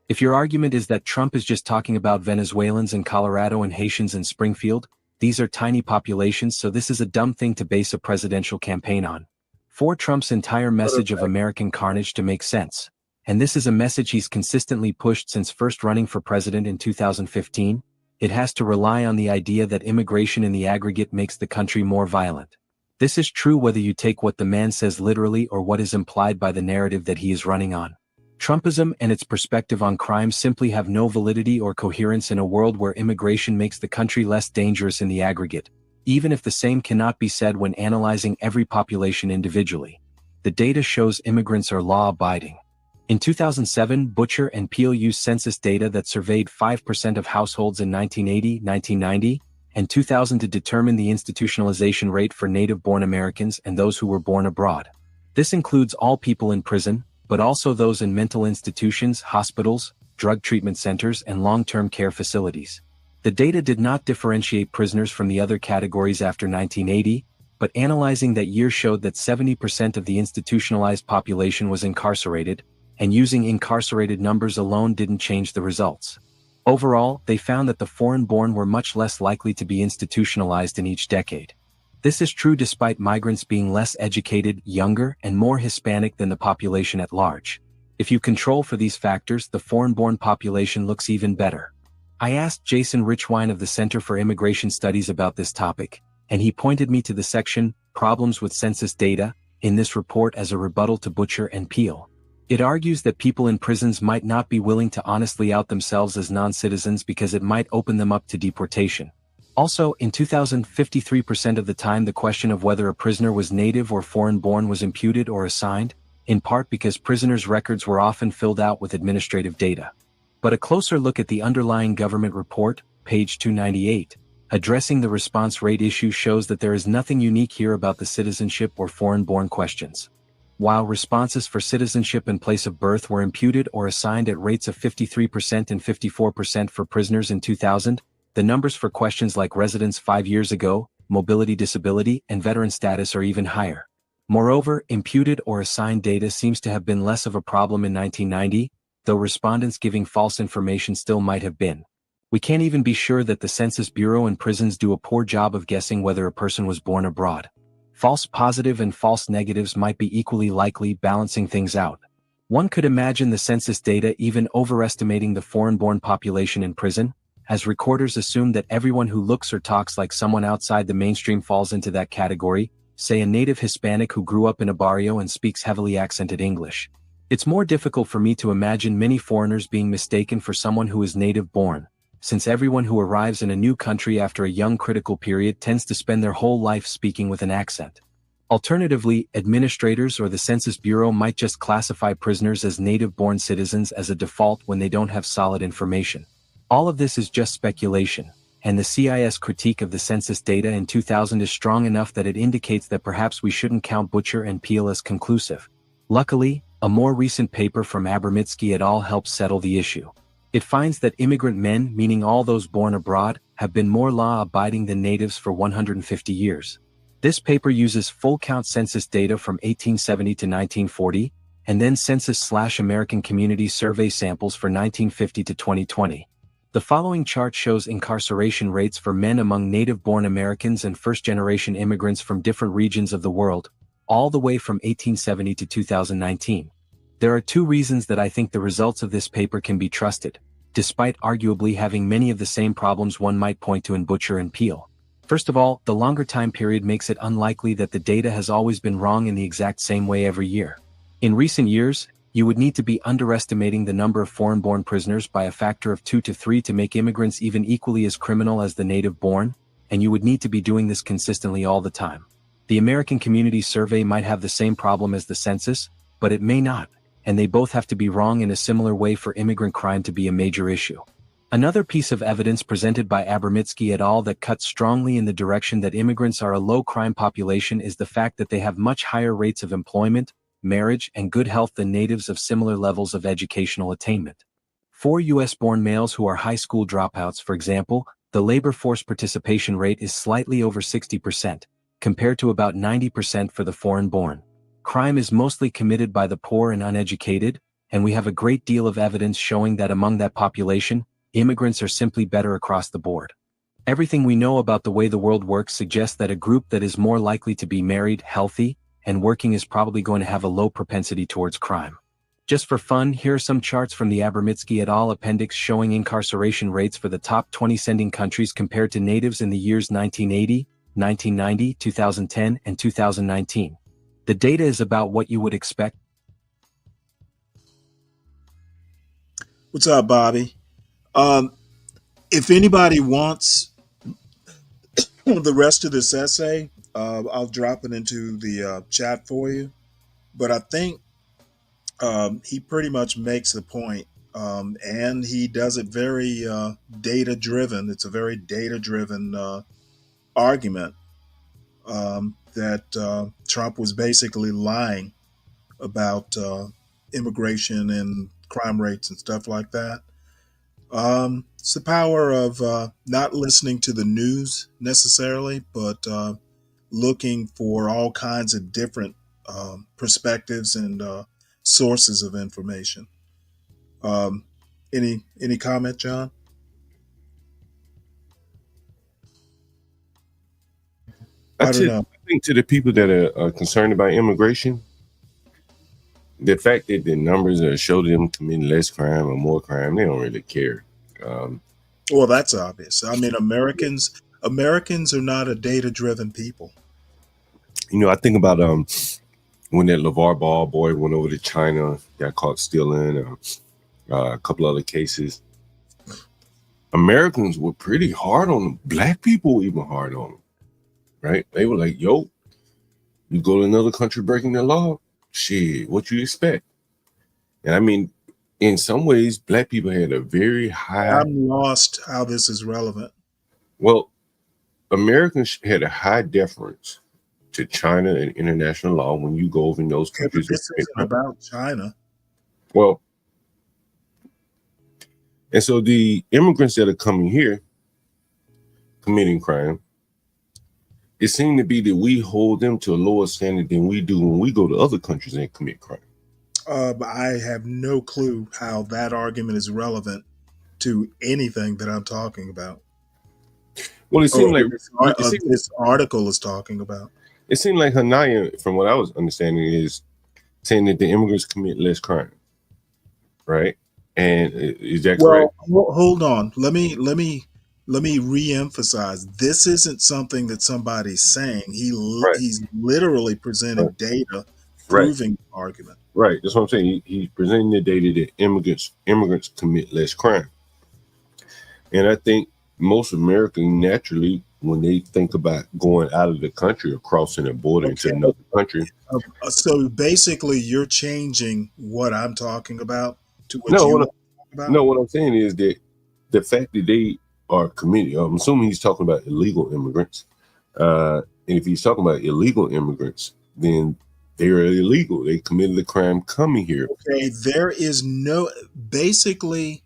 If your argument is that Trump is just talking about Venezuelans in Colorado and Haitians in Springfield, these are tiny populations, so this is a dumb thing to base a presidential campaign on. For Trump's entire message of American carnage to make sense, and this is a message he's consistently pushed since first running for president in 2015, it has to rely on the idea that immigration in the aggregate makes the country more violent. This is true whether you take what the man says literally or what is implied by the narrative that he is running on. Trumpism and its perspective on crime simply have no validity or coherence in a world where immigration makes the country less dangerous in the aggregate, even if the same cannot be said when analyzing every population individually. The data shows immigrants are law-abiding. In 2007, Butcher and Peel used census data that surveyed 5% of households in 1980, 1990, and 2000 to determine the institutionalization rate for native-born Americans and those who were born abroad. This includes all people in prison, but also those in mental institutions, hospitals, drug treatment centers, and long-term care facilities. The data did not differentiate prisoners from the other categories after 1980, but analyzing that year showed that 70% of the institutionalized population was incarcerated, and using incarcerated numbers alone didn't change the results. Overall, they found that the foreign-born were much less likely to be institutionalized in each decade. This is true despite migrants being less educated, younger, and more Hispanic than the population at large. If you control for these factors, the foreign-born population looks even better. I asked Jason Richwine of the Center for Immigration Studies about this topic, and he pointed me to the section, Problems with Census Data, in this report as a rebuttal to Butcher and Peel. It argues that people in prisons might not be willing to honestly out themselves as non-citizens because it might open them up to deportation. Also, in 2000, 53% of the time the question of whether a prisoner was native or foreign-born was imputed or assigned, in part because prisoners' records were often filled out with administrative data. But a closer look at the underlying government report, page 298, addressing the response rate issue shows that there is nothing unique here about the citizenship or foreign-born questions. While responses for citizenship and place of birth were imputed or assigned at rates of 53% and 54% for prisoners in 2000, the numbers for questions like residence 5 years ago, mobility disability, and veteran status are even higher. Moreover, imputed or assigned data seems to have been less of a problem in 1990, though respondents giving false information still might have been. We can't even be sure that the Census Bureau and prisons do a poor job of guessing whether a person was born abroad. False positive and false negatives might be equally likely, balancing things out. One could imagine the census data even overestimating the foreign-born population in prison, as recorders assume that everyone who looks or talks like someone outside the mainstream falls into that category, say a native Hispanic who grew up in a barrio and speaks heavily accented English. It's more difficult for me to imagine many foreigners being mistaken for someone who is native-born, since everyone who arrives in a new country after a young critical period tends to spend their whole life speaking with an accent. Alternatively, administrators or the Census Bureau might just classify prisoners as native-born citizens as a default when they don't have solid information. All of this is just speculation, and the CIS critique of the census data in 2000 is strong enough that it indicates that perhaps we shouldn't count Butcher and Peel as conclusive. Luckily, a more recent paper from Abramitsky et al. Helps settle the issue. It finds that immigrant men, meaning all those born abroad, have been more law-abiding than natives for 150 years. This paper uses full-count census data from 1870 to 1940, and then Census/American Community Survey samples for 1950 to 2020. The following chart shows incarceration rates for men among native-born Americans and first-generation immigrants from different regions of the world, all the way from 1870 to 2019. There are two reasons that I think the results of this paper can be trusted, despite arguably having many of the same problems one might point to in Butcher and Peel. First of all, the longer time period makes it unlikely that the data has always been wrong in the exact same way every year. In recent years, you would need to be underestimating the number of foreign-born prisoners by a factor of 2 to 3 to make immigrants even equally as criminal as the native-born, and you would need to be doing this consistently all the time. The American Community Survey might have the same problem as the census, but it may not, and they both have to be wrong in a similar way for immigrant crime to be a major issue. Another piece of evidence presented by Abramitsky et al. That cuts strongly in the direction that immigrants are a low-crime population is the fact that they have much higher rates of employment, marriage, and good health than natives of similar levels of educational attainment. For U.S.-born males who are high school dropouts, for example, the labor force participation rate is slightly over 60%, compared to about 90% for the foreign-born. Crime is mostly committed by the poor and uneducated, and we have a great deal of evidence showing that among that population, immigrants are simply better across the board. Everything we know about the way the world works suggests that a group that is more likely to be married, healthy, and working is probably going to have a low propensity towards crime. Just for fun, here are some charts from the Abramitsky et al. Appendix showing incarceration rates for the top 20 sending countries compared to natives in the years 1980, 1990, 2010, and 2019. The data is about what you would expect. What's up, Bobby? If anybody wants the rest of this essay, I'll drop it into the chat for you. But I think he pretty much makes the point, and he does it very data-driven. It's a very data-driven argument that Trump was basically lying about immigration and crime rates and stuff like that. It's the power of not listening to the news necessarily, but looking for all kinds of different perspectives and sources of information. Any comment, John? I think to the people that are concerned about immigration, the fact that the numbers show them committing less crime or more crime, they don't really care. Well, that's obvious. I mean, Americans are not a data-driven people. You know, I think about when that LeVar Ball boy went over to China, got caught stealing, a couple other cases. Americans were pretty hard on them. Black people were even hard on them, right? They were like, yo, you go to another country breaking the law, shit, what you expect? And I mean, in some ways, black people had a very high... I'm lost how this is relevant. Well, Americans had a high deference to China and international law when you go over in those countries. This isn't about China. Well, and so the immigrants that are coming here committing crime, it seemed to be that we hold them to a lower standard than we do when we go to other countries and commit crime. I have no clue how that argument is relevant to anything that I'm talking about. Well, it seemed like this article is talking about. It seemed like Hanaya, from what I was understanding, is saying that the immigrants commit less crime, right? And is that correct? Well, hold on. Let me re-emphasize. This isn't something that somebody's saying. He's literally presenting data proving the argument. Right. That's what I'm saying. He's presenting the data that immigrants commit less crime. And I think most Americans naturally, when they think about going out of the country or crossing a border into another country. So basically, you're changing what I'm talking about to what No, you what want to talk about? No, what I'm saying is that the fact that they are committing, I'm assuming he's talking about illegal immigrants. And if he's talking about illegal immigrants, then they are illegal. They committed a crime coming here. Okay, there is no, basically,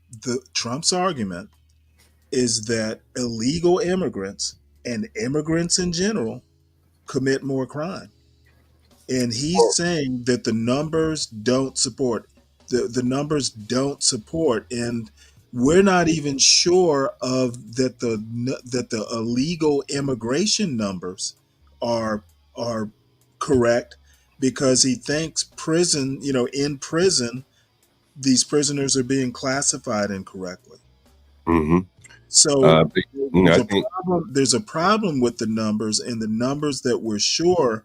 Trump's argument is that illegal immigrants and immigrants in general commit more crime. And he's saying that the numbers don't support. The numbers don't support, and we're not even sure of that the illegal immigration numbers are correct, because he thinks in prison, these prisoners are being classified incorrectly. Mm-hmm. So there's a problem with the numbers, and the numbers that we're sure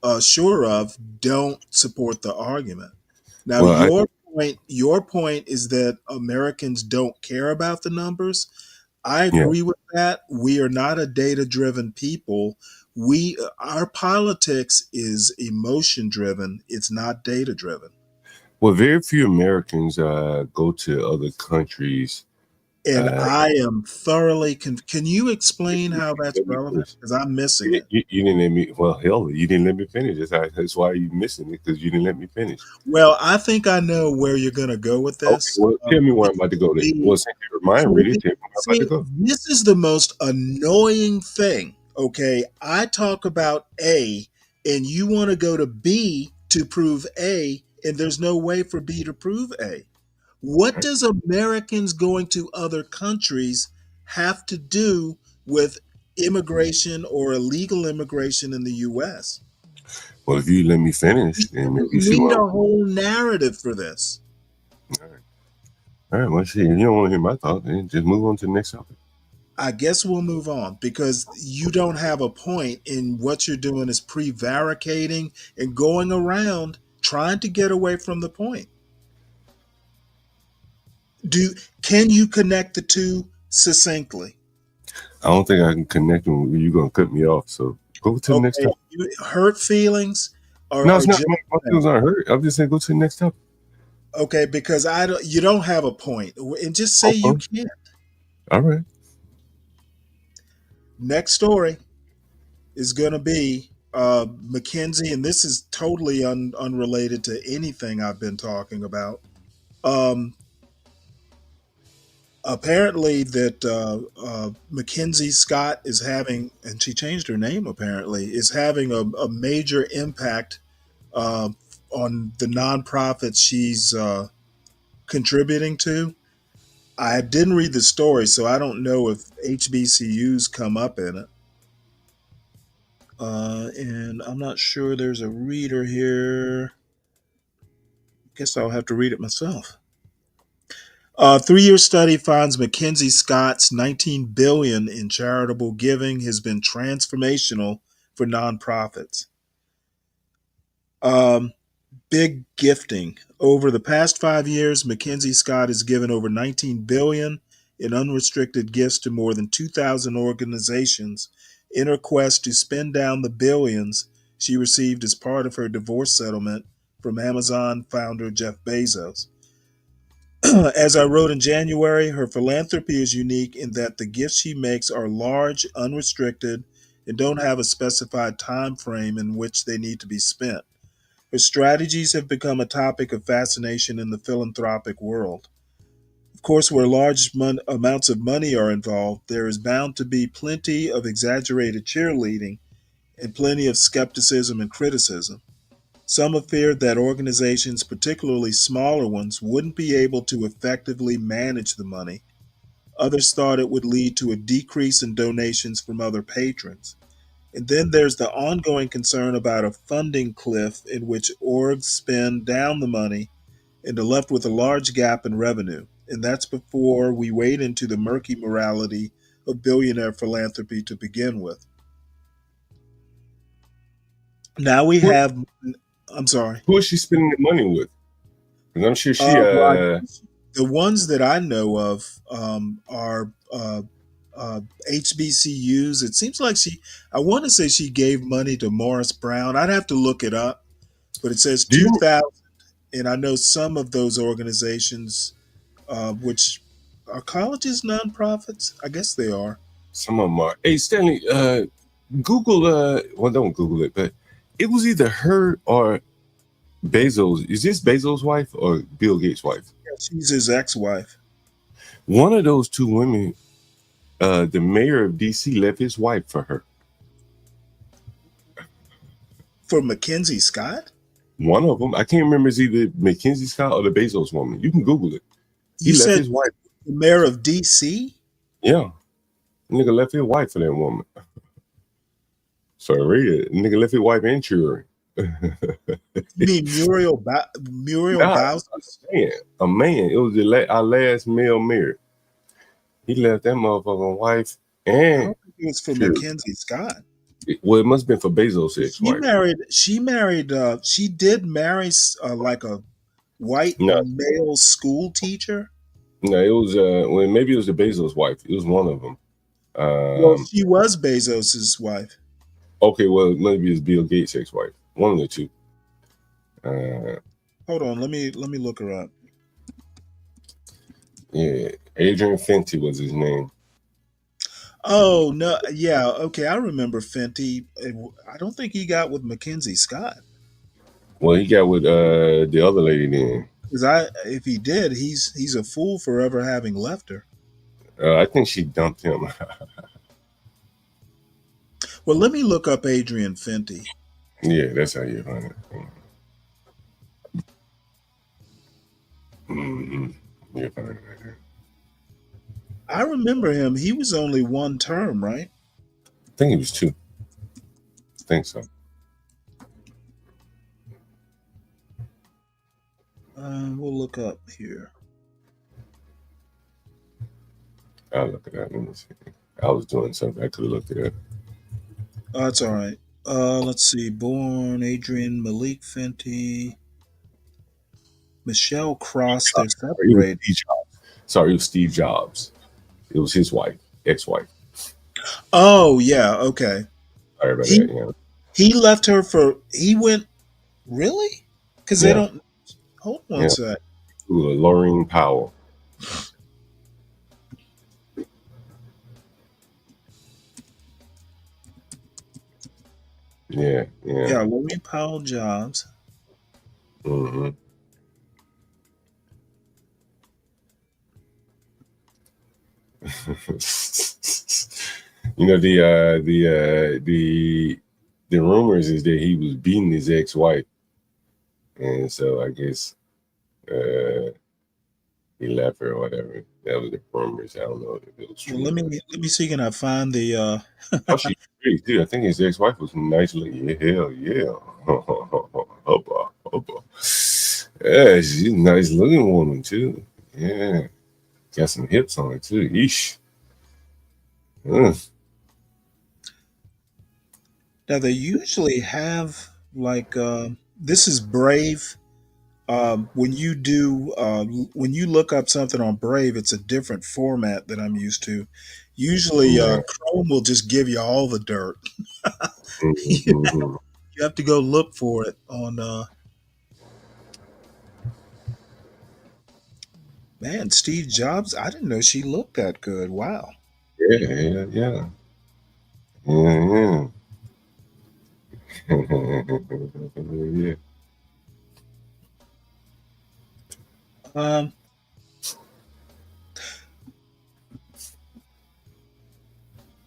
of don't support the argument. Now, your point is that Americans don't care about the numbers. I agree with that. We are not a data-driven people. Our politics is emotion-driven. It's not data-driven. Well, very few Americans go to other countries And I am thoroughly can you explain how that's relevant? Because I'm missing it. You didn't let me. Well, hell, you didn't let me finish. That's why you're missing it, because you didn't let me finish. Well, I think I know where you're going to go with this. Okay, well, tell me where I'm about to go. Then. Well, since you reminded me, tell me where I'm about to go. This is the most annoying thing. Okay, I talk about A, and you want to go to B to prove A, and there's no way for B to prove A. What does Americans going to other countries have to do with immigration or illegal immigration in the U.S.? Well, if you let me finish, then maybe you see need what a whole narrative for this. All right, well, shit, you don't want to hear my thought, then just move on to the next topic. I guess we'll move on because you don't have a point in what you're doing is prevaricating and going around trying to get away from the point. Can you connect the two succinctly? I don't think I can connect them. You're going to cut me off, so go to the next topic. Hurt feelings? No, it's not. My feelings aren't hurt. I'm just saying go to the next topic. Okay, because you don't have a point, and just say you can't. All right. Next story is going to be McKinsey, and this is totally unrelated to anything I've been talking about. Apparently that Mackenzie Scott is having, and she changed her name apparently, is having a major impact on the nonprofits she's contributing to. I didn't read the story, so I don't know if HBCUs come up in it. And I'm not sure there's a reader here. Guess I'll have to read it myself. A 3-year study finds Mackenzie Scott's $19 billion in charitable giving has been transformational for nonprofits. Big gifting. Over the past 5 years, Mackenzie Scott has given over $19 billion in unrestricted gifts to more than 2,000 organizations in her quest to spend down the billions she received as part of her divorce settlement from Amazon founder Jeff Bezos. As I wrote in January, her philanthropy is unique in that the gifts she makes are large, unrestricted, and don't have a specified time frame in which they need to be spent. Her strategies have become a topic of fascination in the philanthropic world. Of course, where large amounts of money are involved, there is bound to be plenty of exaggerated cheerleading and plenty of skepticism and criticism. Some have feared that organizations, particularly smaller ones, wouldn't be able to effectively manage the money. Others thought it would lead to a decrease in donations from other patrons. And then there's the ongoing concern about a funding cliff in which orgs spend down the money and are left with a large gap in revenue. And that's before we wade into the murky morality of billionaire philanthropy to begin with. Now we have... I'm sorry. Who is she spending the money with? Because I'm sure she. The ones that I know of are HBCUs. It seems like I want to say she gave money to Morris Brown. I'd have to look it up, but it says 2,000. And I know some of those organizations, which are colleges nonprofits. I guess they are. Some of them are. Hey, Stanley, Google. Well, don't Google it, but it was either her or Bezos. Is this Bezos' wife or Bill Gates' wife? Yeah, she's his ex-wife. One of those two women, the mayor of DC, left his wife for her. For Mackenzie Scott? One of them. I can't remember. It's either Mackenzie Scott or the Bezos woman. You can Google it. He left his wife. The mayor of DC? Yeah. Nigga left his wife for that woman. Sorry, nigga left his wife and children. You mean Muriel Bowser? A man. It was our last male mayor. He left that motherfucking wife and I don't think it was for Mackenzie Scott. Well, it must have been for Bezos' ex-wife. She did marry like a white male school teacher. No, it was well, maybe it was the Bezos' wife. It was one of them. Well, she was Bezos' wife. Okay, well, maybe it's Bill Gates' ex-wife. One of the two. Hold on, let me look her up. Yeah, Adrian Fenty was his name. Oh no, yeah, okay, I remember Fenty. I don't think he got with Mackenzie Scott. Well, he got with the other lady then. Because if he did, he's a fool for ever having left her. I think she dumped him. Well, let me look up Adrian Fenty. Yeah, that's how you find it. Mm-hmm. You find it right there. I remember him. He was only one term, right? I think he was 2. I think so. We'll look up here. I'll look it up. Let me see. I was doing something. I could have looked it up. Oh, that's all right. Let's see. Born Adrian Malik Fenty. Michelle Cross. They're separated. Sorry, it was Steve Jobs. It was his wife, ex-wife. Oh, yeah. Okay. Sorry about that. Yeah. He left her for. He went. Really? Because they don't. Hold one sec. Laureen Powell. Yeah. Yeah, Laureen Powell Jobs. Mm-hmm. You know the rumors is that he was beating his ex-wife, and so I guess he left her or whatever. That was the rumors. I don't know if it was true. Well, let me see. Can I find the? Oh, she's great too. I think his ex-wife was nice looking. Yeah, hell yeah. Yeah, she's a nice looking woman too. Yeah, got some hips on her too. Yeesh. Now they usually have like this is Brave. When you look up something on Brave, it's a different format that I'm used to. Usually, Chrome will just give you all the dirt. Mm-hmm. You have to go look for it on. Man, Steve Jobs. I didn't know she looked that good. Wow. Yeah. Yeah.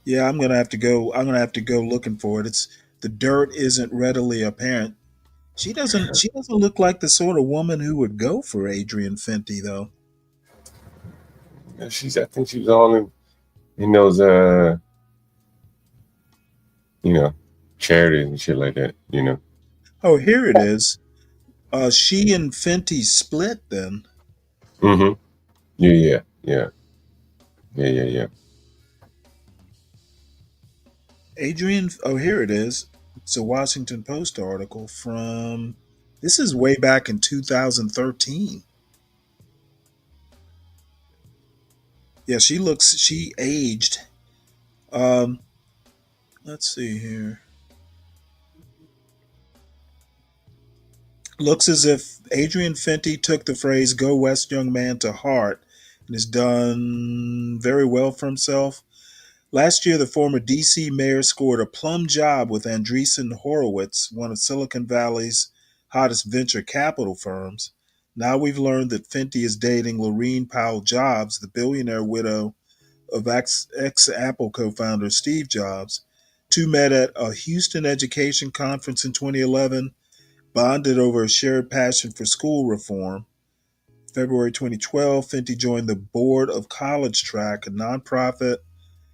Yeah, I'm gonna have to go. I'm gonna have to go looking for it. It's the dirt isn't readily apparent. She doesn't. She doesn't look like the sort of woman who would go for Adrian Fenty, though. Yeah, I think she was all in those charities and shit like that. Oh, here it is. She and Fenty split then. Mm-hmm. Yeah. Adrian. Oh, here it is. It's a Washington Post article from. This is way back in 2013. Yeah, she aged. Let's see here. Looks as if Adrian Fenty took the phrase "Go West, young man" to heart and has done very well for himself. Last year, the former DC mayor scored a plum job with Andreessen Horowitz, one of Silicon Valley's hottest venture capital firms. Now we've learned that Fenty is dating Laureen Powell Jobs, the billionaire widow of ex-Apple co-founder Steve Jobs. Two met at a Houston education conference in 2011, bonded over a shared passion for school reform. February 2012, Fenty joined the board of College Track, a nonprofit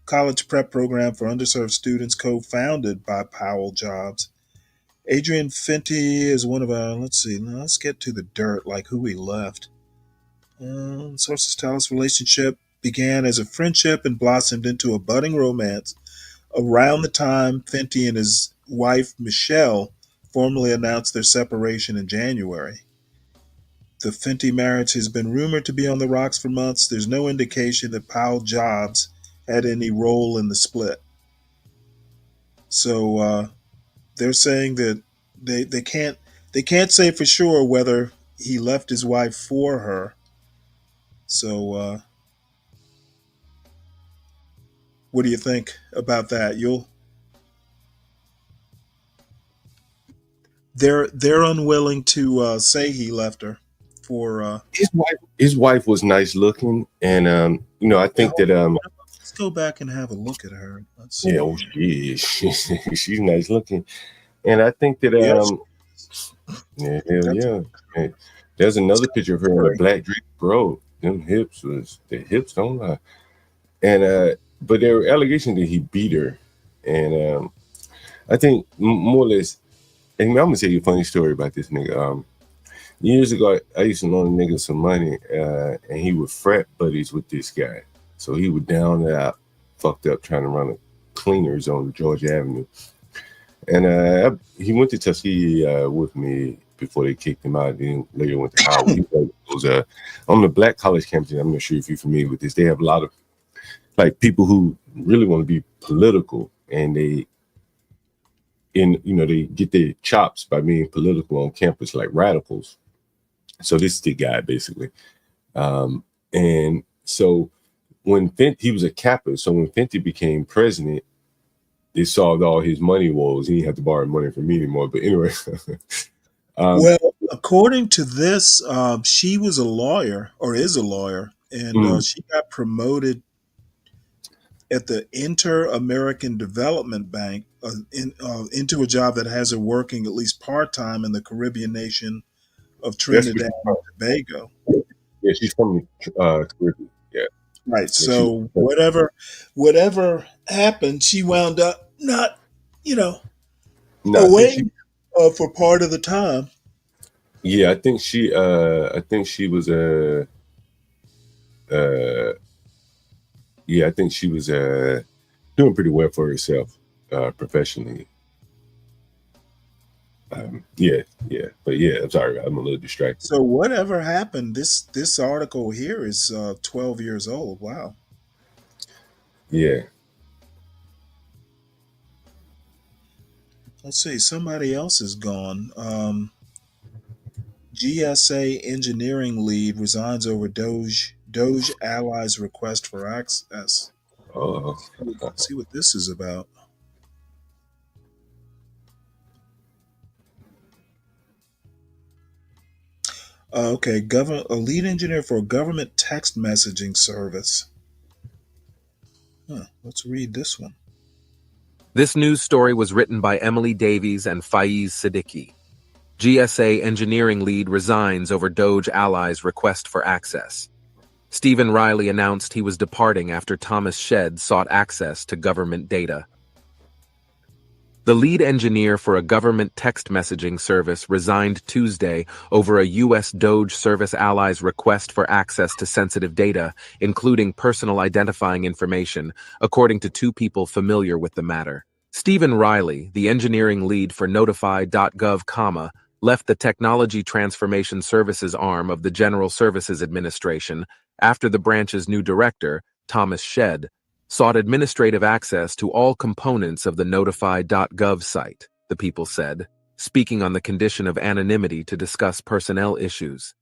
college prep program for underserved students co-founded by Powell Jobs. Adrian Fenty is one of our, let's see, let's get to the dirt, like who he left. Sources tell us relationship began as a friendship and blossomed into a budding romance around the time Fenty and his wife, Michelle, formally announced their separation in January. The Fenty marriage has been rumored to be on the rocks for months. There's no indication that Powell Jobs had any role in the split. So they're saying that they can't say for sure whether he left his wife for her. So What do you think about that? They're unwilling to say he left her for His wife was nice looking, and I think that let's go back and have a look at her. Let's see. yeah, oh, she is. She's nice looking, and I think that yeah, hell yeah. And there's another picture of her in a black dress, bro. The hips don't lie. And but there were allegations that he beat her, and I think more or less. And I'm gonna tell you a funny story about this nigga. Years ago, I used to loan a nigga some money, and he would frat buddies with this guy. So he was down and out, fucked up, trying to run a cleaners on Georgia Avenue. And he went to Tuskegee with me before they kicked him out. Then later went to Howard. He was on the black college campus. I'm not sure if you're familiar with this. They have a lot of like people who really want to be political, and they get their chops by being political on campus, like radicals. So this is the guy basically. And so when he was a Kappa, so when Fenty became president, they solved all his money woes. He didn't have to borrow money from me anymore. But anyway, well, according to this, she was a lawyer or is a lawyer, and she got promoted at the Inter-American Development Bank into a job that has her working at least part-time in the Caribbean nation of Trinidad and Tobago. Yeah, she's from Caribbean. Yeah. Right. So whatever happened, she wound up not, away for part of the time. Yeah, I think she was I think she was doing pretty well for herself professionally. But yeah, I'm sorry, I'm a little distracted. So whatever happened, this article here is 12 years old. Wow. Yeah. Let's see, somebody else is gone. GSA engineering lead resigns over Doge allies request for access. Let's see what this is about. Okay, a lead engineer for a government text messaging service. Let's read this one. This news story was written by Emily Davies and Faiz Siddiqui. GSA engineering lead resigns over Doge allies' request for access. Stephen Riley announced he was departing after Thomas Shedd sought access to government data. The lead engineer for a government text messaging service resigned Tuesday over a U.S. Doge service ally's request for access to sensitive data, including personal identifying information, according to two people familiar with the matter. Stephen Riley, the engineering lead for Notify.gov, left the Technology Transformation Services arm of the General Services Administration after the branch's new director, Thomas Shedd, sought administrative access to all components of the Notify.gov site, the people said, speaking on the condition of anonymity to discuss personnel issues.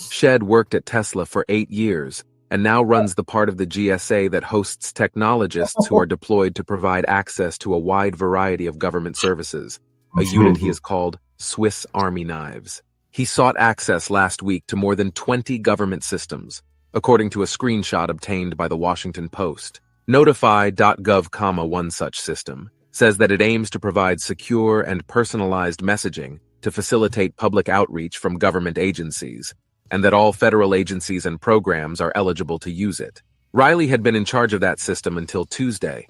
Shedd worked at Tesla for 8 years and now runs the part of the GSA that hosts technologists who are deployed to provide access to a wide variety of government services, a unit he has called Swiss Army Knives. He sought access last week to more than 20 government systems, according to a screenshot obtained by the Washington Post. Notify.gov, one such system, says that it aims to provide secure and personalized messaging to facilitate public outreach from government agencies, and that all federal agencies and programs are eligible to use it. Riley had been in charge of that system until Tuesday.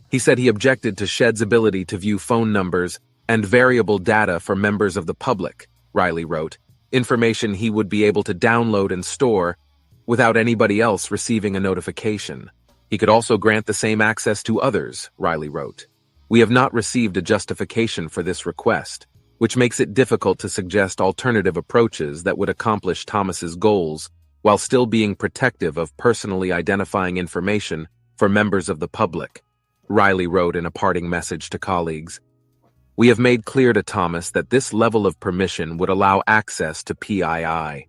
He said he objected to Shedd's ability to view phone numbers and variable data for members of the public, Riley wrote, information he would be able to download and store without anybody else receiving a notification. He could also grant the same access to others, Riley wrote. We have not received a justification for this request, which makes it difficult to suggest alternative approaches that would accomplish Thomas's goals while still being protective of personally identifying information for members of the public, Riley wrote in a parting message to colleagues. We have made clear to Thomas that this level of permission would allow access to PII.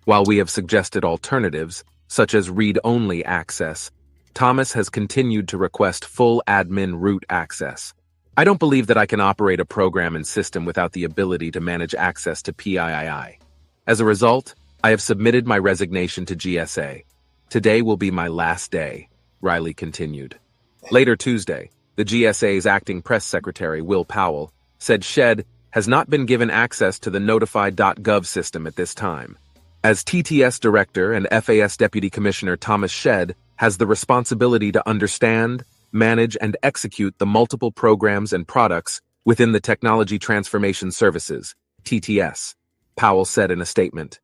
While we have suggested alternatives, such as read-only access, Thomas has continued to request full admin root access. I don't believe that I can operate a program and system without the ability to manage access to PII. As a result, I have submitted my resignation to GSA. Today will be my last day, Riley continued. Later Tuesday, the GSA's acting press secretary, Will Powell, said Shedd has not been given access to the notify.gov system at this time. As TTS Director and FAS Deputy Commissioner, Thomas Shedd has the responsibility to understand, manage, and execute the multiple programs and products within the Technology Transformation Services, TTS, Powell said in a statement.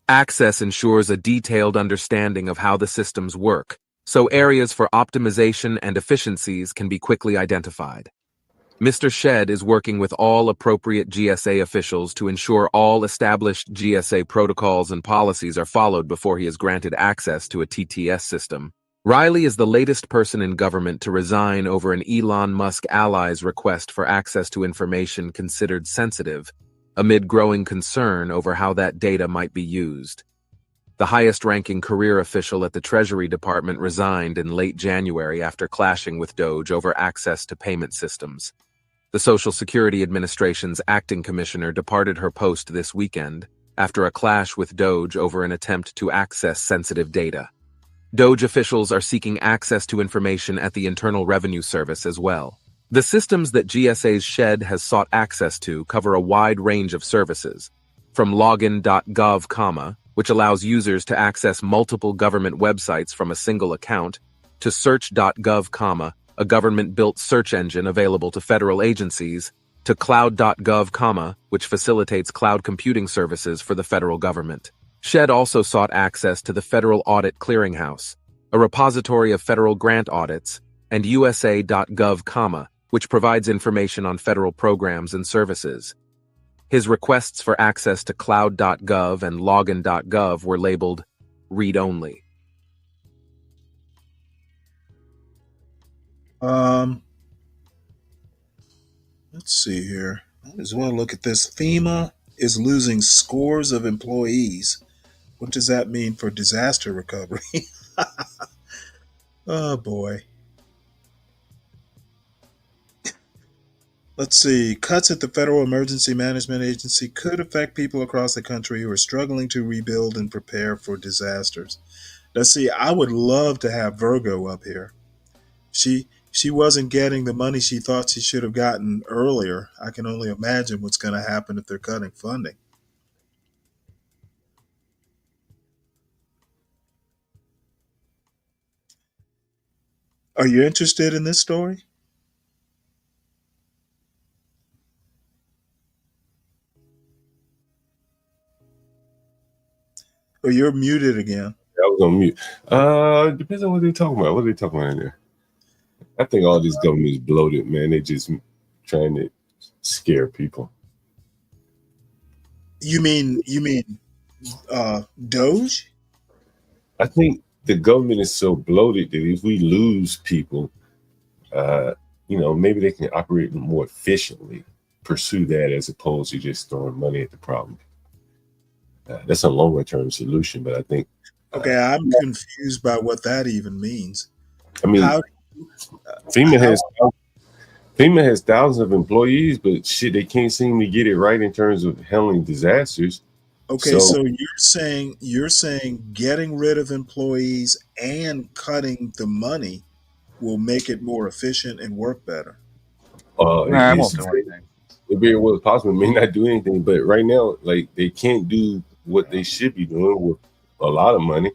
Access ensures a detailed understanding of how the systems work, so areas for optimization and efficiencies can be quickly identified. Mr. Shedd is working with all appropriate GSA officials to ensure all established GSA protocols and policies are followed before he is granted access to a TTS system. Riley is the latest person in government to resign over an Elon Musk ally's request for access to information considered sensitive, amid growing concern over how that data might be used. The highest-ranking career official at the Treasury Department resigned in late January after clashing with Doge over access to payment systems. The Social Security Administration's acting commissioner departed her post this weekend after a clash with Doge over an attempt to access sensitive data. Doge officials are seeking access to information at the Internal Revenue Service as well. The systems that GSA's Shedd has sought access to cover a wide range of services, from login.gov, which allows users to access multiple government websites from a single account, to search.gov, a government-built search engine available to federal agencies, to cloud.gov, which facilitates cloud computing services for the federal government. Shedd also sought access to the Federal Audit Clearinghouse, a repository of federal grant audits, and USA.gov, which provides information on federal programs and services. His requests for access to cloud.gov and login.gov were labeled read-only. Let's see here. I just want to look at this. FEMA is losing scores of employees. What does that mean for disaster recovery? Oh boy. Let's see. Cuts at the Federal Emergency Management Agency could affect people across the country who are struggling to rebuild and prepare for disasters. Now, see, I would love to have Virgo up here. She wasn't getting the money she thought she should have gotten earlier. I can only imagine what's going to happen if they're cutting funding. Are you interested in this story? Or you're muted again. I was on mute. Depends on what they're talking about. What are they talking about in there? I think all this government is bloated, man. They just trying to scare people. You mean Doge? I think the government is so bloated that if we lose people, maybe they can operate more efficiently, pursue that as opposed to just throwing money at the problem. That's a longer term solution, but I think. Okay, I'm confused by what that even means. I mean, FEMA has thousands of employees, but shit, they can't seem to get it right in terms of handling disasters. Okay, so you're saying getting rid of employees and cutting the money will make it more efficient and work better. It won't do anything. It very well possible. It may not do anything, but right now, like, they can't do what they should be doing with a lot of money.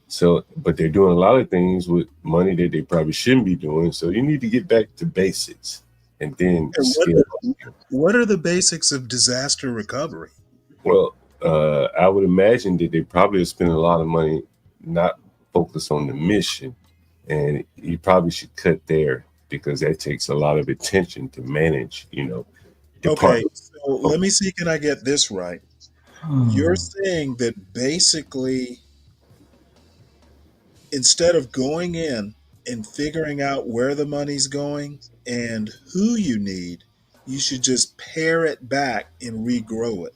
So, but they're doing a lot of things with money that they probably shouldn't be doing. So you need to get back to basics, and then. What are the basics of disaster recovery? Well, I would imagine that they probably spend a lot of money not focused on the mission, and you probably should cut there because that takes a lot of attention to manage. Okay, so let me see. Can I get this right? You're saying that basically, instead of going in and figuring out where the money's going and who you need, you should just pare it back and regrow it.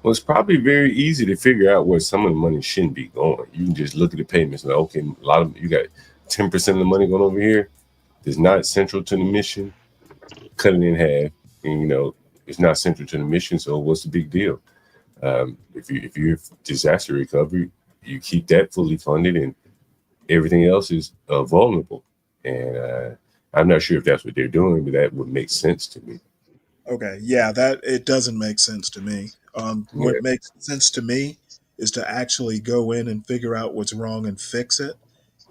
Well, it's probably very easy to figure out where some of the money shouldn't be going. You can just look at the payments and okay, a lot of you got 10% of the money going over here that's not central to the mission, cut it in half, and it's not central to the mission. So what's the big deal? If you're disaster recovery, you keep that fully funded, and everything else is vulnerable. And I'm not sure if that's what they're doing, but that would make sense to me. Okay, yeah, that it doesn't make sense to me. What Yeah. makes sense to me is to actually go in and figure out what's wrong and fix it.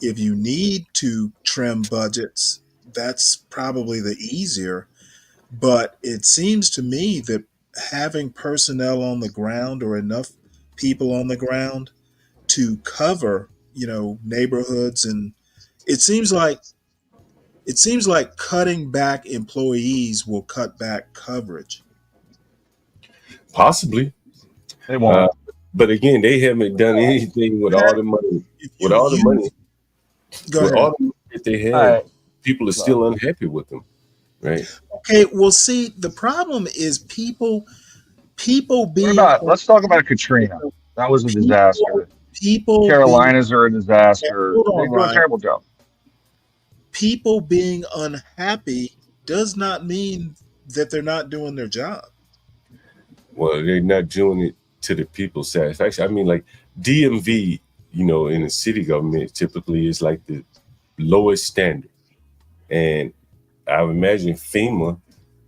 If you need to trim budgets, that's probably the easier. But it seems to me that having personnel on the ground or enough people on the ground to cover, neighborhoods, and it seems like cutting back employees will cut back coverage. Possibly. They won't. But again, they haven't done anything with all the money. With all the money, Go ahead. all the money that they have, All right. people are still unhappy with them, right? Okay, well, see, the problem is people being. Let's talk about Katrina. That was a disaster. People Carolinas are a disaster. Hold They on, do a Ryan. terrible job. People being unhappy does not mean that they're not doing their job. Well, they're not doing it to the people's satisfaction. I mean, like DMV, in a city government, typically is like the lowest standard, and I would imagine FEMA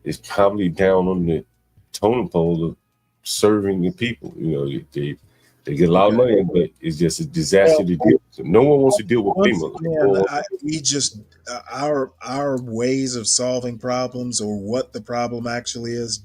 is probably down on the totem pole of serving the people. They get a lot of money, but it's just a disaster to deal with. No one wants to deal with FEMA. Our ways of solving problems or what the problem actually is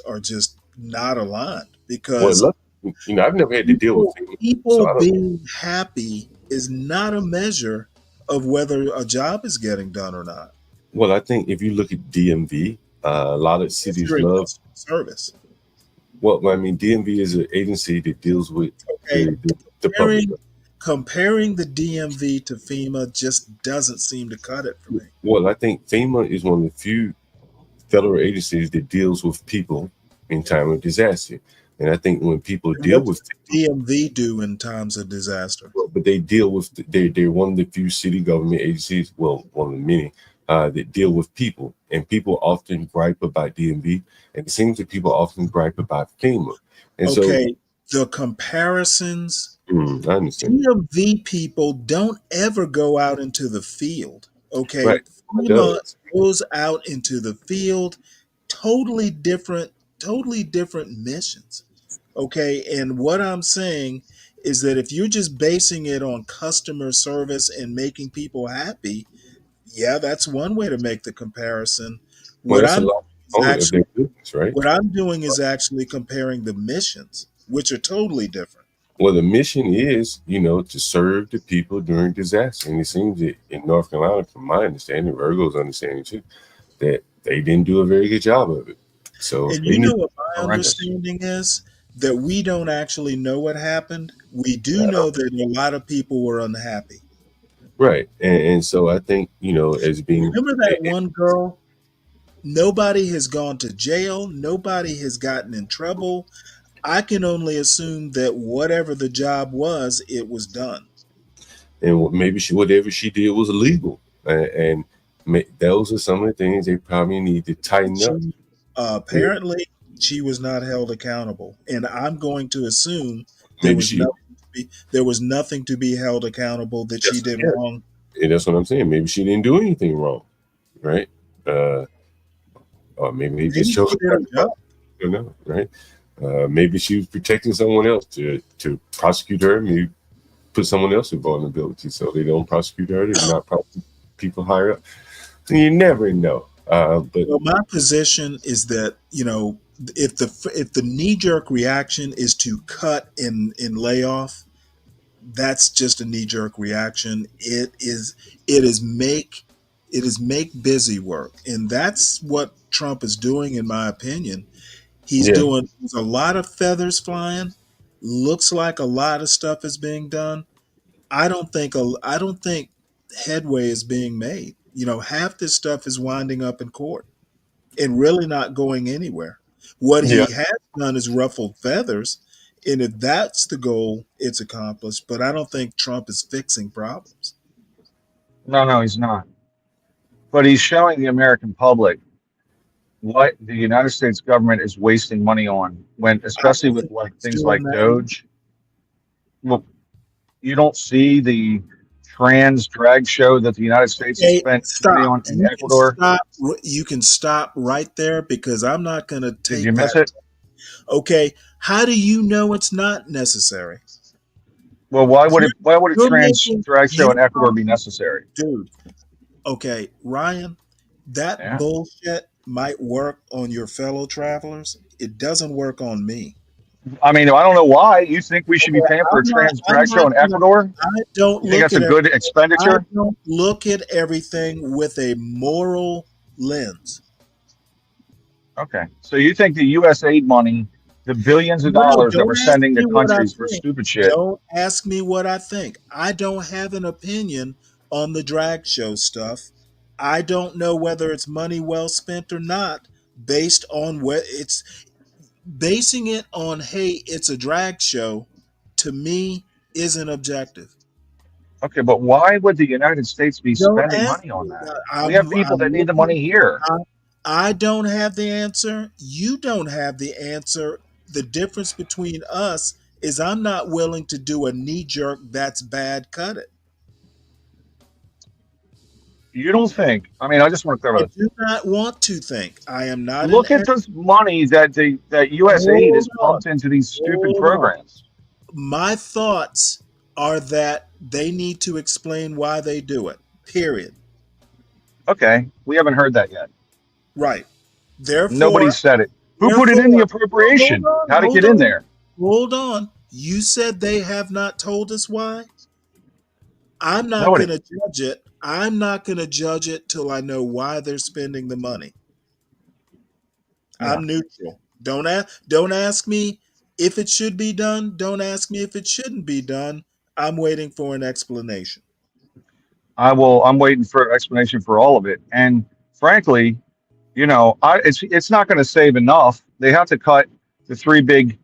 are just not aligned, because I've never had to deal with FEMA. People being happy is not a measure of whether a job is getting done or not. Well, I think if you look at DMV, a lot of cities love service. Well, I mean, DMV is an agency that deals with the public. Comparing the DMV to FEMA just doesn't seem to cut it for me. Well, I think FEMA is one of the few federal agencies that deals with people in time of disaster. And I think when people deal with DMV do in times of disaster, but they deal with they're one of the few city government agencies, well, one of the many that deal with people, and people often gripe about DMV, and it seems that people often gripe about FEMA. And the comparisons. I understand. DMV people don't ever go out into the field. Okay, right. FEMA goes out into the field, totally different missions. Okay, and what I'm saying is that if you're just basing it on customer service and making people happy, yeah, that's one way to make the comparison. What I'm doing is actually comparing the missions, which are totally different. Well, the mission is, to serve the people during disaster. And it seems that in North Carolina, from my understanding, Virgo's understanding too, that they didn't do a very good job of it. So, and what my understanding is? That we don't actually know what happened. We do know that a lot of people were unhappy. Right. And so I think, as being... Remember that one girl? Nobody has gone to jail. Nobody has gotten in trouble. I can only assume that whatever the job was, it was done. And maybe whatever she did was illegal. And those are some of the things they probably need to tighten up. Apparently, she was not held accountable. And I'm going to assume there was nothing to be held accountable that she did wrong. And that's what I'm saying. Maybe she didn't do anything wrong. Right? Or maybe they just chose I don't know, right? Maybe she was protecting someone else to prosecute her. Maybe put someone else in vulnerability so they don't prosecute her. They're not prosecute people higher up. You never know. But my position is that if the knee-jerk reaction is to cut and lay off, that's just a knee-jerk reaction. It is make busy work, and that's what Trump is doing, in my opinion. He's doing a lot of feathers flying. Looks like a lot of stuff is being done. I don't think headway is being made. Half this stuff is winding up in court and really not going anywhere. What he has done is ruffled feathers, and if that's the goal, it's accomplished. But I don't think Trump is fixing problems. No, he's not. But he's showing the American public what the United States government is wasting money on when, especially with like things Doing like that. Doge. Well, you don't see the trans drag show that the United States has Okay, spent money stop. on in You can Ecuador. stop. You can stop right there because I'm not going to Did you take miss that. it? Okay, how do you know it's not necessary? Well, why would a You're trans making drag show you in Ecuador be necessary? dude. Okay, Ryan, that Yeah. bullshit might work on your fellow travelers. It doesn't work on me. I mean, I don't know why you think we should be Okay, paying for a trans I'm drag show not in gonna. Ecuador. I don't You think look that's at a good everything. I expenditure? don't look at everything with a moral lens. Okay, so you think the U.S. aid money, the billions of No, dollars that we're don't ask sending to me what I countries for think. stupid shit? Don't ask me what I think. I don't have an opinion on the drag show stuff. I don't know whether it's money well spent or not based on what it's basing it on, hey, it's a drag show, to me isn't objective. Okay, but why would the United States be Don't spending ask money on me. that? We have people I'm that need the looking. money here. I don't have the answer. You don't have the answer. The difference between us is I'm not willing to do a knee jerk, that's bad, cut it. You don't think? I mean, I just want to I clarify this. do not want to think. I am not an Look at this money that U.S. aid hold is on. pumped into these stupid Hold on. programs. My thoughts are that they need to explain why they do it. Period. Okay, we haven't heard that yet. Right. Therefore, Nobody said it. Who put it in the appropriation? How'd it get in there? Hold on. You said they have not told us why? I'm not Nobody. going to judge it. I'm not going to judge it till I know why they're spending the money. Yeah. I'm neutral. Don't ask me if it should be done. Don't ask me if it shouldn't be done. I'm waiting for an explanation. I'm waiting for an explanation for all of it. And frankly, it's not going to save enough. They have to cut the three big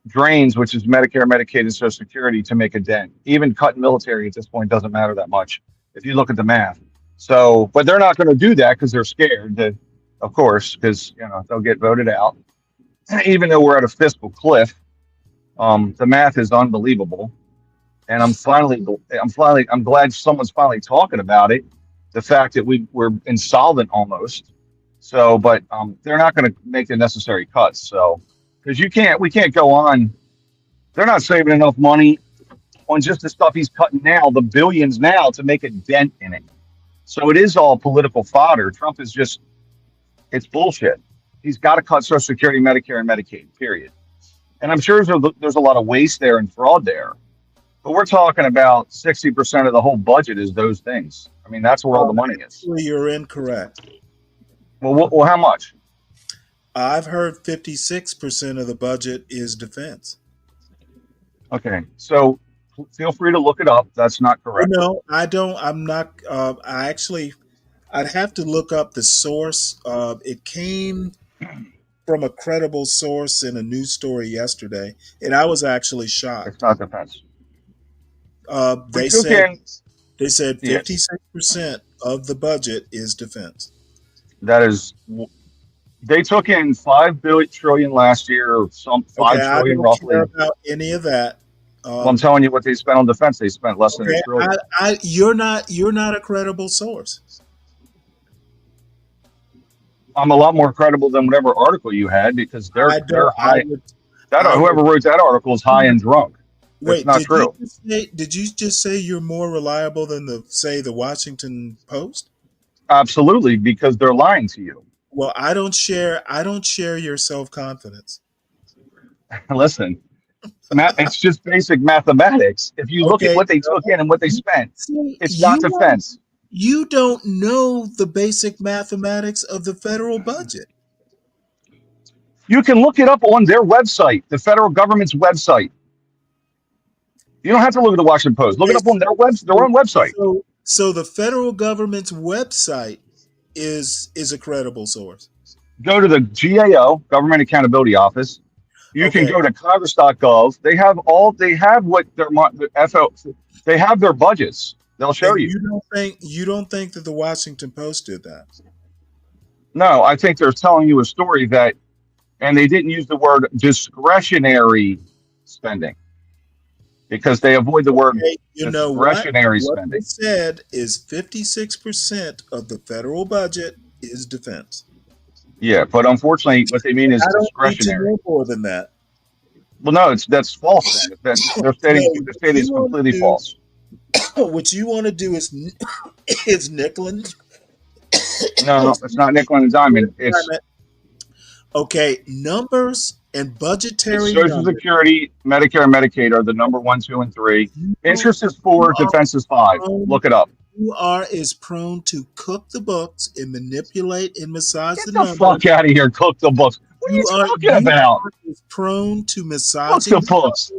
drains, which is Medicare, Medicaid, and Social Security, to make a dent. Even cutting military at this point doesn't matter that much if you look at the math. So, but they're not going to do that because they're scared, of course, because they'll get voted out. Even though we're at a fiscal cliff, the math is unbelievable. And I'm glad someone's finally talking about it. The fact that we're insolvent almost. So, but they're not going to make the necessary cuts. So, because we can't go on. They're not saving enough money on just the stuff he's cutting now, the billions now, to make a dent in it. So it is all political fodder. Trump is it's bullshit. He's got to cut Social Security, Medicare, and Medicaid, period. And I'm sure there's a lot of waste there and fraud there. But we're talking about 60% of the whole budget is those things. I mean, that's where all the money is. Actually, you're incorrect. Well, how much? I've heard 56% of the budget is defense. Okay, so feel free to look it up. That's not correct. No, I don't. I'm not. I'd have to look up the source. It came from a credible source in a news story yesterday, and I was actually shocked. It's not defense. They said 56% of the budget is defense. That is, they took in $5 trillion last year, or some $5 trillion I don't roughly. care about any of that. Well, I'm telling you what they spent on defense. They spent less than $1 trillion. You're not a credible source. I'm a lot more credible than whatever article you had because they're high. Whoever wrote that article is high and drunk. That's not true. Did you just say you're more reliable than the Washington Post? Absolutely, because they're lying to you. Well, I don't share your self-confidence. Listen, it's just basic mathematics. If you look at what they took in and what they spent, it's not defense. You don't know the basic mathematics of the federal budget. You can look it up on their website, the federal government's website. You don't have to look at the Washington Post. Look it up on their own website. So the federal government's website is a credible source. Go to the GAO, Government Accountability Office. You can go to Congress.gov. They have what they have their budgets. They'll show And you. you don't think that the Washington Post did that? No, I think they're telling you a story that, and they didn't use the word discretionary spending because they avoid the word Okay, you know what? discretionary What they spending. said is 56% of the federal budget is defense. Yeah, but unfortunately, what they mean is I don't need to discretionary. know more than that. Well, no, that's false. Then they're stating No, they're stating it's completely false. what you want to do is is nickel and No, it's not nickel and diamond. It's okay. Numbers and budgetary Social numbers. Security, Medicare, and Medicaid are the number 1, 2, and 3. Interest is 4, defense is 5. Look it up. You are as prone to cook the books and manipulate and massage Get the the numbers. fuck out of here, cook the books. What are you talking about? Are as prone to Cook massaging the books.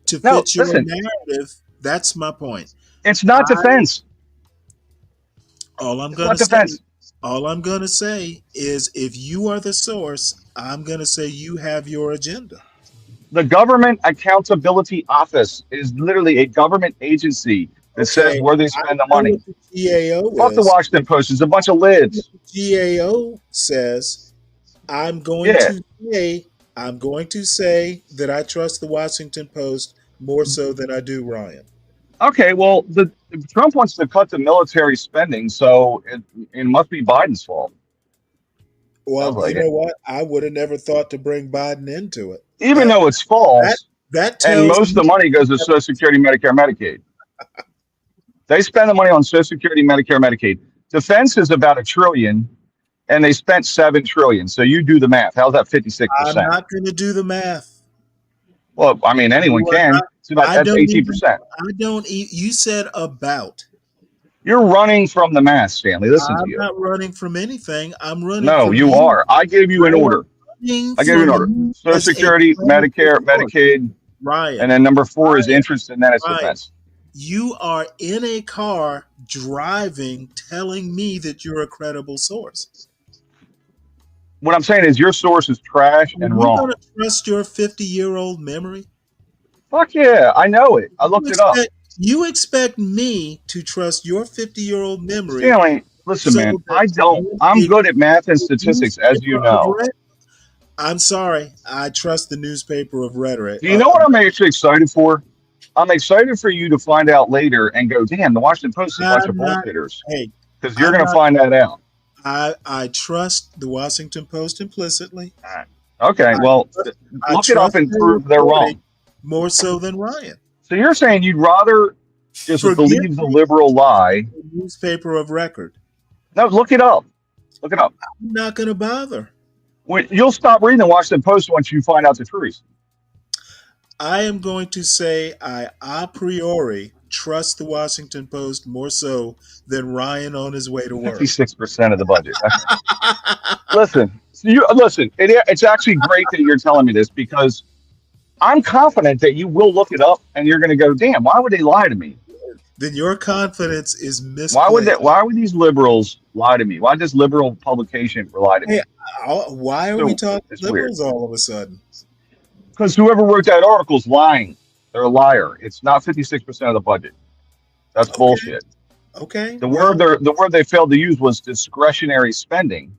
to No, fit your listen. narrative. That's my point. It's not defense. All I'm It's gonna not say, defense. all I'm gonna say is, if you are the source, I'm gonna say you have your agenda. The Government Accountability Office is literally a government agency that says where they spend the money. What the GAO Fuck the is. Washington Post. It's a bunch of lids. GAO says, I'm going to say that I trust the Washington Post more so than I do Ryan. Okay, well, Trump wants to cut the military spending, so it must be Biden's fault. Well, like you know it. what? I would have never thought to bring Biden into it. Even though it's false, that and tells most of the me- money goes to Social Security, Medicare, Medicaid. They spend the money on Social Security, Medicare, Medicaid. Defense is about $1 trillion, and they spent $7 trillion. So you do the math. How's that 56%? I'm not going to do the math. Well, I mean, anyone can. That's 18%. You said about. You're running from the math, Stanley. Listen to I'm you. not running from anything. I'm running. No, from you are. I gave you an order. running I gave you an from order. you Social as a Security, credible Medicare, source. Medicaid, Ryan, and then number 4 is interest, and then it's Ryan, defense. you are in a car driving, telling me that you're a credible source. What I'm saying is your source is trash and Are you wrong. going to trust your 50-year-old memory? Fuck yeah, I know it. I looked it up. You expect me to trust your 50-year-old memory? Stanley, listen, man, I don't. I'm good at math and statistics, as you know. I'm sorry. I trust the newspaper of rhetoric. Do you know what I'm actually excited for? I'm excited for you to find out later and go, damn, the Washington Post is a bunch of bullshitters. Hey, because you're going to find that out. I trust the Washington Post implicitly. Okay, well, look it up and prove they're wrong. More so than Ryan. So you're saying you'd rather just believe the liberal lie? Newspaper of record. No, look it up. Look it up. I'm not going to bother. You'll stop reading the Washington Post once you find out the truth. I am going to say I a priori trust the Washington Post more so than Ryan on his way to work. 56% of the budget. Listen. It's actually great that you're telling me this because I'm confident that you will look it up and you're going to go, damn, why would they lie to me? Then your confidence is misplaced. Why would these liberals lie to me? Why does liberal publication lie to me? Hey, why are we talking liberals all of a sudden? Because whoever wrote that article is lying. They're a liar. It's not 56% of the budget. That's bullshit. Okay. The word they failed to use was discretionary spending,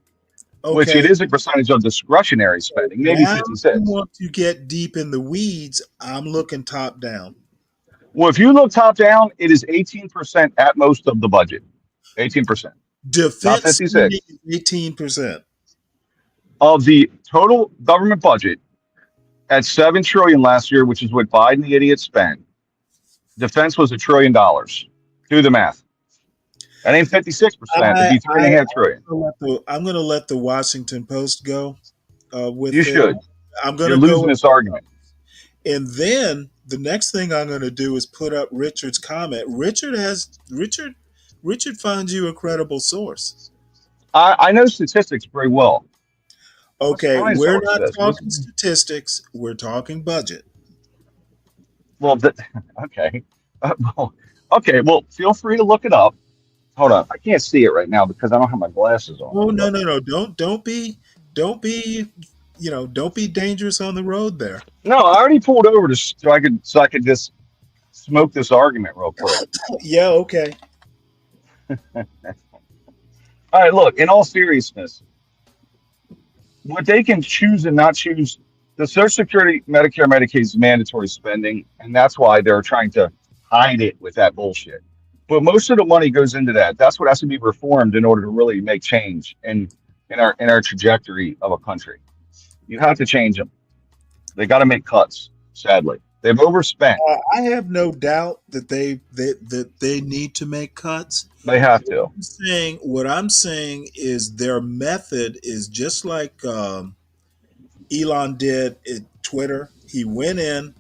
which it is a percentage of discretionary spending, maybe 56. If you want to get deep in the weeds, I'm looking top down. Well, if you look top down, it is 18% at most of the budget. 18%. Defense spending is 18%. Of the total government budget at $7 trillion last year, which is what Biden the idiot spent. Defense was $1 trillion. Do the math. That ain't 56%. It'd be $3.5 trillion. I'm going to let the Washington Post go. You should. I'm going You're to losing this argument. And then the next thing I'm going to do is put up Richard's comment. Richard finds you a credible source. I know statistics very well. Okay, we're not talking statistics. We're talking budget. Well, okay. Okay, well, feel free to look it up. Hold on. I can't see it right now because I don't have my glasses on. Oh, no. Don't be dangerous on the road there. No, I already pulled over so I could just smoke this argument real quick. Yeah, okay. All right, look, in all seriousness, what they can choose and not choose, the Social Security, Medicare, Medicaid is mandatory spending, and that's why they're trying to hide it with that bullshit. But most of the money goes into that. That's what has to be reformed in order to really make change in our trajectory of a country. You have to change them. They got to make cuts. Sadly, they've overspent. I have no doubt that they need to make cuts. They have to. What I'm saying is their method is just like Elon did at Twitter. He went in,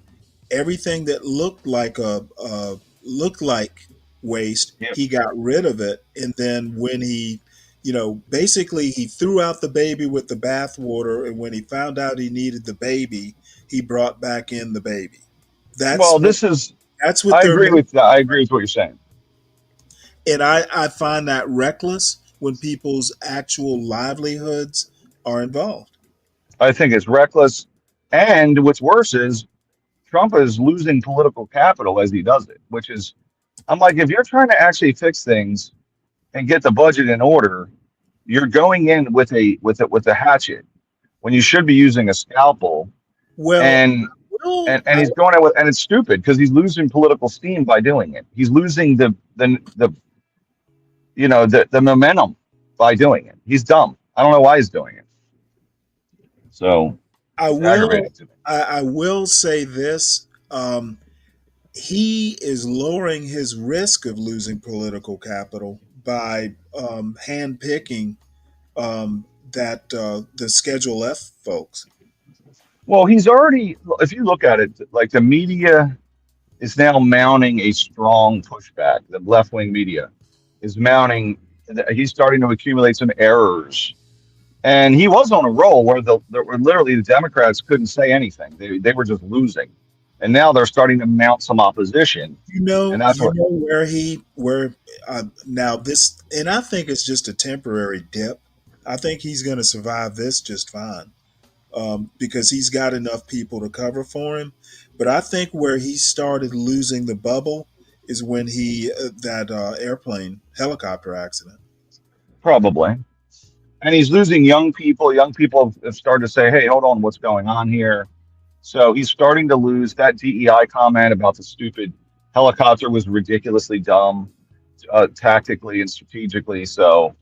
everything that looked like waste, Yep. he got rid of it, and then when he, basically he threw out the baby with the bathwater, and when he found out he needed the baby, he brought back in the baby. That's what I they're agree with that. I agree with what you're saying. And I find that reckless when people's actual livelihoods are involved. I think it's reckless. And what's worse is Trump is losing political capital as he does it, which is, I'm like, if you're trying to actually fix things and get the budget in order, you're going in with a hatchet when you should be using a scalpel. Well, and he's going in with, and it's stupid because he's losing political steam by doing it. He's losing the momentum by doing it. He's dumb. I don't know why he's doing it. So I will say this. He is lowering his risk of losing political capital by handpicking the Schedule F folks. Well, he's already, if you look at it, like the media is now mounting a strong pushback. The left-wing media is mounting, he's starting to accumulate some errors. And he was on a roll where literally the Democrats couldn't say anything. They were just losing. And now they're starting to mount some opposition. And that's now this, and I think it's just a temporary dip. I think he's going to survive this just fine. Because he's got enough people to cover for him. But I think where he started losing the bubble is when that helicopter accident. Probably. And he's losing young people. Young people have started to say, hey, hold on, what's going on here? So he's starting to lose. That DEI comment about the stupid helicopter was ridiculously dumb, tactically and strategically. So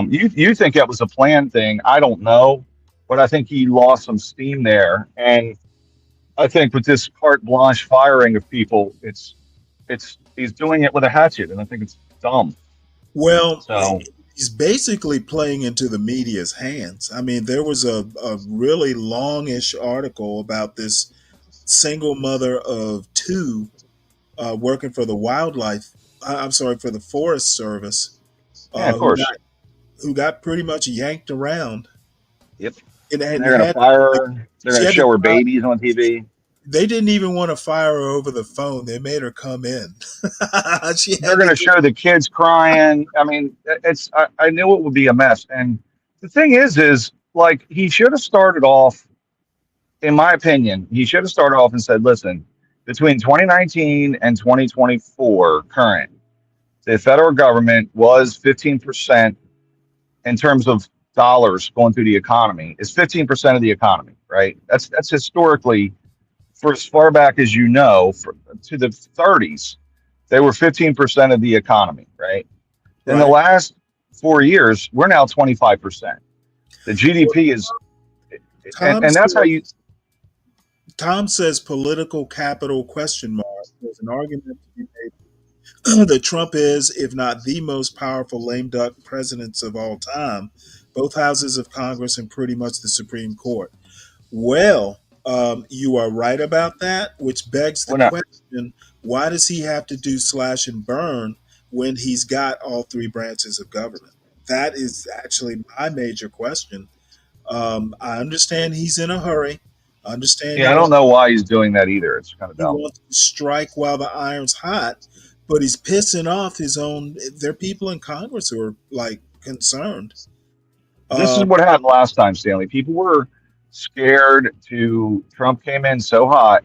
you think that was a planned thing. I don't know. But I think he lost some steam there. And I think with this carte blanche firing of people, he's doing it with a hatchet. And I think it's dumb. Well, he's basically playing into the media's hands. I mean, there was a really longish article about this single mother of two working for the for the Forest Service. Yeah, of course. Who got pretty much yanked around. Yep. And they're going to fire her. They're going to show her babies on TV. They didn't even want to fire her over the phone. They made her come in. They're going to show the kids crying. I mean, I knew it would be a mess. And the thing is like, he should have started off, in my opinion, and said, listen, between 2019 and 2024 current, the federal government was 15% in terms of dollars going through the economy, is 15% of the economy, right? That's historically, for as far back as to the 30s, they were 15% of the economy, right? In the last 4 years, we're now 25%. The GDP is, and that's how you. Tom says political capital ? There's an argument to be made that Trump is, if not the most powerful lame duck presidents of all time, both houses of Congress and pretty much the Supreme Court. Well, you are right about that, which begs the question, why does he have to do slash and burn when he's got all three branches of government? That is actually my major question. I understand he's in a hurry. I don't know why he's doing that either. It's kind of dumb. He wants to strike while the iron's hot, but he's pissing off there are people in Congress who are like concerned. This is what happened last time, Stanley. People were scared Trump came in so hot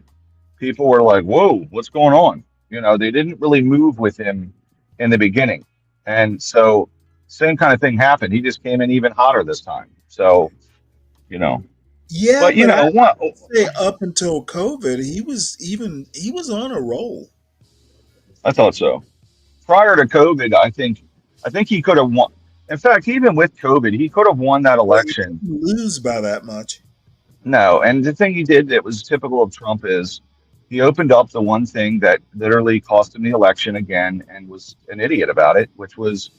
people were like, "Whoa, what's going on?" You know, they didn't really move with him in the beginning, and so same kind of thing happened. He just came in even hotter this time. So you know, Yeah, but you but know what? I'd say up until COVID, he was on a roll. I thought so. Prior to COVID, I think he could have won. In fact, even with COVID, he could have won that Well, he election. didn't lose by that much. No, and the thing he did that was typical of Trump is he opened up the one thing that literally cost him the election again and was an idiot about it, which was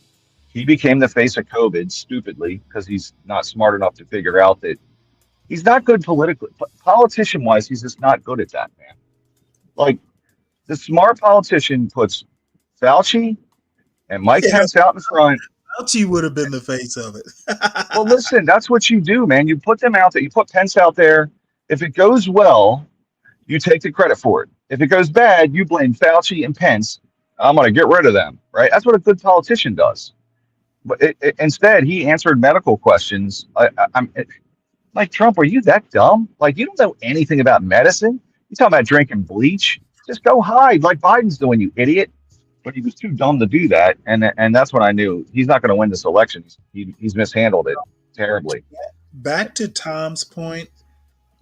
he became the face of COVID stupidly because he's not smart enough to figure out that he's not good politically. Politician wise, he's just not good at that, man. Like the smart politician puts Fauci and Mike Yeah, Pence out in front. Fauci would have been the face of it. Well, listen, that's what you do, man. You put them out there. You put Pence out there. If it goes well, you take the credit for it. If it goes bad, you blame Fauci and Pence. I'm going to get rid of them, right? That's what a good politician does. But instead, he answered medical questions. I'm like, Trump, are you that dumb? Like, you don't know anything about medicine? You talking about drinking bleach? Just go hide like Biden's doing, you idiot. But he was too dumb to do that, and that's when I knew he's not going to win this election. He's mishandled it terribly. Back to Tom's point,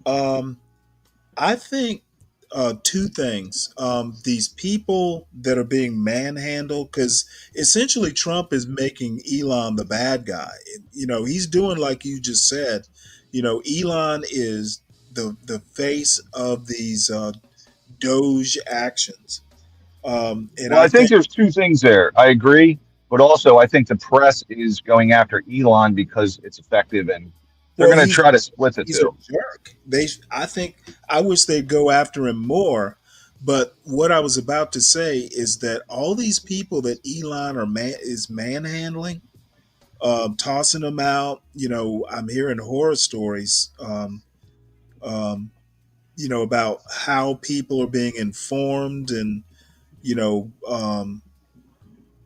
I think two things. These people that are being manhandled, because essentially Trump is making Elon the bad guy. You know, he's doing like you just said. You know, Elon is the face of these Doge actions. And Well, I I think think, there's two things there. I agree, but also I think the press is going after Elon because it's effective, and they're well, going to try to split the he's a two. jerk. I wish they'd go after him more. But what I was about to say is that all these people that Elon is manhandling, tossing them out. You know, I'm hearing horror stories. Um, you know, about how people are being informed, and you know,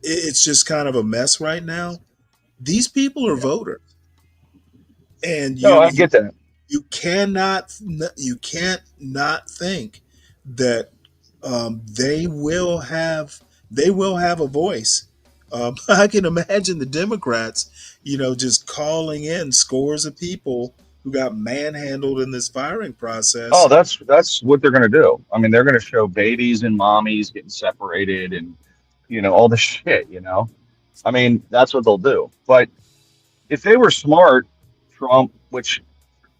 it's just kind of a mess right now. These people are voters, and No, I get that. you you can't not think that they will have a voice. I can imagine the Democrats, you know, just calling in scores of people who got manhandled in this firing process. Oh, that's what they're going to do. I mean, they're going to show babies and mommies getting separated, and all the shit. I mean, that's what they'll do. But if they were smart, Trump, which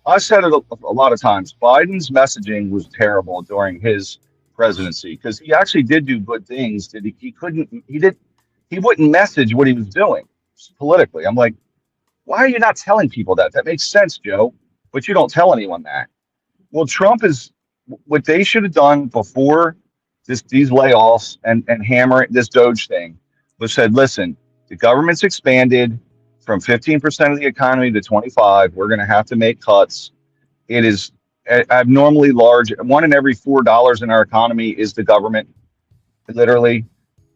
I said it a lot of times, Biden's messaging was terrible during his presidency because he actually did do good things. That he wouldn't message what he was doing politically. I'm like, why are you not telling people that? That makes sense, Joe, but you don't tell anyone that. Well, Trump is what they should have done before these layoffs and hammer this Doge thing was said, listen, the government's expanded from 15% of the economy to 25. We're going to have to make cuts. It is abnormally large. One in every $4 in our economy is the government, literally.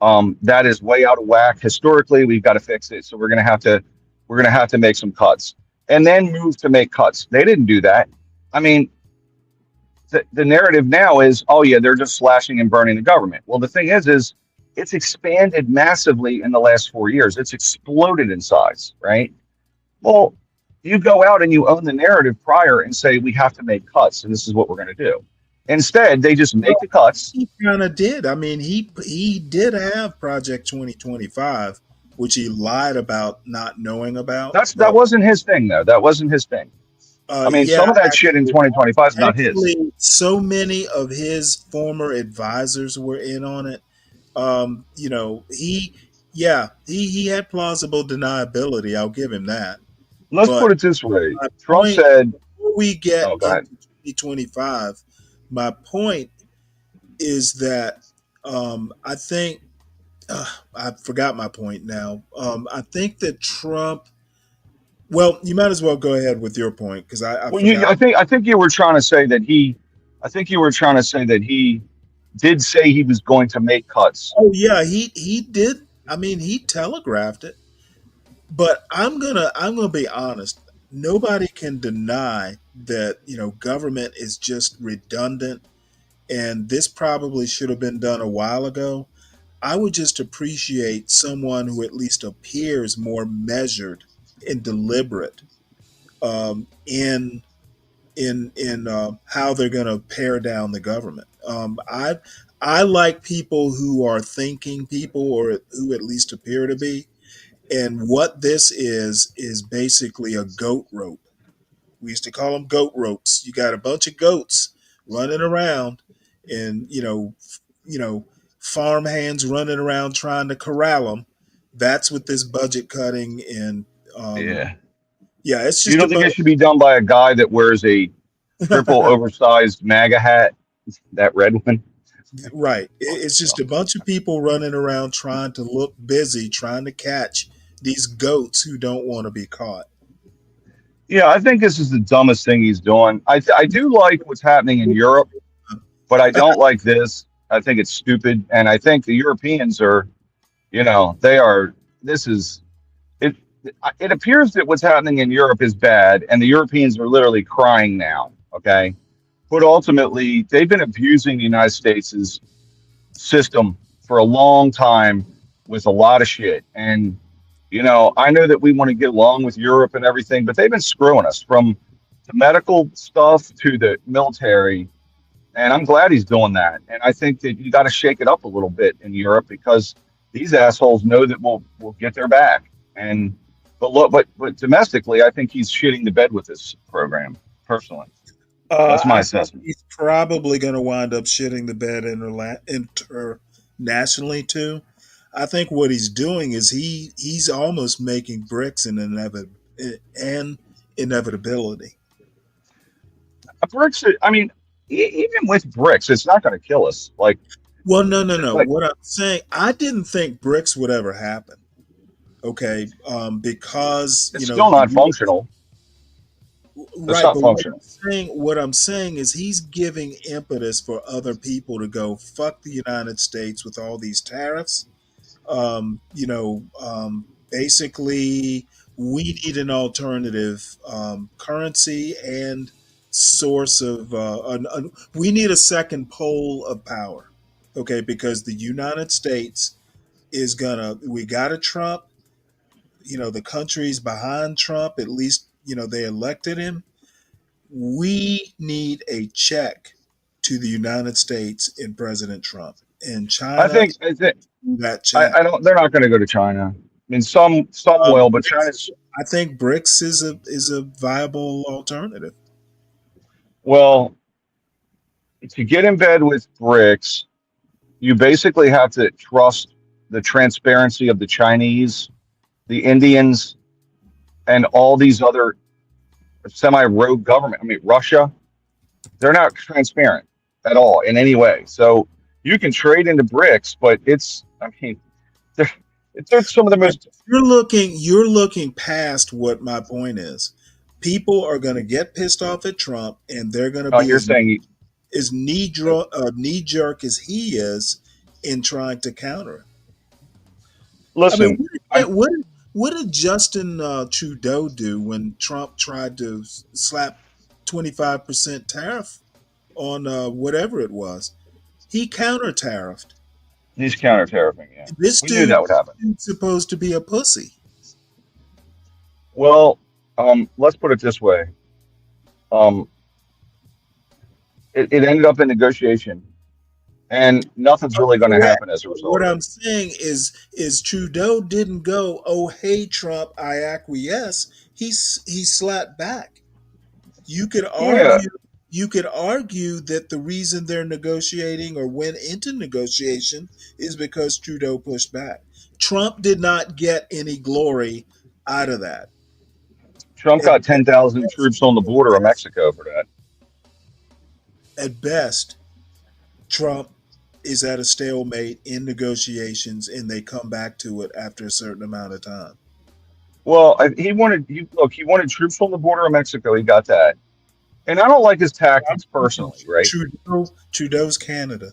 That is way out of whack. Historically, we've got to fix it. So we're going to have to make some cuts and then move to make cuts. They didn't do that. I mean, the narrative now is, oh yeah, they're just slashing and burning the government. Well, the thing is it's expanded massively in the last 4 years. It's exploded in size, right? Well, you go out and you own the narrative prior and say we have to make cuts and this is what we're going to do. Instead, they just make the cuts. He kind of did. I mean, he did have Project 2025, which he lied about not knowing about. That wasn't his thing, though. That wasn't his thing. I mean, some of that shit in 2025 is not his. So many of his former advisors were in on it. You know, he had plausible deniability. I'll give him that. Let's put it this way. Trump said, before we get into 2025, my point is that I think I forgot my point now. I think that Trump. Well, you might as well go ahead with your point because I think you were trying to say that he. I think you were trying to say that he did say he was going to make cuts. Oh yeah, he did. I mean, he telegraphed it. But I'm gonna be honest. Nobody can deny that government is just redundant and this probably should have been done a while ago. I would just appreciate someone who at least appears more measured and deliberate in how they're going to pare down the government. I like people who are thinking people, or who at least appear to be. And what this is basically a goat rope. We used to call them goat ropes. You got a bunch of goats running around, and farm hands running around trying to corral them. That's what this budget cutting and Yeah. yeah, it's You just don't think about it should be done by a guy that wears a triple oversized MAGA hat, that red one? right. It's just a bunch of people running around trying to look busy, trying to catch these goats who don't want to be caught. Yeah, I think this is the dumbest thing he's doing. I do like what's happening in Europe, but I don't like this. I think it's stupid, and I think the Europeans are, they are. This is it. It appears that what's happening in Europe is bad, and the Europeans are literally crying now. Okay, but ultimately, they've been abusing the United States' system for a long time with a lot of shit. And, I know that we want to get along with Europe and everything, but they've been screwing us from the medical stuff to the military. And I'm glad he's doing that. And I think that you got to shake it up a little bit in Europe, because these assholes know that we'll get their back. And but look, but domestically, I think he's shitting the bed with this program. Personally, that's my I think assessment. he's probably going to wind up shitting the bed internationally too. I think what he's doing is he's almost making BRICS an inevitability. BRICS, I mean, even with BRICS, it's not going to kill us. Well, no. Like, What I'm saying, I didn't think BRICS would ever happen. Okay, because it's still not functional. Right, not but functional. what I'm saying is he's giving impetus for other people to go fuck the United States with all these tariffs. Basically, we need an alternative currency and source of. We need a second pole of power. Okay, because the United States is gonna. We got a Trump. The country's behind Trump. At least they elected him. We need a check to the United States in President Trump. And I China, think that check. I don't. They're not going to go to China. I mean, some will, but China's. I think BRICS is a viable alternative. Well, to get in bed with BRICS, you basically have to trust the transparency of the Chinese, the Indians, and all these other semi-rogue government. I mean, Russia, they're not transparent at all in any way. So you can trade into BRICS, but they're some of the most. You're looking past what my point is. People are going to get pissed off at Trump, and they're going to be as knee jerk as he is in trying to counter it. Listen, what did Justin Trudeau do when Trump tried to slap 25% tariff on whatever it was? He counter tariffed. He's counter tariffing. Yeah, This we knew that would happen. dude's supposed to be a pussy. Well, let's put it this way. It ended up in negotiation, and nothing's really going to happen as a result. What I'm saying is Trudeau didn't go, "Oh, hey, Trump, I acquiesce." He slapped back. You could argue. You could argue that the reason they're negotiating or went into negotiation is because Trudeau pushed back. Trump did not get any glory out of that. Trump got 10,000 troops on the border of Mexico for that. At best, Trump is at a stalemate in negotiations, and they come back to it after a certain amount of time. Well, he wanted troops on the border of Mexico. He got that. And I don't like his tactics personally, right? Trudeau's Canada.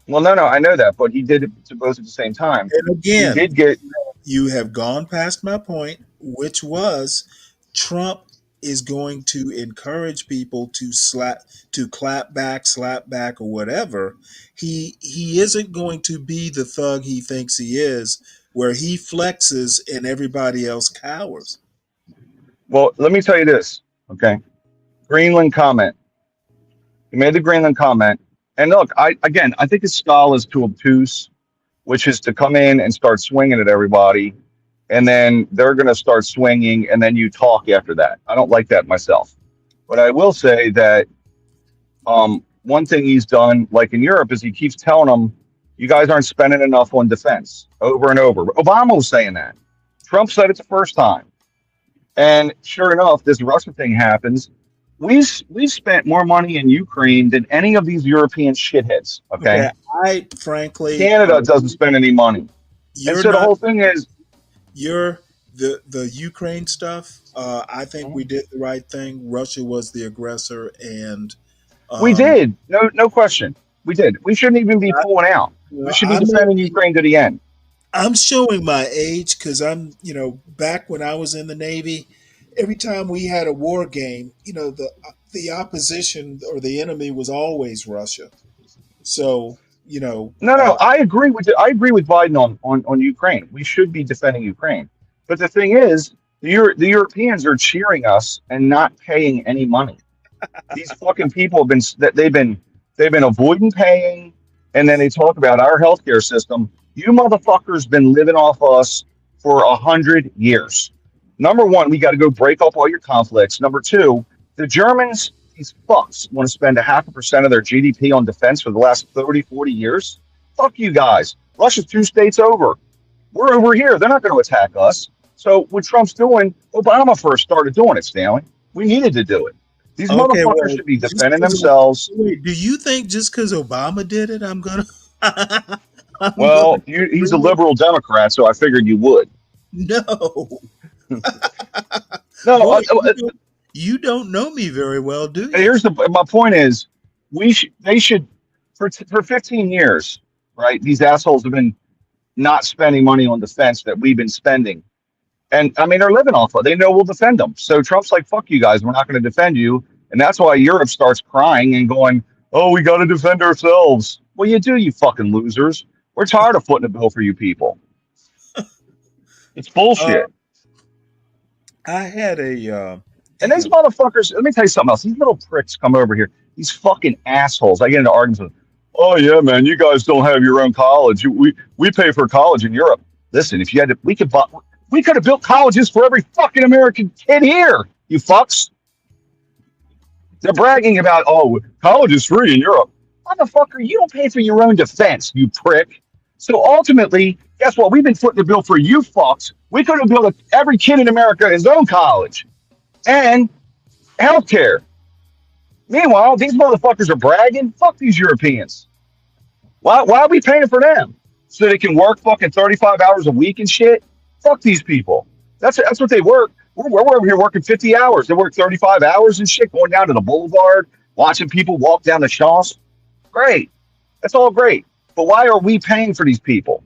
Well, no, I know that, but he did it to both at the same time. And again, he did get. You have gone past my point, which was Trump is going to encourage people to clap back, slap back, or whatever, he isn't going to be the thug he thinks he is, where he flexes and everybody else cowers. Well, let me tell you this, okay? Greenland comment. He made the Greenland comment. And look, I think his style is too obtuse, which is to come in and start swinging at everybody, and then they're going to start swinging, and then you talk after that. I don't like that myself. But I will say that one thing he's done, like in Europe, is he keeps telling them, you guys aren't spending enough on defense over and over. Obama was saying that. Trump said it the first time. And sure enough, this Russia thing happens. We spent more money in Ukraine than any of these European shitheads. Okay, I frankly, Canada doesn't spend any money, and so the whole thing is, the Ukraine stuff. I think we did the right thing. Russia was the aggressor, and we did. No question, we did. We shouldn't even be pulling out. We should be defending Ukraine to the end. I'm showing my age because I'm, back when I was in the Navy, every time we had a war game, the opposition or the enemy was always Russia. So, No, I agree with Biden on Ukraine. We should be defending Ukraine. But the thing is, the Europeans are cheering us and not paying any money. These fucking people have been avoiding paying, and then they talk about our healthcare system. You motherfuckers been living off us for 100 years. Number one, we got to go break up all your conflicts. Number two, the Germans, these fucks, want to spend 0.5% of their GDP on defense for the last 30, 40 years. Fuck you guys. Russia's 2 states over. We're over here. They're not going to attack us. So what Trump's doing, Obama first started doing it, Stanley. We needed to do it. These motherfuckers should be defending themselves. Wait, do you think just because Obama did it, I'm going to... Well, he's a liberal Democrat, so I figured you would. No. No, you don't know me very well, do you? Here's my point is, they should for 15 years, right? These assholes have been not spending money on defense that we've been spending, and I mean they're living off of. They know we'll defend them. So Trump's like, "Fuck you guys, we're not going to defend you," and that's why Europe starts crying and going, "Oh, we got to defend ourselves." Well, you do, you fucking losers. We're tired of footing the bill for you people. It's bullshit. I had a... and these motherfuckers, let me tell you something else. These little pricks come over here. These fucking assholes. I get into arguments with them. Oh, yeah, man, you guys don't have your own college. We pay for college in Europe. Listen, if you had to, we could have built colleges for every fucking American kid here, you fucks. They're bragging about, oh, college is free in Europe. Motherfucker, you don't pay for your own defense, you prick. So ultimately, guess what? We've been footing the bill for you fucks. We could have built every kid in America his own college and healthcare. Meanwhile, these motherfuckers are bragging. Fuck these Europeans. Why are we paying for them? So they can work fucking 35 hours a week and shit? Fuck these people. That's what they work. We're over here working 50 hours. They work 35 hours and shit, going down to the boulevard, watching people walk down the Champs. Great. That's all great. But why are we paying for these people?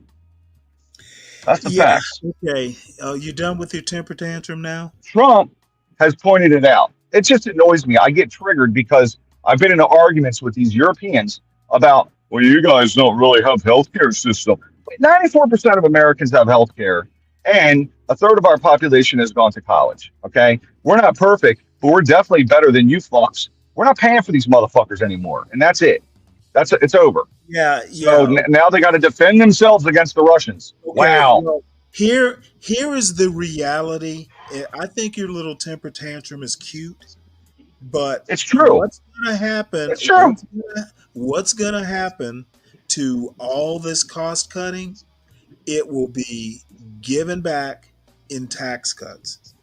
That's the facts. Okay. You done with your temper tantrum now? Trump has pointed it out. It just annoys me. I get triggered because I've been in arguments with these Europeans about, well, you guys don't really have healthcare system. 94% of Americans have healthcare, and a third of our population has gone to college. Okay, we're not perfect, but we're definitely better than you fucks. We're not paying for these motherfuckers anymore, and that's it. It's over. Yeah. So now they got to defend themselves against the Russians. Okay, Wow. well, here is the reality. I think your little temper tantrum is cute, but it's true. What's going to happen? It's true. What's going to happen to all this cost cutting? It will be given back in tax cuts.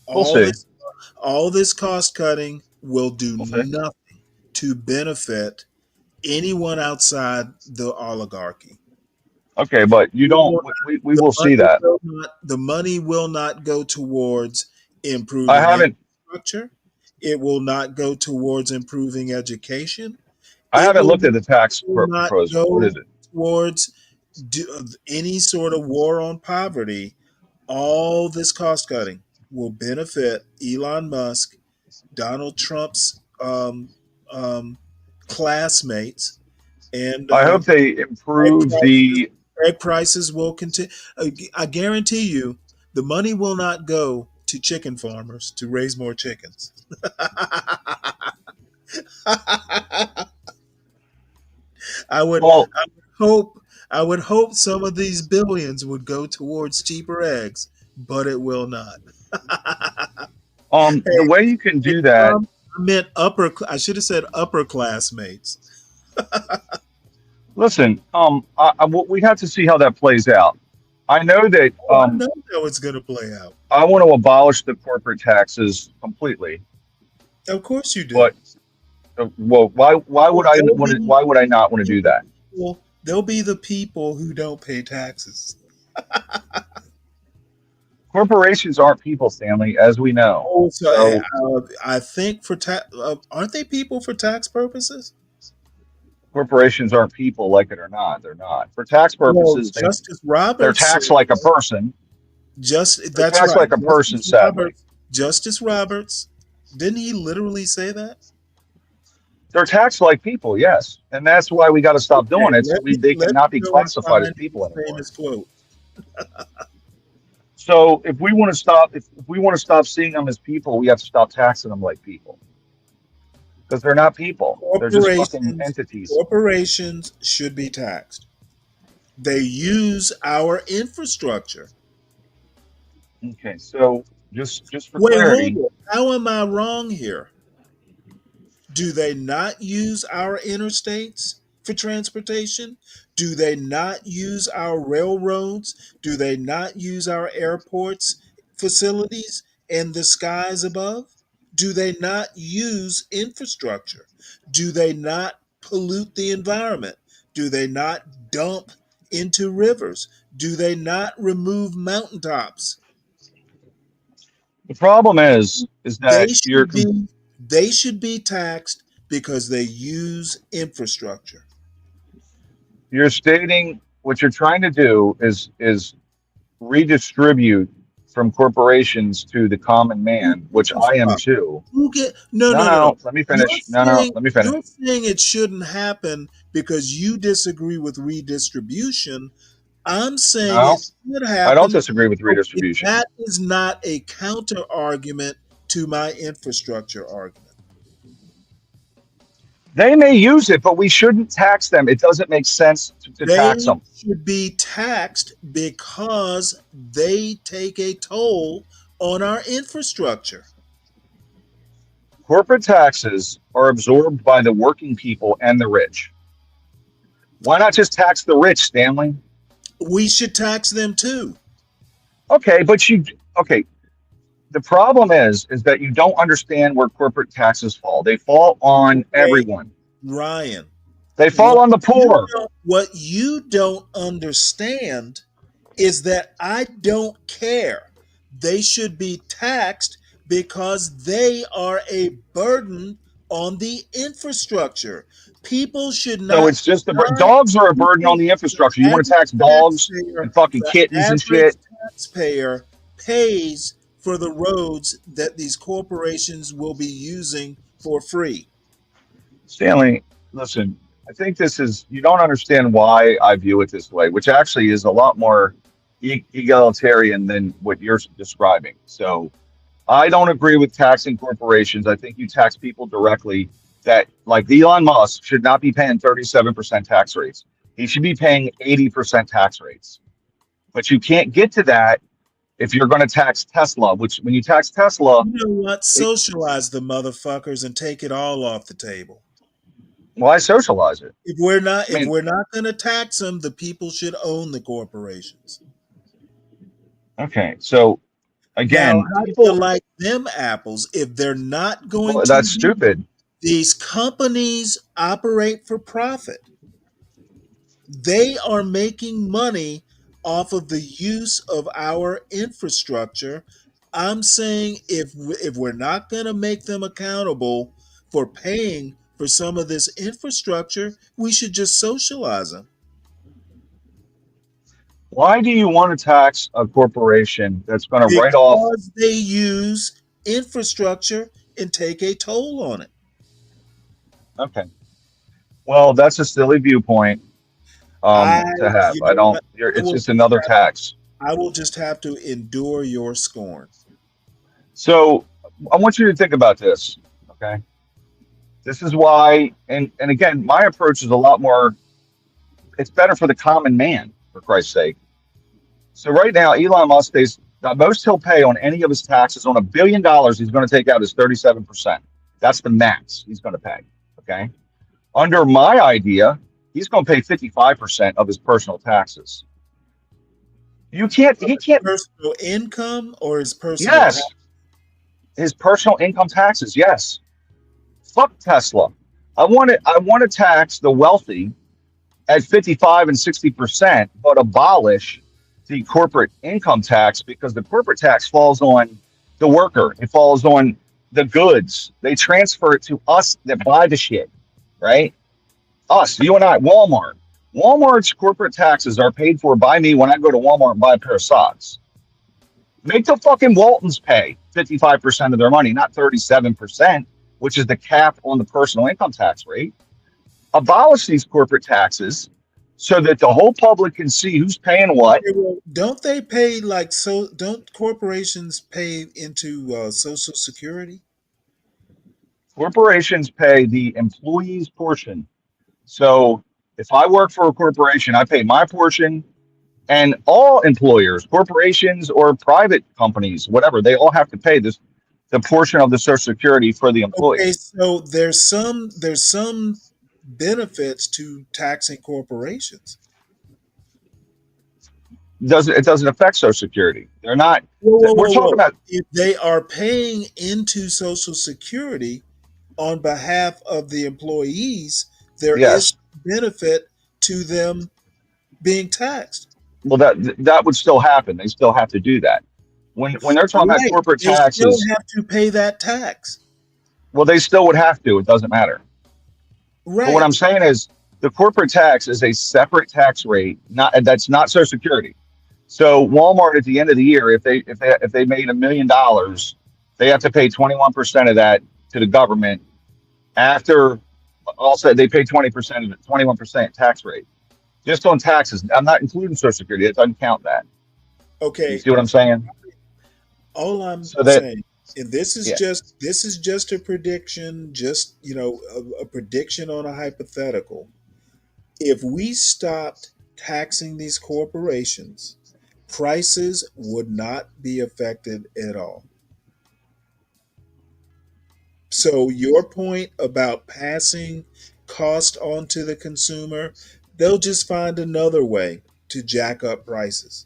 All this cost cutting will do nothing to benefit anyone outside the oligarchy. Okay, but you don't. We will see that. The money will not go towards improving infrastructure. It will not go towards improving education. I haven't looked at the tax proposal. What is it? Towards any sort of war on poverty. All this cost cutting. will benefit Elon Musk, Donald Trump's classmates, and I hope they improve the. egg prices will continue. I guarantee you, the money will not go to chicken farmers to raise more chickens. I would, Well, I would hope I would hope some of these billions would go towards cheaper eggs, but it will not. the way you can Hey, do that. I meant upper. I should have said upper classmates. Listen, we have to see how that plays out. I know that Oh, I know how it's going to play out. I want to abolish the corporate taxes completely. Of course you do. But well, why would I want to? Why would I not want to do that? Well, they'll be the people who don't pay taxes. Corporations aren't people, Stanley, as we know. Oh, So I think for aren't they people for tax purposes? corporations aren't people, like it or not. They're not. For tax Well, purposes, Justice they're Roberts taxed said like a that. person. They're That's taxed right. like a person, sadly. Justice Roberts, didn't he literally say that? They're taxed like people, yes, and that's why we got to stop doing Okay, it. So they let cannot me be go and classified as find people his anymore. famous quote. So if we want to stop, if we want to stop seeing them as people, we have to stop taxing them like people because they're not people. They're just fucking entities. Corporations should be taxed. They use our infrastructure. Okay, so just for Wait, clarity, hold on. How am I wrong here? Do they not use our interstates for transportation? Do they not use our railroads? Do they not use our airports, facilities, and the skies above? Do they not use infrastructure? Do they not pollute the environment? Do they not dump into rivers? Do they not remove mountaintops? the problem is They that should be they should be taxed because they use infrastructure. you're stating what you're trying to do is redistribute from corporations to the common man, which I am too. Who get no No, no no no. no, let me finish. Let me finish. You're saying it shouldn't happen because you disagree with redistribution. I'm saying No, it should I don't happen. disagree with redistribution. That is not a counter argument to my infrastructure argument. They may use it, but we shouldn't tax them. It doesn't make sense to They tax them. should be taxed because they take a toll on our infrastructure. Corporate taxes are absorbed by the working people and the rich. Why not just tax the rich, Stanley? We should tax them too. Okay, but okay. The problem is that you don't understand where corporate taxes fall. They fall on everyone. Ryan. They fall on the poor. What you don't understand is that I don't care. They should be taxed because they are a burden on the infrastructure. People should not. So it's just dogs are a burden on the infrastructure. You want to tax dogs and fucking kittens and shit? Taxpayer pays for the roads that these corporations will be using for free. Stanley, listen, I think you don't understand why I view it this way, which actually is a lot more egalitarian than what you're describing. So I don't agree with taxing corporations. I think you tax people directly that, like Elon Musk, should not be paying 37% tax rates. He should be paying 80% tax rates. But you can't get to that if you're going to tax Tesla, which when you tax Tesla. You know what? Socialize the motherfuckers and take it all off the table. Why socialize it? If we're not going to tax them, the people should own the corporations. Okay, so again, now, how do you like them apples if they're not going to? That's stupid. These companies operate for profit. They are making money off of the use of our infrastructure. I'm saying if we're not going to make them accountable for paying for some of this infrastructure, we should just socialize them. Why do you want to tax a corporation that's going to write off? Because they use infrastructure and take a toll on it. Okay. Well, that's a silly viewpoint to have. You I know don't. what? It's just another tax. I will just have to endure your scorn. So I want you to think about this. Okay. This is why, and again, my approach is a lot more. It's better for the common man, for Christ's sake. So right now, Elon Musk pays the most he'll pay on any of his taxes on $1 billion. He's going to take out is 37%. That's the max he's going to pay. Okay. Under my idea, he's going to pay 55% of his personal taxes. You can't. He can't. Personal income or his personal? Yes. His personal income taxes. Yes. Fuck Tesla. I want to tax the wealthy at 55 and 60%, but abolish the corporate income tax, because the corporate tax falls on the worker. It falls on the goods. They transfer it to us that buy the shit, right? Us, you and I, Walmart. Walmart's corporate taxes are paid for by me when I go to Walmart and buy a pair of socks. Make the fucking Waltons pay 55% of their money, not 37%, which is the cap on the personal income tax rate. Abolish these corporate taxes so that the whole public can see who's paying what. Don't they pay don't corporations pay into Social Security? Corporations pay the employees' portion. So if I work for a corporation, I pay my portion, and all employers, corporations or private companies, whatever, they all have to pay the portion of the Social Security for the employee. Okay, so there's some benefits to taxing corporations. It doesn't affect Social Security. They're not. We're talking about if they are paying into Social Security on behalf of the employees, there is benefit to them being taxed. Well, that would still happen. They still have to do that. When they're talking about corporate taxes, they still have to pay that tax. Well, they still would have to. It doesn't matter. Right. But what I'm saying is the corporate tax is a separate tax rate. That's not Social Security. So Walmart at the end of the year, if they made $1 million, they have to pay 21% of that to the government. After also they pay 20% of it, 21% tax rate, just on taxes. I'm not including Social Security. It doesn't count that. Okay. You see what I'm saying? All I'm saying, and this is just a prediction, just a prediction on a hypothetical. If we stopped taxing these corporations, prices would not be affected at all. So your point about passing cost on to the consumer, they'll just find another way to jack up prices.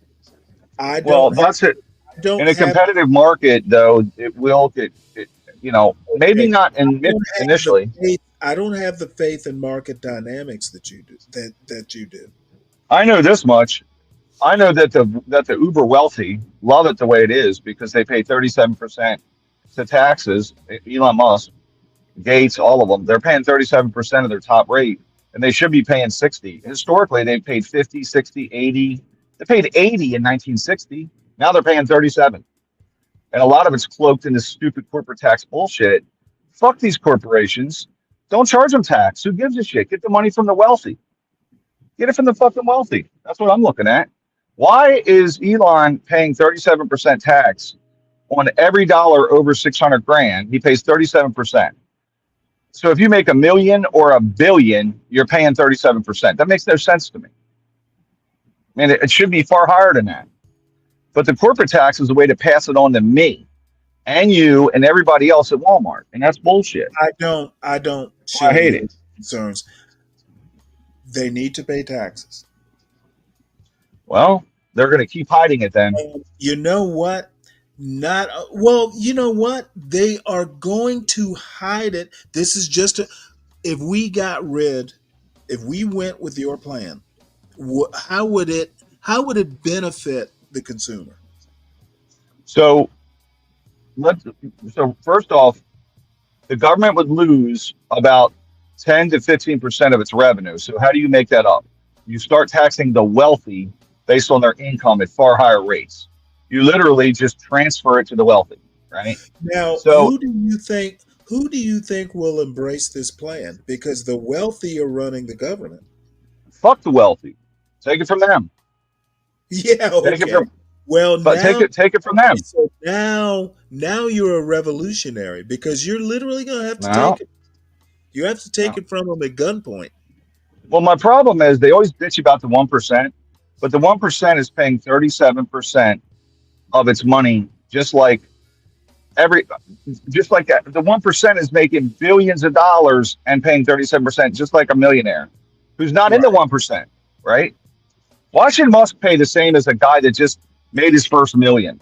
That's it. In a competitive market, though, it will get, maybe not initially. I don't have the faith in market dynamics that you do. That you do. I know this much. I know that the uber wealthy love it the way it is because they pay 37% to taxes. Elon Musk, Gates, all of them, they're paying 37% of their top rate, and they should be paying 60. Historically, they paid 50, 60, 80. They paid 80 in 1960. Now they're paying 37. And a lot of it's cloaked in this stupid corporate tax bullshit. Fuck these corporations. Don't charge them tax. Who gives a shit? Get the money from the wealthy. Get it from the fucking wealthy. That's what I'm looking at. Why is Elon paying 37% tax on every dollar over 600 grand? He pays 37%. So if you make $1 million or $1 billion, you're paying 37%. That makes no sense to me. I mean, it should be far higher than that. But the corporate tax is a way to pass it on to me and you and everybody else at Walmart. And that's bullshit. I don't I hate it. Concerns. They need to pay taxes. Well, they're going to keep hiding it then. You know what? You know what? They are going to hide it. This is just if we went with your plan, how would it benefit the consumer? So first off, the government would lose about 10 to 15% of its revenue. So how do you make that up? You start taxing the wealthy based on their income at far higher rates. You literally just transfer it to the wealthy, right? Now, So who do you think will embrace this plan? Because the wealthy are running the government. fuck the wealthy. Take it from them. Yeah, Take it okay. from Well, but now take it from them. so now you're a revolutionary because you're literally going to have to No. take it. You have to take it from them at gunpoint. Well, my problem is they always bitch about the 1%, but the 1% is paying 37% of its money, just like that. The 1% is making billions of dollars and paying 37%, just like a millionaire who's not in the 1%, right? Why should Musk pay the same as a guy that just made his first million?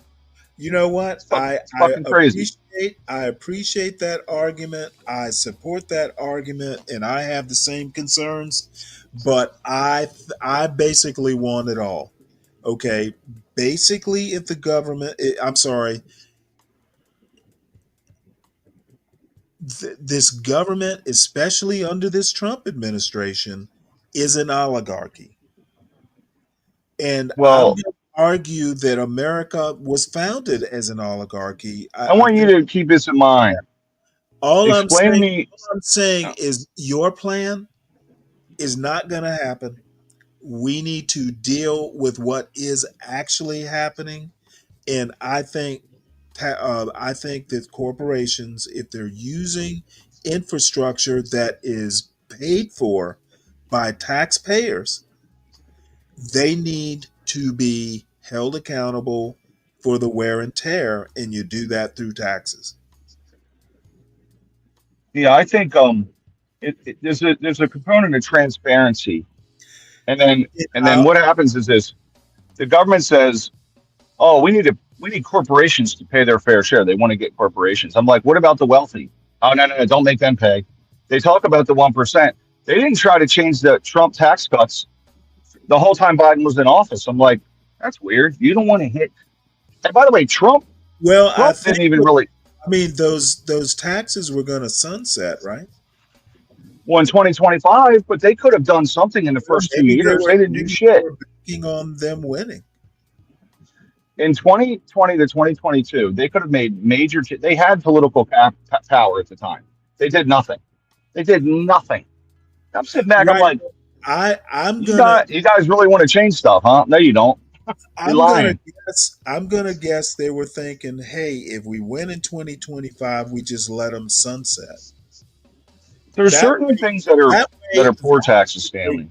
You know what? It's fucking crazy. I appreciate that argument. I support that argument, and I have the same concerns. But I basically want it all. Okay, basically, if the government, I'm sorry, this government, especially under this Trump administration, is an oligarchy, and I'm Well, going to argue that America was founded as an oligarchy. I want you to keep this in mind. All I'm Explain to saying, me. all I'm saying is your plan is not going to happen. We need to deal with what is actually happening, and I think that corporations, if they're using infrastructure that is paid for by taxpayers, they need to be held accountable for the wear and tear, and you do that through taxes. Yeah, I think there's a component of transparency, and then what happens is this: the government says, "Oh, we need corporations to pay their fair share. They want to get corporations." I'm like, "What about the wealthy? Oh, no, don't make them pay." They talk about the 1%. They didn't try to change the Trump tax cuts the whole time Biden was in office. I'm like, that's weird. You don't want to hit. And by the way, Trump I think didn't even really. I mean, those taxes were going to sunset, right? Well, in 2025, but they could have done something in the first 2 years. They didn't do shit. They were banking on them winning. In 2020 to 2022, they could have made major. They had political power at the time. They did nothing. They did nothing. I'm sitting back. I'm like, you guys really want to change stuff, huh? No, you don't. You're lying. I'm gonna guess they were thinking, hey, if we win in 2025, we just let them sunset. There's certain things that are poor taxes, Stanley.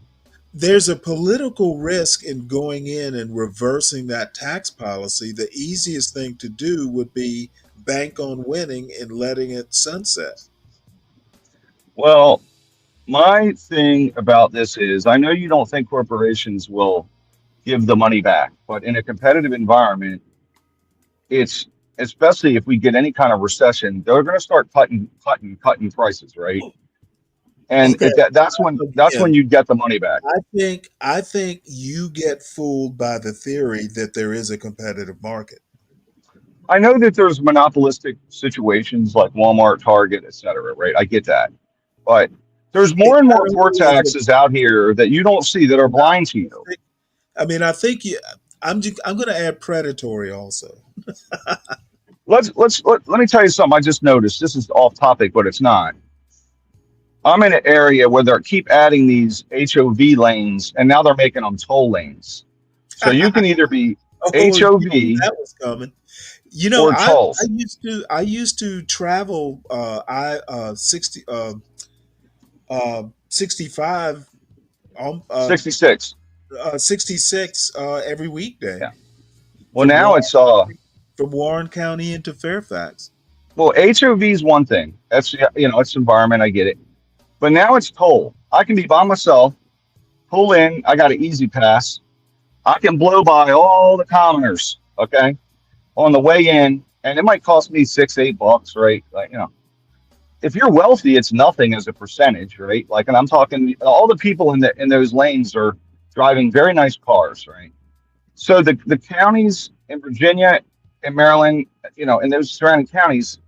There's a political risk in going in and reversing that tax policy. The easiest thing to do would be bank on winning and letting it sunset. Well, my thing about this is, I know you don't think corporations will give the money back, but in a competitive environment, it's, especially if we get any kind of recession, they're going to start cutting prices, right? And that's when you get the money back. I think you get fooled by the theory that there is a competitive market. I know that there's monopolistic situations like Walmart, Target, etc. Right? I get that, but there's more and more poor taxes out here that you don't see that are blind to you. I mean, I think I'm going to add predatory also. Let me tell you something. I just noticed, this is off topic, but it's not. I'm in an area where they keep adding these HOV lanes, and now they're making them toll lanes. So you can either be HOV. That was coming. You know, or tolls. I used to travel 65 66 66 every weekday. Yeah. Well, now it's from Warren County into Fairfax. Well, HOV is one thing. That's, it's environment. I get it. But now it's toll. I can be by myself, pull in. I got an easy pass. I can blow by all the commoners, okay, on the way in, and it might cost me $6-8, right? Like, if you're wealthy, it's nothing as a percentage, right? Like, and I'm talking, all the people in those lanes are driving very nice cars, right? So the counties in Virginia and Maryland, in those surrounding counties,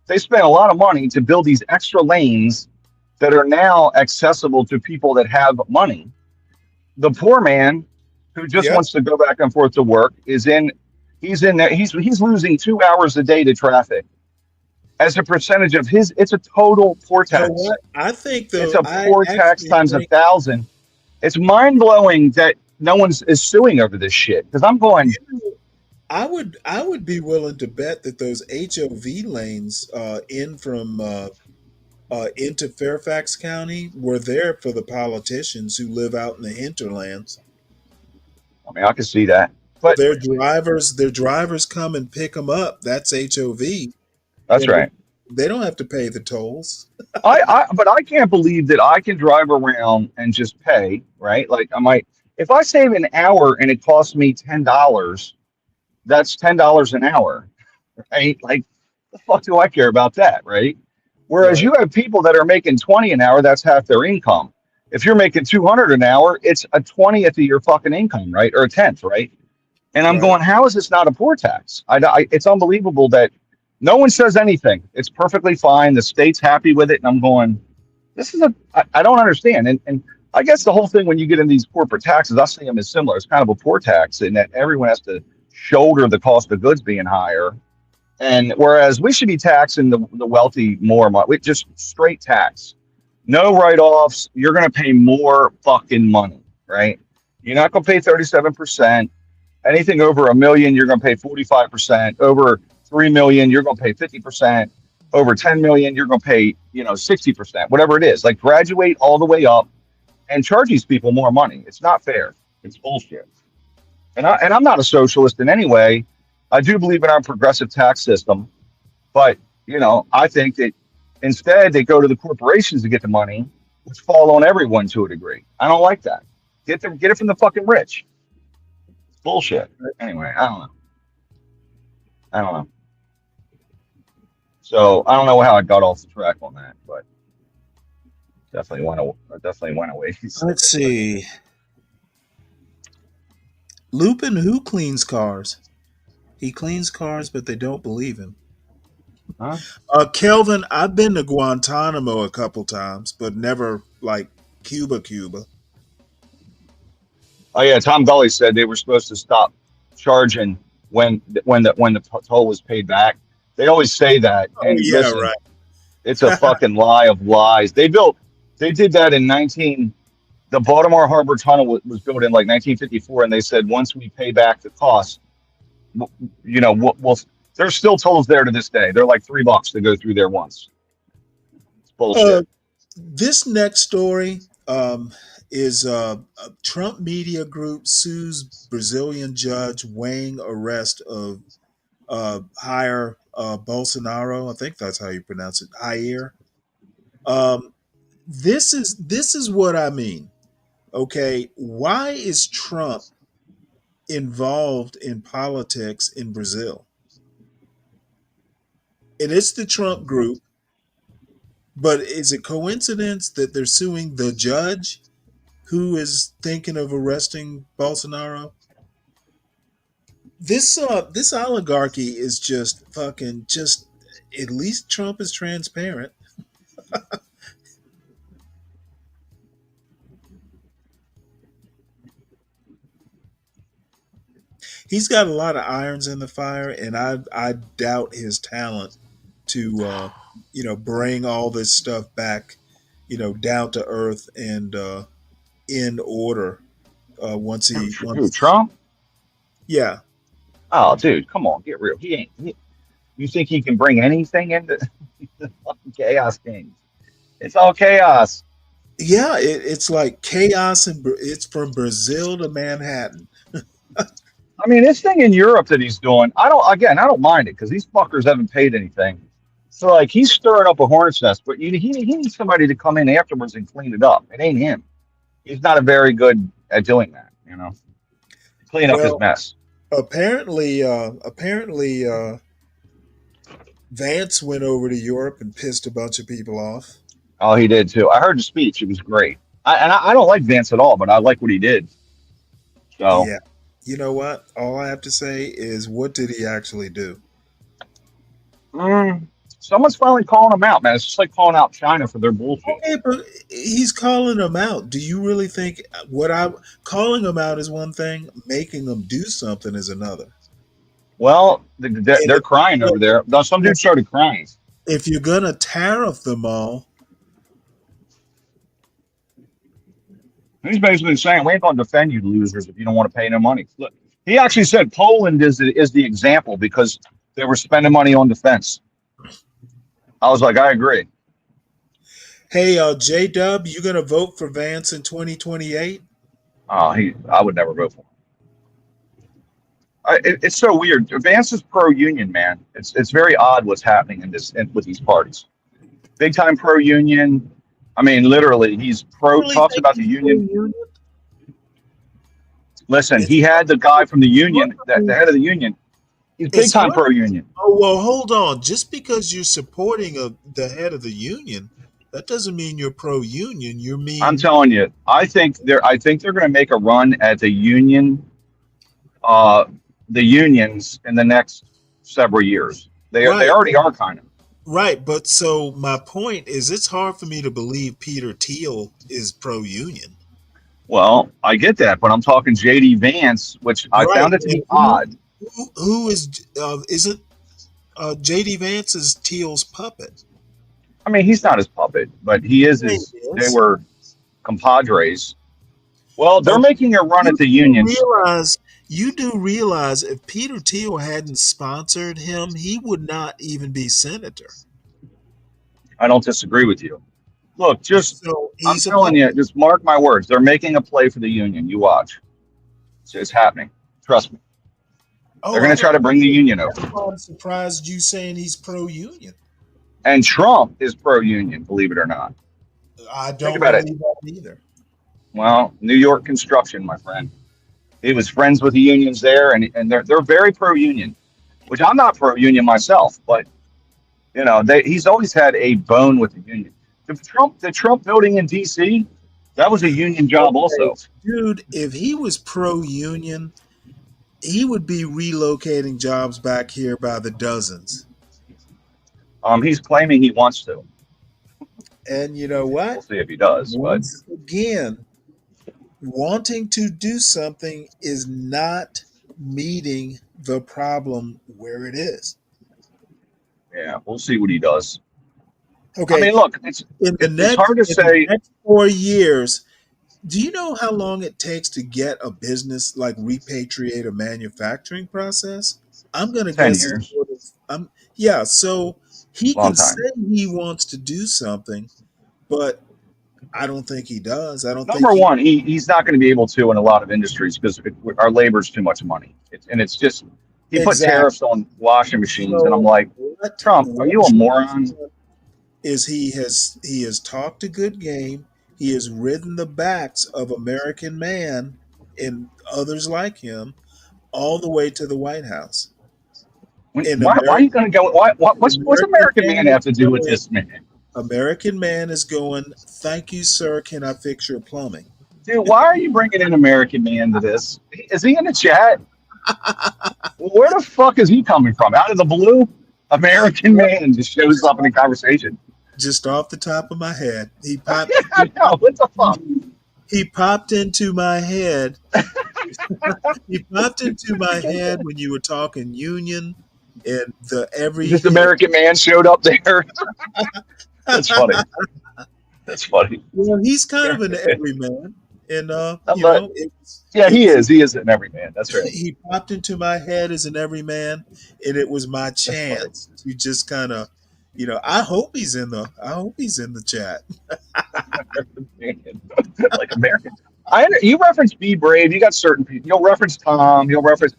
they spent a lot of money to build these extra lanes that are now accessible to people that have money. The poor man who just wants to go back and forth to work he's in there. He's losing 2 hours a day to traffic as a percentage of his. It's a total poor You know tax. what? I think It's though, a I poor tax actually times think 1,000. It's mind blowing that no one's is suing over this shit. Because I'm going. I would be willing to bet that those HOV lanes into Fairfax County were there for the politicians who live out in the hinterlands. I mean, I can see that, but their drivers come and pick them up. That's HOV. That's right. They don't have to pay the tolls. But I can't believe that I can drive around and just pay, right? Like if I save an hour and it costs me $10, that's $10 an hour, right? Like, the fuck do I care about that, right? Whereas you have people that are making 20 an hour, that's half their income. If you're making 200 an hour, it's a 20th of your fucking income, right? Or a 10th, right? And I'm going, how is this not a poor tax? It's unbelievable that no one says anything. It's perfectly fine. The state's happy with it. And I'm going, I don't understand. And I guess the whole thing when you get into these corporate taxes, I see them as similar. It's kind of a poor tax in that everyone has to shoulder the cost of goods being higher. And whereas we should be taxing the wealthy more, with just straight tax, no write-offs, you're going to pay more fucking money, right? You're not going to pay 37%. Anything over $1 million, you're going to pay 45%. Over 3 million, you're going to pay 50%. Over 10 million, you're going to pay 60%. Whatever it is, like graduate all the way up and charge these people more money. It's not fair. It's bullshit. And I'm not a socialist in any way. I do believe in our progressive tax system, but I think that instead they go to the corporations to get the money, which fall on everyone to a degree. I don't like that. Get it from the fucking rich. It's bullshit. Anyway, I don't know. So I don't know how I got off the track on that, but definitely went away. Let's see. Lupin, who cleans cars? He cleans cars, but they don't believe him. Huh? Kelvin, I've been to Guantanamo a couple times, but never like Cuba. Oh yeah, Tom Gully said they were supposed to stop charging when the toll was paid back. They always say that, and listen, right. It's a fucking lie of lies. They did that in the Baltimore Harbor Tunnel was built in like 1954, and they said once we pay back the cost, we'll there's still tolls there to this day. They're like $3 to go through there once. It's bullshit. This next story is a Trump media group sues Brazilian judge weighing arrest of Jair Bolsonaro. I think that's how you pronounce it. Jair. This is what I mean. Okay, why is Trump involved in politics in Brazil? And it's the Trump group, but is it coincidence that they're suing the judge who is thinking of arresting Bolsonaro? This oligarchy is just at least Trump is transparent. He's got a lot of irons in the fire, and I doubt his talent to bring all this stuff back, down to earth and in order. Once Trump? Yeah. Oh, dude, come on, get real. You think he can bring anything into the fucking chaos games? It's all chaos. Yeah, it's like chaos, and it's from Brazil to Manhattan. I mean, this thing in Europe that he's doing, I don't mind it because these fuckers haven't paid anything. So like he's stirring up a hornet's nest, but he needs somebody to come in afterwards and clean it up. It ain't him. He's not very good at doing that, clean up his mess. Apparently, Vance went over to Europe and pissed a bunch of people off. Oh, he did too. I heard the speech; it was great. I don't like Vance at all, but I like what he did. So yeah, you know what? All I have to say is, what did he actually do? Someone's finally calling them out, man. It's just like calling out China for their bullshit. Okay, but he's calling them out. Do you really think calling them out is one thing, making them do something is another? Well, they're crying over there. Now, some dude started crying. If you're gonna tariff them all, he's basically saying we ain't gonna defend you losers if you don't want to pay no money. Look, he actually said Poland is the example because they were spending money on defense. I was like, I agree. Hey, J-Dub, you gonna vote for Vance in 2028? I would never vote for him. It's so weird. Vance is pro-union, man. It's very odd what's happening with these parties. Big time pro-union. I mean, literally, he's talks about the union. Listen, he had the guy from the union, the head of the union. He's big time pro-union. Oh well, hold on. Just because you're supporting the head of the union, that doesn't mean you're pro-union. I'm telling you, I think they're going to make a run at the unions in the next several years. They already are kind of. Right, but so my point is, it's hard for me to believe Peter Thiel is pro-union. Well, I get that, but I'm talking J.D. Vance, which I found it to be odd. Who isn't J.D. Vance is Thiel's puppet? I mean, he's not his puppet, but he is his. They were compadres. Well, they're making a run at the unions. You do realize if Peter Thiel hadn't sponsored him, he would not even be senator. I don't disagree with you. Look, I'm telling you, just mark my words. They're making a play for the union. You watch. It's happening. Trust me. They're going to try to bring the union over. I'm surprised you saying he's pro-union. And Trump is pro-union, believe it or not. I don't believe that either. Well, New York construction, my friend. He was friends with the unions there, and they're very pro-union, which I'm not pro-union myself, but you know, he's always had a bone with the union. The Trump building in D.C., that was a union job also. Dude, if he was pro-union, he would be relocating jobs back here by the dozens. He's claiming he wants to. And you know what? We'll see if he does. Once again, wanting to do something is not meeting the problem where it is. Yeah, we'll see what he does. Okay. I mean, look, it's hard to say. In the next 4 years, do you know how long it takes to get a business like repatriate a manufacturing process? I'm going to guess 10 years. So he can say he wants to do something, but I don't think he does. Number one, he's not going to be able to in a lot of industries because our labor's too much money. It's just he put tariffs on washing machines, and I'm like, Trump, are you a moron? Is he has talked a good game. He has ridden the backs of American Man and others like him all the way to the White House. Why are you going to go? What's American Man have to do with this, man? American Man is going, thank you, sir. Can I fix your plumbing? Dude, why are you bringing in American Man to this? Is he in the chat? Where the fuck is he coming from? Out of the blue? American Man just shows up in the conversation. Just off the top of my head. He popped. What the fuck? He popped into my head. He popped into my head when you were talking union and Just American Man showed up there. That's funny. That's funny. Well, he's kind of an everyman, and he is. He is an everyman. That's right. He popped into my head as an everyman, and it was my chance to just kind of, I hope he's in the chat. Like American. You reference Be Brave. You got certain people. You'll reference Tom. You'll reference,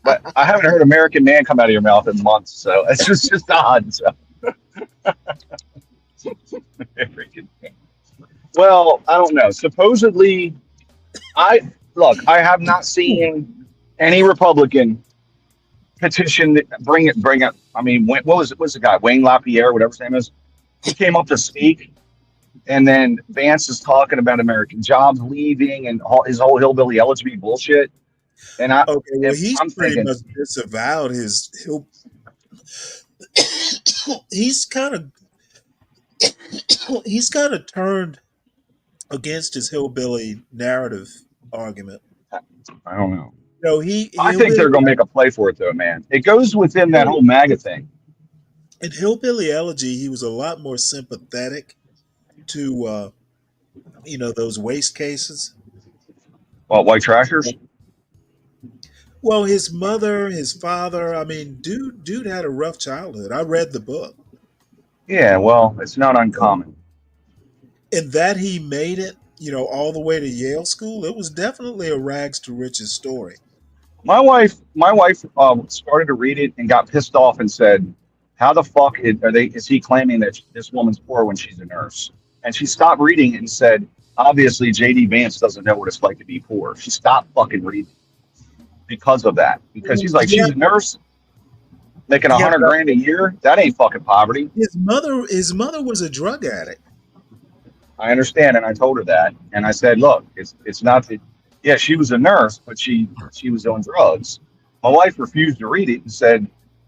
but I haven't heard American Man come out of your mouth in months. So it's just odd. So. Well, I don't know. Supposedly, I have not seen any Republican petition bring it. I mean, what was the guy? Wayne LaPierre, whatever his name is. He came up to speak, and then Vance is talking about American jobs leaving and his whole hillbilly eligibility bullshit. And he's pretty much disavowed his he's kind of he's kind of turned against his hillbilly narrative argument. I don't know. No, I think they're gonna make a play for it though, man. It goes within that whole MAGA thing. in Hillbilly Elegy, he was a lot more sympathetic to those waste cases. Well, white trashers. Well, his mother, his father. I mean, dude had a rough childhood. I read the book, Yeah, well, it's not uncommon. and that he made it, all the way to Yale School. It was definitely a rags to riches story. My wife started to read it and got pissed off and said, "How the fuck is he claiming that this woman's poor when she's a nurse?" And she stopped reading and said, "Obviously, JD Vance doesn't know what it's like to be poor." She stopped fucking reading because of that. Because she's like, she's a nurse making $100,000 a year. That ain't fucking poverty. His mother was a drug addict. I understand, and I told her that, and I said, "Look, it's not that. Yeah, she was a nurse, but she was on drugs." My wife refused to read it and said,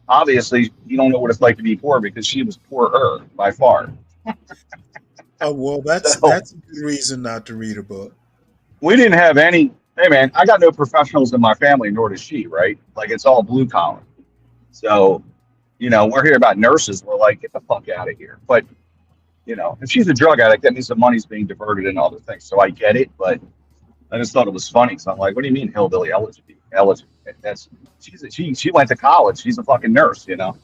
"Obviously, you don't know what it's like to be poor because she was poorer by far." Oh well, that's a good reason not to read a book. We didn't have any. Hey man, I got no professionals in my family, nor does she. Right? Like it's all blue collar. So, we're here about nurses. We're like, get the fuck out of here. But if she's a drug addict, that means the money's being diverted into other things. So I get it, but I just thought it was funny. So I'm like, what do you mean hillbilly elegy? She went to college. She's a fucking nurse, What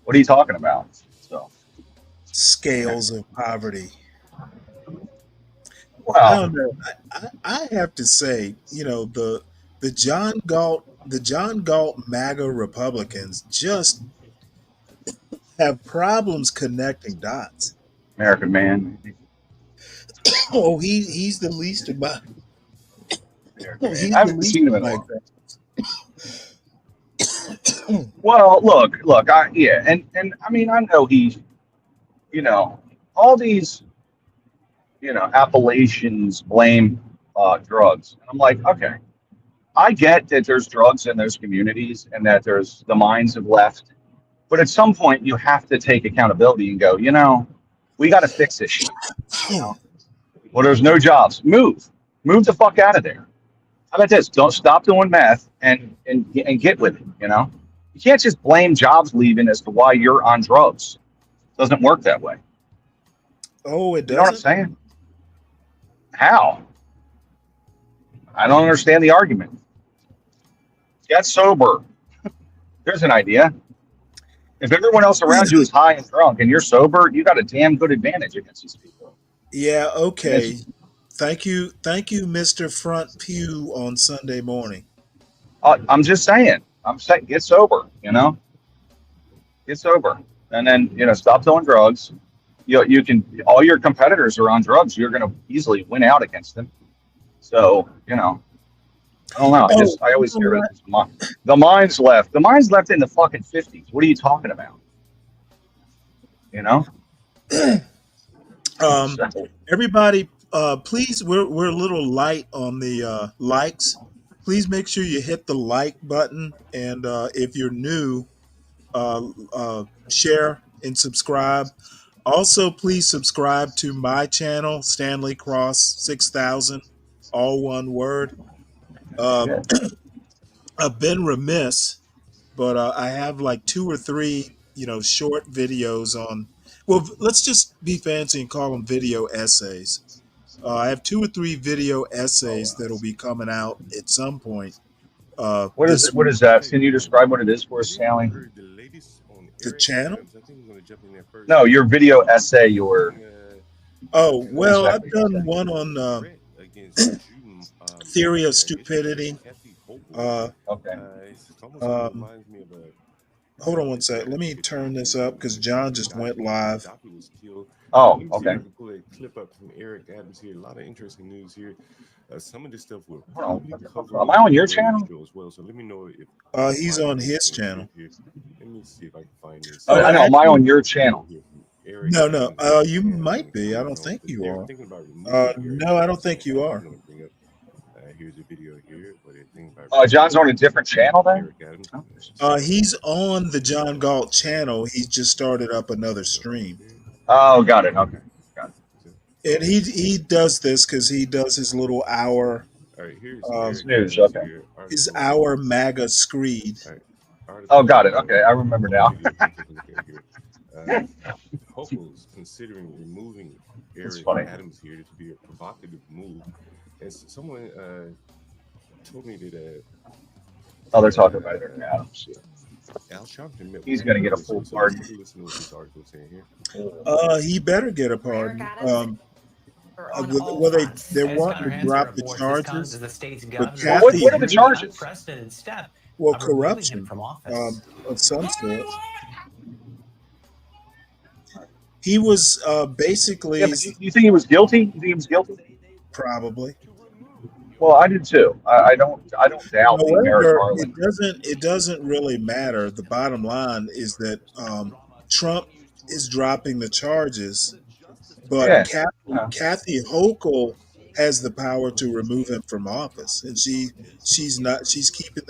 are you talking about? So scales of poverty. Well, I don't know. I have to say, the John Galt MAGA Republicans just have problems connecting dots. American man. Oh, he's the least of my. I haven't seen him in a while. Well, look, and I mean, I know he, all these, appellations blame drugs, and I'm like, okay, I get that there's drugs in those communities and that there's the minds have left, but at some point you have to take accountability and go, we got to fix this shit. Well, there's no jobs. Move the fuck out of there. How about this? Don't stop doing meth and get with it. You can't just blame jobs leaving as to why you're on drugs. It doesn't work that way. Oh, it doesn't. You know what I'm saying? How? I don't understand the argument. Get sober. There's an idea. If everyone else around you is high and drunk and you're sober, you got a damn good advantage against these people. Yeah. Okay. Thank you, Mr. Front Pew on Sunday morning. I'm just saying. Get sober. Get sober, and then stop doing drugs. You can. All your competitors are on drugs. You're going to easily win out against them. So I don't know. I always hear it. The mind's left. The mind's left in the fucking 50s. What are you talking about? Everybody, please, we're a little light on the likes. Please make sure you hit the like button, and if you're new, share and subscribe. Also, please subscribe to my channel, Stanley Cross 6000, all one word. I've been remiss, but I have like 2 or 3, short videos on. Well, let's just be fancy and call them video essays. I have 2 or 3 video essays that'll be coming out at some point. What is it? What is that? Can you describe what it is for us, Sally? The channel? No, your video essay. Your. Oh well, I've done one on theory of stupidity. Okay. Hold on one sec. Let me turn this up because John just went live. Oh, okay. Pull a clip up from Eric Adams here. A lot of interesting news here. Some of this stuff will. Am I on your channel? As well. So let me know if. He's on his channel. Let me see if I can find this. I know. Am I on your channel? No. You might be. I don't think you are. No, I don't think you are. Here's a video here, but John's on a different channel then? He's on the John Galt channel. He just started up another stream. Oh, got it. Okay, got it. And he does this because he does his little hour. Snooze. Okay. His hour MAGA screed. Oh, got it. Okay, I remember now. Hochul's considering removing Eric Adams here to be a provocative move. And someone told me that. Oh, they're talking about Eric Adams. Al Sharpton. He's going to get a full pardon. Listen to what this article is saying here. He better get a pardon. Well, they want to drop the charges. But Kathy, what are the charges? Well, corruption of some sort. He was basically. Yeah, but you think he was guilty? You think he was guilty? Probably. Well, I did too. I don't doubt the Merrick Garland. It doesn't really matter. The bottom line is that Trump is dropping the charges, but Kathy Hochul has the power to remove him from office, and she's keeping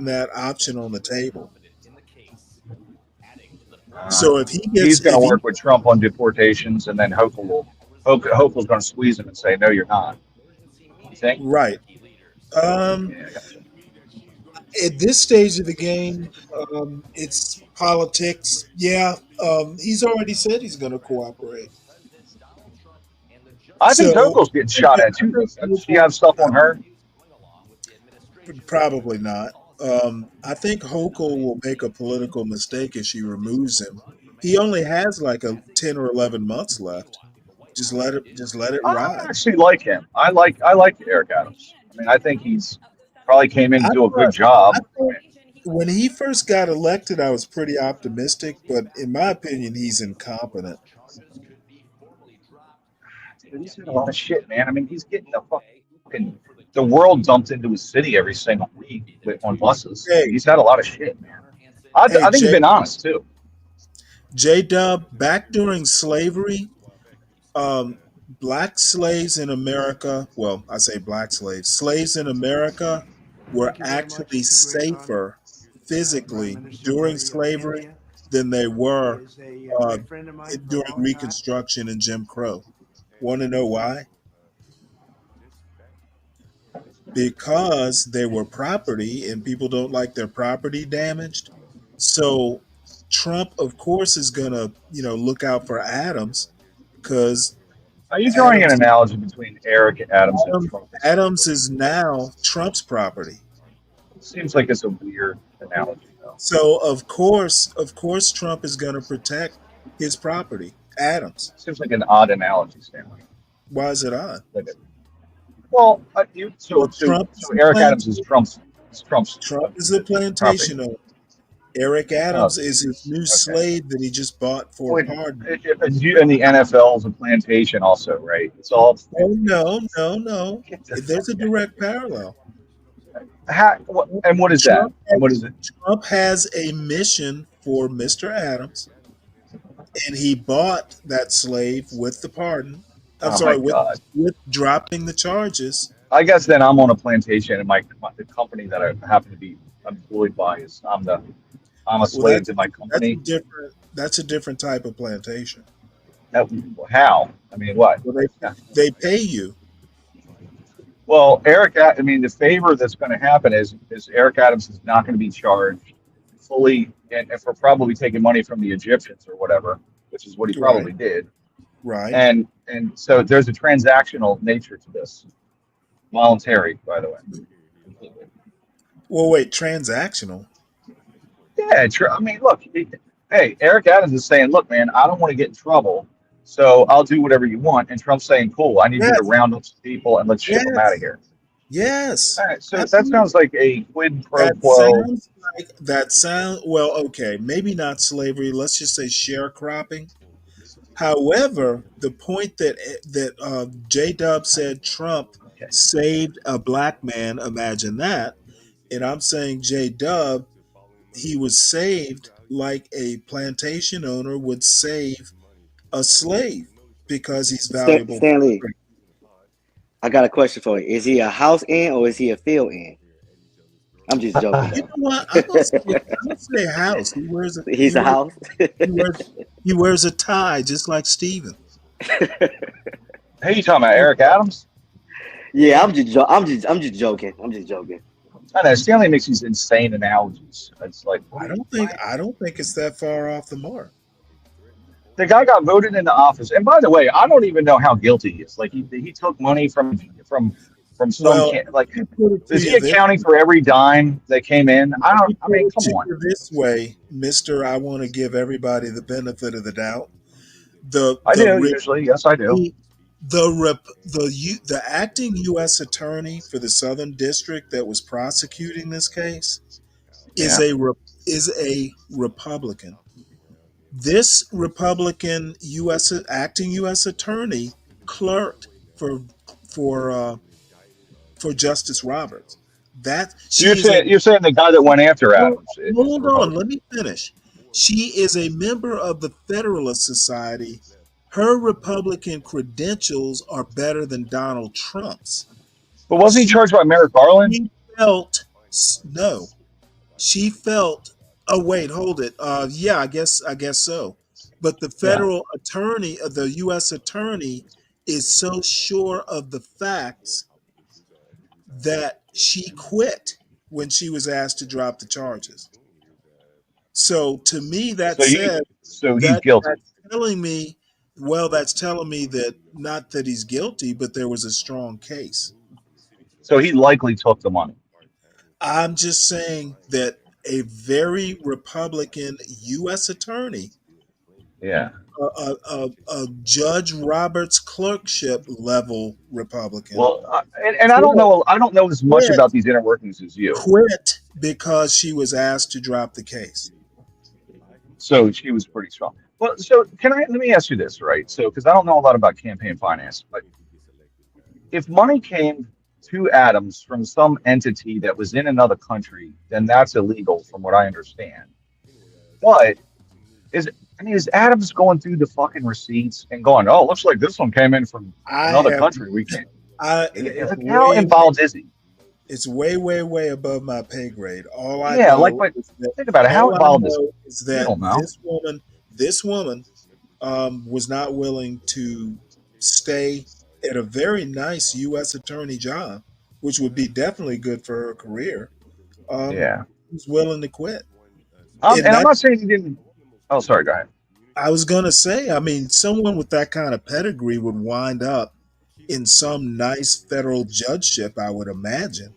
that option on the table. So if he's going to work with Trump on deportations, and then Hochul's going to squeeze him and say, "No, you're not." You think? Right. At this stage of the game, it's politics. Yeah, he's already said he's going to cooperate. I think Hochul's getting shot at too. Does she have stuff on her? Probably not. I think Hochul will make a political mistake if she removes him. He only has like 10 or 11 months left. Just let it ride. I actually like him. I like Eric Adams. I mean, I think he's probably came in to do a good job. When he first got elected, I was pretty optimistic, but in my opinion, he's incompetent. He's doing a lot of shit, man. I mean, he's getting the world dumped into his city every single week on buses. Hey, he's had a lot of shit, man. I think he's been honest too. J-Dub, back during slavery, black slaves in America, well, I say black slaves in America were actually safer physically during slavery than they were during Reconstruction and Jim Crow. Want to know why? Because they were property and people don't like their property damaged. So Trump, of course, is going to, look out for Adams because. Are you drawing an analogy between Eric Adams and Trump? Adams is now Trump's property. Seems like it's a weird analogy, though. So of course, Trump is going to protect his property, Adams. Seems like an odd analogy, Stanley. Why is it odd? Well, Eric Adams is Trump's. Trump is a plantation owner. Eric Adams is his new slave that he just bought for a pardon. And the NFL is a plantation also, right? It's all. Oh, no. There's a direct parallel. And what is that? And what is it? Trump has a mission for Mr. Adams, and he bought that slave with the pardon. With dropping the charges. I guess then I'm on a plantation, and the company that I happen to be employed by is I'm a slave to my company. That's a different type of plantation. How? I mean, what? Well, they pay you. Well, the favor that's going to happen is Eric Adams is not going to be charged fully, and for probably taking money from the Egyptians or whatever, which is what he probably did. Right. And so there's a transactional nature to this. Voluntary, by the way. Well, wait, transactional? Yeah, I mean, look, hey, Eric Adams is saying, look, man, I don't want to get in trouble, so I'll do whatever you want. And Trump's saying, cool, I need you to round up some people and let's ship them out of here. Yes. All right, so that sounds like a quid pro quo. Well, okay, maybe not slavery. Let's just say sharecropping. However, the point that J-Dub said Trump saved a black man, imagine that. And I'm saying J-Dub, he was saved like a plantation owner would save a slave because he's valuable. Stanley, I got a question for you. Is he a house in or is he a field in? I'm just joking You though. know what? I'm gonna say house. He wears a He's a house. he wears a tie just like Steven. Hey, you talking about Eric Adams? Yeah, I'm just joking. I'm just joking. I know Stanley makes these insane analogies. It's like I don't think it's that far off the mark. the guy got voted into office, and by the way, I don't even know how guilty he is. Like he took money from some Well, like. let me put it to Is he you this accounting for every dime that came in? I don't. I mean, come to on. you this way, Mister. I want to give everybody the benefit of the doubt. I The do re- usually. Yes, I do. the acting U.S. attorney for the Southern District that was prosecuting this case is Yeah. is a Republican. This Republican U.S. acting U.S. attorney clerked for for uh, for Justice Roberts. That So she is a you're saying the guy that went after hold Adams is the hold on, Republican. let me finish. She is a member of the Federalist Society. Her Republican credentials are better than Donald Trump's. But wasn't he She, charged by Merrick Garland? she felt no. She felt. Oh wait, hold it. Yeah, I guess so. But the Yeah. federal attorney, the U.S. attorney, is so sure of the facts that she quit when she was asked to drop the charges. So to me, that said So he's guilty. that's telling me, well, that's telling me that not that he's guilty, but there was a strong case. So he likely took the money. I'm just saying that a very Republican U.S. attorney, Yeah. a Judge Roberts clerkship level Republican, Well, and I don't know. I don't know as much quit, about these inner workings as you. quit because she was asked to drop the case. So she was pretty strong. Well, so let me ask you this, right? So, because I don't know a lot about campaign finance, but if money came to Adams from some entity that was in another country, then that's illegal, from what I understand. But is Adams going through the fucking receipts and going, "Oh, looks like this one came in from I another have, country. We can't." it's Like, how involved is he? It's way above my pay grade. All I Yeah, like, know but is that think about it. How all I involved know is you that don't know. this woman was not willing to stay at a very nice U.S. attorney job, which would be definitely good for her career. Yeah. Was willing to quit. And I'm not saying he didn't. Oh, sorry. Go ahead. I was gonna say, I mean, someone with that kind of pedigree would wind up in some nice federal judgeship, I would imagine,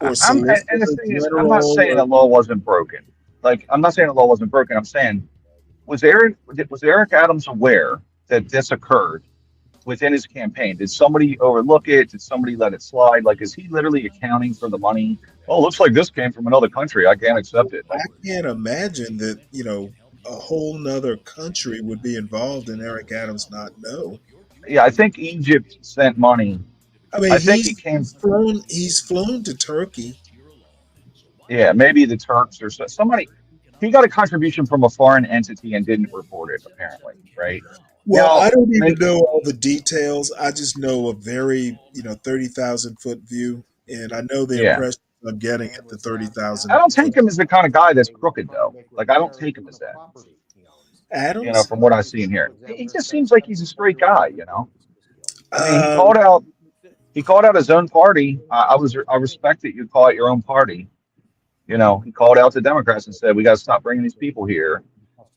or And solicitor the thing is, I'm not general, saying or the law wasn't broken. Like, I'm not saying the law wasn't broken. I'm saying, was Eric Adams aware that this occurred within his campaign? Did somebody overlook it? Did somebody let it slide? Like, is he literally accounting for the money? Oh, looks like this came from another country. I can't accept it. I Like, can't imagine that, a whole nother country would be involved in Eric Adams not know. yeah, I think Egypt sent money. I mean, I think it came. he's flown to Turkey. Yeah, maybe the Turks or somebody. He got a contribution from a foreign entity and didn't report it, apparently, right? Well, Now, I don't even know all the details. I just know a very, 30,000-foot view, and I know the yeah. impression I'm getting at the 30,000 I don't take foot. him as the kind of guy that's crooked, though. Like, I don't take him as that. Adams? From what I've seen here, he just seems like he's a straight guy. I mean, he called out his own party. I respect that you call it your own party. He called out the Democrats and said, "We got to stop bringing these people here,"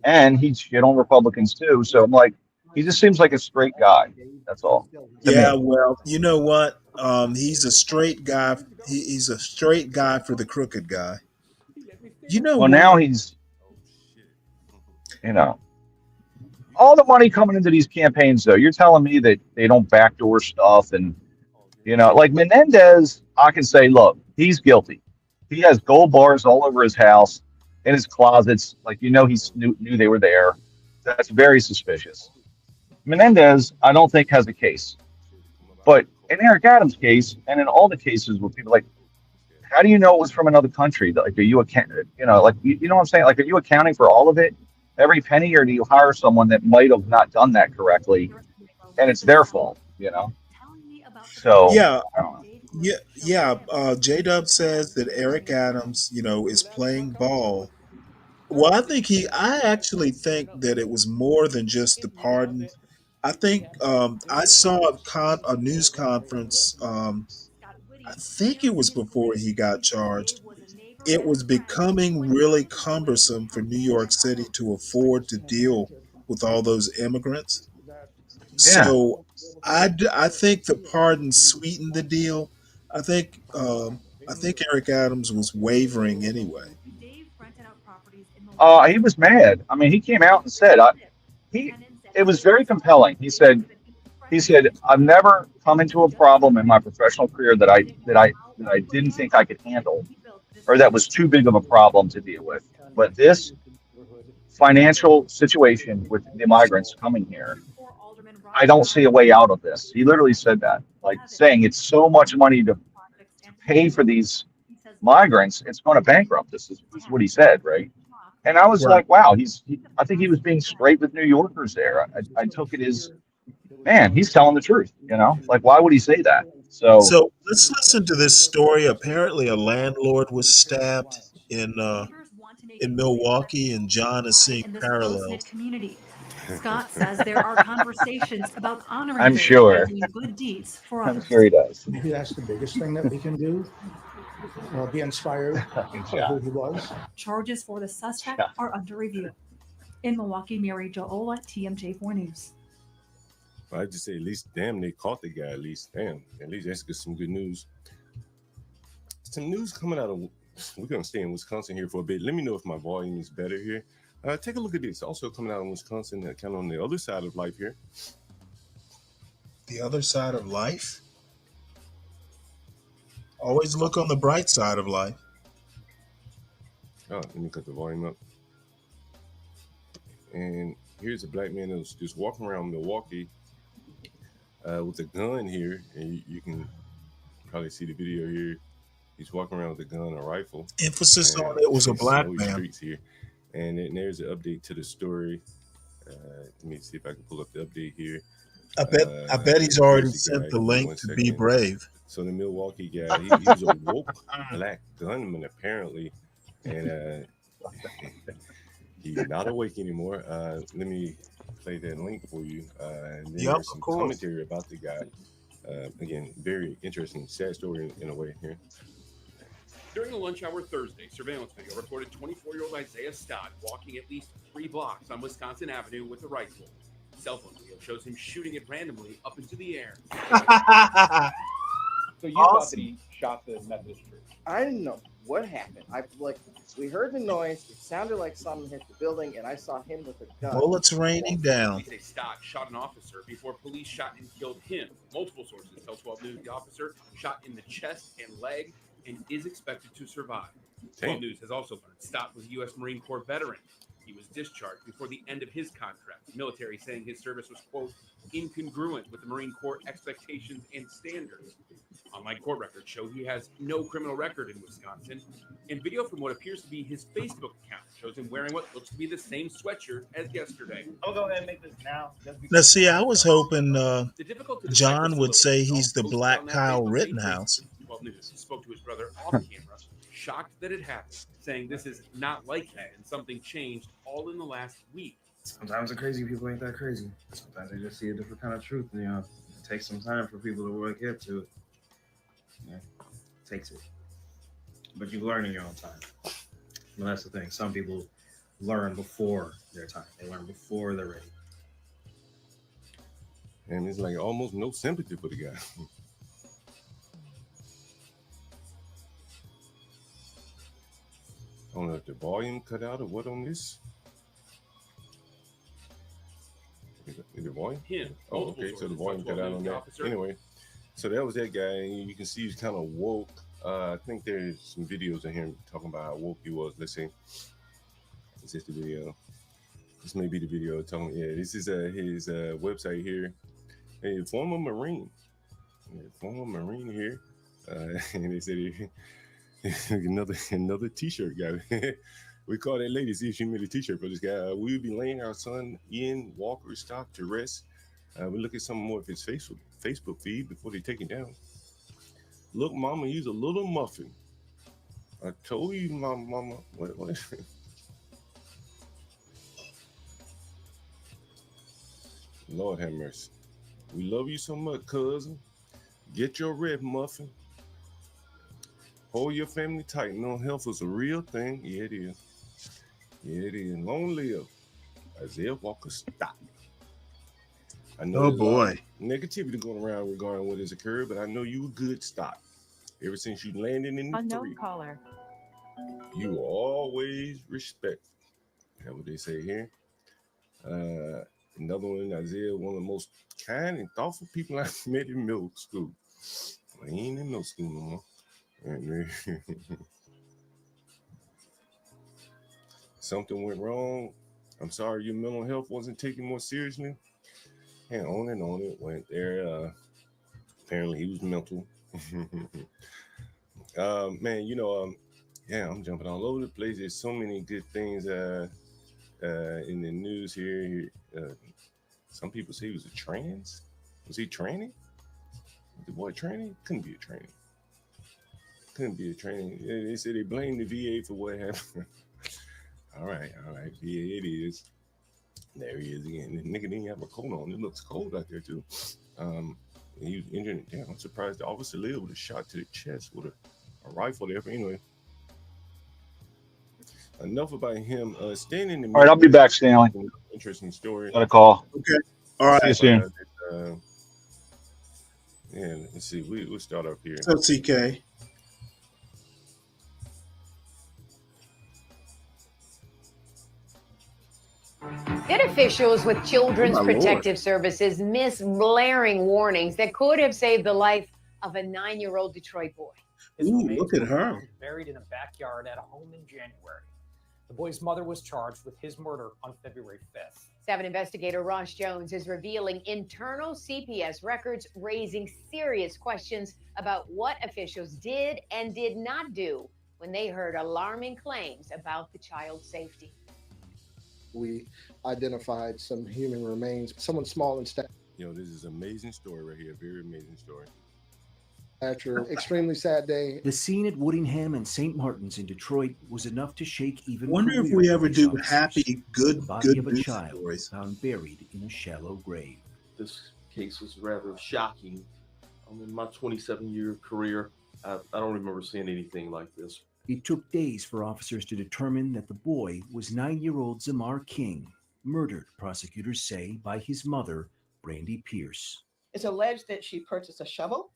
and he shit on Republicans too. So I'm like, he just seems like a straight guy. That's all. Yeah, well, you know what? He's a straight guy. He's a straight guy for the crooked guy. You know Well, what? now he's, all the money coming into these campaigns, though. You're telling me that they don't backdoor stuff, and like Menendez, I can say, look, he's guilty. He has gold bars all over his house, in his closets. Like, he knew they were there. That's very suspicious. Menendez, I don't think has a case. But in Eric Adams' case, and in all the cases where people how do you know it was from another country? Like, are you you know what I'm saying? Like, are you accounting for all of it, every penny, or do you hire someone that might have not done that correctly, and it's their fault? So Yeah, I don't know. J Dub says that Eric Adams, is playing ball. Well, I actually think that it was more than just the pardon. I think I saw a news conference. I think it was before he got charged. It was becoming really cumbersome for New York City to afford to deal with all those immigrants. Yeah. So I think the pardon sweetened the deal. I think Eric Adams was wavering anyway. He was mad. I mean, he came out and said, he. It was very compelling. He said, I've never come into a problem in my professional career that I didn't think I could handle, or that was too big of a problem to deal with. But this financial situation with the migrants coming here, I don't see a way out of this. He literally said that, like saying it's so much money to pay for these migrants, it's going to bankrupt us, is what he said, right? And I was Right. like, wow, I think he was being straight with New Yorkers there. I took it as, man, he's telling the truth, Like, why would he say that? So, So let's listen to this story. Apparently, a landlord was stabbed in Milwaukee, and John is seeing in this close-knit parallels. community. Scott says there are conversations about honoring I'm David by sure. doing good deeds for I'm others. sure he does. Maybe that's the biggest thing that we can do. Be inspired by who he was. Charges for the suspect are under review. In Milwaukee, Mary Jo Ola, TMJ4 News. I just say at least, damn, they caught the guy. At least that's good, some good news. Some news coming out of. We're gonna stay in Wisconsin here for a bit. Let me know if my volume is better here. Take a look at this. Also coming out of Wisconsin, kind of on the other side of life here. The other side of life? Always look on the bright side of life. Oh, let me cut the volume up. And here's a black man that's just walking around Milwaukee with a gun here, and you can probably see the video here. He's walking around with a gun, a rifle. Emphasis on it was a black snowy man. streets here, and then there's an update to the story. Let me see if I can pull up the update here. I bet he's already Here's the sent guy. the Give me link one to Be second. Brave. So the Milwaukee guy, he was a woke black gunman apparently, and he's not awake anymore. Let me play that link for you. And then Yep, there's some of course. commentary about the guy. Again, very interesting, sad story in a way here. During the lunch hour Thursday, surveillance video reported 24-year-old Isaiah Stott walking at least 3 blocks on Wisconsin Avenue with a rifle. Cell phone video shows him shooting it randomly up into the air. So you thought that he shot the Methodist church? I didn't know what happened. We heard the noise. It sounded like someone hit the building, and I saw him with a gun. Bullets raining down. Police say Stott shot an officer before police shot and killed him. Multiple sources tell 12 News the officer shot in the chest and leg and is expected to survive. 12 News has also learned Stott was a U.S. Marine Corps veteran. He was discharged before the end of his contract. Military saying his service was, quote, incongruent with the Marine Corps expectations and standards. Online court records show he has no criminal record in Wisconsin, and video from what appears to be his Facebook account shows him wearing what looks to be the same sweatshirt as yesterday. I'll go ahead and make this now. Now, see, I was hoping The difficulty to John decipher would say similarity he's the posted Black on that Kyle Facebook page Rittenhouse. recently. 12 News spoke to his brother off camera, shocked that it happened, saying this is not like that and something changed all in the last week. Sometimes the crazy people ain't that crazy. Sometimes they just see a different kind of truth. It takes some time for people to work up to it. Yeah, it takes it. But you learn in your own time. And that's the thing. Some people learn before their time. They learn before they're ready. And it's like almost no sympathy for the guy. I don't know if the volume cut out or what on this. Is the volume? Him. Oh, okay. So the volume cut out on that. Anyway, so that was that guy. And you can see he's kind of woke. I think there's some videos of him talking about how woke he was. Let's see. Is this the video? This may be the video talking. Yeah, this is his website here. A former Marine. Former Marine here. And they said another T-shirt guy. We called that lady, see if she made a T-shirt for this guy. We will be laying our son Ian Walker Stock to rest We look at some more of his Facebook feed before they take it down. Look, mama, he's a little muffin. I told you, mama. What? Lord have mercy. We love you so much, cousin. Get your red muffin. Hold your family tight. Mental health is a real thing. Yeah, it is. Yeah, it is. Long live Isaiah Walker Stop. I know Oh there's a lot of boy. negativity going around regarding what has occurred, but I know you a good stop. Ever since you landed in the Unknown three, caller. you were always respectful. That's what they say here. Another one, Isaiah, one of the most kind and thoughtful people I've met in middle school. I ain't in middle school no more. And, something went wrong. I'm sorry your mental health wasn't taken more seriously. And on it went there. Apparently he was mental. Man, yeah, I'm jumping all over the place. There's so many good things in the news here. Some people say he was a trans. Was he tranny? Was the boy tranny? Couldn't be a tranny. Couldn't be a tranny. They said they blamed the VA for what happened. All right. VA it is. There he is again. The nigga didn't have a coat on. It looks cold out there too. He was injured. Damn, I'm surprised the officer lived with a shot to the chest with a rifle there. But anyway, enough about him. Staying in the All right, I'll be back, Stanley. Interesting story. Got a call. Okay. All right. See you soon. Yeah, let's see. We'll start up here. So TK. Did officials with Children's Oh, my Protective Lord. Services miss blaring warnings that could have saved the life of a 9-year-old Detroit boy? His Ooh, remains look at were her. found buried in a backyard at a home in January. The boy's mother was charged with his murder on February 5th. 7 investigator Ross Jones is revealing internal CPS records, raising serious questions about what officials did and did not do when they heard alarming claims about the child's safety. We identified some human remains, someone small in stature. This is an amazing story right here. Very amazing story. Extremely sad day. The scene at Woodingham and St. Martin's in Detroit was enough to shake even Wonder if career we ever police do officers. happy, good, The body good of a news child stories. found buried in a shallow grave. This case was rather shocking. In my 27-year career, I don't remember seeing anything like this. It took days for officers to determine that the boy was 9-year-old Zamar King, murdered, prosecutors say, by his mother, Brandy Pierce. It's alleged that she purchased a shovel.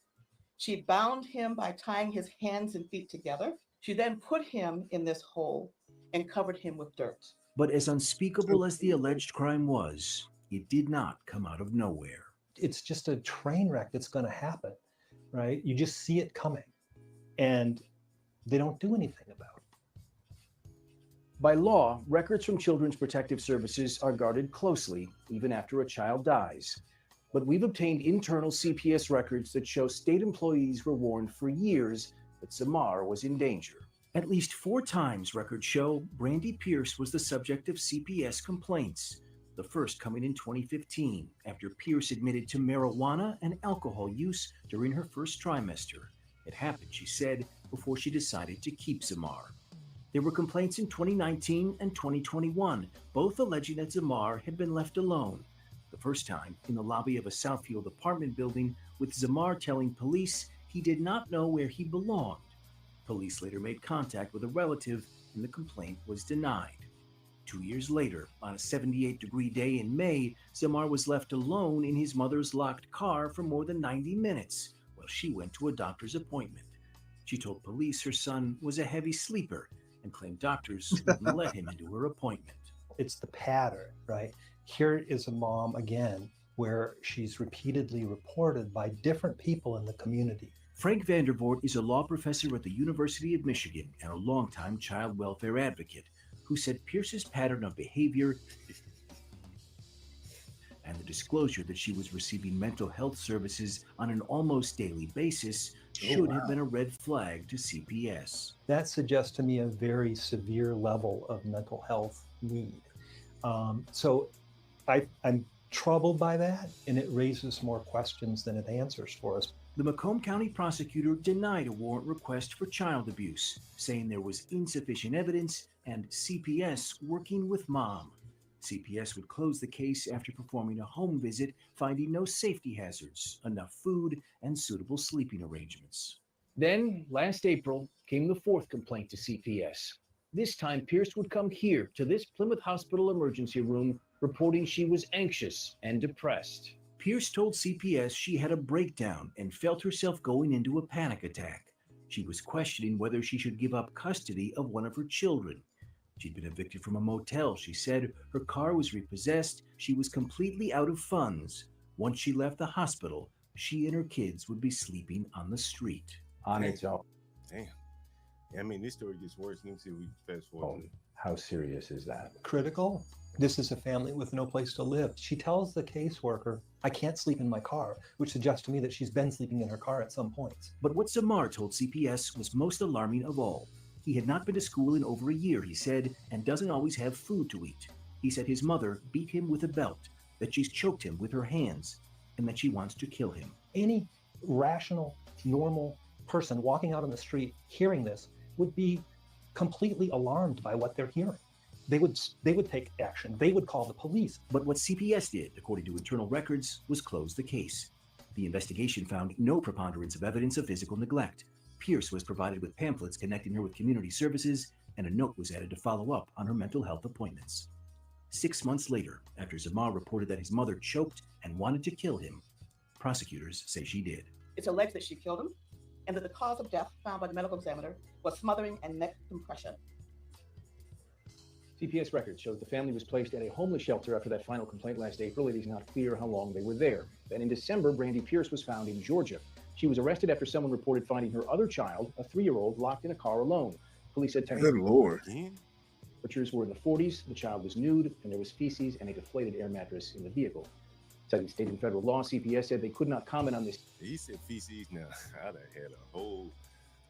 She bound him by tying his hands and feet together. She then put him in this hole and covered him with dirt. But as unspeakable as the alleged crime was, it did not come out of nowhere. It's just a train wreck that's going to happen, right? You just see it coming, and they don't do anything about it. By law, records from Children's Protective Services are guarded closely even after a child dies. But we've obtained internal CPS records that show state employees were warned for years that Zamar was in danger. At least 4 times, records show, Brandy Pierce was the subject of CPS complaints. The first coming in 2015, after Pierce admitted to marijuana and alcohol use during her first trimester. It happened, she said, before she decided to keep Zamar. There were complaints in 2019 and 2021, both alleging that Zamar had been left alone. The first time in the lobby of a Southfield apartment building, with Zamar telling police he did not know where he belonged. Police later made contact with a relative and the complaint was denied. 2 years later, on a 78-degree day in May, Zamar was left alone in his mother's locked car for more than 90 minutes while she went to a doctor's appointment. She told police her son was a heavy sleeper and claimed doctors wouldn't let him into her appointment. It's the pattern, right? Here is a mom, again, where she's repeatedly reported by different people in the community. Frank Vandervoort is a law professor at the University of Michigan and a longtime child welfare advocate who said Pierce's pattern of behavior and the disclosure that she was receiving mental health services on an almost daily basis should have been a red flag to CPS. That suggests to me a very severe level of mental health need. So I'm troubled by that, and it raises more questions than it answers for us. The Macomb County prosecutor denied a warrant request for child abuse, saying there was insufficient evidence and CPS working with mom. CPS would close the case after performing a home visit, finding no safety hazards, enough food, and suitable sleeping arrangements. Then, last April, came the fourth complaint to CPS. This time, Pierce would come here to this Plymouth Hospital emergency room, reporting she was anxious and depressed. Pierce told CPS she had a breakdown and felt herself going into a panic attack. She was questioning whether she should give up custody of one of her children. She'd been evicted from a motel. She said her car was repossessed. She was completely out of funds. Once she left the hospital, she and her kids would be sleeping on the street. On its own. Damn. Yeah, I mean, this story gets worse. Let me see if we fast forward. How serious is that? Critical. This is a family with no place to live. She tells the caseworker, I can't sleep in my car, which suggests to me that she's been sleeping in her car at some points. But what Samar told CPS was most alarming of all. He had not been to school in over a year, he said, and doesn't always have food to eat. He said his mother beat him with a belt, that she's choked him with her hands, and that she wants to kill him. Any rational, normal person walking out on the street hearing this would be completely alarmed by what they're hearing. They would take action. They would call the police. But what CPS did, according to internal records, was close the case. The investigation found no preponderance of evidence of physical neglect. Pierce was provided with pamphlets connecting her with community services, and a note was added to follow up on her mental health appointments. 6 months later, after Zamar reported that his mother choked and wanted to kill him, prosecutors say she did. It's alleged that she killed him and that the cause of death found by the medical examiner was smothering and neck compression. CPS records showed the family was placed at a homeless shelter after that final complaint last April. It is not clear how long they were there. Then in December, Brandy Pierce was found in Georgia. She was arrested after someone reported finding her other child, a 3-year-old, locked in a car alone. Police said Good Lord. Temperatures were in the 40s, the child was nude, and there was feces and a deflated air mattress in the vehicle. Citing state and federal law, CPS said they could not comment on this. He said feces. Now, I'd have had a whole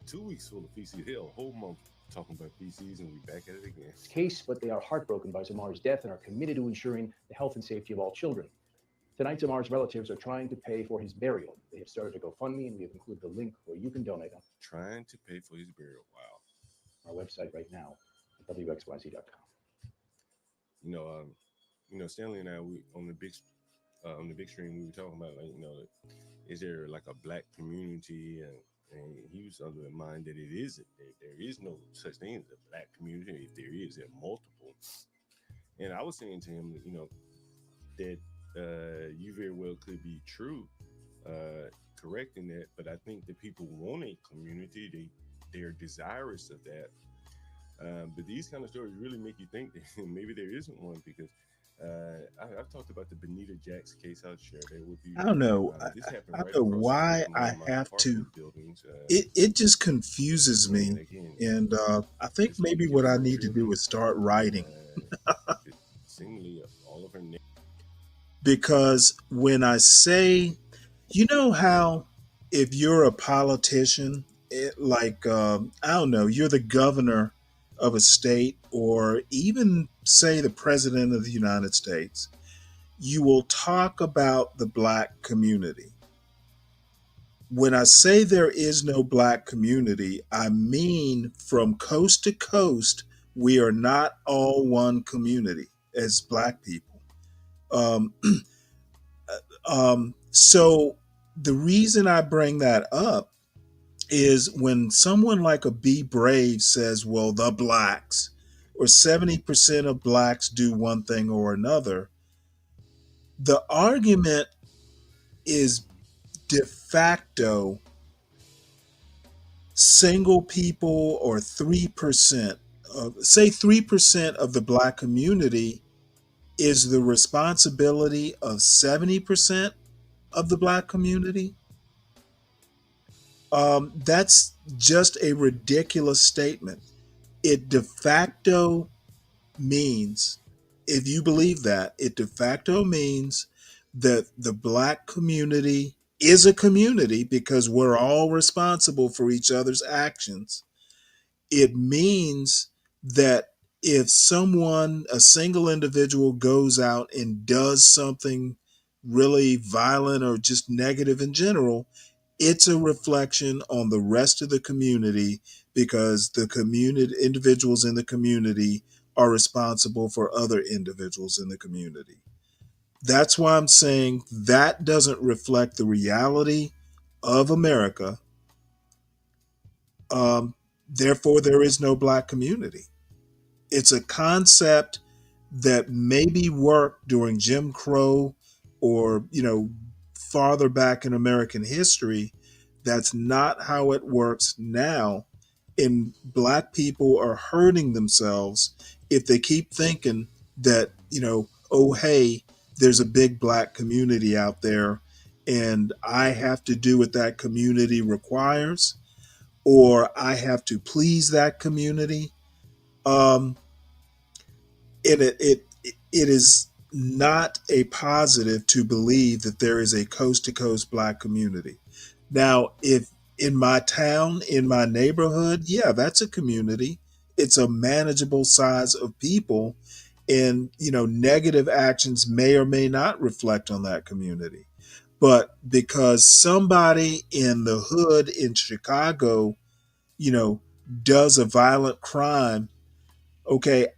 2 weeks full of feces. Hell, a whole month talking about feces, and we back at it again. Case, but they are heartbroken by Zamar's death and are committed to ensuring the health and safety of all children. Tonight, Zamar's relatives are trying to pay for his burial. They have started a GoFundMe, and we have included a link where you can donate. Trying to pay for his burial. Wow. Our website right now at wxyz.com. Stanley and I, we on the big screen, we were talking about, is there like a black community? And he was under the mind that it isn't. There is no such thing as a black community. If there is, there are multiple. And I was saying to him, that you very well could be true, correct in that. But I think that people want a community. They're desirous of that. But these kind of stories really make you think that maybe there isn't one, because I've talked about the Benita Jax case. I'll share that with you. I don't know. I don't know why I have to. It just confuses me, and I think maybe what I need to do is start writing. Seemingly all of her names. Because when I say, you know how if you're a politician, I don't know, you're the governor of a state, or even say the president of the United States, you will talk about the black community. When I say there is no black community, I mean from coast to coast, we are not all one community as black people. So the reason I bring that up is when someone like a B. Brave says, well, the blacks, or 70% of blacks do one thing or another, the argument is de facto single people, or 3% of, say 3% of the black community is the responsibility of 70% of the black community. That's just a ridiculous statement. It de facto means, if you believe that, it de facto means that the black community is a community because we're all responsible for each other's actions. It means that if someone, a single individual, goes out and does something really violent or just negative in general, it's a reflection on the rest of the community, because the community, individuals in the community, are responsible for other individuals in the community. That's why I'm saying that doesn't reflect the reality of America. Therefore, there is no Black community. It's a concept that maybe worked during Jim Crow or, farther back in American history. That's not how it works now. And Black people are hurting themselves if they keep thinking that, oh, hey, there's a big Black community out there and I have to do what that community requires, or I have to please that community. And it is not a positive to believe that there is a coast to coast Black community. Now, if in my town, in my neighborhood, yeah, that's a community. It's a manageable size of people, and negative actions may or may not reflect on that community. But because somebody in the hood in Chicago, does a violent crime, okay,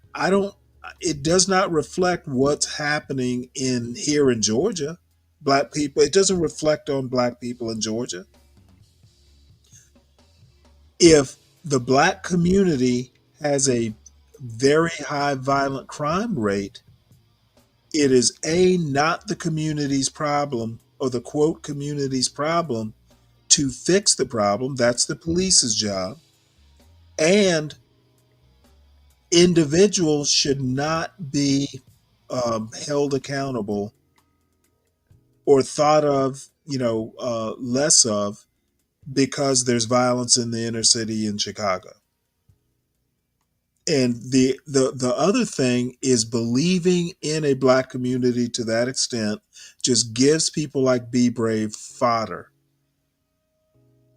it does not reflect what's happening here in Georgia. Black people, it doesn't reflect on Black people in Georgia. If the Black community has a very high violent crime rate, it is not the community's problem, or the quote community's problem, to fix the problem. That's the police's job. And individuals should not be held accountable or thought of, less of, because there's violence in the inner city in Chicago. And the other thing is, believing in a Black community to that extent just gives people like Be Brave fodder.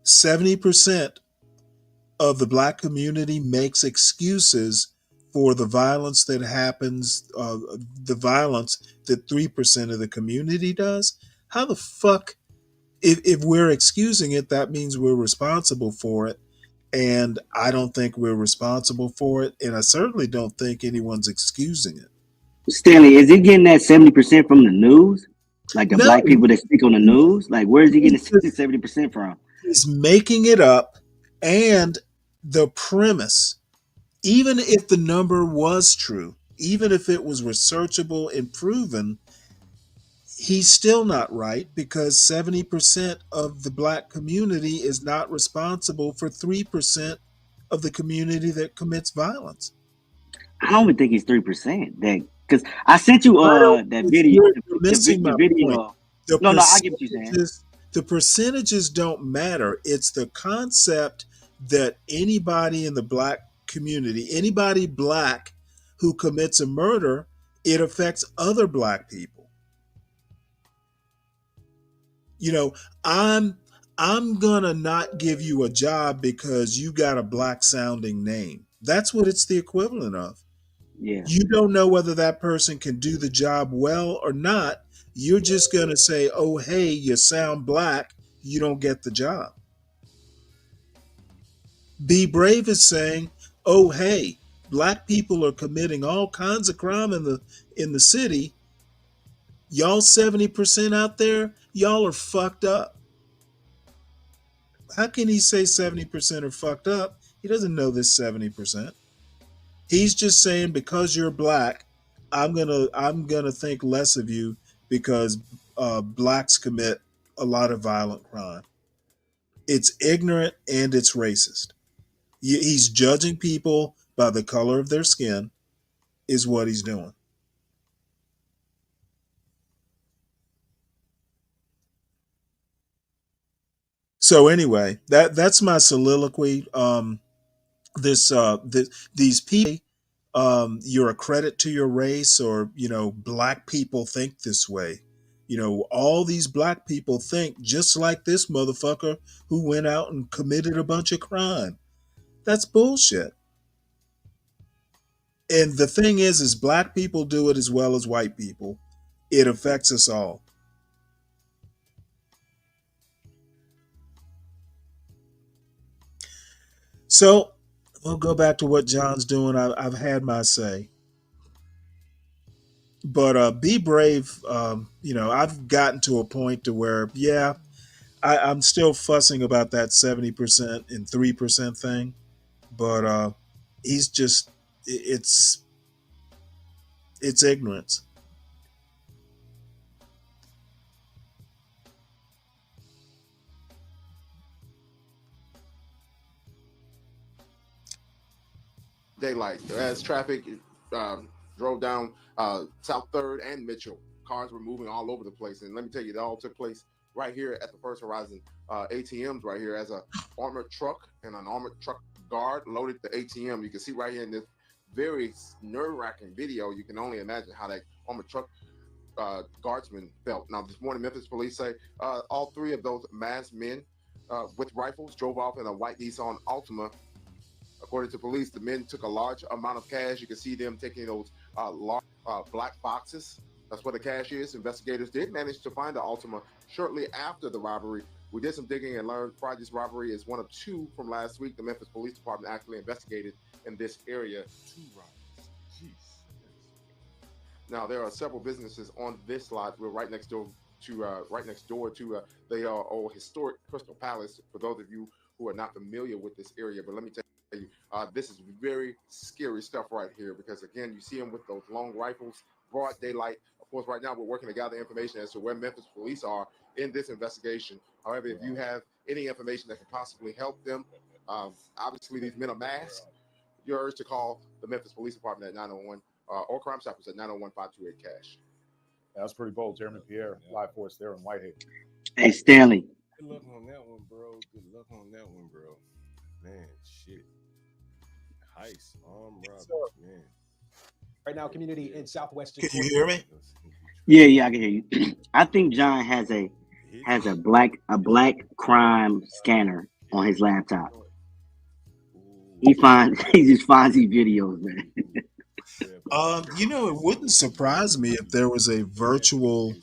70% of the Black community makes excuses for the violence that happens, the violence that 3% of the community does. How the fuck, if we're excusing it, that means we're responsible for it. And I don't think we're responsible for it. And I certainly don't think anyone's excusing it. Stanley, is he getting that 70% from the news? Like the Black people that speak on the news? Like, where is he getting 70% from? He's making it up. And the premise, even if the number was true, even if it was researchable and proven, he's still not right, because 70% of the Black community is not responsible for 3% of the community that commits violence. I don't even think he's 3%. Because I sent you that video. You're missing my point. No, I get what you're saying. The percentages don't matter. It's the concept that anybody in the Black community, anybody Black who commits a murder, it affects other Black people. I'm gonna not give you a job because you got a Black sounding name. That's what it's the equivalent of. Yeah. You don't know whether that person can do the job well or not. You're just gonna say, oh, hey, you sound Black, you don't get the job. Be Brave is saying, oh, hey, Black people are committing all kinds of crime in the city. Y'all 70% out there, y'all are fucked up. How can he say 70% are fucked up? He doesn't know this 70%. He's just saying, because you're Black, I'm gonna think less of you because Blacks commit a lot of violent crime. It's ignorant and it's racist. He's judging people by the color of their skin, is what he's doing. So anyway, that's my soliloquy. These people, you're a credit to your race, or Black people think this way. All these Black people think just like this motherfucker who went out and committed a bunch of crime. That's bullshit. And the thing is black people do it as well as white people. It affects us all. So we'll go back to what John's doing. I've had my say, but be brave. I've gotten to a point to where, yeah, I'm still fussing about that 70% and 3% thing, but he's just it's ignorance. Daylight as traffic drove down South Third and Mitchell. Cars were moving all over the place, and let me tell you, it all took place right here at the First Horizon ATMs right here, as a armored truck and an armored truck guard loaded the ATM. You can see right here in this very nerve-wracking video. You can only imagine how that armored truck guardsman felt. Now, this morning, Memphis police say all three of those masked men with rifles drove off in a white Nissan Altima. According to police, the men took a large amount of cash. You can see them taking those large black boxes. That's what the cash is. Investigators did manage to find the Altima shortly after the robbery. We did some digging and learned Friday's robbery is one of two from last week. The Memphis Police Department actually investigated in this area. Two robberies. Jeez. Now, there are several businesses on this lot. We're right next door to the old historic Crystal Palace, for those of you who are not familiar with this area. But let me tell you, this is very scary stuff right here, because again, you see them with those long rifles, broad daylight. Of course, right now we're working to gather information as to where Memphis police are in this investigation. However, if you have any information that can possibly help them, obviously these men are masked. You're urged to call the Memphis Police Department at 901 or Crime Stoppers at 901-528-CASH. That's pretty bold. Jeremy Pierre, live for us there in Whitehead. Hey, Stanley. Good luck on that one, bro. Good luck on that one, bro. Man, shit. Heist, armed robbery, man. Right now, community in Southwest Can Detroit. you hear me? Yeah, I can hear you. I think John has a black crime scanner on his laptop. He just finds these videos, man. It wouldn't surprise me if there was a virtual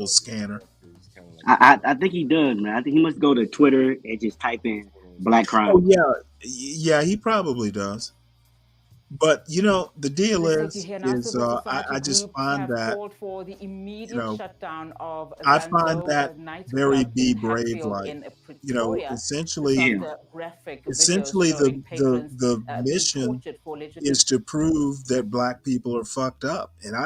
scanner. I think he does, man. I think he must go to Twitter and just type in black crime. Oh yeah, he probably does. But the deal is I just find that for the immediate shutdown of I find that very be brave like. Essentially the mission is to prove that black people are fucked up, and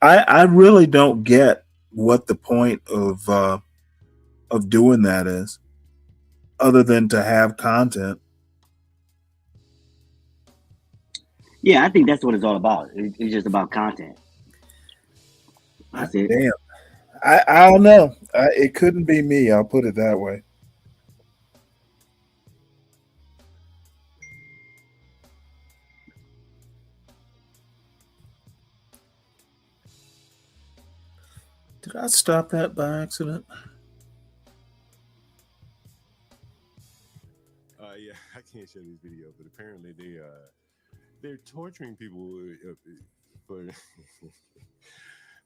I really don't get what the point of doing that is, other than to have content. Yeah, I think that's what it's all about. It's just about content. That's it. Damn. I don't know. It couldn't be me. I'll put it that way. Did I stop that by accident? Yeah, I can't show this video, but apparently they're torturing people for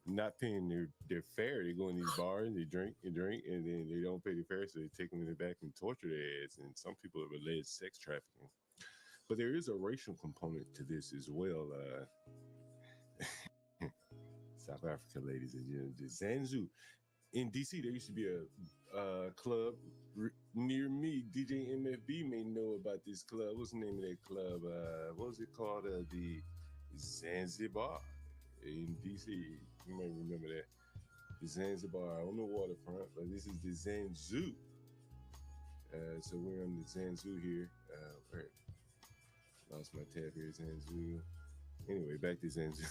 not paying their fare. They go in these bars, they drink, and then they don't pay their fare, so they take them in the back and torture their ass. And some people have alleged sex trafficking. But there is a racial component to this as well. South Africa, ladies and gentlemen, the Zanzu. In DC, there used to be a club near me. DJ MFB may know about this club. What's the name of that club? What was it called? The Zanzibar in DC. You might remember that. The Zanzibar on the waterfront, but this is the Zanzu. So we're on the Zanzu here. Lost my tab here, Zanzu. Anyway, back to Zanzu.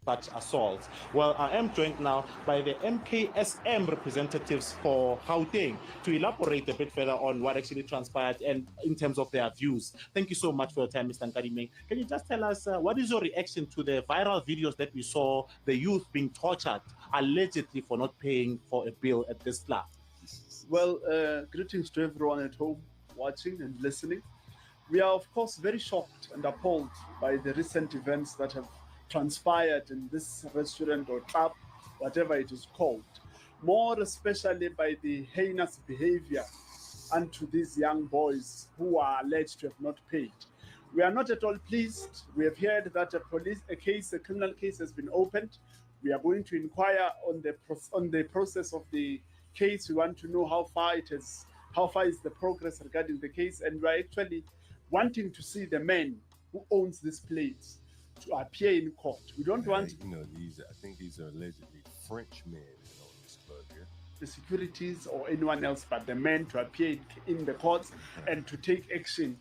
such assaults. Well, I am joined now by the MKSM representatives for Gauteng to elaborate a bit further on what actually transpired and in terms of their views. Thank you so much for your time, Mr. Nkadimeng. Can you just tell us what is your reaction to the viral videos that we saw, the youth being tortured allegedly for not paying for a bill at this club? Well, greetings to everyone at home watching and listening. We are, of course, very shocked and appalled by the recent events that have transpired in this restaurant or club, whatever it is called, more especially by the heinous behavior unto these young boys who are alleged to have not paid. We are not at all pleased. We have heard that a criminal case has been opened. We are going to inquire on the process of the case. We want to know how far is the progress regarding the case, and we are actually wanting to see the man who owns this place to appear in court. We don't want, I think these are allegedly French men in this club here. The securities or anyone else but the man to appear in the courts and to take action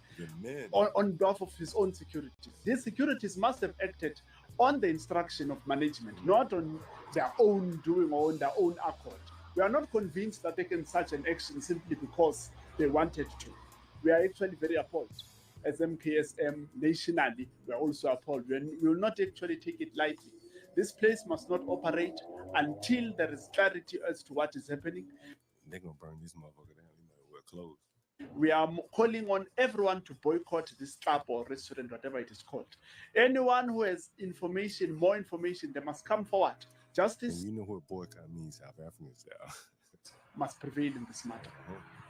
on behalf of his own securities. These securities must have acted on the instruction of management, not on their own doing or on their own accord. We are not convinced that they can such an action simply because they wanted to. We are actually very appalled. As MKSM nationally, we are also appalled. We will not actually take it lightly. This place must not operate until there is clarity as to what is happening. They're going to burn this motherfucker down. We're closed. We are calling on everyone to boycott this club or restaurant, whatever it is called. Anyone who has information, more information, they must come forward. Justice. And you know what boycott means, South African style. Must prevail in this matter.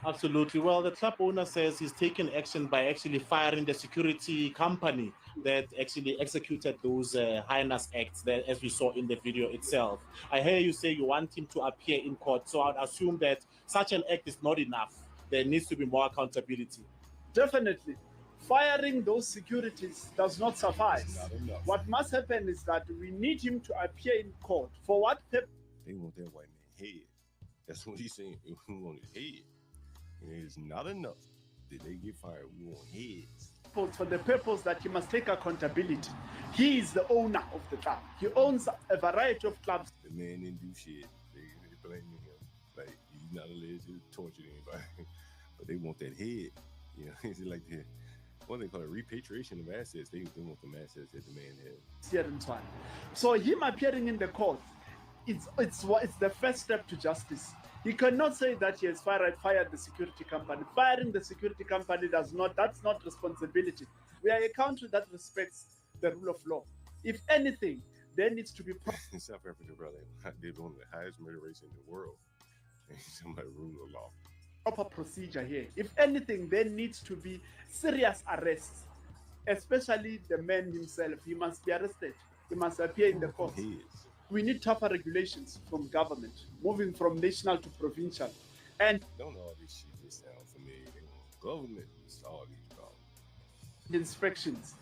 Absolutely. Well, the club owner says he's taken action by actually firing the security company that actually executed those heinous acts that, as we saw in the video itself. I hear you say you want him to appear in court, so I'd assume that such an act is not enough. There needs to be more accountability. Definitely. Firing those securities does not suffice. Not enough. What must happen is that we need him to appear in court. For what purpose? They want that white man head. That's what he's saying. We want his head. And it's not enough. Did they get fired? We want heads. For the purpose that he must take accountability. He is the owner of the club. He owns a variety of clubs. The man didn't do shit. They blaming him. Like, he's not alleged to torture anybody. But they want that head. You know, it's like what they call it, repatriation of assets. They want the assets that the man had. Here in time. So him appearing in the court, it's the first step to justice. He cannot say that he has fired the security company. Firing the security company that's not responsibility. We are a country that respects the rule of law. If anything, there needs to be in South Africa, brother, they're one of the highest murder rates in the world. And somebody rule of law. Proper procedure here. If anything, there needs to be serious arrests, especially the man himself. He must be arrested. He must appear in the court. We need tougher regulations from government, moving from national to provincial. And don't all this shit just sound familiar. Government is all these problems. Inspections.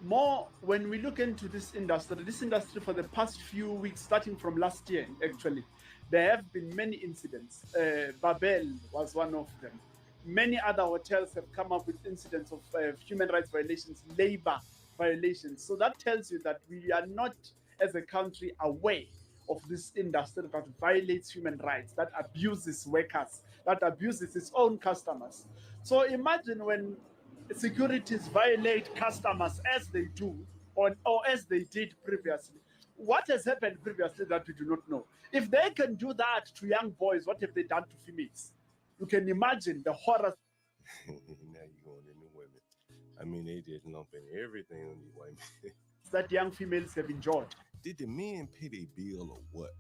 More when we look into this industry for the past few weeks, starting from last year, actually, there have been many incidents. Babel was one of them. Many other hotels have come up with incidents of human rights violations, labor violations. So that tells you that we are not, as a country, aware of this industry that violates human rights, that abuses workers, that abuses its own customers. So imagine when securities violate customers as they do, or as they did previously. What has happened previously that we do not know? If they can do that to young boys, what have they done to females? You can imagine the horror. Now you're going into women. I mean, they just lumping everything on these white men. That young females have enjoyed. Did the men pay their bill or what?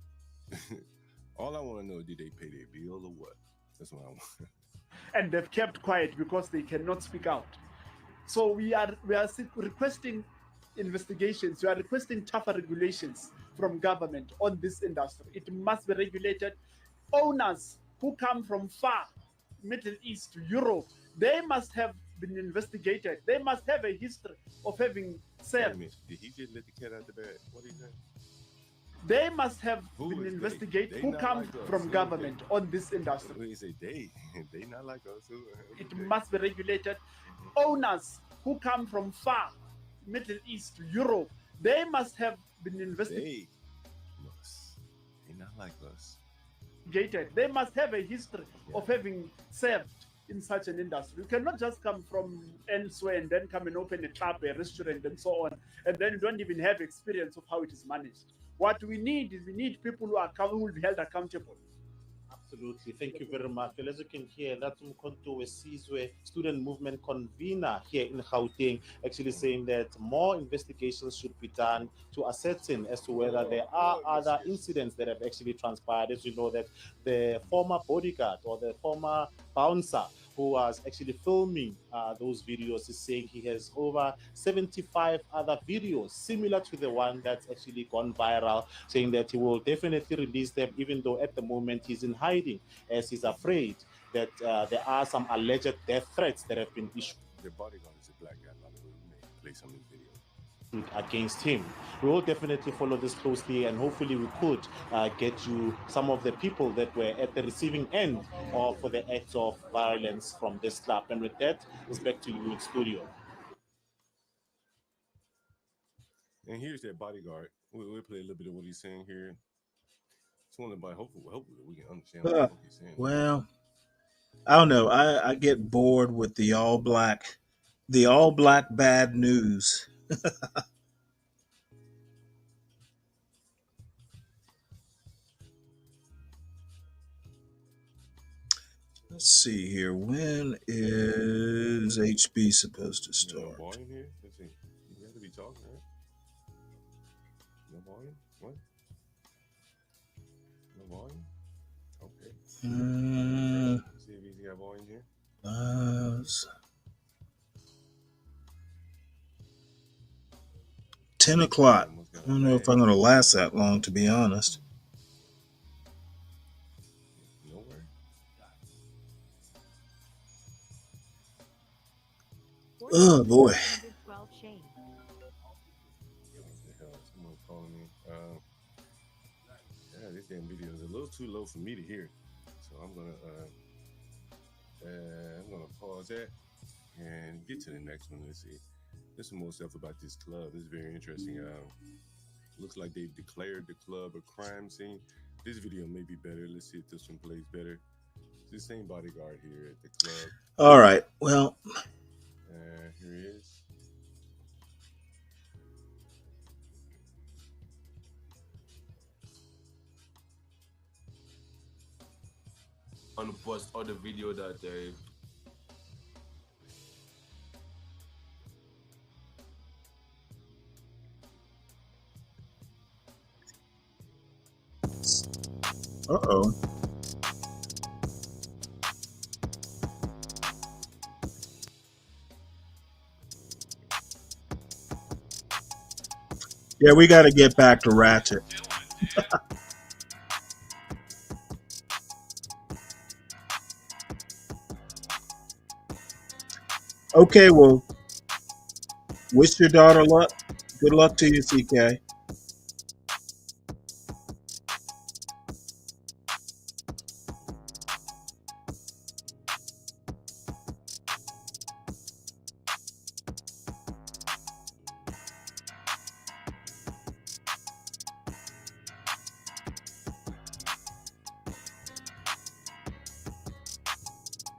All I want to know, did they pay their bill or what? That's what I want. And they've kept quiet because they cannot speak out. So we are requesting investigations. We are requesting tougher regulations from government on this industry. It must be regulated. Owners who come from far, Middle East, Europe, they must have been investigated. They must have a history of having served. Did he just let the cat out the bag? What did he say? They must have been investigated who come like from government on this industry. When you say they not like us. It must be regulated. Owners who come from far, Middle East, Europe, they must have been investigated. They not like us. They must have a history of having served in such an industry. You cannot just come from elsewhere and then come and open a club, a restaurant, and so on, and then you don't even have experience of how it is managed. What we need is people who will be held accountable. Absolutely. Thank you very much. Well, as you can hear, that's Mkhonto Wesizwe, student movement convener here in Gauteng, actually saying that more investigations should be done to ascertain as to whether there are other incidents that have actually transpired. As you know, that the former bodyguard or the former bouncer who was actually filming those videos is saying he has over 75 other videos similar to the one that's actually gone viral, saying that he will definitely release them, even though at the moment he's in hiding as he's afraid that there are some alleged death threats that have been issued. The bodyguard is a black guy, by the way. We may play some of his videos against him. We will definitely follow this closely, and hopefully we could get you some of the people that were at the receiving end of the acts of violence from this club. And with that, it's back to you in studio. And here's that bodyguard. We'll play a little bit of what he's saying here. It's one about hopefully we can understand what he's saying. Well, I don't know. I get bored with the all black bad news. Let's see here. When is HB supposed to start? No volume here? Let's see. You have to be talking, right? No volume? What? No volume? Okay. Let's see if he's got volume here. 10 o'clock. I don't know if I'm going to last that long, to be honest. Oh boy. Someone calling me. Yeah, this damn video is a little too low for me to hear, so I'm gonna pause that and get to the next one. Let's see. There's some more stuff about this club. It's very interesting. Looks like they've declared the club a crime scene. This video may be better. Let's see if this one plays better. It's the same bodyguard here at the club. All right. Well. Here he is. On the post or the video that they Uh-oh. Yeah, we got to get back to Ratchet. Okay, well, wish your daughter luck. Good luck to you, CK.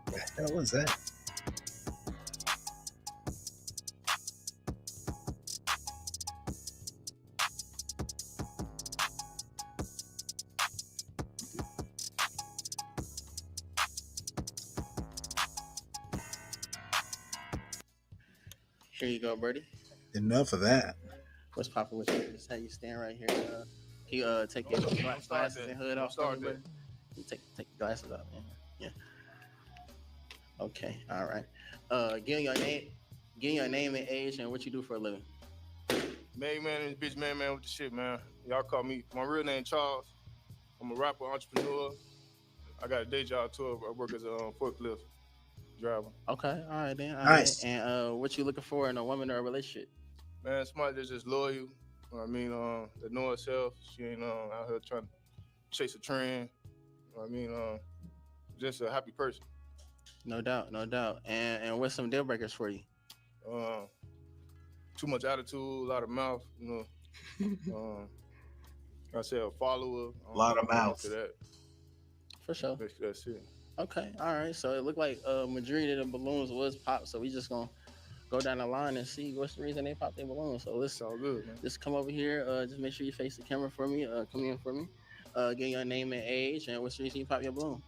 What the hell was that? Here you go, Birdie. Enough of that. What's poppin' with you? Just how you stand right here. Can you take your glasses and hood off? You take your glasses off, man. Yeah. Okay. All right. Give your name and age and what you do for a living. Man, this bitch, man with the shit, man. Y'all call me. My real name Charles. I'm a rapper, entrepreneur. I got a day job too. I work as a forklift driver. Okay. All right then. All nice. Right. And what you looking for in a woman or a relationship? Man, somebody that's just loyal. You know what I mean, that know herself. She ain't out here trying to chase a trend. You know what I mean, just a happy person. No doubt, no doubt. And what's some deal breakers for you? Too much attitude, a lot of mouth. You know, I said a follower. A lot of mouth. That. For sure. That's it. Okay, all right. So it looked like majority of the balloons was popped. So we just gonna go down the line and see what's the reason they popped their balloons. So let's all good, man. Just come over here. Just make sure you face the camera for me. Come in for me. Give your name and age, and what's the reason you pop your balloon?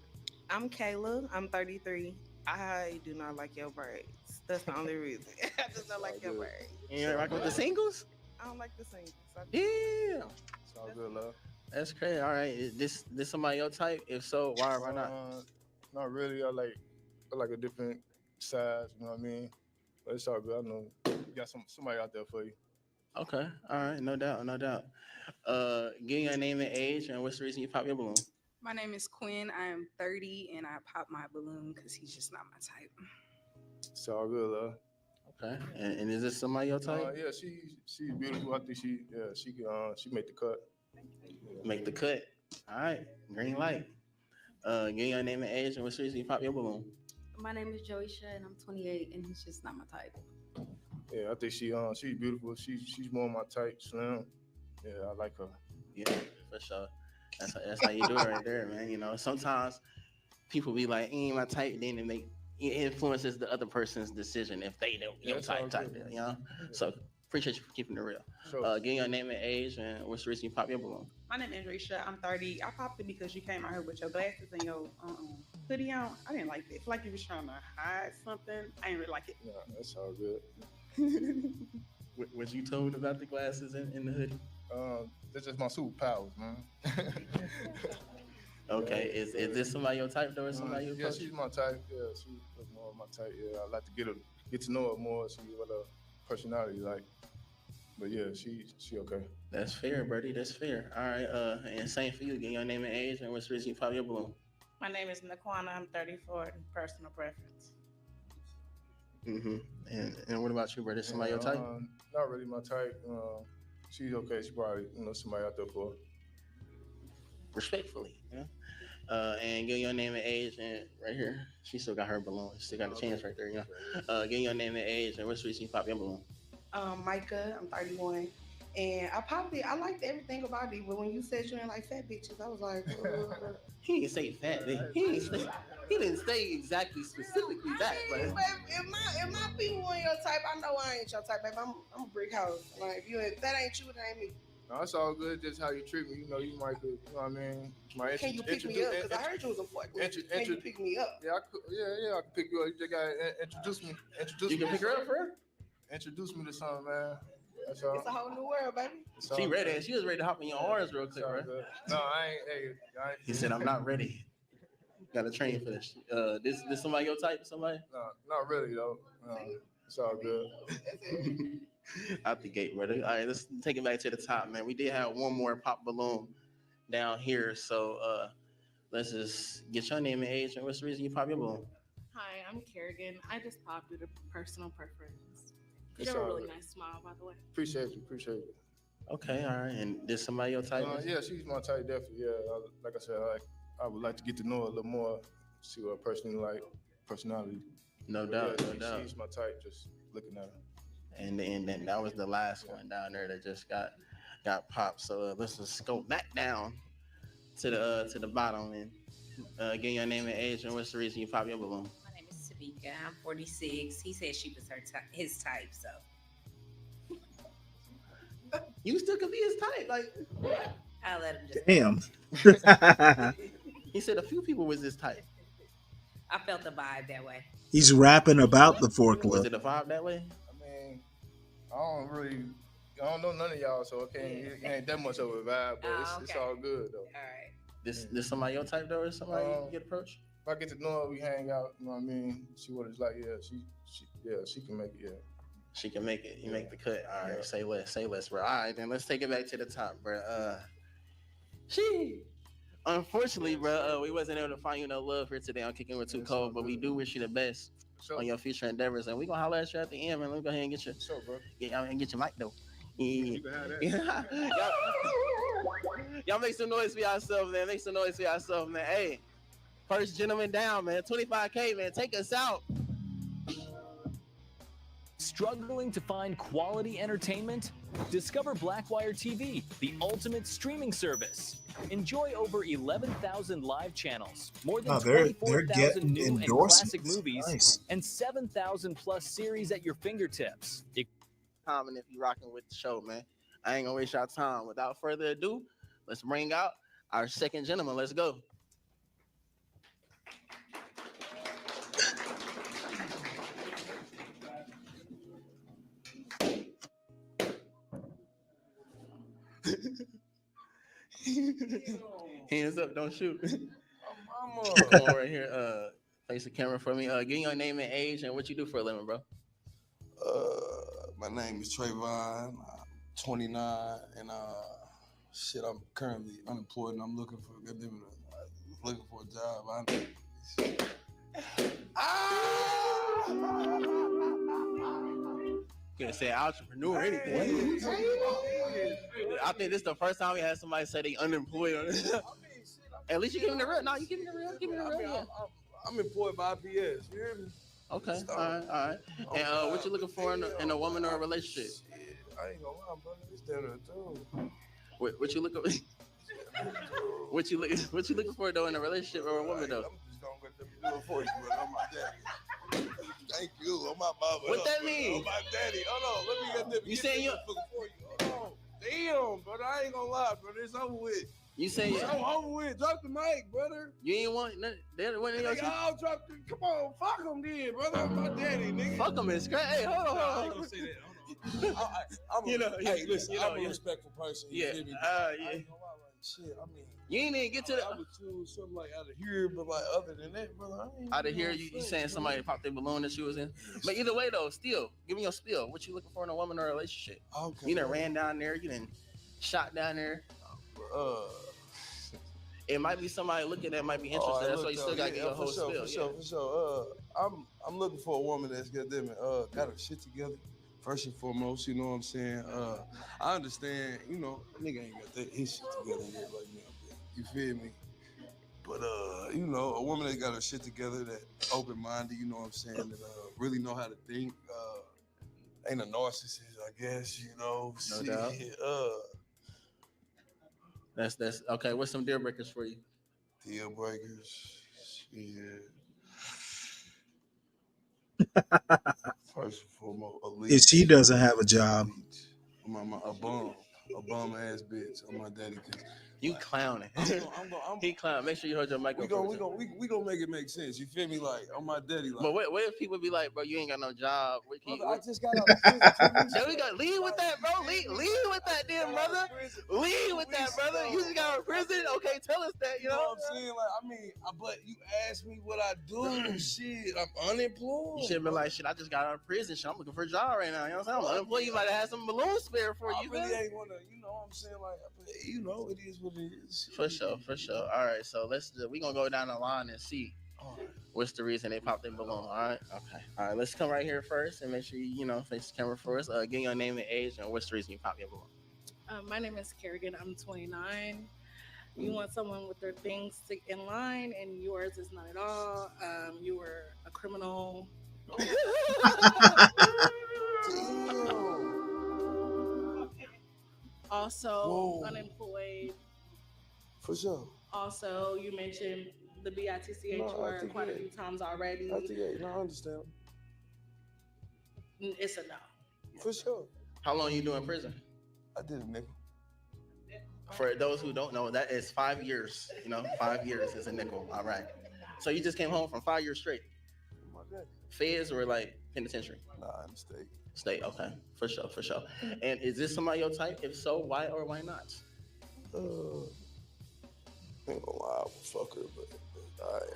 I'm Kayla. I'm 33. I do not like your braids. That's the only reason. I just don't like your braids. And you're rocking with the singles? I don't like the singles. Yeah. It's all good, love. That's crazy. All right. Is this somebody your type? If so, why or why not? Not really. I like a different size. You know what I mean? But it's all good. I know you got somebody out there for you. Okay. All right. No doubt. No doubt. Give your name and age, and what's the reason you pop your balloon? My name is Quinn. I am 30, and I pop my balloon because he's just not my type. It's all good, love. Okay. And is this somebody your type? Yeah, she's beautiful. I think she made the cut. Make the cut. All right. Green light. Give your name and age, and what's the reason you pop your balloon? My name is Joisha, and I'm 28, and he's just not my type. Yeah, I think she's beautiful. She's more my type, slim. Yeah, I like her. Yeah, for sure. That's how you do it right there, man. You know, sometimes people be like, ain't my type, then it influences the other person's decision if they don't your type, you know? So appreciate you for keeping it real. Sure. Give your name and age, and what's the reason you pop your balloon? My name is Risha. I'm 30. I popped it because you came out here with your glasses and your hoodie on. I didn't like it. It's like you was trying to hide something. I didn't really like it. Yeah, that's all good. Was you told about the glasses in the hoodie? That's just my superpowers, man. Okay, is this somebody your type though, or somebody you? Yeah, she's my type. Yeah, she's more my type. Yeah, I like to get to know her more, see what her personality like. But yeah, she okay. That's fair, Birdie. That's fair. All right. And same for you. Get your name and age, and what's the reason you pop your balloon? My name is Naquana. I'm 34. Personal preference. And what about you, Birdie? Somebody your type? Not really my type. She's okay. She probably somebody out there for her. Respectfully, yeah. And give your name and age, and right here, she still got her balloon. She still got a chance right there, you know. Give your name and age, and what's the reason you pop your balloon? Micah, I'm 31, and I popped it. I liked everything about it, but when you said you didn't like fat bitches, I was like, He didn't say fat. He didn't say exactly specifically that. But if my people ain't your type, I know I ain't your type, baby. I'm a brick house. Like if that ain't you, it ain't me. No, it's all good. Just how you treat me. You know, you might, you know what I mean. Can you pick me up? Because I heard you was a fuck. Can you pick me up? Yeah, I can pick you up. You just gotta introduce me. You can pick her up for her? Introduce me to something, man. That's all. It's a whole new world, baby. She ready. She was ready to hop in your arms real quick, right? No, I ain't. He said, "I'm not ready. Got to train for this." This somebody your type? Somebody? No, not really though. It's all good. Out the gate, brother. All right, let's take it back to the top, man. We did have one more pop balloon down here, so let's just get your name and age, and what's the reason you pop your balloon? Hi, I'm Kerrigan. I just popped due to personal preference. You It's have a all really good. Oh, nice smile, by the way. Appreciate you. Okay, all right. And this somebody your type? Yeah, she's my type, definitely. Yeah, like I said, I would like to get to know her a little more, see what her personality. No doubt, yeah, no doubt. She's my type, just looking at her. And then that was the last one down there that just got popped. So let's just go back down to the bottom and get your name and age, and what's the reason you pop your balloon? My name is Tamika. I'm 46. He said she was his type, so. You still could be his type, like. I'll let him just. Damn. He said a few people was his type. I felt the vibe that way. He's rapping about the Was forklift. it a vibe that way? I mean, I don't know none of y'all, so it ain't that much of a vibe, but it's all good though. All right. This somebody your type though, or somebody you get approached? If I get to know her, we hang out. You know what I mean? See what it's like. Yeah, she can make it. Yeah. She can make it. You make the cut. All right, say less, bro. All right, then let's take it back to the top, bro. Unfortunately, bro, we wasn't able to find you no love here today on Kicking With Too Cold, but we do wish you the best on your future endeavors, and we gonna holler at you at the end, man. Let me go ahead and get you. Sure, bro. And get your mic though. You can have that. Y'all make some noise for yourself, man. Make some noise for yourself, man. Hey, first gentleman down, man. 25K, man. Take us out. Struggling to find quality entertainment? Discover Blackwire TV, the ultimate streaming service. Enjoy over 11,000 live channels, more than they're 24,000 getting new and classic endorsements. movies, Nice. and 7,000 plus series at your fingertips. Comment if you're rocking with the show, man. I ain't gonna waste your time. Without further ado, let's bring out our second gentleman. Let's go. Hands up, don't shoot. Come on right here. Face the camera for me. Give me your name and age and what you do for a living, bro. My name is Trayvon. I'm 29, and shit, I'm currently unemployed, and I'm looking for a job. Could have said entrepreneur or anything. I think this is the first time we had somebody say they unemployed on this. At least you give me the real. No, you give me the real. Give me the real. Yeah. I'm employed by IPS. You hear me? Okay. All right. And what you looking for in a woman or a relationship? Shit, I ain't gonna lie, brother. It's down there too. What you looking? What you looking for though in a relationship or a woman though? I'm just gonna let them do it for you, but I'm my daddy. Thank you. I'm my mama. What that mean? I'm my daddy. Hold on. Let me get them. You saying you? For you. Hold on. Damn, brother. I ain't gonna lie, brother. It's over with. You saying it's over with. Drop the mic, brother. You ain't want nothing. Nigga, I'll drop the. Come on, fuck him then, brother. I'm my daddy, nigga. Fuck him is great. Hey, hold on. I ain't gonna say that. Hey, listen, I'm a respectful person. You feel me? I ain't gonna lie, like, shit, I mean, you ain't even get to the. I would choose something like out of here, but like other than that, brother, I ain't. Out of here, you saying somebody popped their balloon that she was in? But either way, though, still, give me your spiel. What you looking for in a woman or a relationship? Okay. You done ran down there. You done shot down there. It might be somebody looking that might be interested. That's why you still got to get your whole spiel. For sure. I'm looking for a woman that's got her shit together. First and foremost, you know what I'm saying? I understand, you know, nigga ain't got his shit together yet right now. You feel me? But you know, a woman that got her shit together, that open-minded, you know what I'm saying, that really know how to think, ain't a narcissist, I guess, you know. No doubt. That's okay. What's some deal breakers for you? Deal breakers, shit. First and foremost, If she doesn't have a job, a bum ass bitch on my daddy. You clowning. He clown. Make sure you hold your mic up. We gonna make it make sense. You feel me? Like on my daddy. Like, but what if people be like, bro, you ain't got no job? I just got out of prison. Then we got lead with that, bro. Lead with that, then, brother. Lead with that, brother. You just got out of prison. Okay, tell us that. You know what I'm saying? Like, I mean, but you asked me what I do. Shit, I'm unemployed. You should have been like, shit, I just got out of prison. Shit, I'm looking for a job right now. You know what I'm saying? I'm unemployed. You might have had some balloon spare for you. I really ain't wanna. You know what I'm saying? Like, you know, it is what it is. For sure. All right, so we gonna go down the line and see what's the reason they popped their balloon. All right, okay. All right, let's come right here first and make sure you face the camera for us. Give your name and age and what's the reason you popped your balloon. My name is Kerrigan. I'm 29. You want someone with their things in line, and yours is not at all. You were a criminal. Also unemployed. For sure. Also, you mentioned the BITCH word quite a few times already. I understand. It's a no. For sure. How long you doing in prison? I did a nickel. For those who don't know, that is 5 years. 5 years is a nickel. All right. So you just came home from 5 years straight? Feds or like penitentiary? Nah, in the state. State, okay. For sure. And is this somebody your type? If so, why or why not? Ain't gonna lie, I would fuck her, but I ain't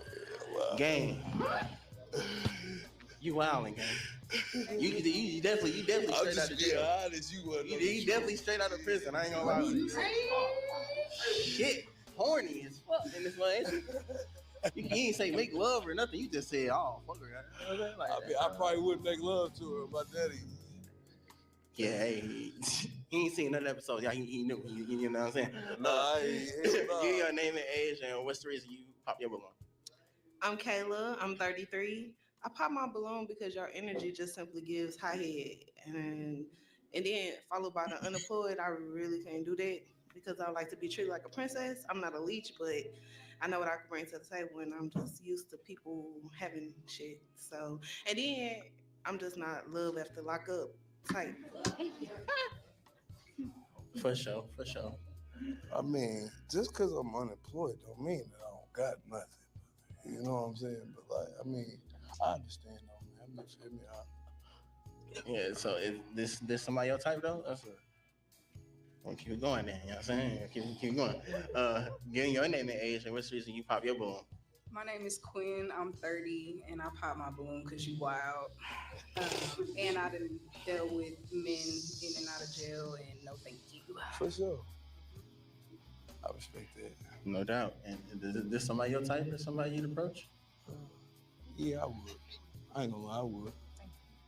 gonna lie. Gang. You wildin', gang. You definitely straight out of jail. You definitely straight out of prison. I ain't gonna lie to you. Shit, horny as fuck in this way. You ain't say make love or nothing. You just said, oh, fuck her. Like, I probably wouldn't make love to her, my daddy. Yeah, hey, he ain't seen another episode. Yeah, he knew. You know what I'm saying? Nah, Give your name and age and what's the reason you pop your balloon. I'm Kayla. I'm 33. I pop my balloon because your energy just simply gives high head, and then followed by the unemployed. I really can't do that because I like to be treated like a princess. I'm not a leech, but I know what I can bring to the table, and I'm just used to people having shit. So, and then I'm just not love after lockup type. For sure, for sure. I mean, just because I'm unemployed don't mean that I don't got nothing. You know what I'm saying? But like, I mean, I understand though, man. You feel me? Yeah. So is this somebody your type though? We'll keep it going then. You know what I'm saying? Keep going. Getting your name and age and what's the reason you pop your balloon? My name is Quinn. I'm 30, and I pop my balloon because you wild. And I done dealt with men in and out of jail, and no thank you. For sure. I respect that. No doubt. And is this somebody your type or somebody you'd approach? Yeah, I would. I ain't gonna lie, I would.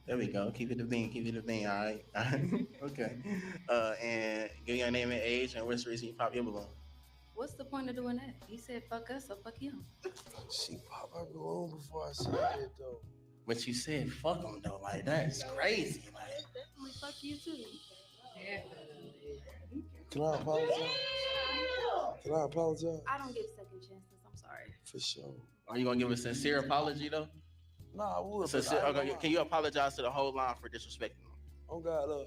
There we go. Keep it a bean. Keep it a bean. All right. Okay. And give your name and age and what's the reason you pop your balloon? What's the point of doing that? He said fuck us, so fuck him. She popped her balloon before I said it though. But you said fuck him though. Like that's crazy. Like Definitely fuck you too. Can I apologize? Can I apologize? I don't give second chances. I'm sorry. For sure. Are you gonna give a sincere apology though? Nah, I would. Sincere, okay, can you apologize to the whole line for disrespecting them? Oh God,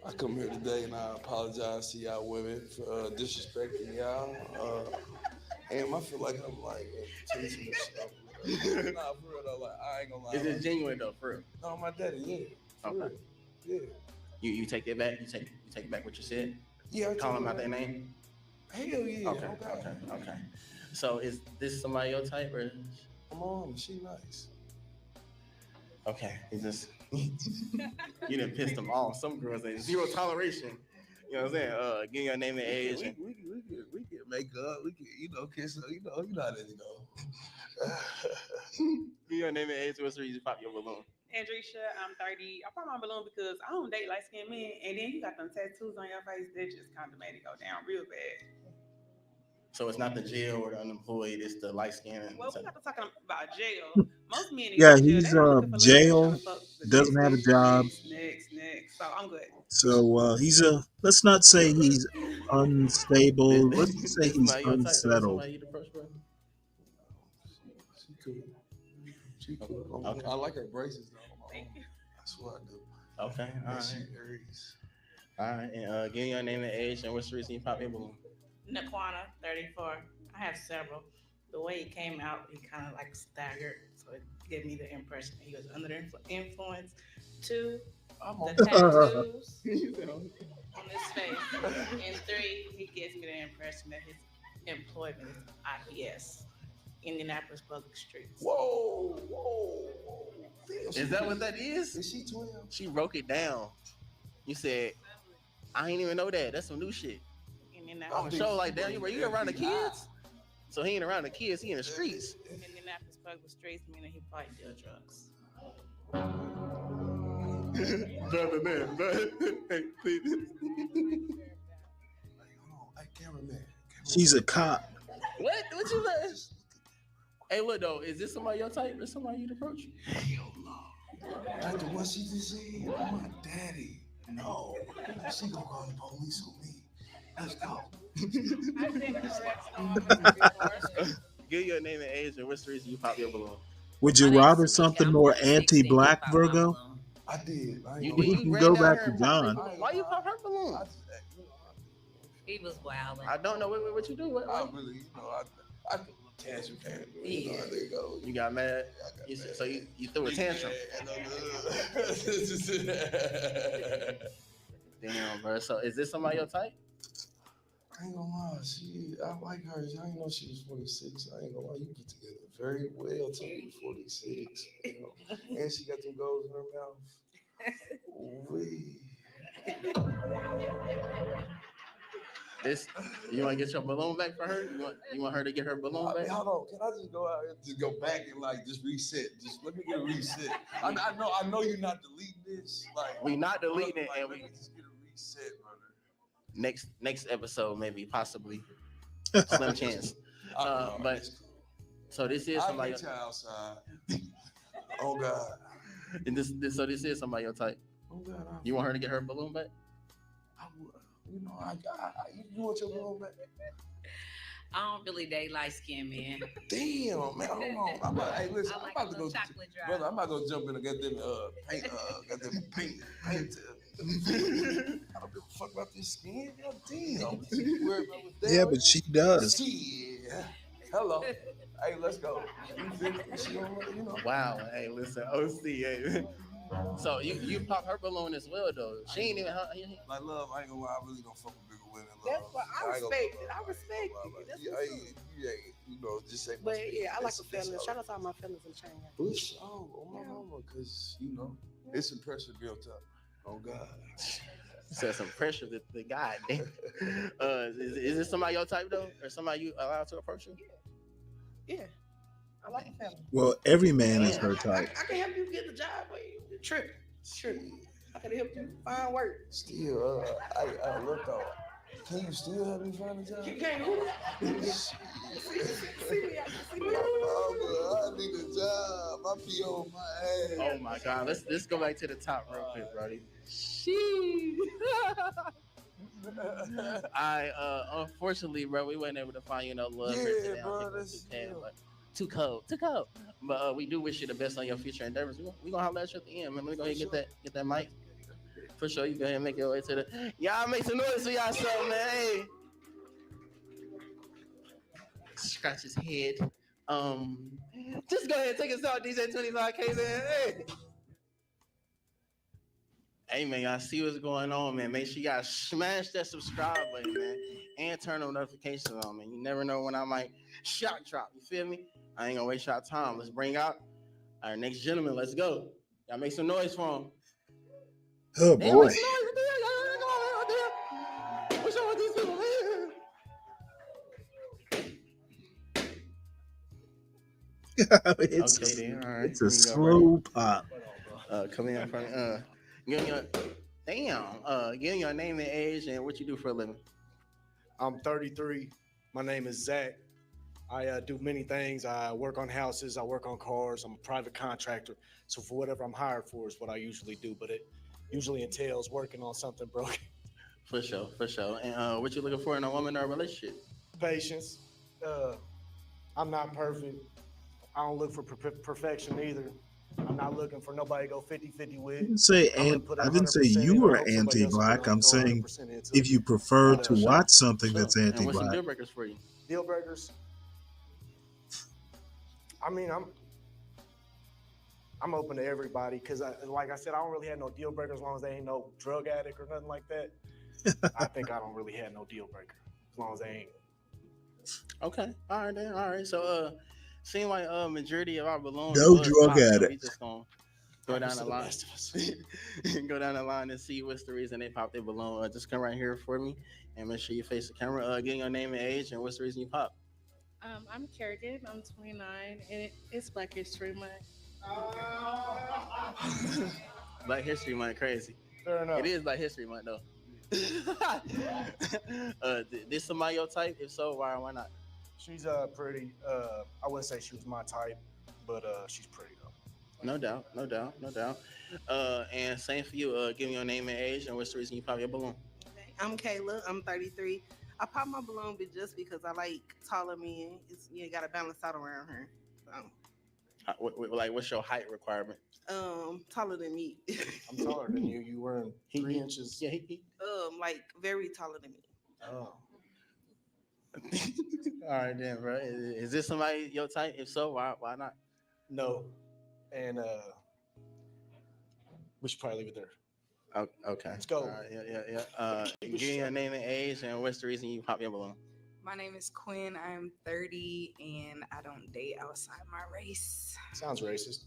I come here today and I apologize to y'all women for disrespecting y'all. And I feel like I'm like teaching stuff. Nah, for real though, like I ain't gonna lie. Is it genuine though, for real? No, my daddy, yeah. Okay. Yeah. You take it back? You take back what you said? Yeah. I Call them out their name? Hell yeah. Okay. So is this somebody your type or? Come on, she nice. Okay, he just you done pissed them off. Some girls say zero toleration. You know what I'm saying? Give your name and age. We can make up. We can, kiss. You know how that go. Give your name and age. What's the reason you pop your balloon? Andresha, I'm 30. I pop my balloon because I don't date light skinned men, and then you got them tattoos on your face that just kind of made it go down real bad. So it's not the jail or the unemployed, it's the light skin. Well, we're not talking about jail. Most men in Yeah, jail, he's they looking for jail, love, trying to fuck. doesn't have a job. Next. So I'm good. So he's let's not say he's unstable. Let's just say he's unsettled. She cool. Okay. I like her braces though. That's what I do. Okay, all right. All right, and give your name and age and what's the reason you pop your balloon? Naquana, 34. I have several. The way he came out, he kind of like staggered, so it gave me the impression that he was under influence. 2, the tattoos on his face. And 3, he gives me the impression that his employment is IPS, Indianapolis Public Streets. Whoa. Is that what that is? Is she 12? She broke it down. You said, I ain't even know that. That's some new shit. I'm sure like damn, you around the kids? So he ain't around the kids, he in the streets. Indianapolis Public Streets, meaning he probably deal drugs. Hey, please. Hey, cameraman. She's a cop. What you like? Hey, look though, is this somebody your type or somebody you'd approach? Hell no. After what she just said, my daddy. No. She gonna call the police on me. Let's go. Give your name and age and what's the reason you pop your balloon. Would you rather something more anti-black, Virgo? I did. We can go back to John. Why you pop her balloon? He was wild. I don't know what you do. I really, I did a tantrum. Yeah. There you go. You got mad. So you threw a tantrum. Damn, bro. So is this somebody your type? I ain't gonna lie, I like her. I didn't know she was 46. I ain't gonna lie, you put together very well to be 46. And she got them goals in her mouth. Wee. You want to get your balloon back for her? You want her to get her balloon back? Hold on, can I just go out and just go back and like just reset? Just let me get a reset. I know you're not deleting this. Like we not deleting it, and we just get a reset, brother. Next episode, maybe, possibly, slim chance. But So this is I'll somebody. meet you outside. Oh God. And this is somebody your type. Oh God. You want her to get her balloon back? You know, you want your balloon back? I don't really date light skin men. Damn, man, hold on. Hey, listen, I'm about to go, brother. I'm about to go jump in and get them paint. I don't give a fuck about this skin. God damn. You worried about what Yeah, but she does. Shit. Hello. Hey, let's go. You finished? She don't let you know. Wow. Hey, listen, OC. Hey. So you pop her balloon as well, though. She ain't even. Like, love, I ain't gonna lie. I really don't fuck with bigger women. That's what I respect it. I respect it. That's what's up. You know, just say. But yeah, I like a fellas. Shout out to all my fellas in the chain. Push on my mama, cause you know it's some pressure built up. Oh God. So some pressure that the God damn. Is this somebody your type though, or somebody you allowed to approach you? Yeah, I like a fella. Well, every man is her type. I can help you get the job, but you trip. I can help you find work. Still, I look though. Can you still help me find a job? You can't do that. See me. I need a job. I be on my ass. Oh my God. Let's go back to the top real quick, Brody. Unfortunately, bro, we weren't able to find you no love here today. Bro, but too cold. But we do wish you the best on your future endeavors. We gonna holler at you at the end, man. Let me go ahead and get that mic. For sure, you go ahead and make your way to the. Y'all make some noise for y'all, man. Hey. Scratch his head. Just go ahead and take us out, DJ 25K, man. Hey. Hey, man, y'all see what's going on, man. Make sure y'all smash that subscribe button, man, and turn those notifications on, man. You never know when I might shock drop. You feel me? I ain't gonna waste y'all time. Let's bring out our next gentleman. Let's go. Y'all make some noise for him. Oh Damn, boy. make some noise. What's wrong with these people, man? It's Okay, then. All right. a slow pop. Come in front. Give me your name and age and what you do for a living. I'm 33. My name is Zach. I do many things. I work on houses. I work on cars. I'm a private contractor. So for whatever I'm hired for is what I usually do. But it usually entails working on something broken. For sure. And what you looking for in a woman or a relationship? Patience. I'm not perfect. I don't look for perfection either. I'm not looking for nobody to go 50-50 with. I didn't say you were anti-black. I'm saying if you prefer to watch something that's And what's some anti-black. deal breakers for you? Deal breakers. I mean, I'm open to everybody because, like I said, I don't really have no deal breakers as long as they ain't no drug addict or nothing like that. I think I don't really have no deal breaker as long as they ain't. Okay. All right then. All right. So seem like majority of our balloons. No drug addict. We just gonna go down the line. Go down the line and see what's the reason they popped their balloon. Just come right here for me and make sure you face the camera. Get your name and age and what's the reason you pop. I'm Kerrigan. I'm 29, and it's Black History Month. Black History Month, crazy. Fair enough. It is Black History Month though. This somebody your type? If so, why not? She's pretty. I wouldn't say she was my type, but she's pretty though. No doubt. And same for you. Give me your name and age and what's the reason you pop your balloon. I'm Kayla. I'm 33. I pop my balloon, but just because I like taller men. You gotta balance out around her. So. What's your height requirement? Taller than me. I'm taller than you. You wearing 3 inches? Yeah, he. Like very taller than me. Oh. All right then, bro. Is this somebody your type? If so, why not? No. And we should probably leave it there. Okay. Let's go. Yeah. Give me your name and age and what's the reason you pop your balloon? My name is Quinn. I'm 30 and I don't date outside my race. Sounds racist.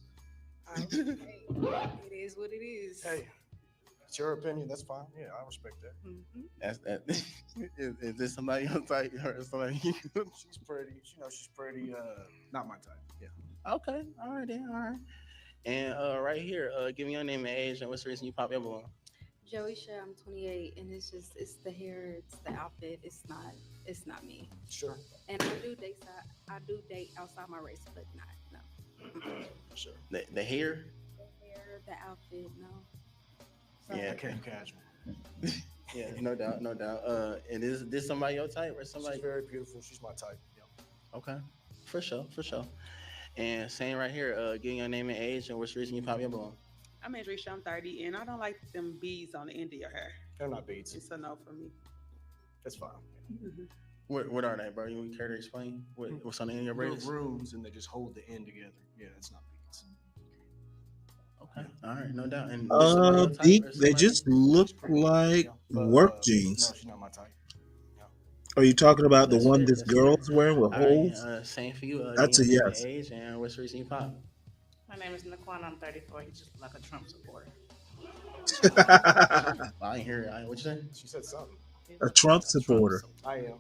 It is what it is. Hey, it's your opinion. That's fine. Yeah, I respect that. Mm-hmm. That's that. Is this somebody your type or somebody? She's pretty. She's pretty. Not my type. Yeah. Okay. All right then. All right. And right here, give me your name and age and what's the reason you pop your balloon? Joisha, I'm 28, and it's the hair, it's the outfit. It's not me. Sure. And I do date outside my race, but not no. Sure. The hair. The hair, the outfit, no. Yeah. Okay, casual. Yeah, no doubt, no doubt. And is this somebody your type or somebody? She's very beautiful. She's my type. Yeah. Okay, for sure, for sure. And saying right here, getting your name and age and which reason you pop your balloon. I'm Adrisha, I'm 30, and I don't like them beads on the end of your hair. They're not beads. It's a no for me. That's fine. What are they, bro? You care to explain what's on the end of your They're braids? rooms, and they just hold the end together. Yeah, it's not beads. Okay, all right, no doubt. And this somebody your type or They somebody- just look like work jeans. No, she's not my type. Are you talking about the That's one fair, this that's girl's wearing with All right, holes? same for you. That's a getting your name yes. and age and what's the reason you pop? My name is Naquan. I'm 34. You just look like a Trump supporter. I ain't hear it. What you say? She said something. A Trump supporter. I am.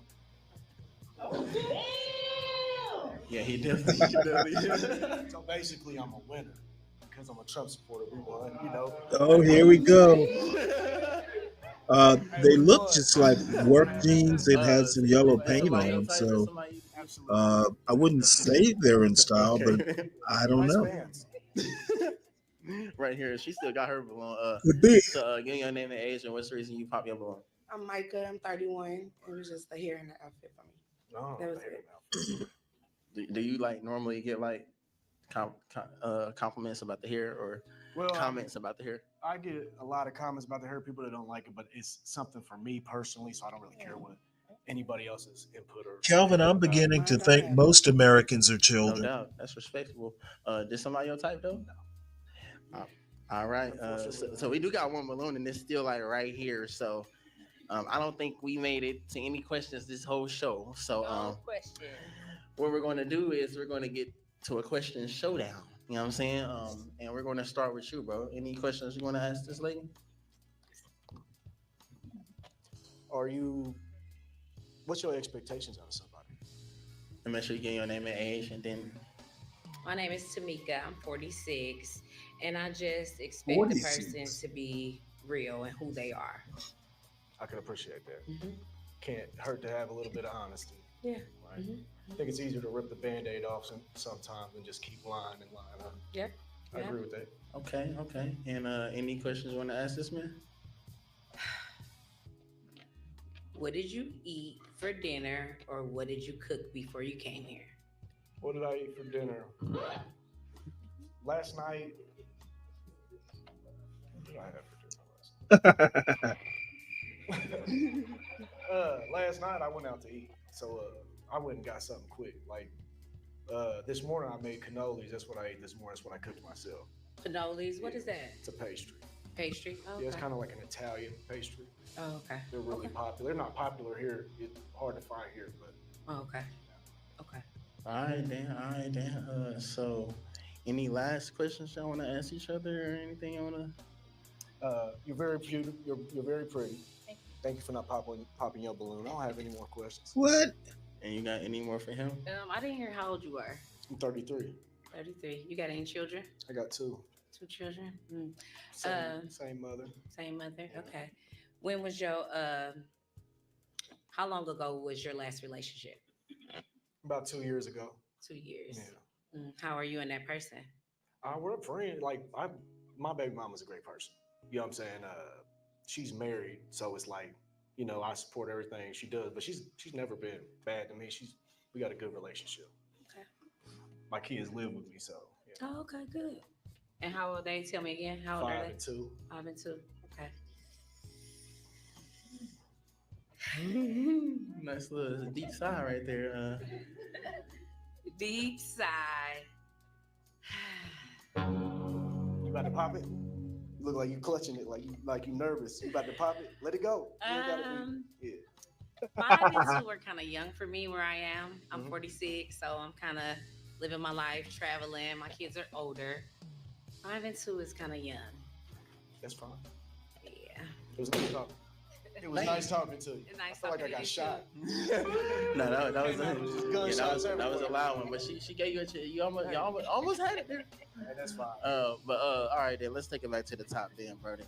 Yeah, he definitely. So basically, I'm a winner because I'm a Trump supporter. We won, you know. Oh, here we go. They look just like work jeans. It has some yellow paint on them, so I wouldn't say they're in style, but I don't know. Right here, she still got her balloon. Could be. So, getting your name and age and what's the reason you pop your balloon? I'm Micah. I'm 31. It was just the hair and the outfit for me. No, That was it. Do you like normally get like compliments about the hair or comments about the hair? I get a lot of comments about the hair, people that don't like it, but it's something for me personally, so I don't really care what anybody else's input or. Calvin, I'm beginning to think most Americans are No children. doubt, that's respectable. Did somebody your type though? No. All right. So we do got one balloon, and it's still like right here. So I don't think we made it to any questions this whole show. So question. what we're going to do is we're going to get to a question showdown. You know what I'm saying? And we're going to start with you, bro. Any questions you want to ask this lady? What's your expectations out of somebody? And make sure you get your name and age, and then. My name is Tamika. I'm 46, and I just expect the person to be real and who they are. I can appreciate that. Can't hurt to have a little bit of honesty. Yeah. Right? I think it's easier to rip the Band-Aid off sometimes than just keep lying and lying up. Yep. I agree with that. Okay. And any questions you want to ask this man? What did you eat for dinner, or what did you cook before you came here? What did I eat for dinner? Last night. What did I have for dinner last night I went out to eat. So I went and got something quick. Like this morning I made cannolis. That's what I ate this morning. That's what I cooked myself. Cannolis? What is that? It's a pastry. Pastry? Oh, Yeah, it's okay. kind of like an Italian pastry. Oh, okay. They're really popular. They're not popular here. It's hard to find here, but. Oh, okay. Okay. All right, then. So, any last questions y'all want to ask each other, or anything you want to? You're very beautiful. You're very pretty. Thank you for not popping your balloon. I don't have any more questions. What? And you got any more for him? I didn't hear how old you were. I'm 33. 33. You got any children? I got two. 2 children? Same mother. Same mother? Okay. When was your, how long ago was your last relationship? About 2 years ago. 2 years. Yeah. How are you and that person? We're friends. Like my baby mama's a great person. You know what I'm saying? She's married, so it's like, you know, I support everything she does, but she's never been bad to me. We got a good relationship. Okay. My kids live with me, so. Yeah. Oh, okay, good. And how old are they? Tell me again. How old are 5 they? and 2. 5 and 2. Okay. Nice little deep sigh right there. Deep sigh. You about to pop it? You look like you clutching it, like you nervous. You about to pop it? Let it go. Yeah. 5 and 2 are kind of young for me where I am. I'm 46, so I'm kind of living my life, traveling. My kids are older. 5 and 2 is kind of young. That's fine. Yeah. It was nice talking. It was nice talking to you. I feel like I got shot. No, that was a loud one, but she gave you a chance. You almost had it there. Hey, that's fine. But all right, then let's take it back to the top, then, Brody.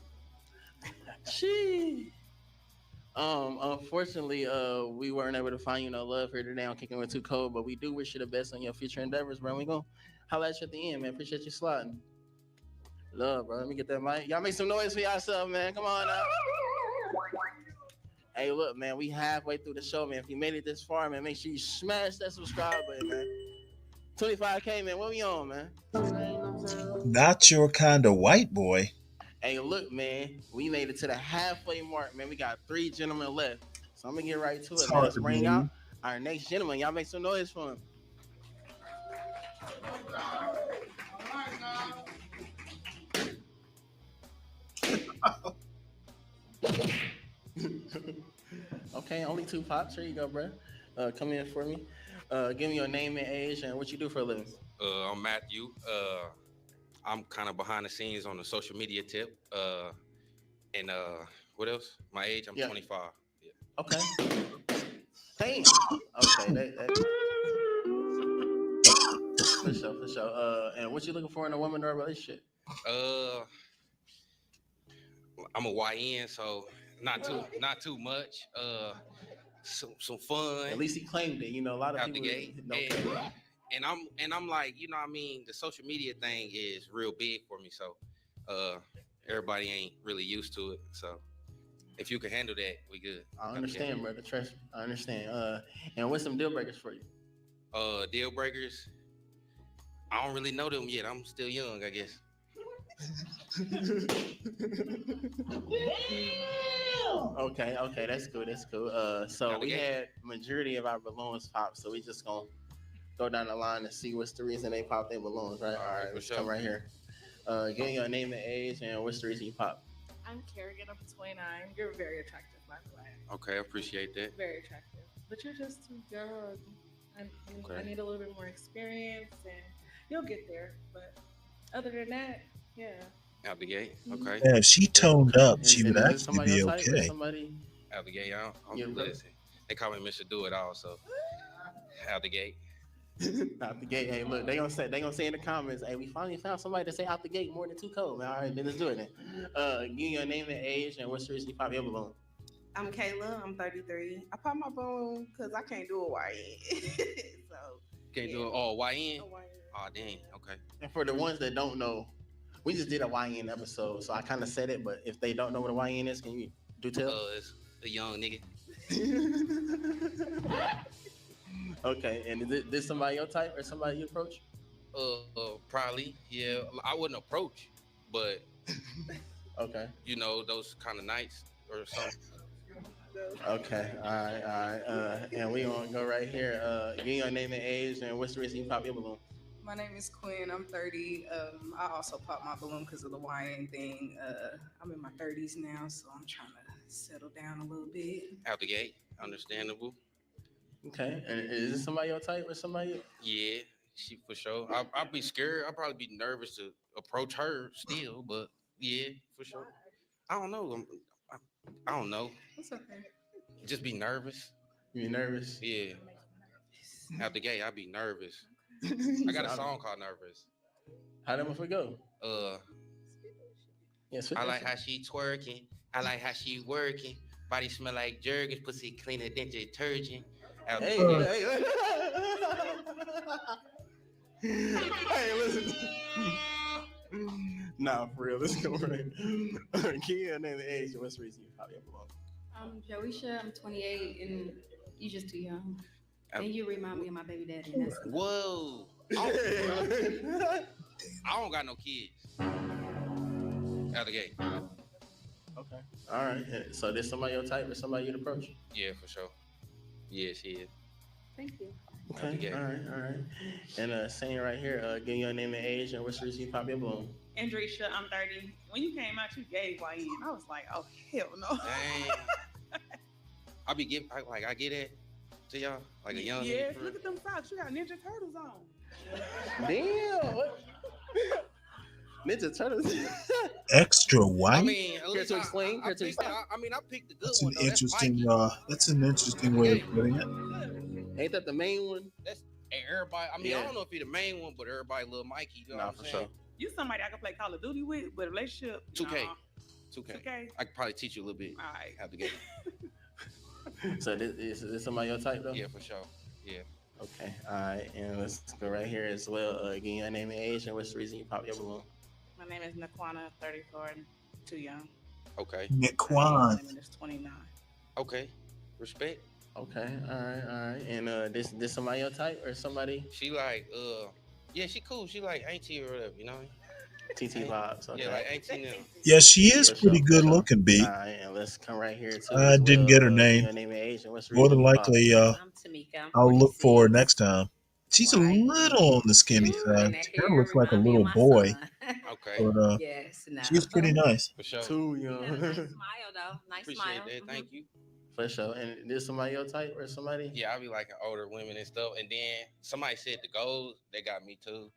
She. Unfortunately, we weren't able to find you no love here today on Kicking With Too Cold, but we do wish you the best on your future endeavors, bro. We gonna holla at you at the end, man. Appreciate you sliding. Love, bro. Let me get that mic. Y'all make some noise for yourself, man. Come on now. Hey, look, man, we halfway through the show, man. If you made it this far, man, make sure you smash that subscribe button, man. 25K, man. What we on, man? Not your kind of white boy. Hey, look, man, we made it to the halfway mark, man. We got 3 gentlemen left. So I'm going to get right to It's it, man. hard Let's to bring believe. out our next gentleman. Y'all make some noise for him. Okay, only 2 pops. Here you go, bro. Come in for me. Give me your name and age and what you do for a living. I'm Matthew. I'm kind of behind the scenes on the social media tip. And what else? My age, I'm 25. Yeah. Okay. Damn. Okay. For sure. And what you looking for in a woman or a relationship? I'm a YN, so not too much. Some fun. At least he claimed it. You know, a lot of out people the gate. And I'm like, you know what I mean? The social media thing is real big for me. So everybody ain't really used to it. So if you can handle that, we good. I understand, brother. Trust me. I understand. And what's some deal breakers for you? Deal breakers. I don't really know them yet. I'm still young, I guess. Okay, that's cool. So we had majority of our balloons pop, so we just gonna go down the line and see what's the reason they pop their balloons, right? All right, let's come right here. Give me your name and age and what's the reason you pop. I'm Kerrigan. I'm 29. You're very attractive, by the way. Okay, I appreciate that. Very attractive, but you're just too young. I need a little bit more experience, and you'll get there. But other than that, yeah. Out the gate, okay. Yeah, if she toned up, she would actually be okay. Out the gate, I'm listen. They call me Mr. Do It All, so out the gate. Out the gate. Hey, look, they gonna say in the comments, hey, we finally found somebody to say out the gate more than 2 cold, man. All right, then let's do it then. Give me your name and age and what's the reason you pop your balloon. I'm Kayla. I'm 33. I pop my balloon because I can't do a YN. So Can't do it all YN? Oh, dang, okay. And for the ones that don't know, we just did a YN episode, so I kind of said it, but if they don't know what a YN is, can you do tell? It's a young nigga. Okay, and is this somebody your type or somebody you approach? Probably, yeah. I wouldn't approach, but okay. You know, those kind of nights or something. Okay, all right. And we gonna go right here. Give me your name and age and what's the reason you pop your balloon? My name is Quinn. I'm 30. I also popped my balloon because of the YN thing. I'm in my 30s now, so I'm trying to settle down a little bit. Out the gate, understandable. Okay, and is this somebody your type or somebody? Yeah, she for sure. I'll be scared. I'll probably be nervous to approach her still, but yeah, for sure. I don't know. I don't know. It's okay. Just be nervous. You be nervous? Yeah. Out the gate, I'll be nervous. I got a song called Nervous. How that one go? I like how she twerking. I like how she working. Body smell like Jergens. Pussy cleaner than detergent. Hey, listen. Nah, for real. Let's go right. Kia and then the age. What's the reason you probably have belong? I'm Joisha. I'm 28, and you just too young. And you remind me of my baby daddy. And that's Whoa. I don't got no kids. Out the gate. Okay. All right. So there's somebody your type or somebody you'd approach? Yeah, for sure. Yeah, she is. Thank you. Okay. All right. And saying right here, give your name and age and what's the reason you pop your balloon? Andresha, I'm 30. When you came out, you gave YN. I was like, oh, hell no. Dang. I get it to y'all like a young Yes, nigga. look at them socks. You got Ninja Turtles on. Damn. What? Ninja Turtles. Extra white. I mean, care to explain? I picked the good That's one. an interesting. That's an interesting way of putting it. Ain't that the main one? That's everybody. I mean, I don't know if he the main one, but everybody love Mikey. You know what I'm saying? You somebody I can play Call of Duty with, but relationship. 2K. 2K. 2K. I could probably teach you a little bit. All right. Out the gate. So this is somebody your type though? Yeah, for sure. Yeah. Okay. All right. And let's go right here as well. Again, your name and age, and what's the reason you pop your balloon? My name is Naquana, 34, and too young. Okay. Naquan. My name is 29. Okay. Respect. Okay. All right. And this somebody your type or somebody? She like yeah, she cool. She like auntie or whatever, you know. TT vibes. Okay. Yeah, like auntie now. Yeah, she is For pretty sure, good for sure. looking, B. All right, and let's come right here to I didn't get her name. Your name and age, and what's the More reason than you pop? likely, I'm Tamika. I'm I'll look for her 46. next time. She's a little on the skinny Ooh, side. and that She kind of hair looks like a remind me little of my boy, son. Okay. but Yes, no. she's pretty nice. For sure. Too You got a young. nice smile though. Nice Appreciate smile. that. Thank you. For sure. And this somebody your type or somebody? Yeah, I be liking older women and stuff. And then somebody said the goals, they got me too.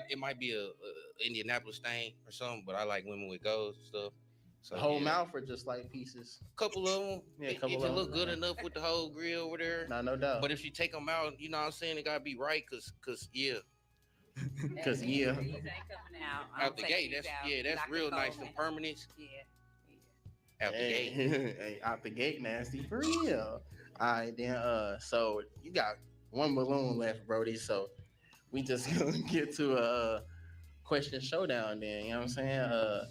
It might be a Indianapolis thing or something, but I like women with goals and stuff. So The whole yeah. mouth or just like pieces? Couple of them. Yeah, If couple it of look them. good enough with the whole grill over there. No doubt. But if you take them out, you know what I'm saying, it gotta be right, cause yeah. Cause yeah. These ain't coming out. Out the gate, that's real nice. The permanents. Yeah. Out the gate. Hey, out the gate, nasty for real. All right, then. So you got one balloon left, Brody. So we just gonna get to a question showdown. Then you know what I'm saying.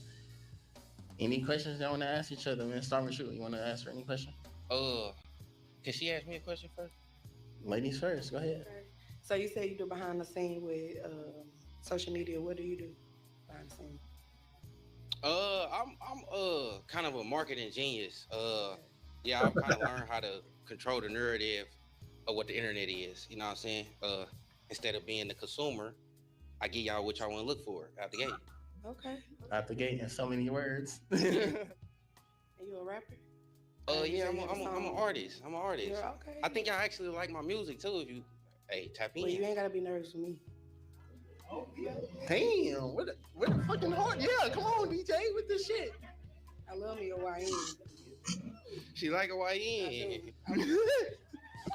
Any questions y'all want to ask each other, man? Start with you. You want to ask her any question? Can she ask me a question first? Ladies first. Go ahead. So you say you do behind the scene with social media. What do you do behind the scene? I'm kind of a marketing genius. Yeah, I've kind of learned how to control the narrative of what the internet is. You know what I'm saying? Instead of being the consumer, I give y'all what y'all want to look for out the gate. Okay. Out the gate in so many words. Are you a rapper? Yeah, I'm an artist. I'm an artist. You're okay. I think y'all actually like my music too. If you, tap in. Well, you ain't gotta be nervous with me. Damn, what the fucking hard? Yeah, come on, DJ, with this shit. I love me a YN. She like a YN.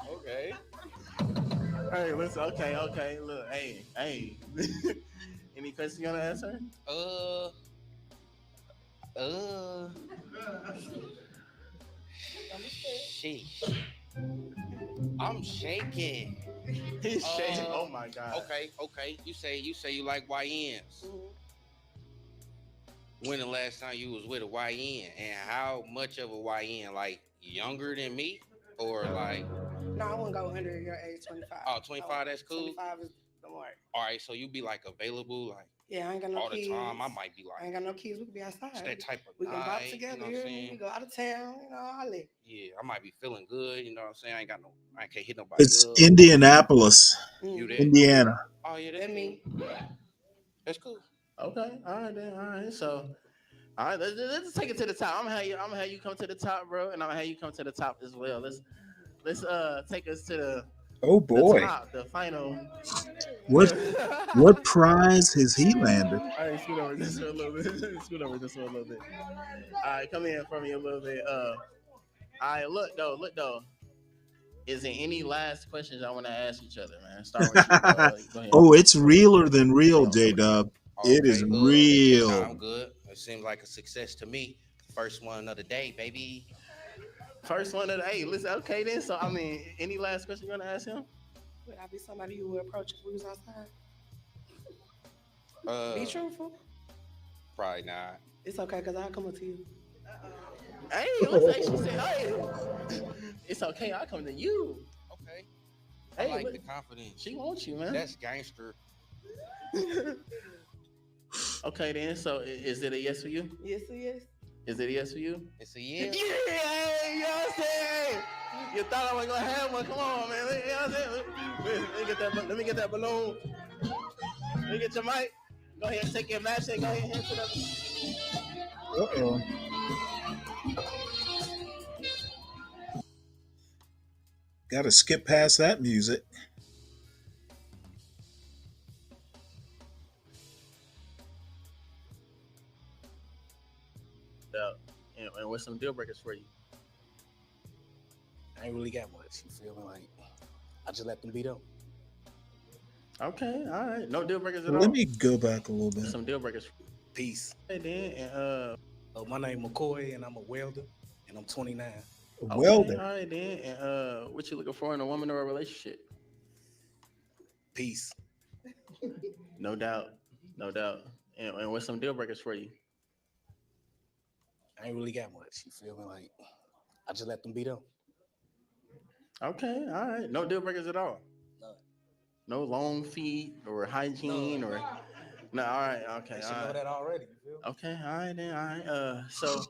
Okay. Hey, listen. Okay. Look, hey. Any questions you wanna ask her? Sheesh. I'm shaking. He's shaking. Oh my god. Okay. You say you like YNs. When the last time you was with a YN, and how much of a YN? Like younger than me, or like? No, I wouldn't go under your age, 25. Oh, 25, that's cool. 25 is the mark. All right, so you be like available, like yeah, I ain't got no all kids. the time. I might be like, I ain't got no kids. We can be outside. it's that type of we can night, bop together. you know what I'm saying? We go out of town. You know, all that. Yeah, I might be feeling good. You know what I'm saying? I can't hit nobody. It's up. Indianapolis, You there? Indiana. Oh yeah, that's me. That's cool. Okay, all right then. All right, so. All right, let's take it to the top. I'm gonna have you come to the top, bro, and I'm gonna have you come to the top as well. Let's take us to the boy, the top, the final. What prize has he landed? All right, scoot over this one a little bit. All right, come in for me a little bit. All right, look though. Is there any last questions I want to ask each other, man? Start with you. Go ahead. Oh, it's realer than real, J-Dub. It is real. Nah, I'm good. It seems like a success to me. First one of the day, baby. First one of the day. Listen, okay then. So I mean, any last question you want to ask him? Would I be somebody you would approach if we was outside? Be truthful. Probably not. It's okay, because I'll come up to you. Hey, listen, she said, hey, it's okay, I'll come to you. Okay. Hey, I like look, the confidence. she wants you, man. That's gangster. Okay, then. So is it a yes for you? Yes, yes. Is it a yes for you? It's a yes. Yeah, you know what I'm saying? You thought I wasn't gonna have one? Come on, man. You know what I'm saying? Let me get that balloon. Let me get your mic. Go ahead and take your match and go ahead and hit it up. Uh-oh. Got to skip past that music. And what's some deal breakers for you? I ain't really got much. You feel me? Like, I just let them beat up. Okay, all right. No deal breakers at all. Let me go back a little bit. Some deal breakers. Peace. Hey, then, and My name McCoy, and I'm a welder, and I'm 29. A Okay, welder. all right then. And what you looking for in a woman or a relationship? Peace. No doubt, no doubt. And what's some deal breakers for you? I ain't really got much. You feel me? Like, I just let them be them. Okay, all right. No deal breakers at all. No long feet or hygiene or no. All right, okay. They should All know right. that already. You feel me? Okay, all right then. All right. So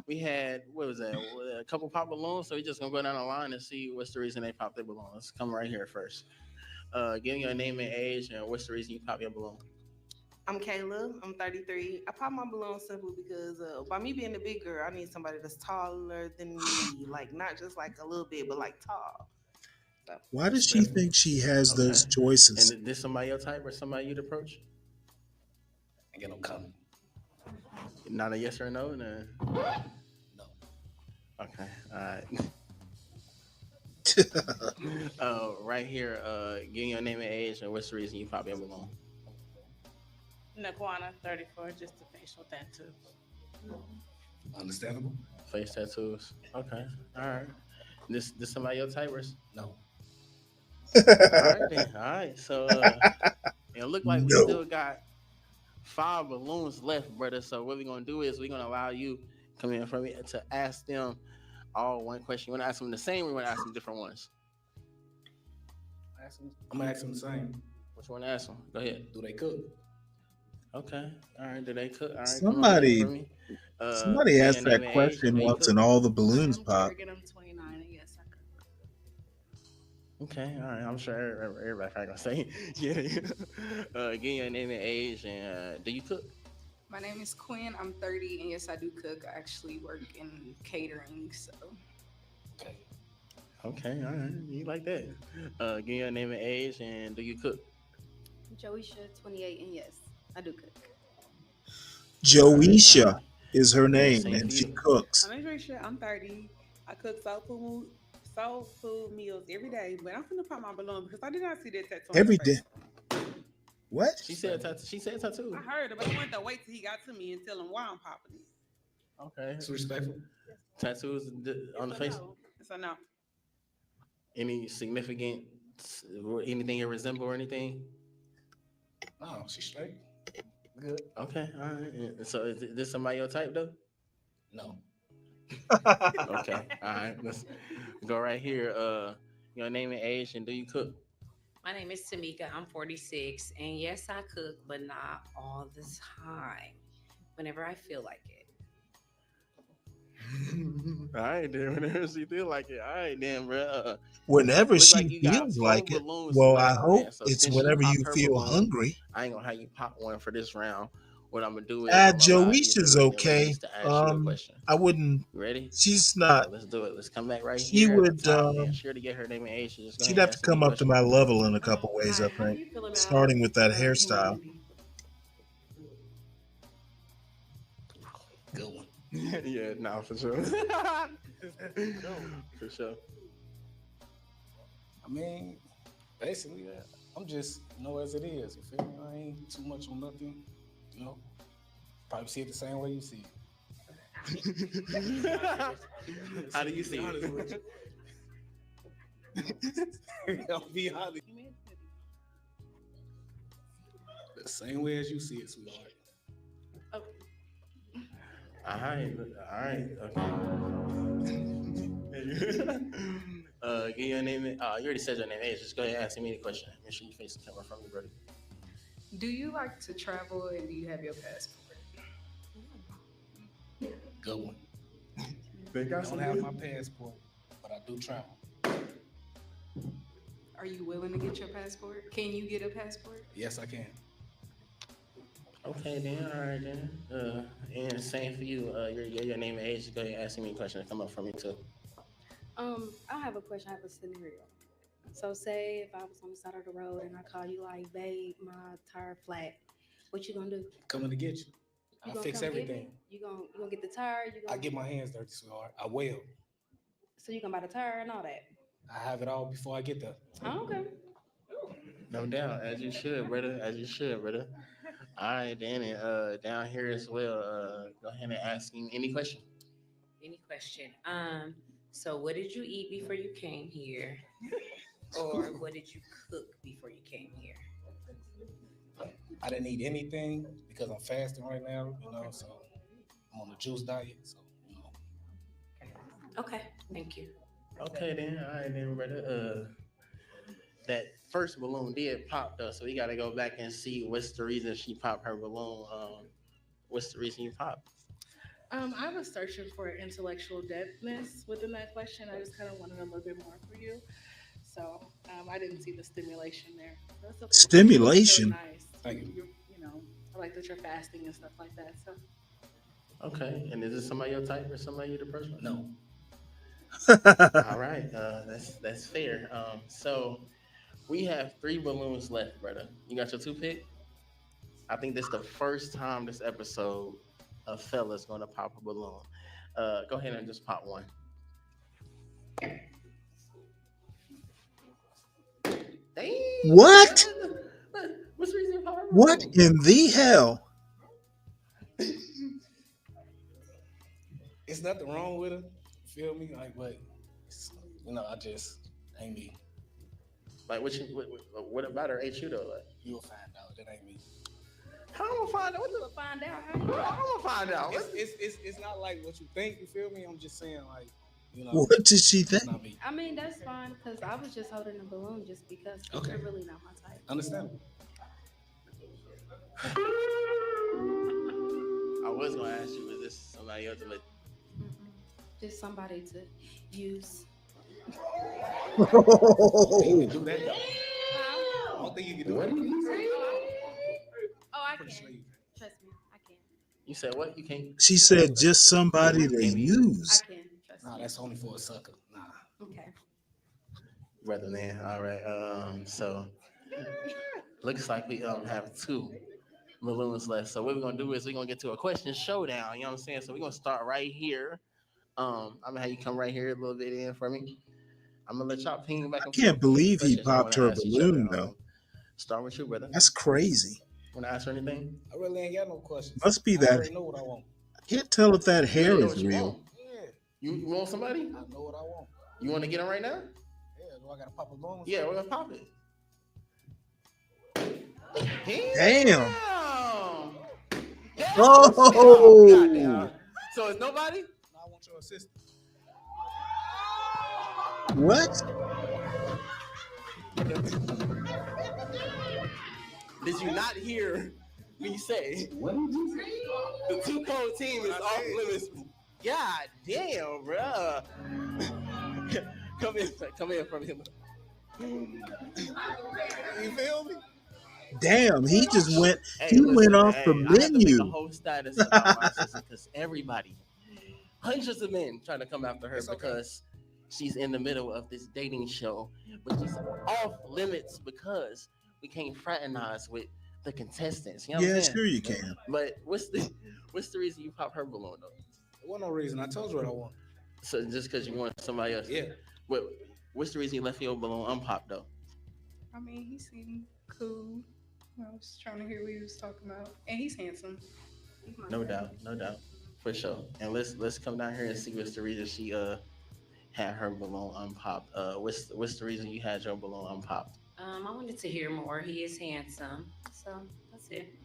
we had what was that? A couple pop balloons. So we just gonna go down the line and see what's the reason they popped their balloon. Let's come right here first. Give me your name and age, and what's the reason you pop your balloon? I'm Kayla. I'm 33. I pop my balloon simply because by me being a big girl, I need somebody that's taller than me. Like, not just like a little bit, but like tall. So, Why does she think she has those choices? And this somebody your type or somebody you'd approach? I get them coming. Not a yes or no? No. No. Okay. All right. Right here, give me your name and age, and what's the reason you pop your balloon? Naquana, 34, just a facial tattoo. Understandable. Face tattoos. Okay. All right. This somebody your type or? No. All right then. All right. So it look like we still got 5 balloons left, brother. So what we're gonna do is we're gonna allow you come in from it to ask them all one question. You wanna ask them the same or you wanna ask them different ones? I'm gonna ask them the same. What you wanna ask them? Go ahead. Do they cook? Okay. All right. Do they cook? All right. Somebody asked that question once, and all the balloons popped. I'm 29, and yes, I cook. Okay, all right. I'm sure everybody probably gonna say, yeah. Give me your name and age, and do you cook? My name is Quinn. I'm 30, and yes, I do cook. I actually work in catering, so. Okay, all right. You like that? Give me your name and age, and do you cook? Joisha, 28, and yes, I do cook. Joisha is her name, Same and for she you. cooks. My name's Risha. I'm 30. I cook soul food meals every day, but I'm finna pop my balloon because I did not see that tattoo on Every his day. face. What? She said tattoo. She said tattoo. I heard it, but I wanted to wait till he got to me and tell him why I'm popping it. Okay. It's respectful. Tattoos on the face. So no. Any significant, anything you resemble or anything? No, she's straight. Good. Okay, all right. So is this somebody your type though? No. Okay, all right. Let's go right here. Your name and age, and do you cook? My name is Tamika. I'm 46. And yes, I cook, but not all the time. Whenever I feel like it. All right, then. Whenever she feel like it. All right, then, bro. Whenever Looks she like you got feels 4 like it. balloons Well, I left, hope man. So it's since she whenever popped you her feel balloon, hungry. I ain't gonna have you pop one for this round. What I'm gonna do is I'm gonna allow you to Joisha's bring the okay. ladies to ask you a question. I wouldn't. You ready? She's not. So let's do it. Let's come back right She here at would. the top. And sure to get her name and age. Just go She'd ahead have and to ask me come a up to question. my level in a couple ways, I think. Starting with that hairstyle. Good one. Yeah, no, for sure. For sure. I mean, basically, I'm just as it is. You feel me? I ain't too much on nothing. You know, probably see it the same way you see it. How do you see it? I'll be honest. The same way as you see it, sweetheart. All right. Okay. Give your name. You already said your name. Hey, just go ahead and ask me the question. Make sure you face the camera from me, brother. Do you like to travel and do you have your passport? Good one. They I got don't some have good- my passport, but I do travel. Are you willing to get your passport? Can you get a passport? Yes, I can. Okay, then. All right, then. And same for you. Your name and age. Just go ahead and ask me a question. Come up from me too. I have a question. I have a scenario. So say if I was on the side of the road and I call you like, babe, my tire flat. What you gonna do? Coming to get you. You I gonna fix come get me? everything. You gonna get the tire? You I gonna get my hands dirty, sweetheart. I will. So you gonna buy the tire and all that? I have it all before I get there. Oh, okay. No doubt, as you should, brother. As you should, brother. All right, then, and down here as well. Go ahead and ask him any question. Any question? So what did you eat before you came here? Or what did you cook before you came here? I didn't eat anything because I'm fasting right now, so I'm on a juice diet. So, Okay, thank you. Okay, then. All right, then, brother. That first balloon did pop though, so we got to go back and see what's the reason she popped her balloon. What's the reason you popped? I was searching for intellectual depthness within that question. I just kind of wanted a little bit more for you. So I didn't see the stimulation there. That's okay. Stimulation? Really nice. Thank you. I like that you're fasting and stuff like that. So Okay, and is this somebody your type or somebody you're the person? No. All right, that's fair. So we have 3 balloons left, brother. You got your toothpick? I think this is the first time this episode a fella's gonna pop a balloon. Go ahead and just pop one. Dang. What? What's the reason you pop a balloon? What in the hell? it's nothing wrong with her. Feel me? Like, but I just ain't me. Like, what about her ain't you though? Like, You'll find out. That ain't me. How am I find out? What the find out? How am I find out? It's not like what you think. You feel me? I'm just saying, like, What did she think? Not me. I mean, that's fine because I was just holding a balloon just because. Okay. You're really not my type. Understandable. I was gonna ask you, was this somebody else, but Just somebody to use. You can do that though. I don't think you can do it. Oh, I can. Trust me, I can. you said what? You can't. She said just somebody to use. I can. Trust Nah, me. that's only for a sucker. Nah. Okay. Brother man. All right. So looks like we have 2 balloons left. So what we're gonna do is we're gonna get to a question showdown. You know what I'm saying? So we're gonna start right here. I'm gonna have you come right here a little bit in for me. I'm gonna let y'all ping back. I can't believe he popped her balloon though. Start with you, brother. That's crazy. Wanna ask her anything? I really ain't got no questions. Must be I that. already know what I want. I can't tell if that hair You know is what you real. want? You want somebody? I know what I want. You want to get them right now? Yeah, do I gotta pop a balloon? Yeah, we're gonna pop it. Damn. Oh! Oh. So it's nobody? No, I want your assistant. What? Did you not hear me say? What did you say? The 2 cold team is off limits. God damn, bruh. Come in from him. You feel me? Damn, he just went. Hey, He listen, went off hey, the I had to make a menu. whole status about my sister because everybody, hundreds of men trying to come after her because she's in the middle of this dating show, but she's off limits because we can't fraternize with the contestants. You know what I'm Yeah, saying? sure you can. But what's the reason you pop her balloon though? There wasn't no reason. I told you what I want. So just because you want somebody else? Yeah. What's the reason you left your balloon unpopped though? I mean, he seemed cool. I was trying to hear what he was talking about, and he's handsome. No doubt, for sure. And let's come down here and see what's the reason she had her balloon unpopped. What's the reason you had your balloon unpopped? I wanted to hear more. He is handsome, so that's it.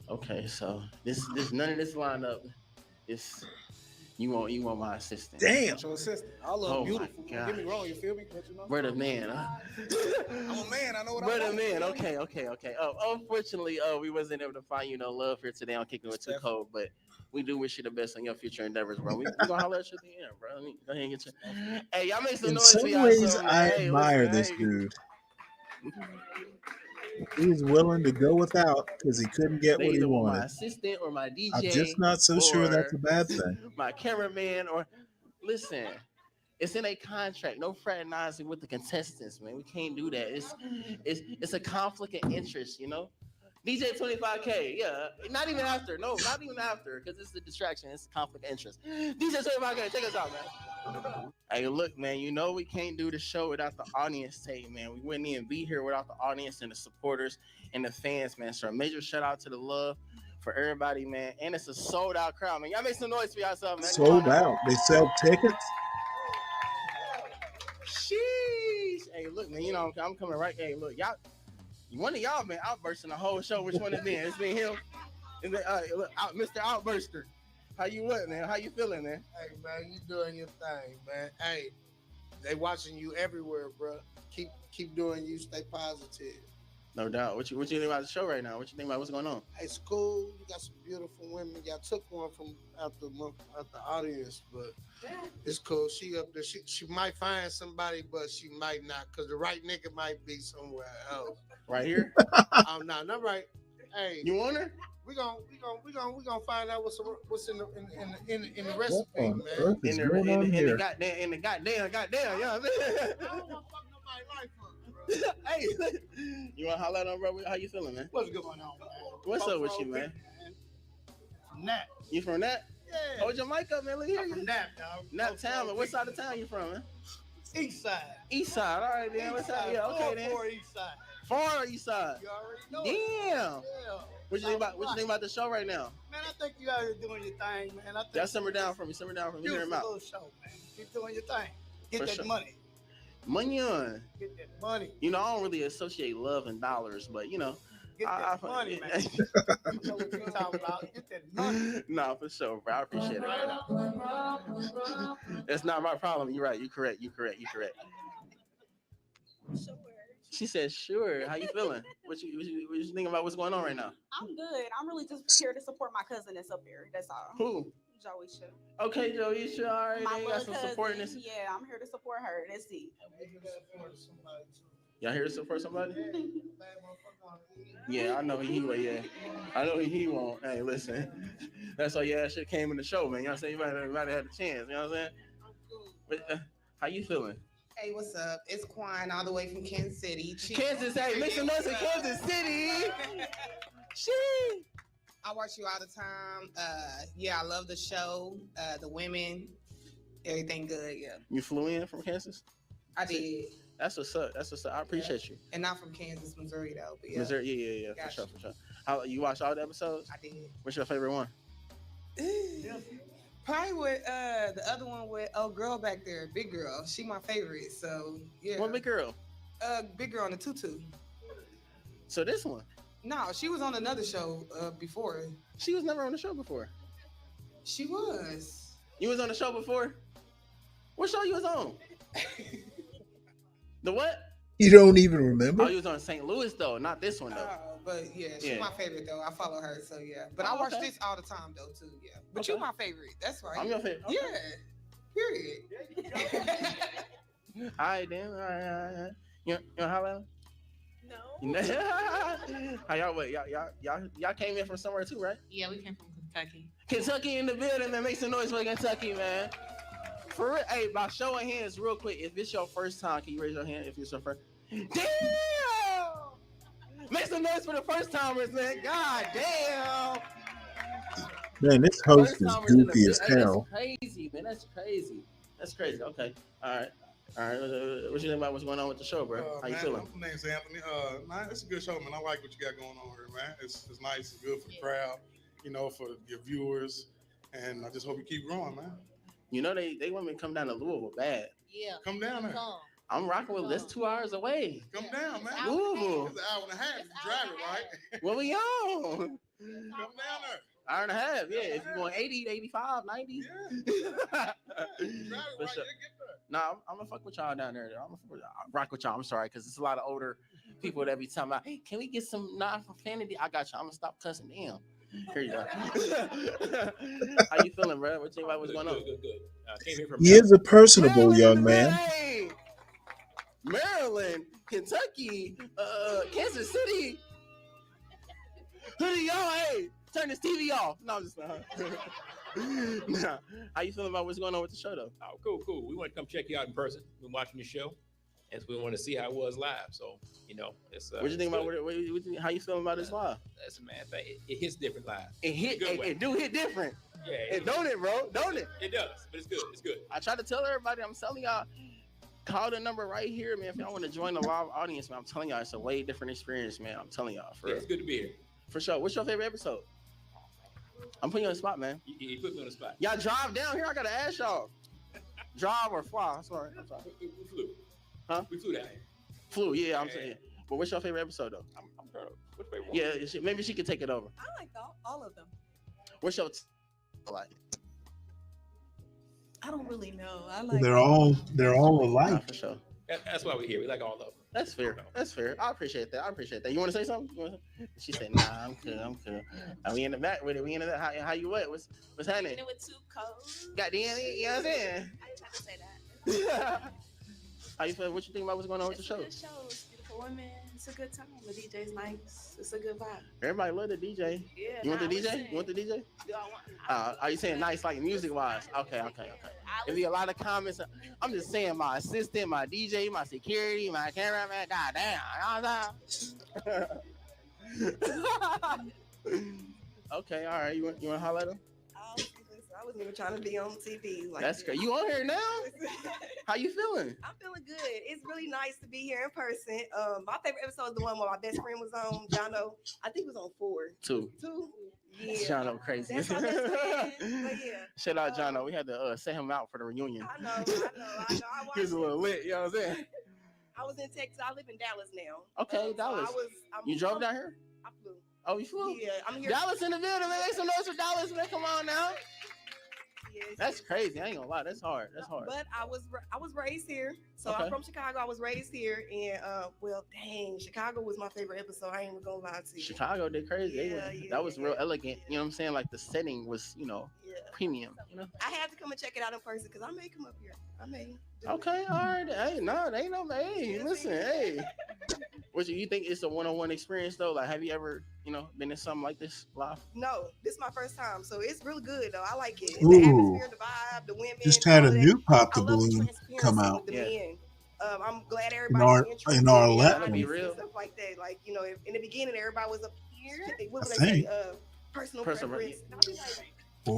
Okay, so this none of this lineup is you want my assistant. Damn. Your assistant. I love beautiful. Don't get me wrong. You feel me? But Brother man, I'm a man. I know what I want. Brother man, okay. Unfortunately, we wasn't able to find you no love here today on Kicking with Too Cold, but we do wish you the best on your future endeavors, bro. We gonna holler at you at the end, bro. Let me go ahead and get you. Hey, y'all make some In noise some for y'all. ways, man. I Hey, admire listen, this hey. dude. He was willing to go without because he couldn't get They what he either want my wanted. assistant or my DJ. I'm just not so sure that's a bad thing. My cameraman or listen, it's in a contract. No fraternizing with the contestants, man. We can't do that. It's a conflict of interest, you know. DJ 25K, yeah. Not even after, because it's a distraction. It's a conflict of interest. DJ 25K, check us out, man. Hey, look, man, you know we can't do the show without the audience tape, man. We wouldn't even be here without the audience and the supporters and the fans, man. So a major shout out to the love for everybody, man. And it's a sold out crowd, man. Y'all make some noise for yourself, man. Sold out. They sell tickets. Sheesh. Hey, look, man, you know, I'm coming right. Hey, look, y'all, one of y'all been outbursting the whole show. Which one it been? It's been him. And then, look, Mr. Outburster. How you what, man? How you feeling, man? Hey, man, you doing your thing, man. Hey, they watching you everywhere, bro. Keep doing you. Stay positive. No doubt. What you think about the show right now? What you think about what's going on? It's cool. You got some beautiful women. Y'all took one from out the audience, but it's cool. She up there. She might find somebody, but she might not, because the right nigga might be somewhere else. Right here? Oh no, not right. Hey, you want her? We gonna find out what's in the recipe, man. In the goddamn, yeah. I don't want to fuck nobody's life up, bro. Hey, you want to holler at him, bro? How you feeling, man? What's going on, man? What's up with you, man? From Nap. You from Nap? Yeah. Hold your mic up, man. Look here. I'm from Nap, dog. Nap town, man. What side of town you from, man? East side. East side. All right, then. What's up? Yeah, okay, then. Far east side. Far east side. You already know. Damn. Yeah. What you think about the show right now? Man, I think you out here doing your thing, man. I think Y'all simmer down for me. Simmer down for me. Hear him out. Little show, man. Keep doing your thing. Get For that sure. money. Money on. Get that money. You know, I don't really associate love and dollars, but you know. Get that money, man. You know what you talking about. Get that money. Nah, for sure, bro. I appreciate it. That's not my problem. You're right. You're correct. She said, "Sure." How you feeling? What you thinking about what's going on right now? I'm good. I'm really just here to support my cousin that's up there. That's all. Who? Joeycia. Okay, Joeycia. All right, My you got little some cousin. support in this. Yeah, I'm here to support her. That's it. Y'all here to support somebody? Yeah, I know he will. Yeah, I know he won't. Hey, listen, that's why your ass shit came in the show, man. You know what I'm saying? You might have had a chance. You know what I'm saying? But, how you feeling? Hey, what's up? It's Quan, all the way from Kansas City. Kansas, hey, make some noise in Kansas City. Shee. I watch you all the time. Yeah, I love the show. The women, everything good. Yeah. You flew in from Kansas? I did. That's what's up. I appreciate you. And not from Kansas, Missouri though. But yeah. Missouri, yeah, for sure. How you watched all the episodes? I did. What's your favorite one? Probably with the other one with girl back there, big girl. She my favorite. So yeah. What big girl? Big girl on the tutu. So this one? No, she was on another show before. She was never on the show before. She was. You was on the show before? What show you was on? The what? You don't even remember? Oh, you was on St. Louis though, not this one though. But yeah, she's my favorite though. I follow her, so yeah. But I watch this all the time though too. Yeah. But you're my favorite. That's right. I'm your favorite. Okay. Yeah. Period. All right, then. All right. You know how No. How y'all wait? Y'all came in from somewhere too, right? Yeah, we came from Kentucky. Kentucky in the building, man. Make some noise for Kentucky, man. For real, hey, by show of hands, real quick, if it's your first time, can you raise your hand if it's your first? Damn! Make some noise for the first timers, man. God damn! Man, this host is First-timers in the goofy as building. hell. That's crazy, man. That's crazy. Okay. All right. What you think about what's going on with the show, bro? How you man, feeling? My name's Anthony. Man, it's a good show, man. I like what you got going on here, man. It's nice. It's good for the crowd, you know, for your viewers. And I just hope you keep growing, man. You know, they want me to come down to Louisville bad. Yeah. Come down there. I'm rocking with that's 2 hours away. Come down, man. Louisville. It's an hour and a half if you drive it, right? What we on? Come down there. Hour and a half, yeah. If you're going 80, 85, 90. Yeah. Drive it right, Sure. you'll get there. Nah, I'm gonna fuck with y'all down there. I'm gonna rock with y'all. I'm sorry, because it's a lot of older people that be talking about, hey, can we get some non-profanity? I got you. I'm gonna stop cussing. Damn. Here you go. How you feeling, bro? What you think about what's going on? Good. Came here from He is a personable young man. Hey, Maryland, Kentucky, Kansas City. Who do y'all? Hey, turn this TV off. No, I'm just not. Nah. How you feeling about what's going on with the show, though? Oh, cool. We want to come check you out in person. We're watching the show, and we want to see how it was live. So, you know, it's. What you think about how you feeling about this live? That's a man thing. It hits different live. It do hit different. Yeah, Don't it, bro? Don't it? It does, but it's good. It's good. I try to tell everybody. I'm telling y'all. Call the number right here, man. If y'all want to join the live audience, man, I'm telling y'all, it's a way different experience, man. I'm telling y'all. It's good to be here. For sure. What's your favorite episode? I'm putting you on the spot, man. You put me on the spot. Y'all drive down here. I gotta ask y'all. Drive or fly? Sorry. I'm sorry. We flew. Huh? We flew down here. Flew. Yeah, I'm saying. But what's your favorite episode though? I'm proud of. What's favorite one? Yeah, maybe she can take it over. I like all of them. What's your like? I don't really know. I like. They're all alike. Nah, for sure. That's why we're here. We like all of them. That's fair. That's fair. I appreciate that. You want to say something? She said, "Nah, I'm cool. Are we in the back with it? We in the back? How you what? What's happening? With two codes. Goddamn, you know what I'm saying? I just have to say that. How you feel? What you think about what's going on with the show? It's a good show. It's beautiful women. It's a good time. The DJ's nice. It's a good vibe. Everybody love the DJ. Yeah. You want the DJ? You want the DJ? Are you saying nice, like music wise? Okay. If be a lot of comments, I'm just saying my assistant, my DJ, my security, my cameraman. Goddamn. Okay, all right. You want to holler at him? I wasn't even trying to be on TV. Like That's great. You on here now? How you feeling? I'm feeling good. It's really nice to be here in person. My favorite episode is the one where my best friend was on, Jono. I think it was on 4. 2. Yeah. Jono crazy. That's my best friend. But yeah. Shout out Jono. We had to set him out for the reunion. I know. He was a little lit, you know what I'm saying? I was in Texas. I live in Dallas now. Okay, Dallas. You drove down here? I flew. Oh, you flew? Yeah, I'm here. Dallas in the building, man. Make some noise for Dallas, man. Come on now. That's crazy. I ain't gonna lie. That's hard. But I was raised here, so Okay. I'm from Chicago. I was raised here, and well, dang, Chicago was my favorite episode. I ain't even gonna lie to you. Chicago did crazy. That was real elegant. You know what I'm saying? Like the setting was, premium. You know. I had to come and check it out in person because I may come up here. I may. Okay, all right. Hey, no, they ain't no. Hey, listen, hey. What you think it's a one-on-one experience though? Like, have you ever, been in something like this live? No, this is my first time, so it's really good though. I like it. Ooh. The atmosphere, the vibe, the women. Just had a all that. new Pop the I love the Balloon transparency come out. with the men. I'm glad In everybody our interested be real. stuff like that. Like in the beginning, everybody was up here. What I would they say? think. Personal Personal preference. I'll be like,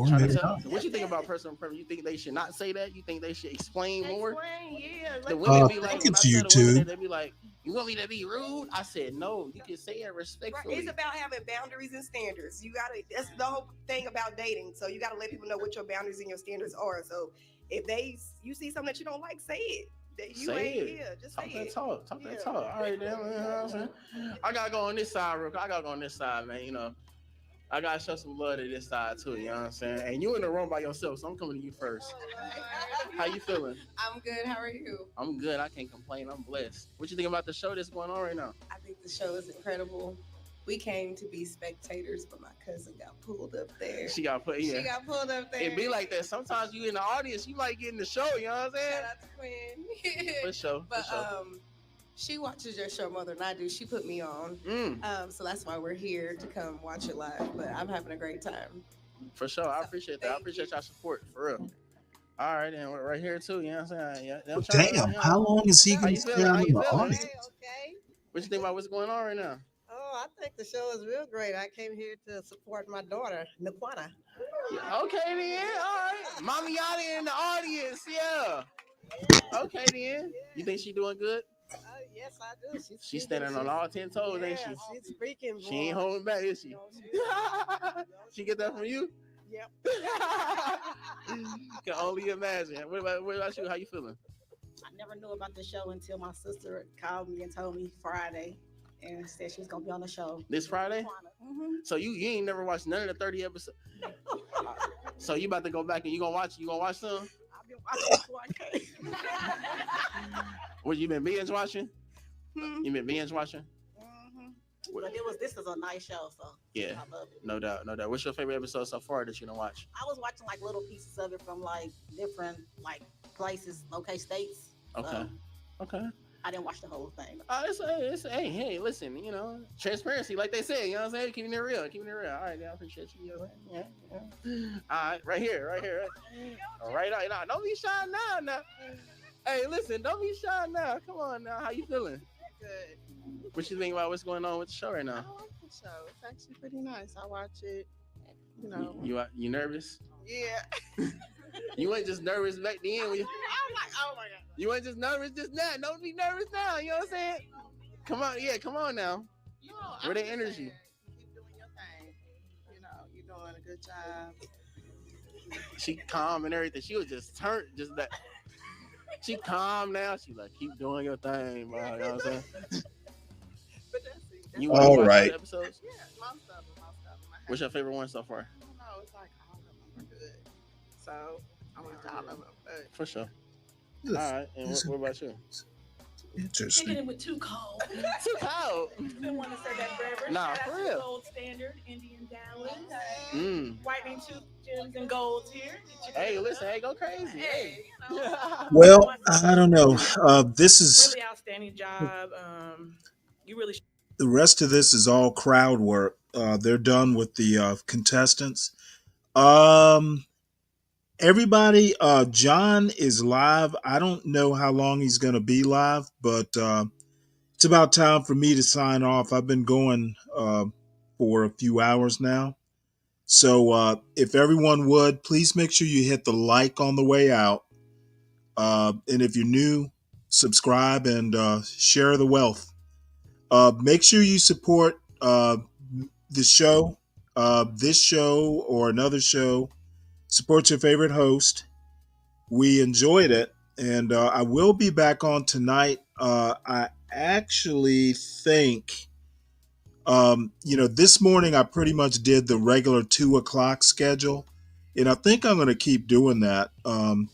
Trying to tell- What you think about personal preference? You think they should not say that? You think they should explain more? yeah. The women be I like, think when it's I tell the women YouTube. that, they be like, "You want me to be rude?" I said, "No, you can say it Right. respectfully." It's about having boundaries and standards. That's the whole thing about dating. So you gotta let people know what your boundaries and your standards are. So if you see something that you don't like, say it. That you Say ain't it. here. Just Talk say that it. talk. Talk that talk. All right, then. You know what I'm saying? I gotta go on this side real quick. I gotta go on this side, man. I gotta show some love to this side too. You know what I'm saying? And you in the room by yourself, so I'm coming to you first. How you feeling? I'm good. How are you? I'm good. I can't complain. I'm blessed. What you think about the show that's going on right now? I think the show is incredible. We came to be spectators, but my cousin got pulled up there. She got put. Yeah. She got pulled up there. It be like that. Sometimes you in the audience, you might get in the show. You know what I'm saying? Shout out to Quinn. For sure. But for sure. she watches your show more than I do. She put me on. So that's why we're here to come watch it live. But I'm having a great time. For sure. I appreciate that. I appreciate y'all support. For real. All right, and we're right here too. You know what I'm saying? Yeah. I'm trying to- Damn, how long is he How going you to feeling? stay How in you the feeling? audience? Okay. What you think about what's going on right now? Oh, I think the show is real great. I came here to support my daughter, Naquana. Yeah, okay then. All right. Mommy Yada in the audience. Yeah. Okay then. You think she doing good? Yes, I do. She's standing on all 10 toes, ain't she? She's speaking. She ain't holding back, is she? She get that from you? Yep. Can only imagine. What about you? How you feeling? I never knew about the show until my sister called me and told me Friday and said she was going to be on the show. This Friday? So you ain't never watched none of the 30 episodes. So you about to go back and you gonna watch some? I've been watching before I came. What, you been binge watching? You been binge watching? But this is a nice show, so Yeah, I love it. no doubt. What's your favorite episode so far that you don't watch? I was watching like little pieces of it from like different like places, states. Okay. Okay. I didn't watch the whole thing. Hey, listen, transparency, like they say, you know what I'm saying? Keeping it real. All right, I appreciate you. You know what I'm saying? Yeah. All right, right here. Right now. Don't be shy now. Hey, listen, don't be shy now. Come on now. How you feeling? Good. What you think about what's going on with the show right now? I like the show. It's actually pretty nice. I watch it. You nervous? Yeah. You ain't just nervous back then. I'm like, oh my god. You ain't just nervous just now. Don't be nervous now. You know what I'm saying? Come on, yeah, come on now. No, Where the energy? Keep doing your thing. You know, you're doing a good job. She calm and everything. She was just turned, just that. She calm now. She like, keep doing your thing, bro. You know what I'm saying? But that's it. You All watch right. the episodes? Yeah, most of them. What's your favorite one so far? I don't know. It's like all of them are good. So I watch all of them. But For sure. All right. And what about you? Interesting. Kicking it with Too Cold. Too Cold. Been wanting to say that forever. Nah, Shout out for to real. Gold Standard, Indian Dallas. Mm. Whitening 2 gems and golds here. Hey, listen, hey, go crazy. Hey. Well, I don't know. This is Really outstanding job. You really. the rest of this is all crowd work. They're done with the contestants. Everybody, John is live. I don't know how long he's going to be live, but it's about time for me to sign off. I've been going for a few hours now. So if everyone would, please make sure you hit the like on the way out. And if you're new, subscribe and share the wealth. Make sure you support the show, this show or another show. Support your favorite host. We enjoyed it. And I will be back on tonight. I actually think, this morning I pretty much did the regular 2:00 schedule. And I think I'm going to keep doing that.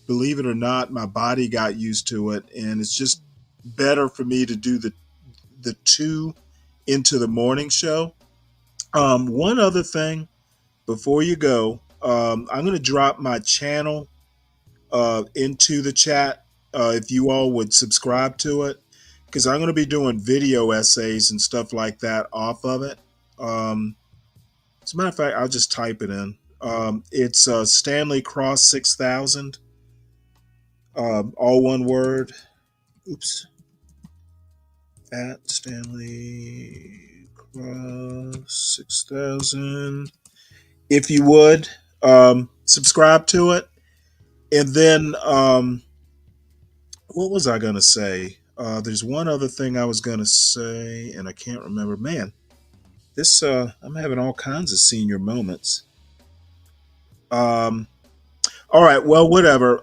Believe it or not, my body got used to it. And it's just better for me to do the 2 into the morning show. One other thing before you go, I'm going to drop my channel into the chat if you all would subscribe to it, because I'm going to be doing video essays and stuff like that off of it. As a matter of fact, I'll just type it in. It's Stanley Cross 6000, all one word. Oops. At Stanley Cross 6000. If you would, subscribe to it. And then, what was I going to say? There's one other thing I was going to say, and I can't remember. Man, this, I'm having all kinds of senior moments. All right, well, whatever.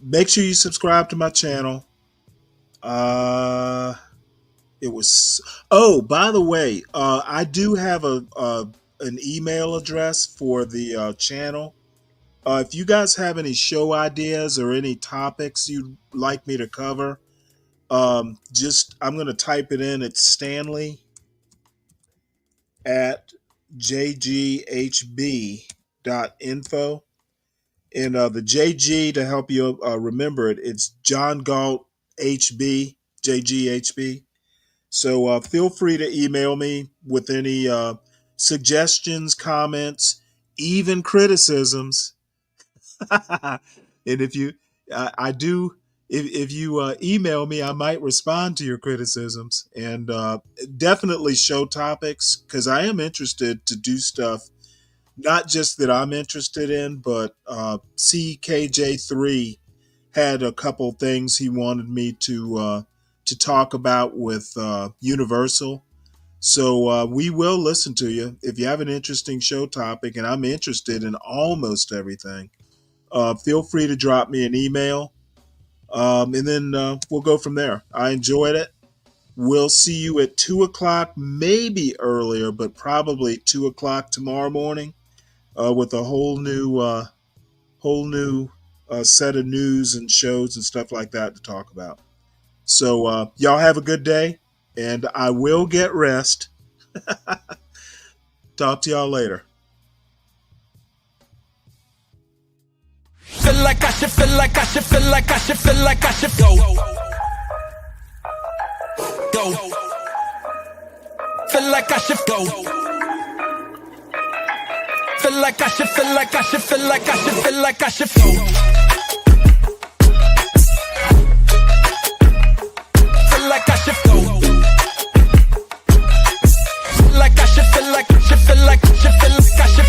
Make sure you subscribe to my channel. It was, oh, by the way, I do have an email address for the channel. If you guys have any show ideas or any topics you'd like me to cover, I'm going to type it in. It's Stanley at jghb.info. And the JG, to help you remember it, it's John Galt HB, JGHB. So feel free to email me with any suggestions, comments, even criticisms. And if you, if you email me, I might respond to your criticisms, and definitely show topics, because I am interested to do stuff, not just that I'm interested in, but CKJ3 had a couple things he wanted me to talk about with Universal. So we will listen to you. If you have an interesting show topic, and I'm interested in almost everything, feel free to drop me an email, and then we'll go from there. I enjoyed it. We'll see you at 2:00, maybe earlier, but probably 2:00 tomorrow morning, with a whole new set of news and shows and stuff like that to talk about. So y'all have a good day, and I will get rest. Talk to y'all later. Feel like I should, feel like I should, feel like I should, feel like I should go. Go. Feel like I should go. Feel like I should, feel like I should, feel like I should, feel like I should go. Feel like I should go. Feel like I should, feel like I should, feel like I should, feel like I should.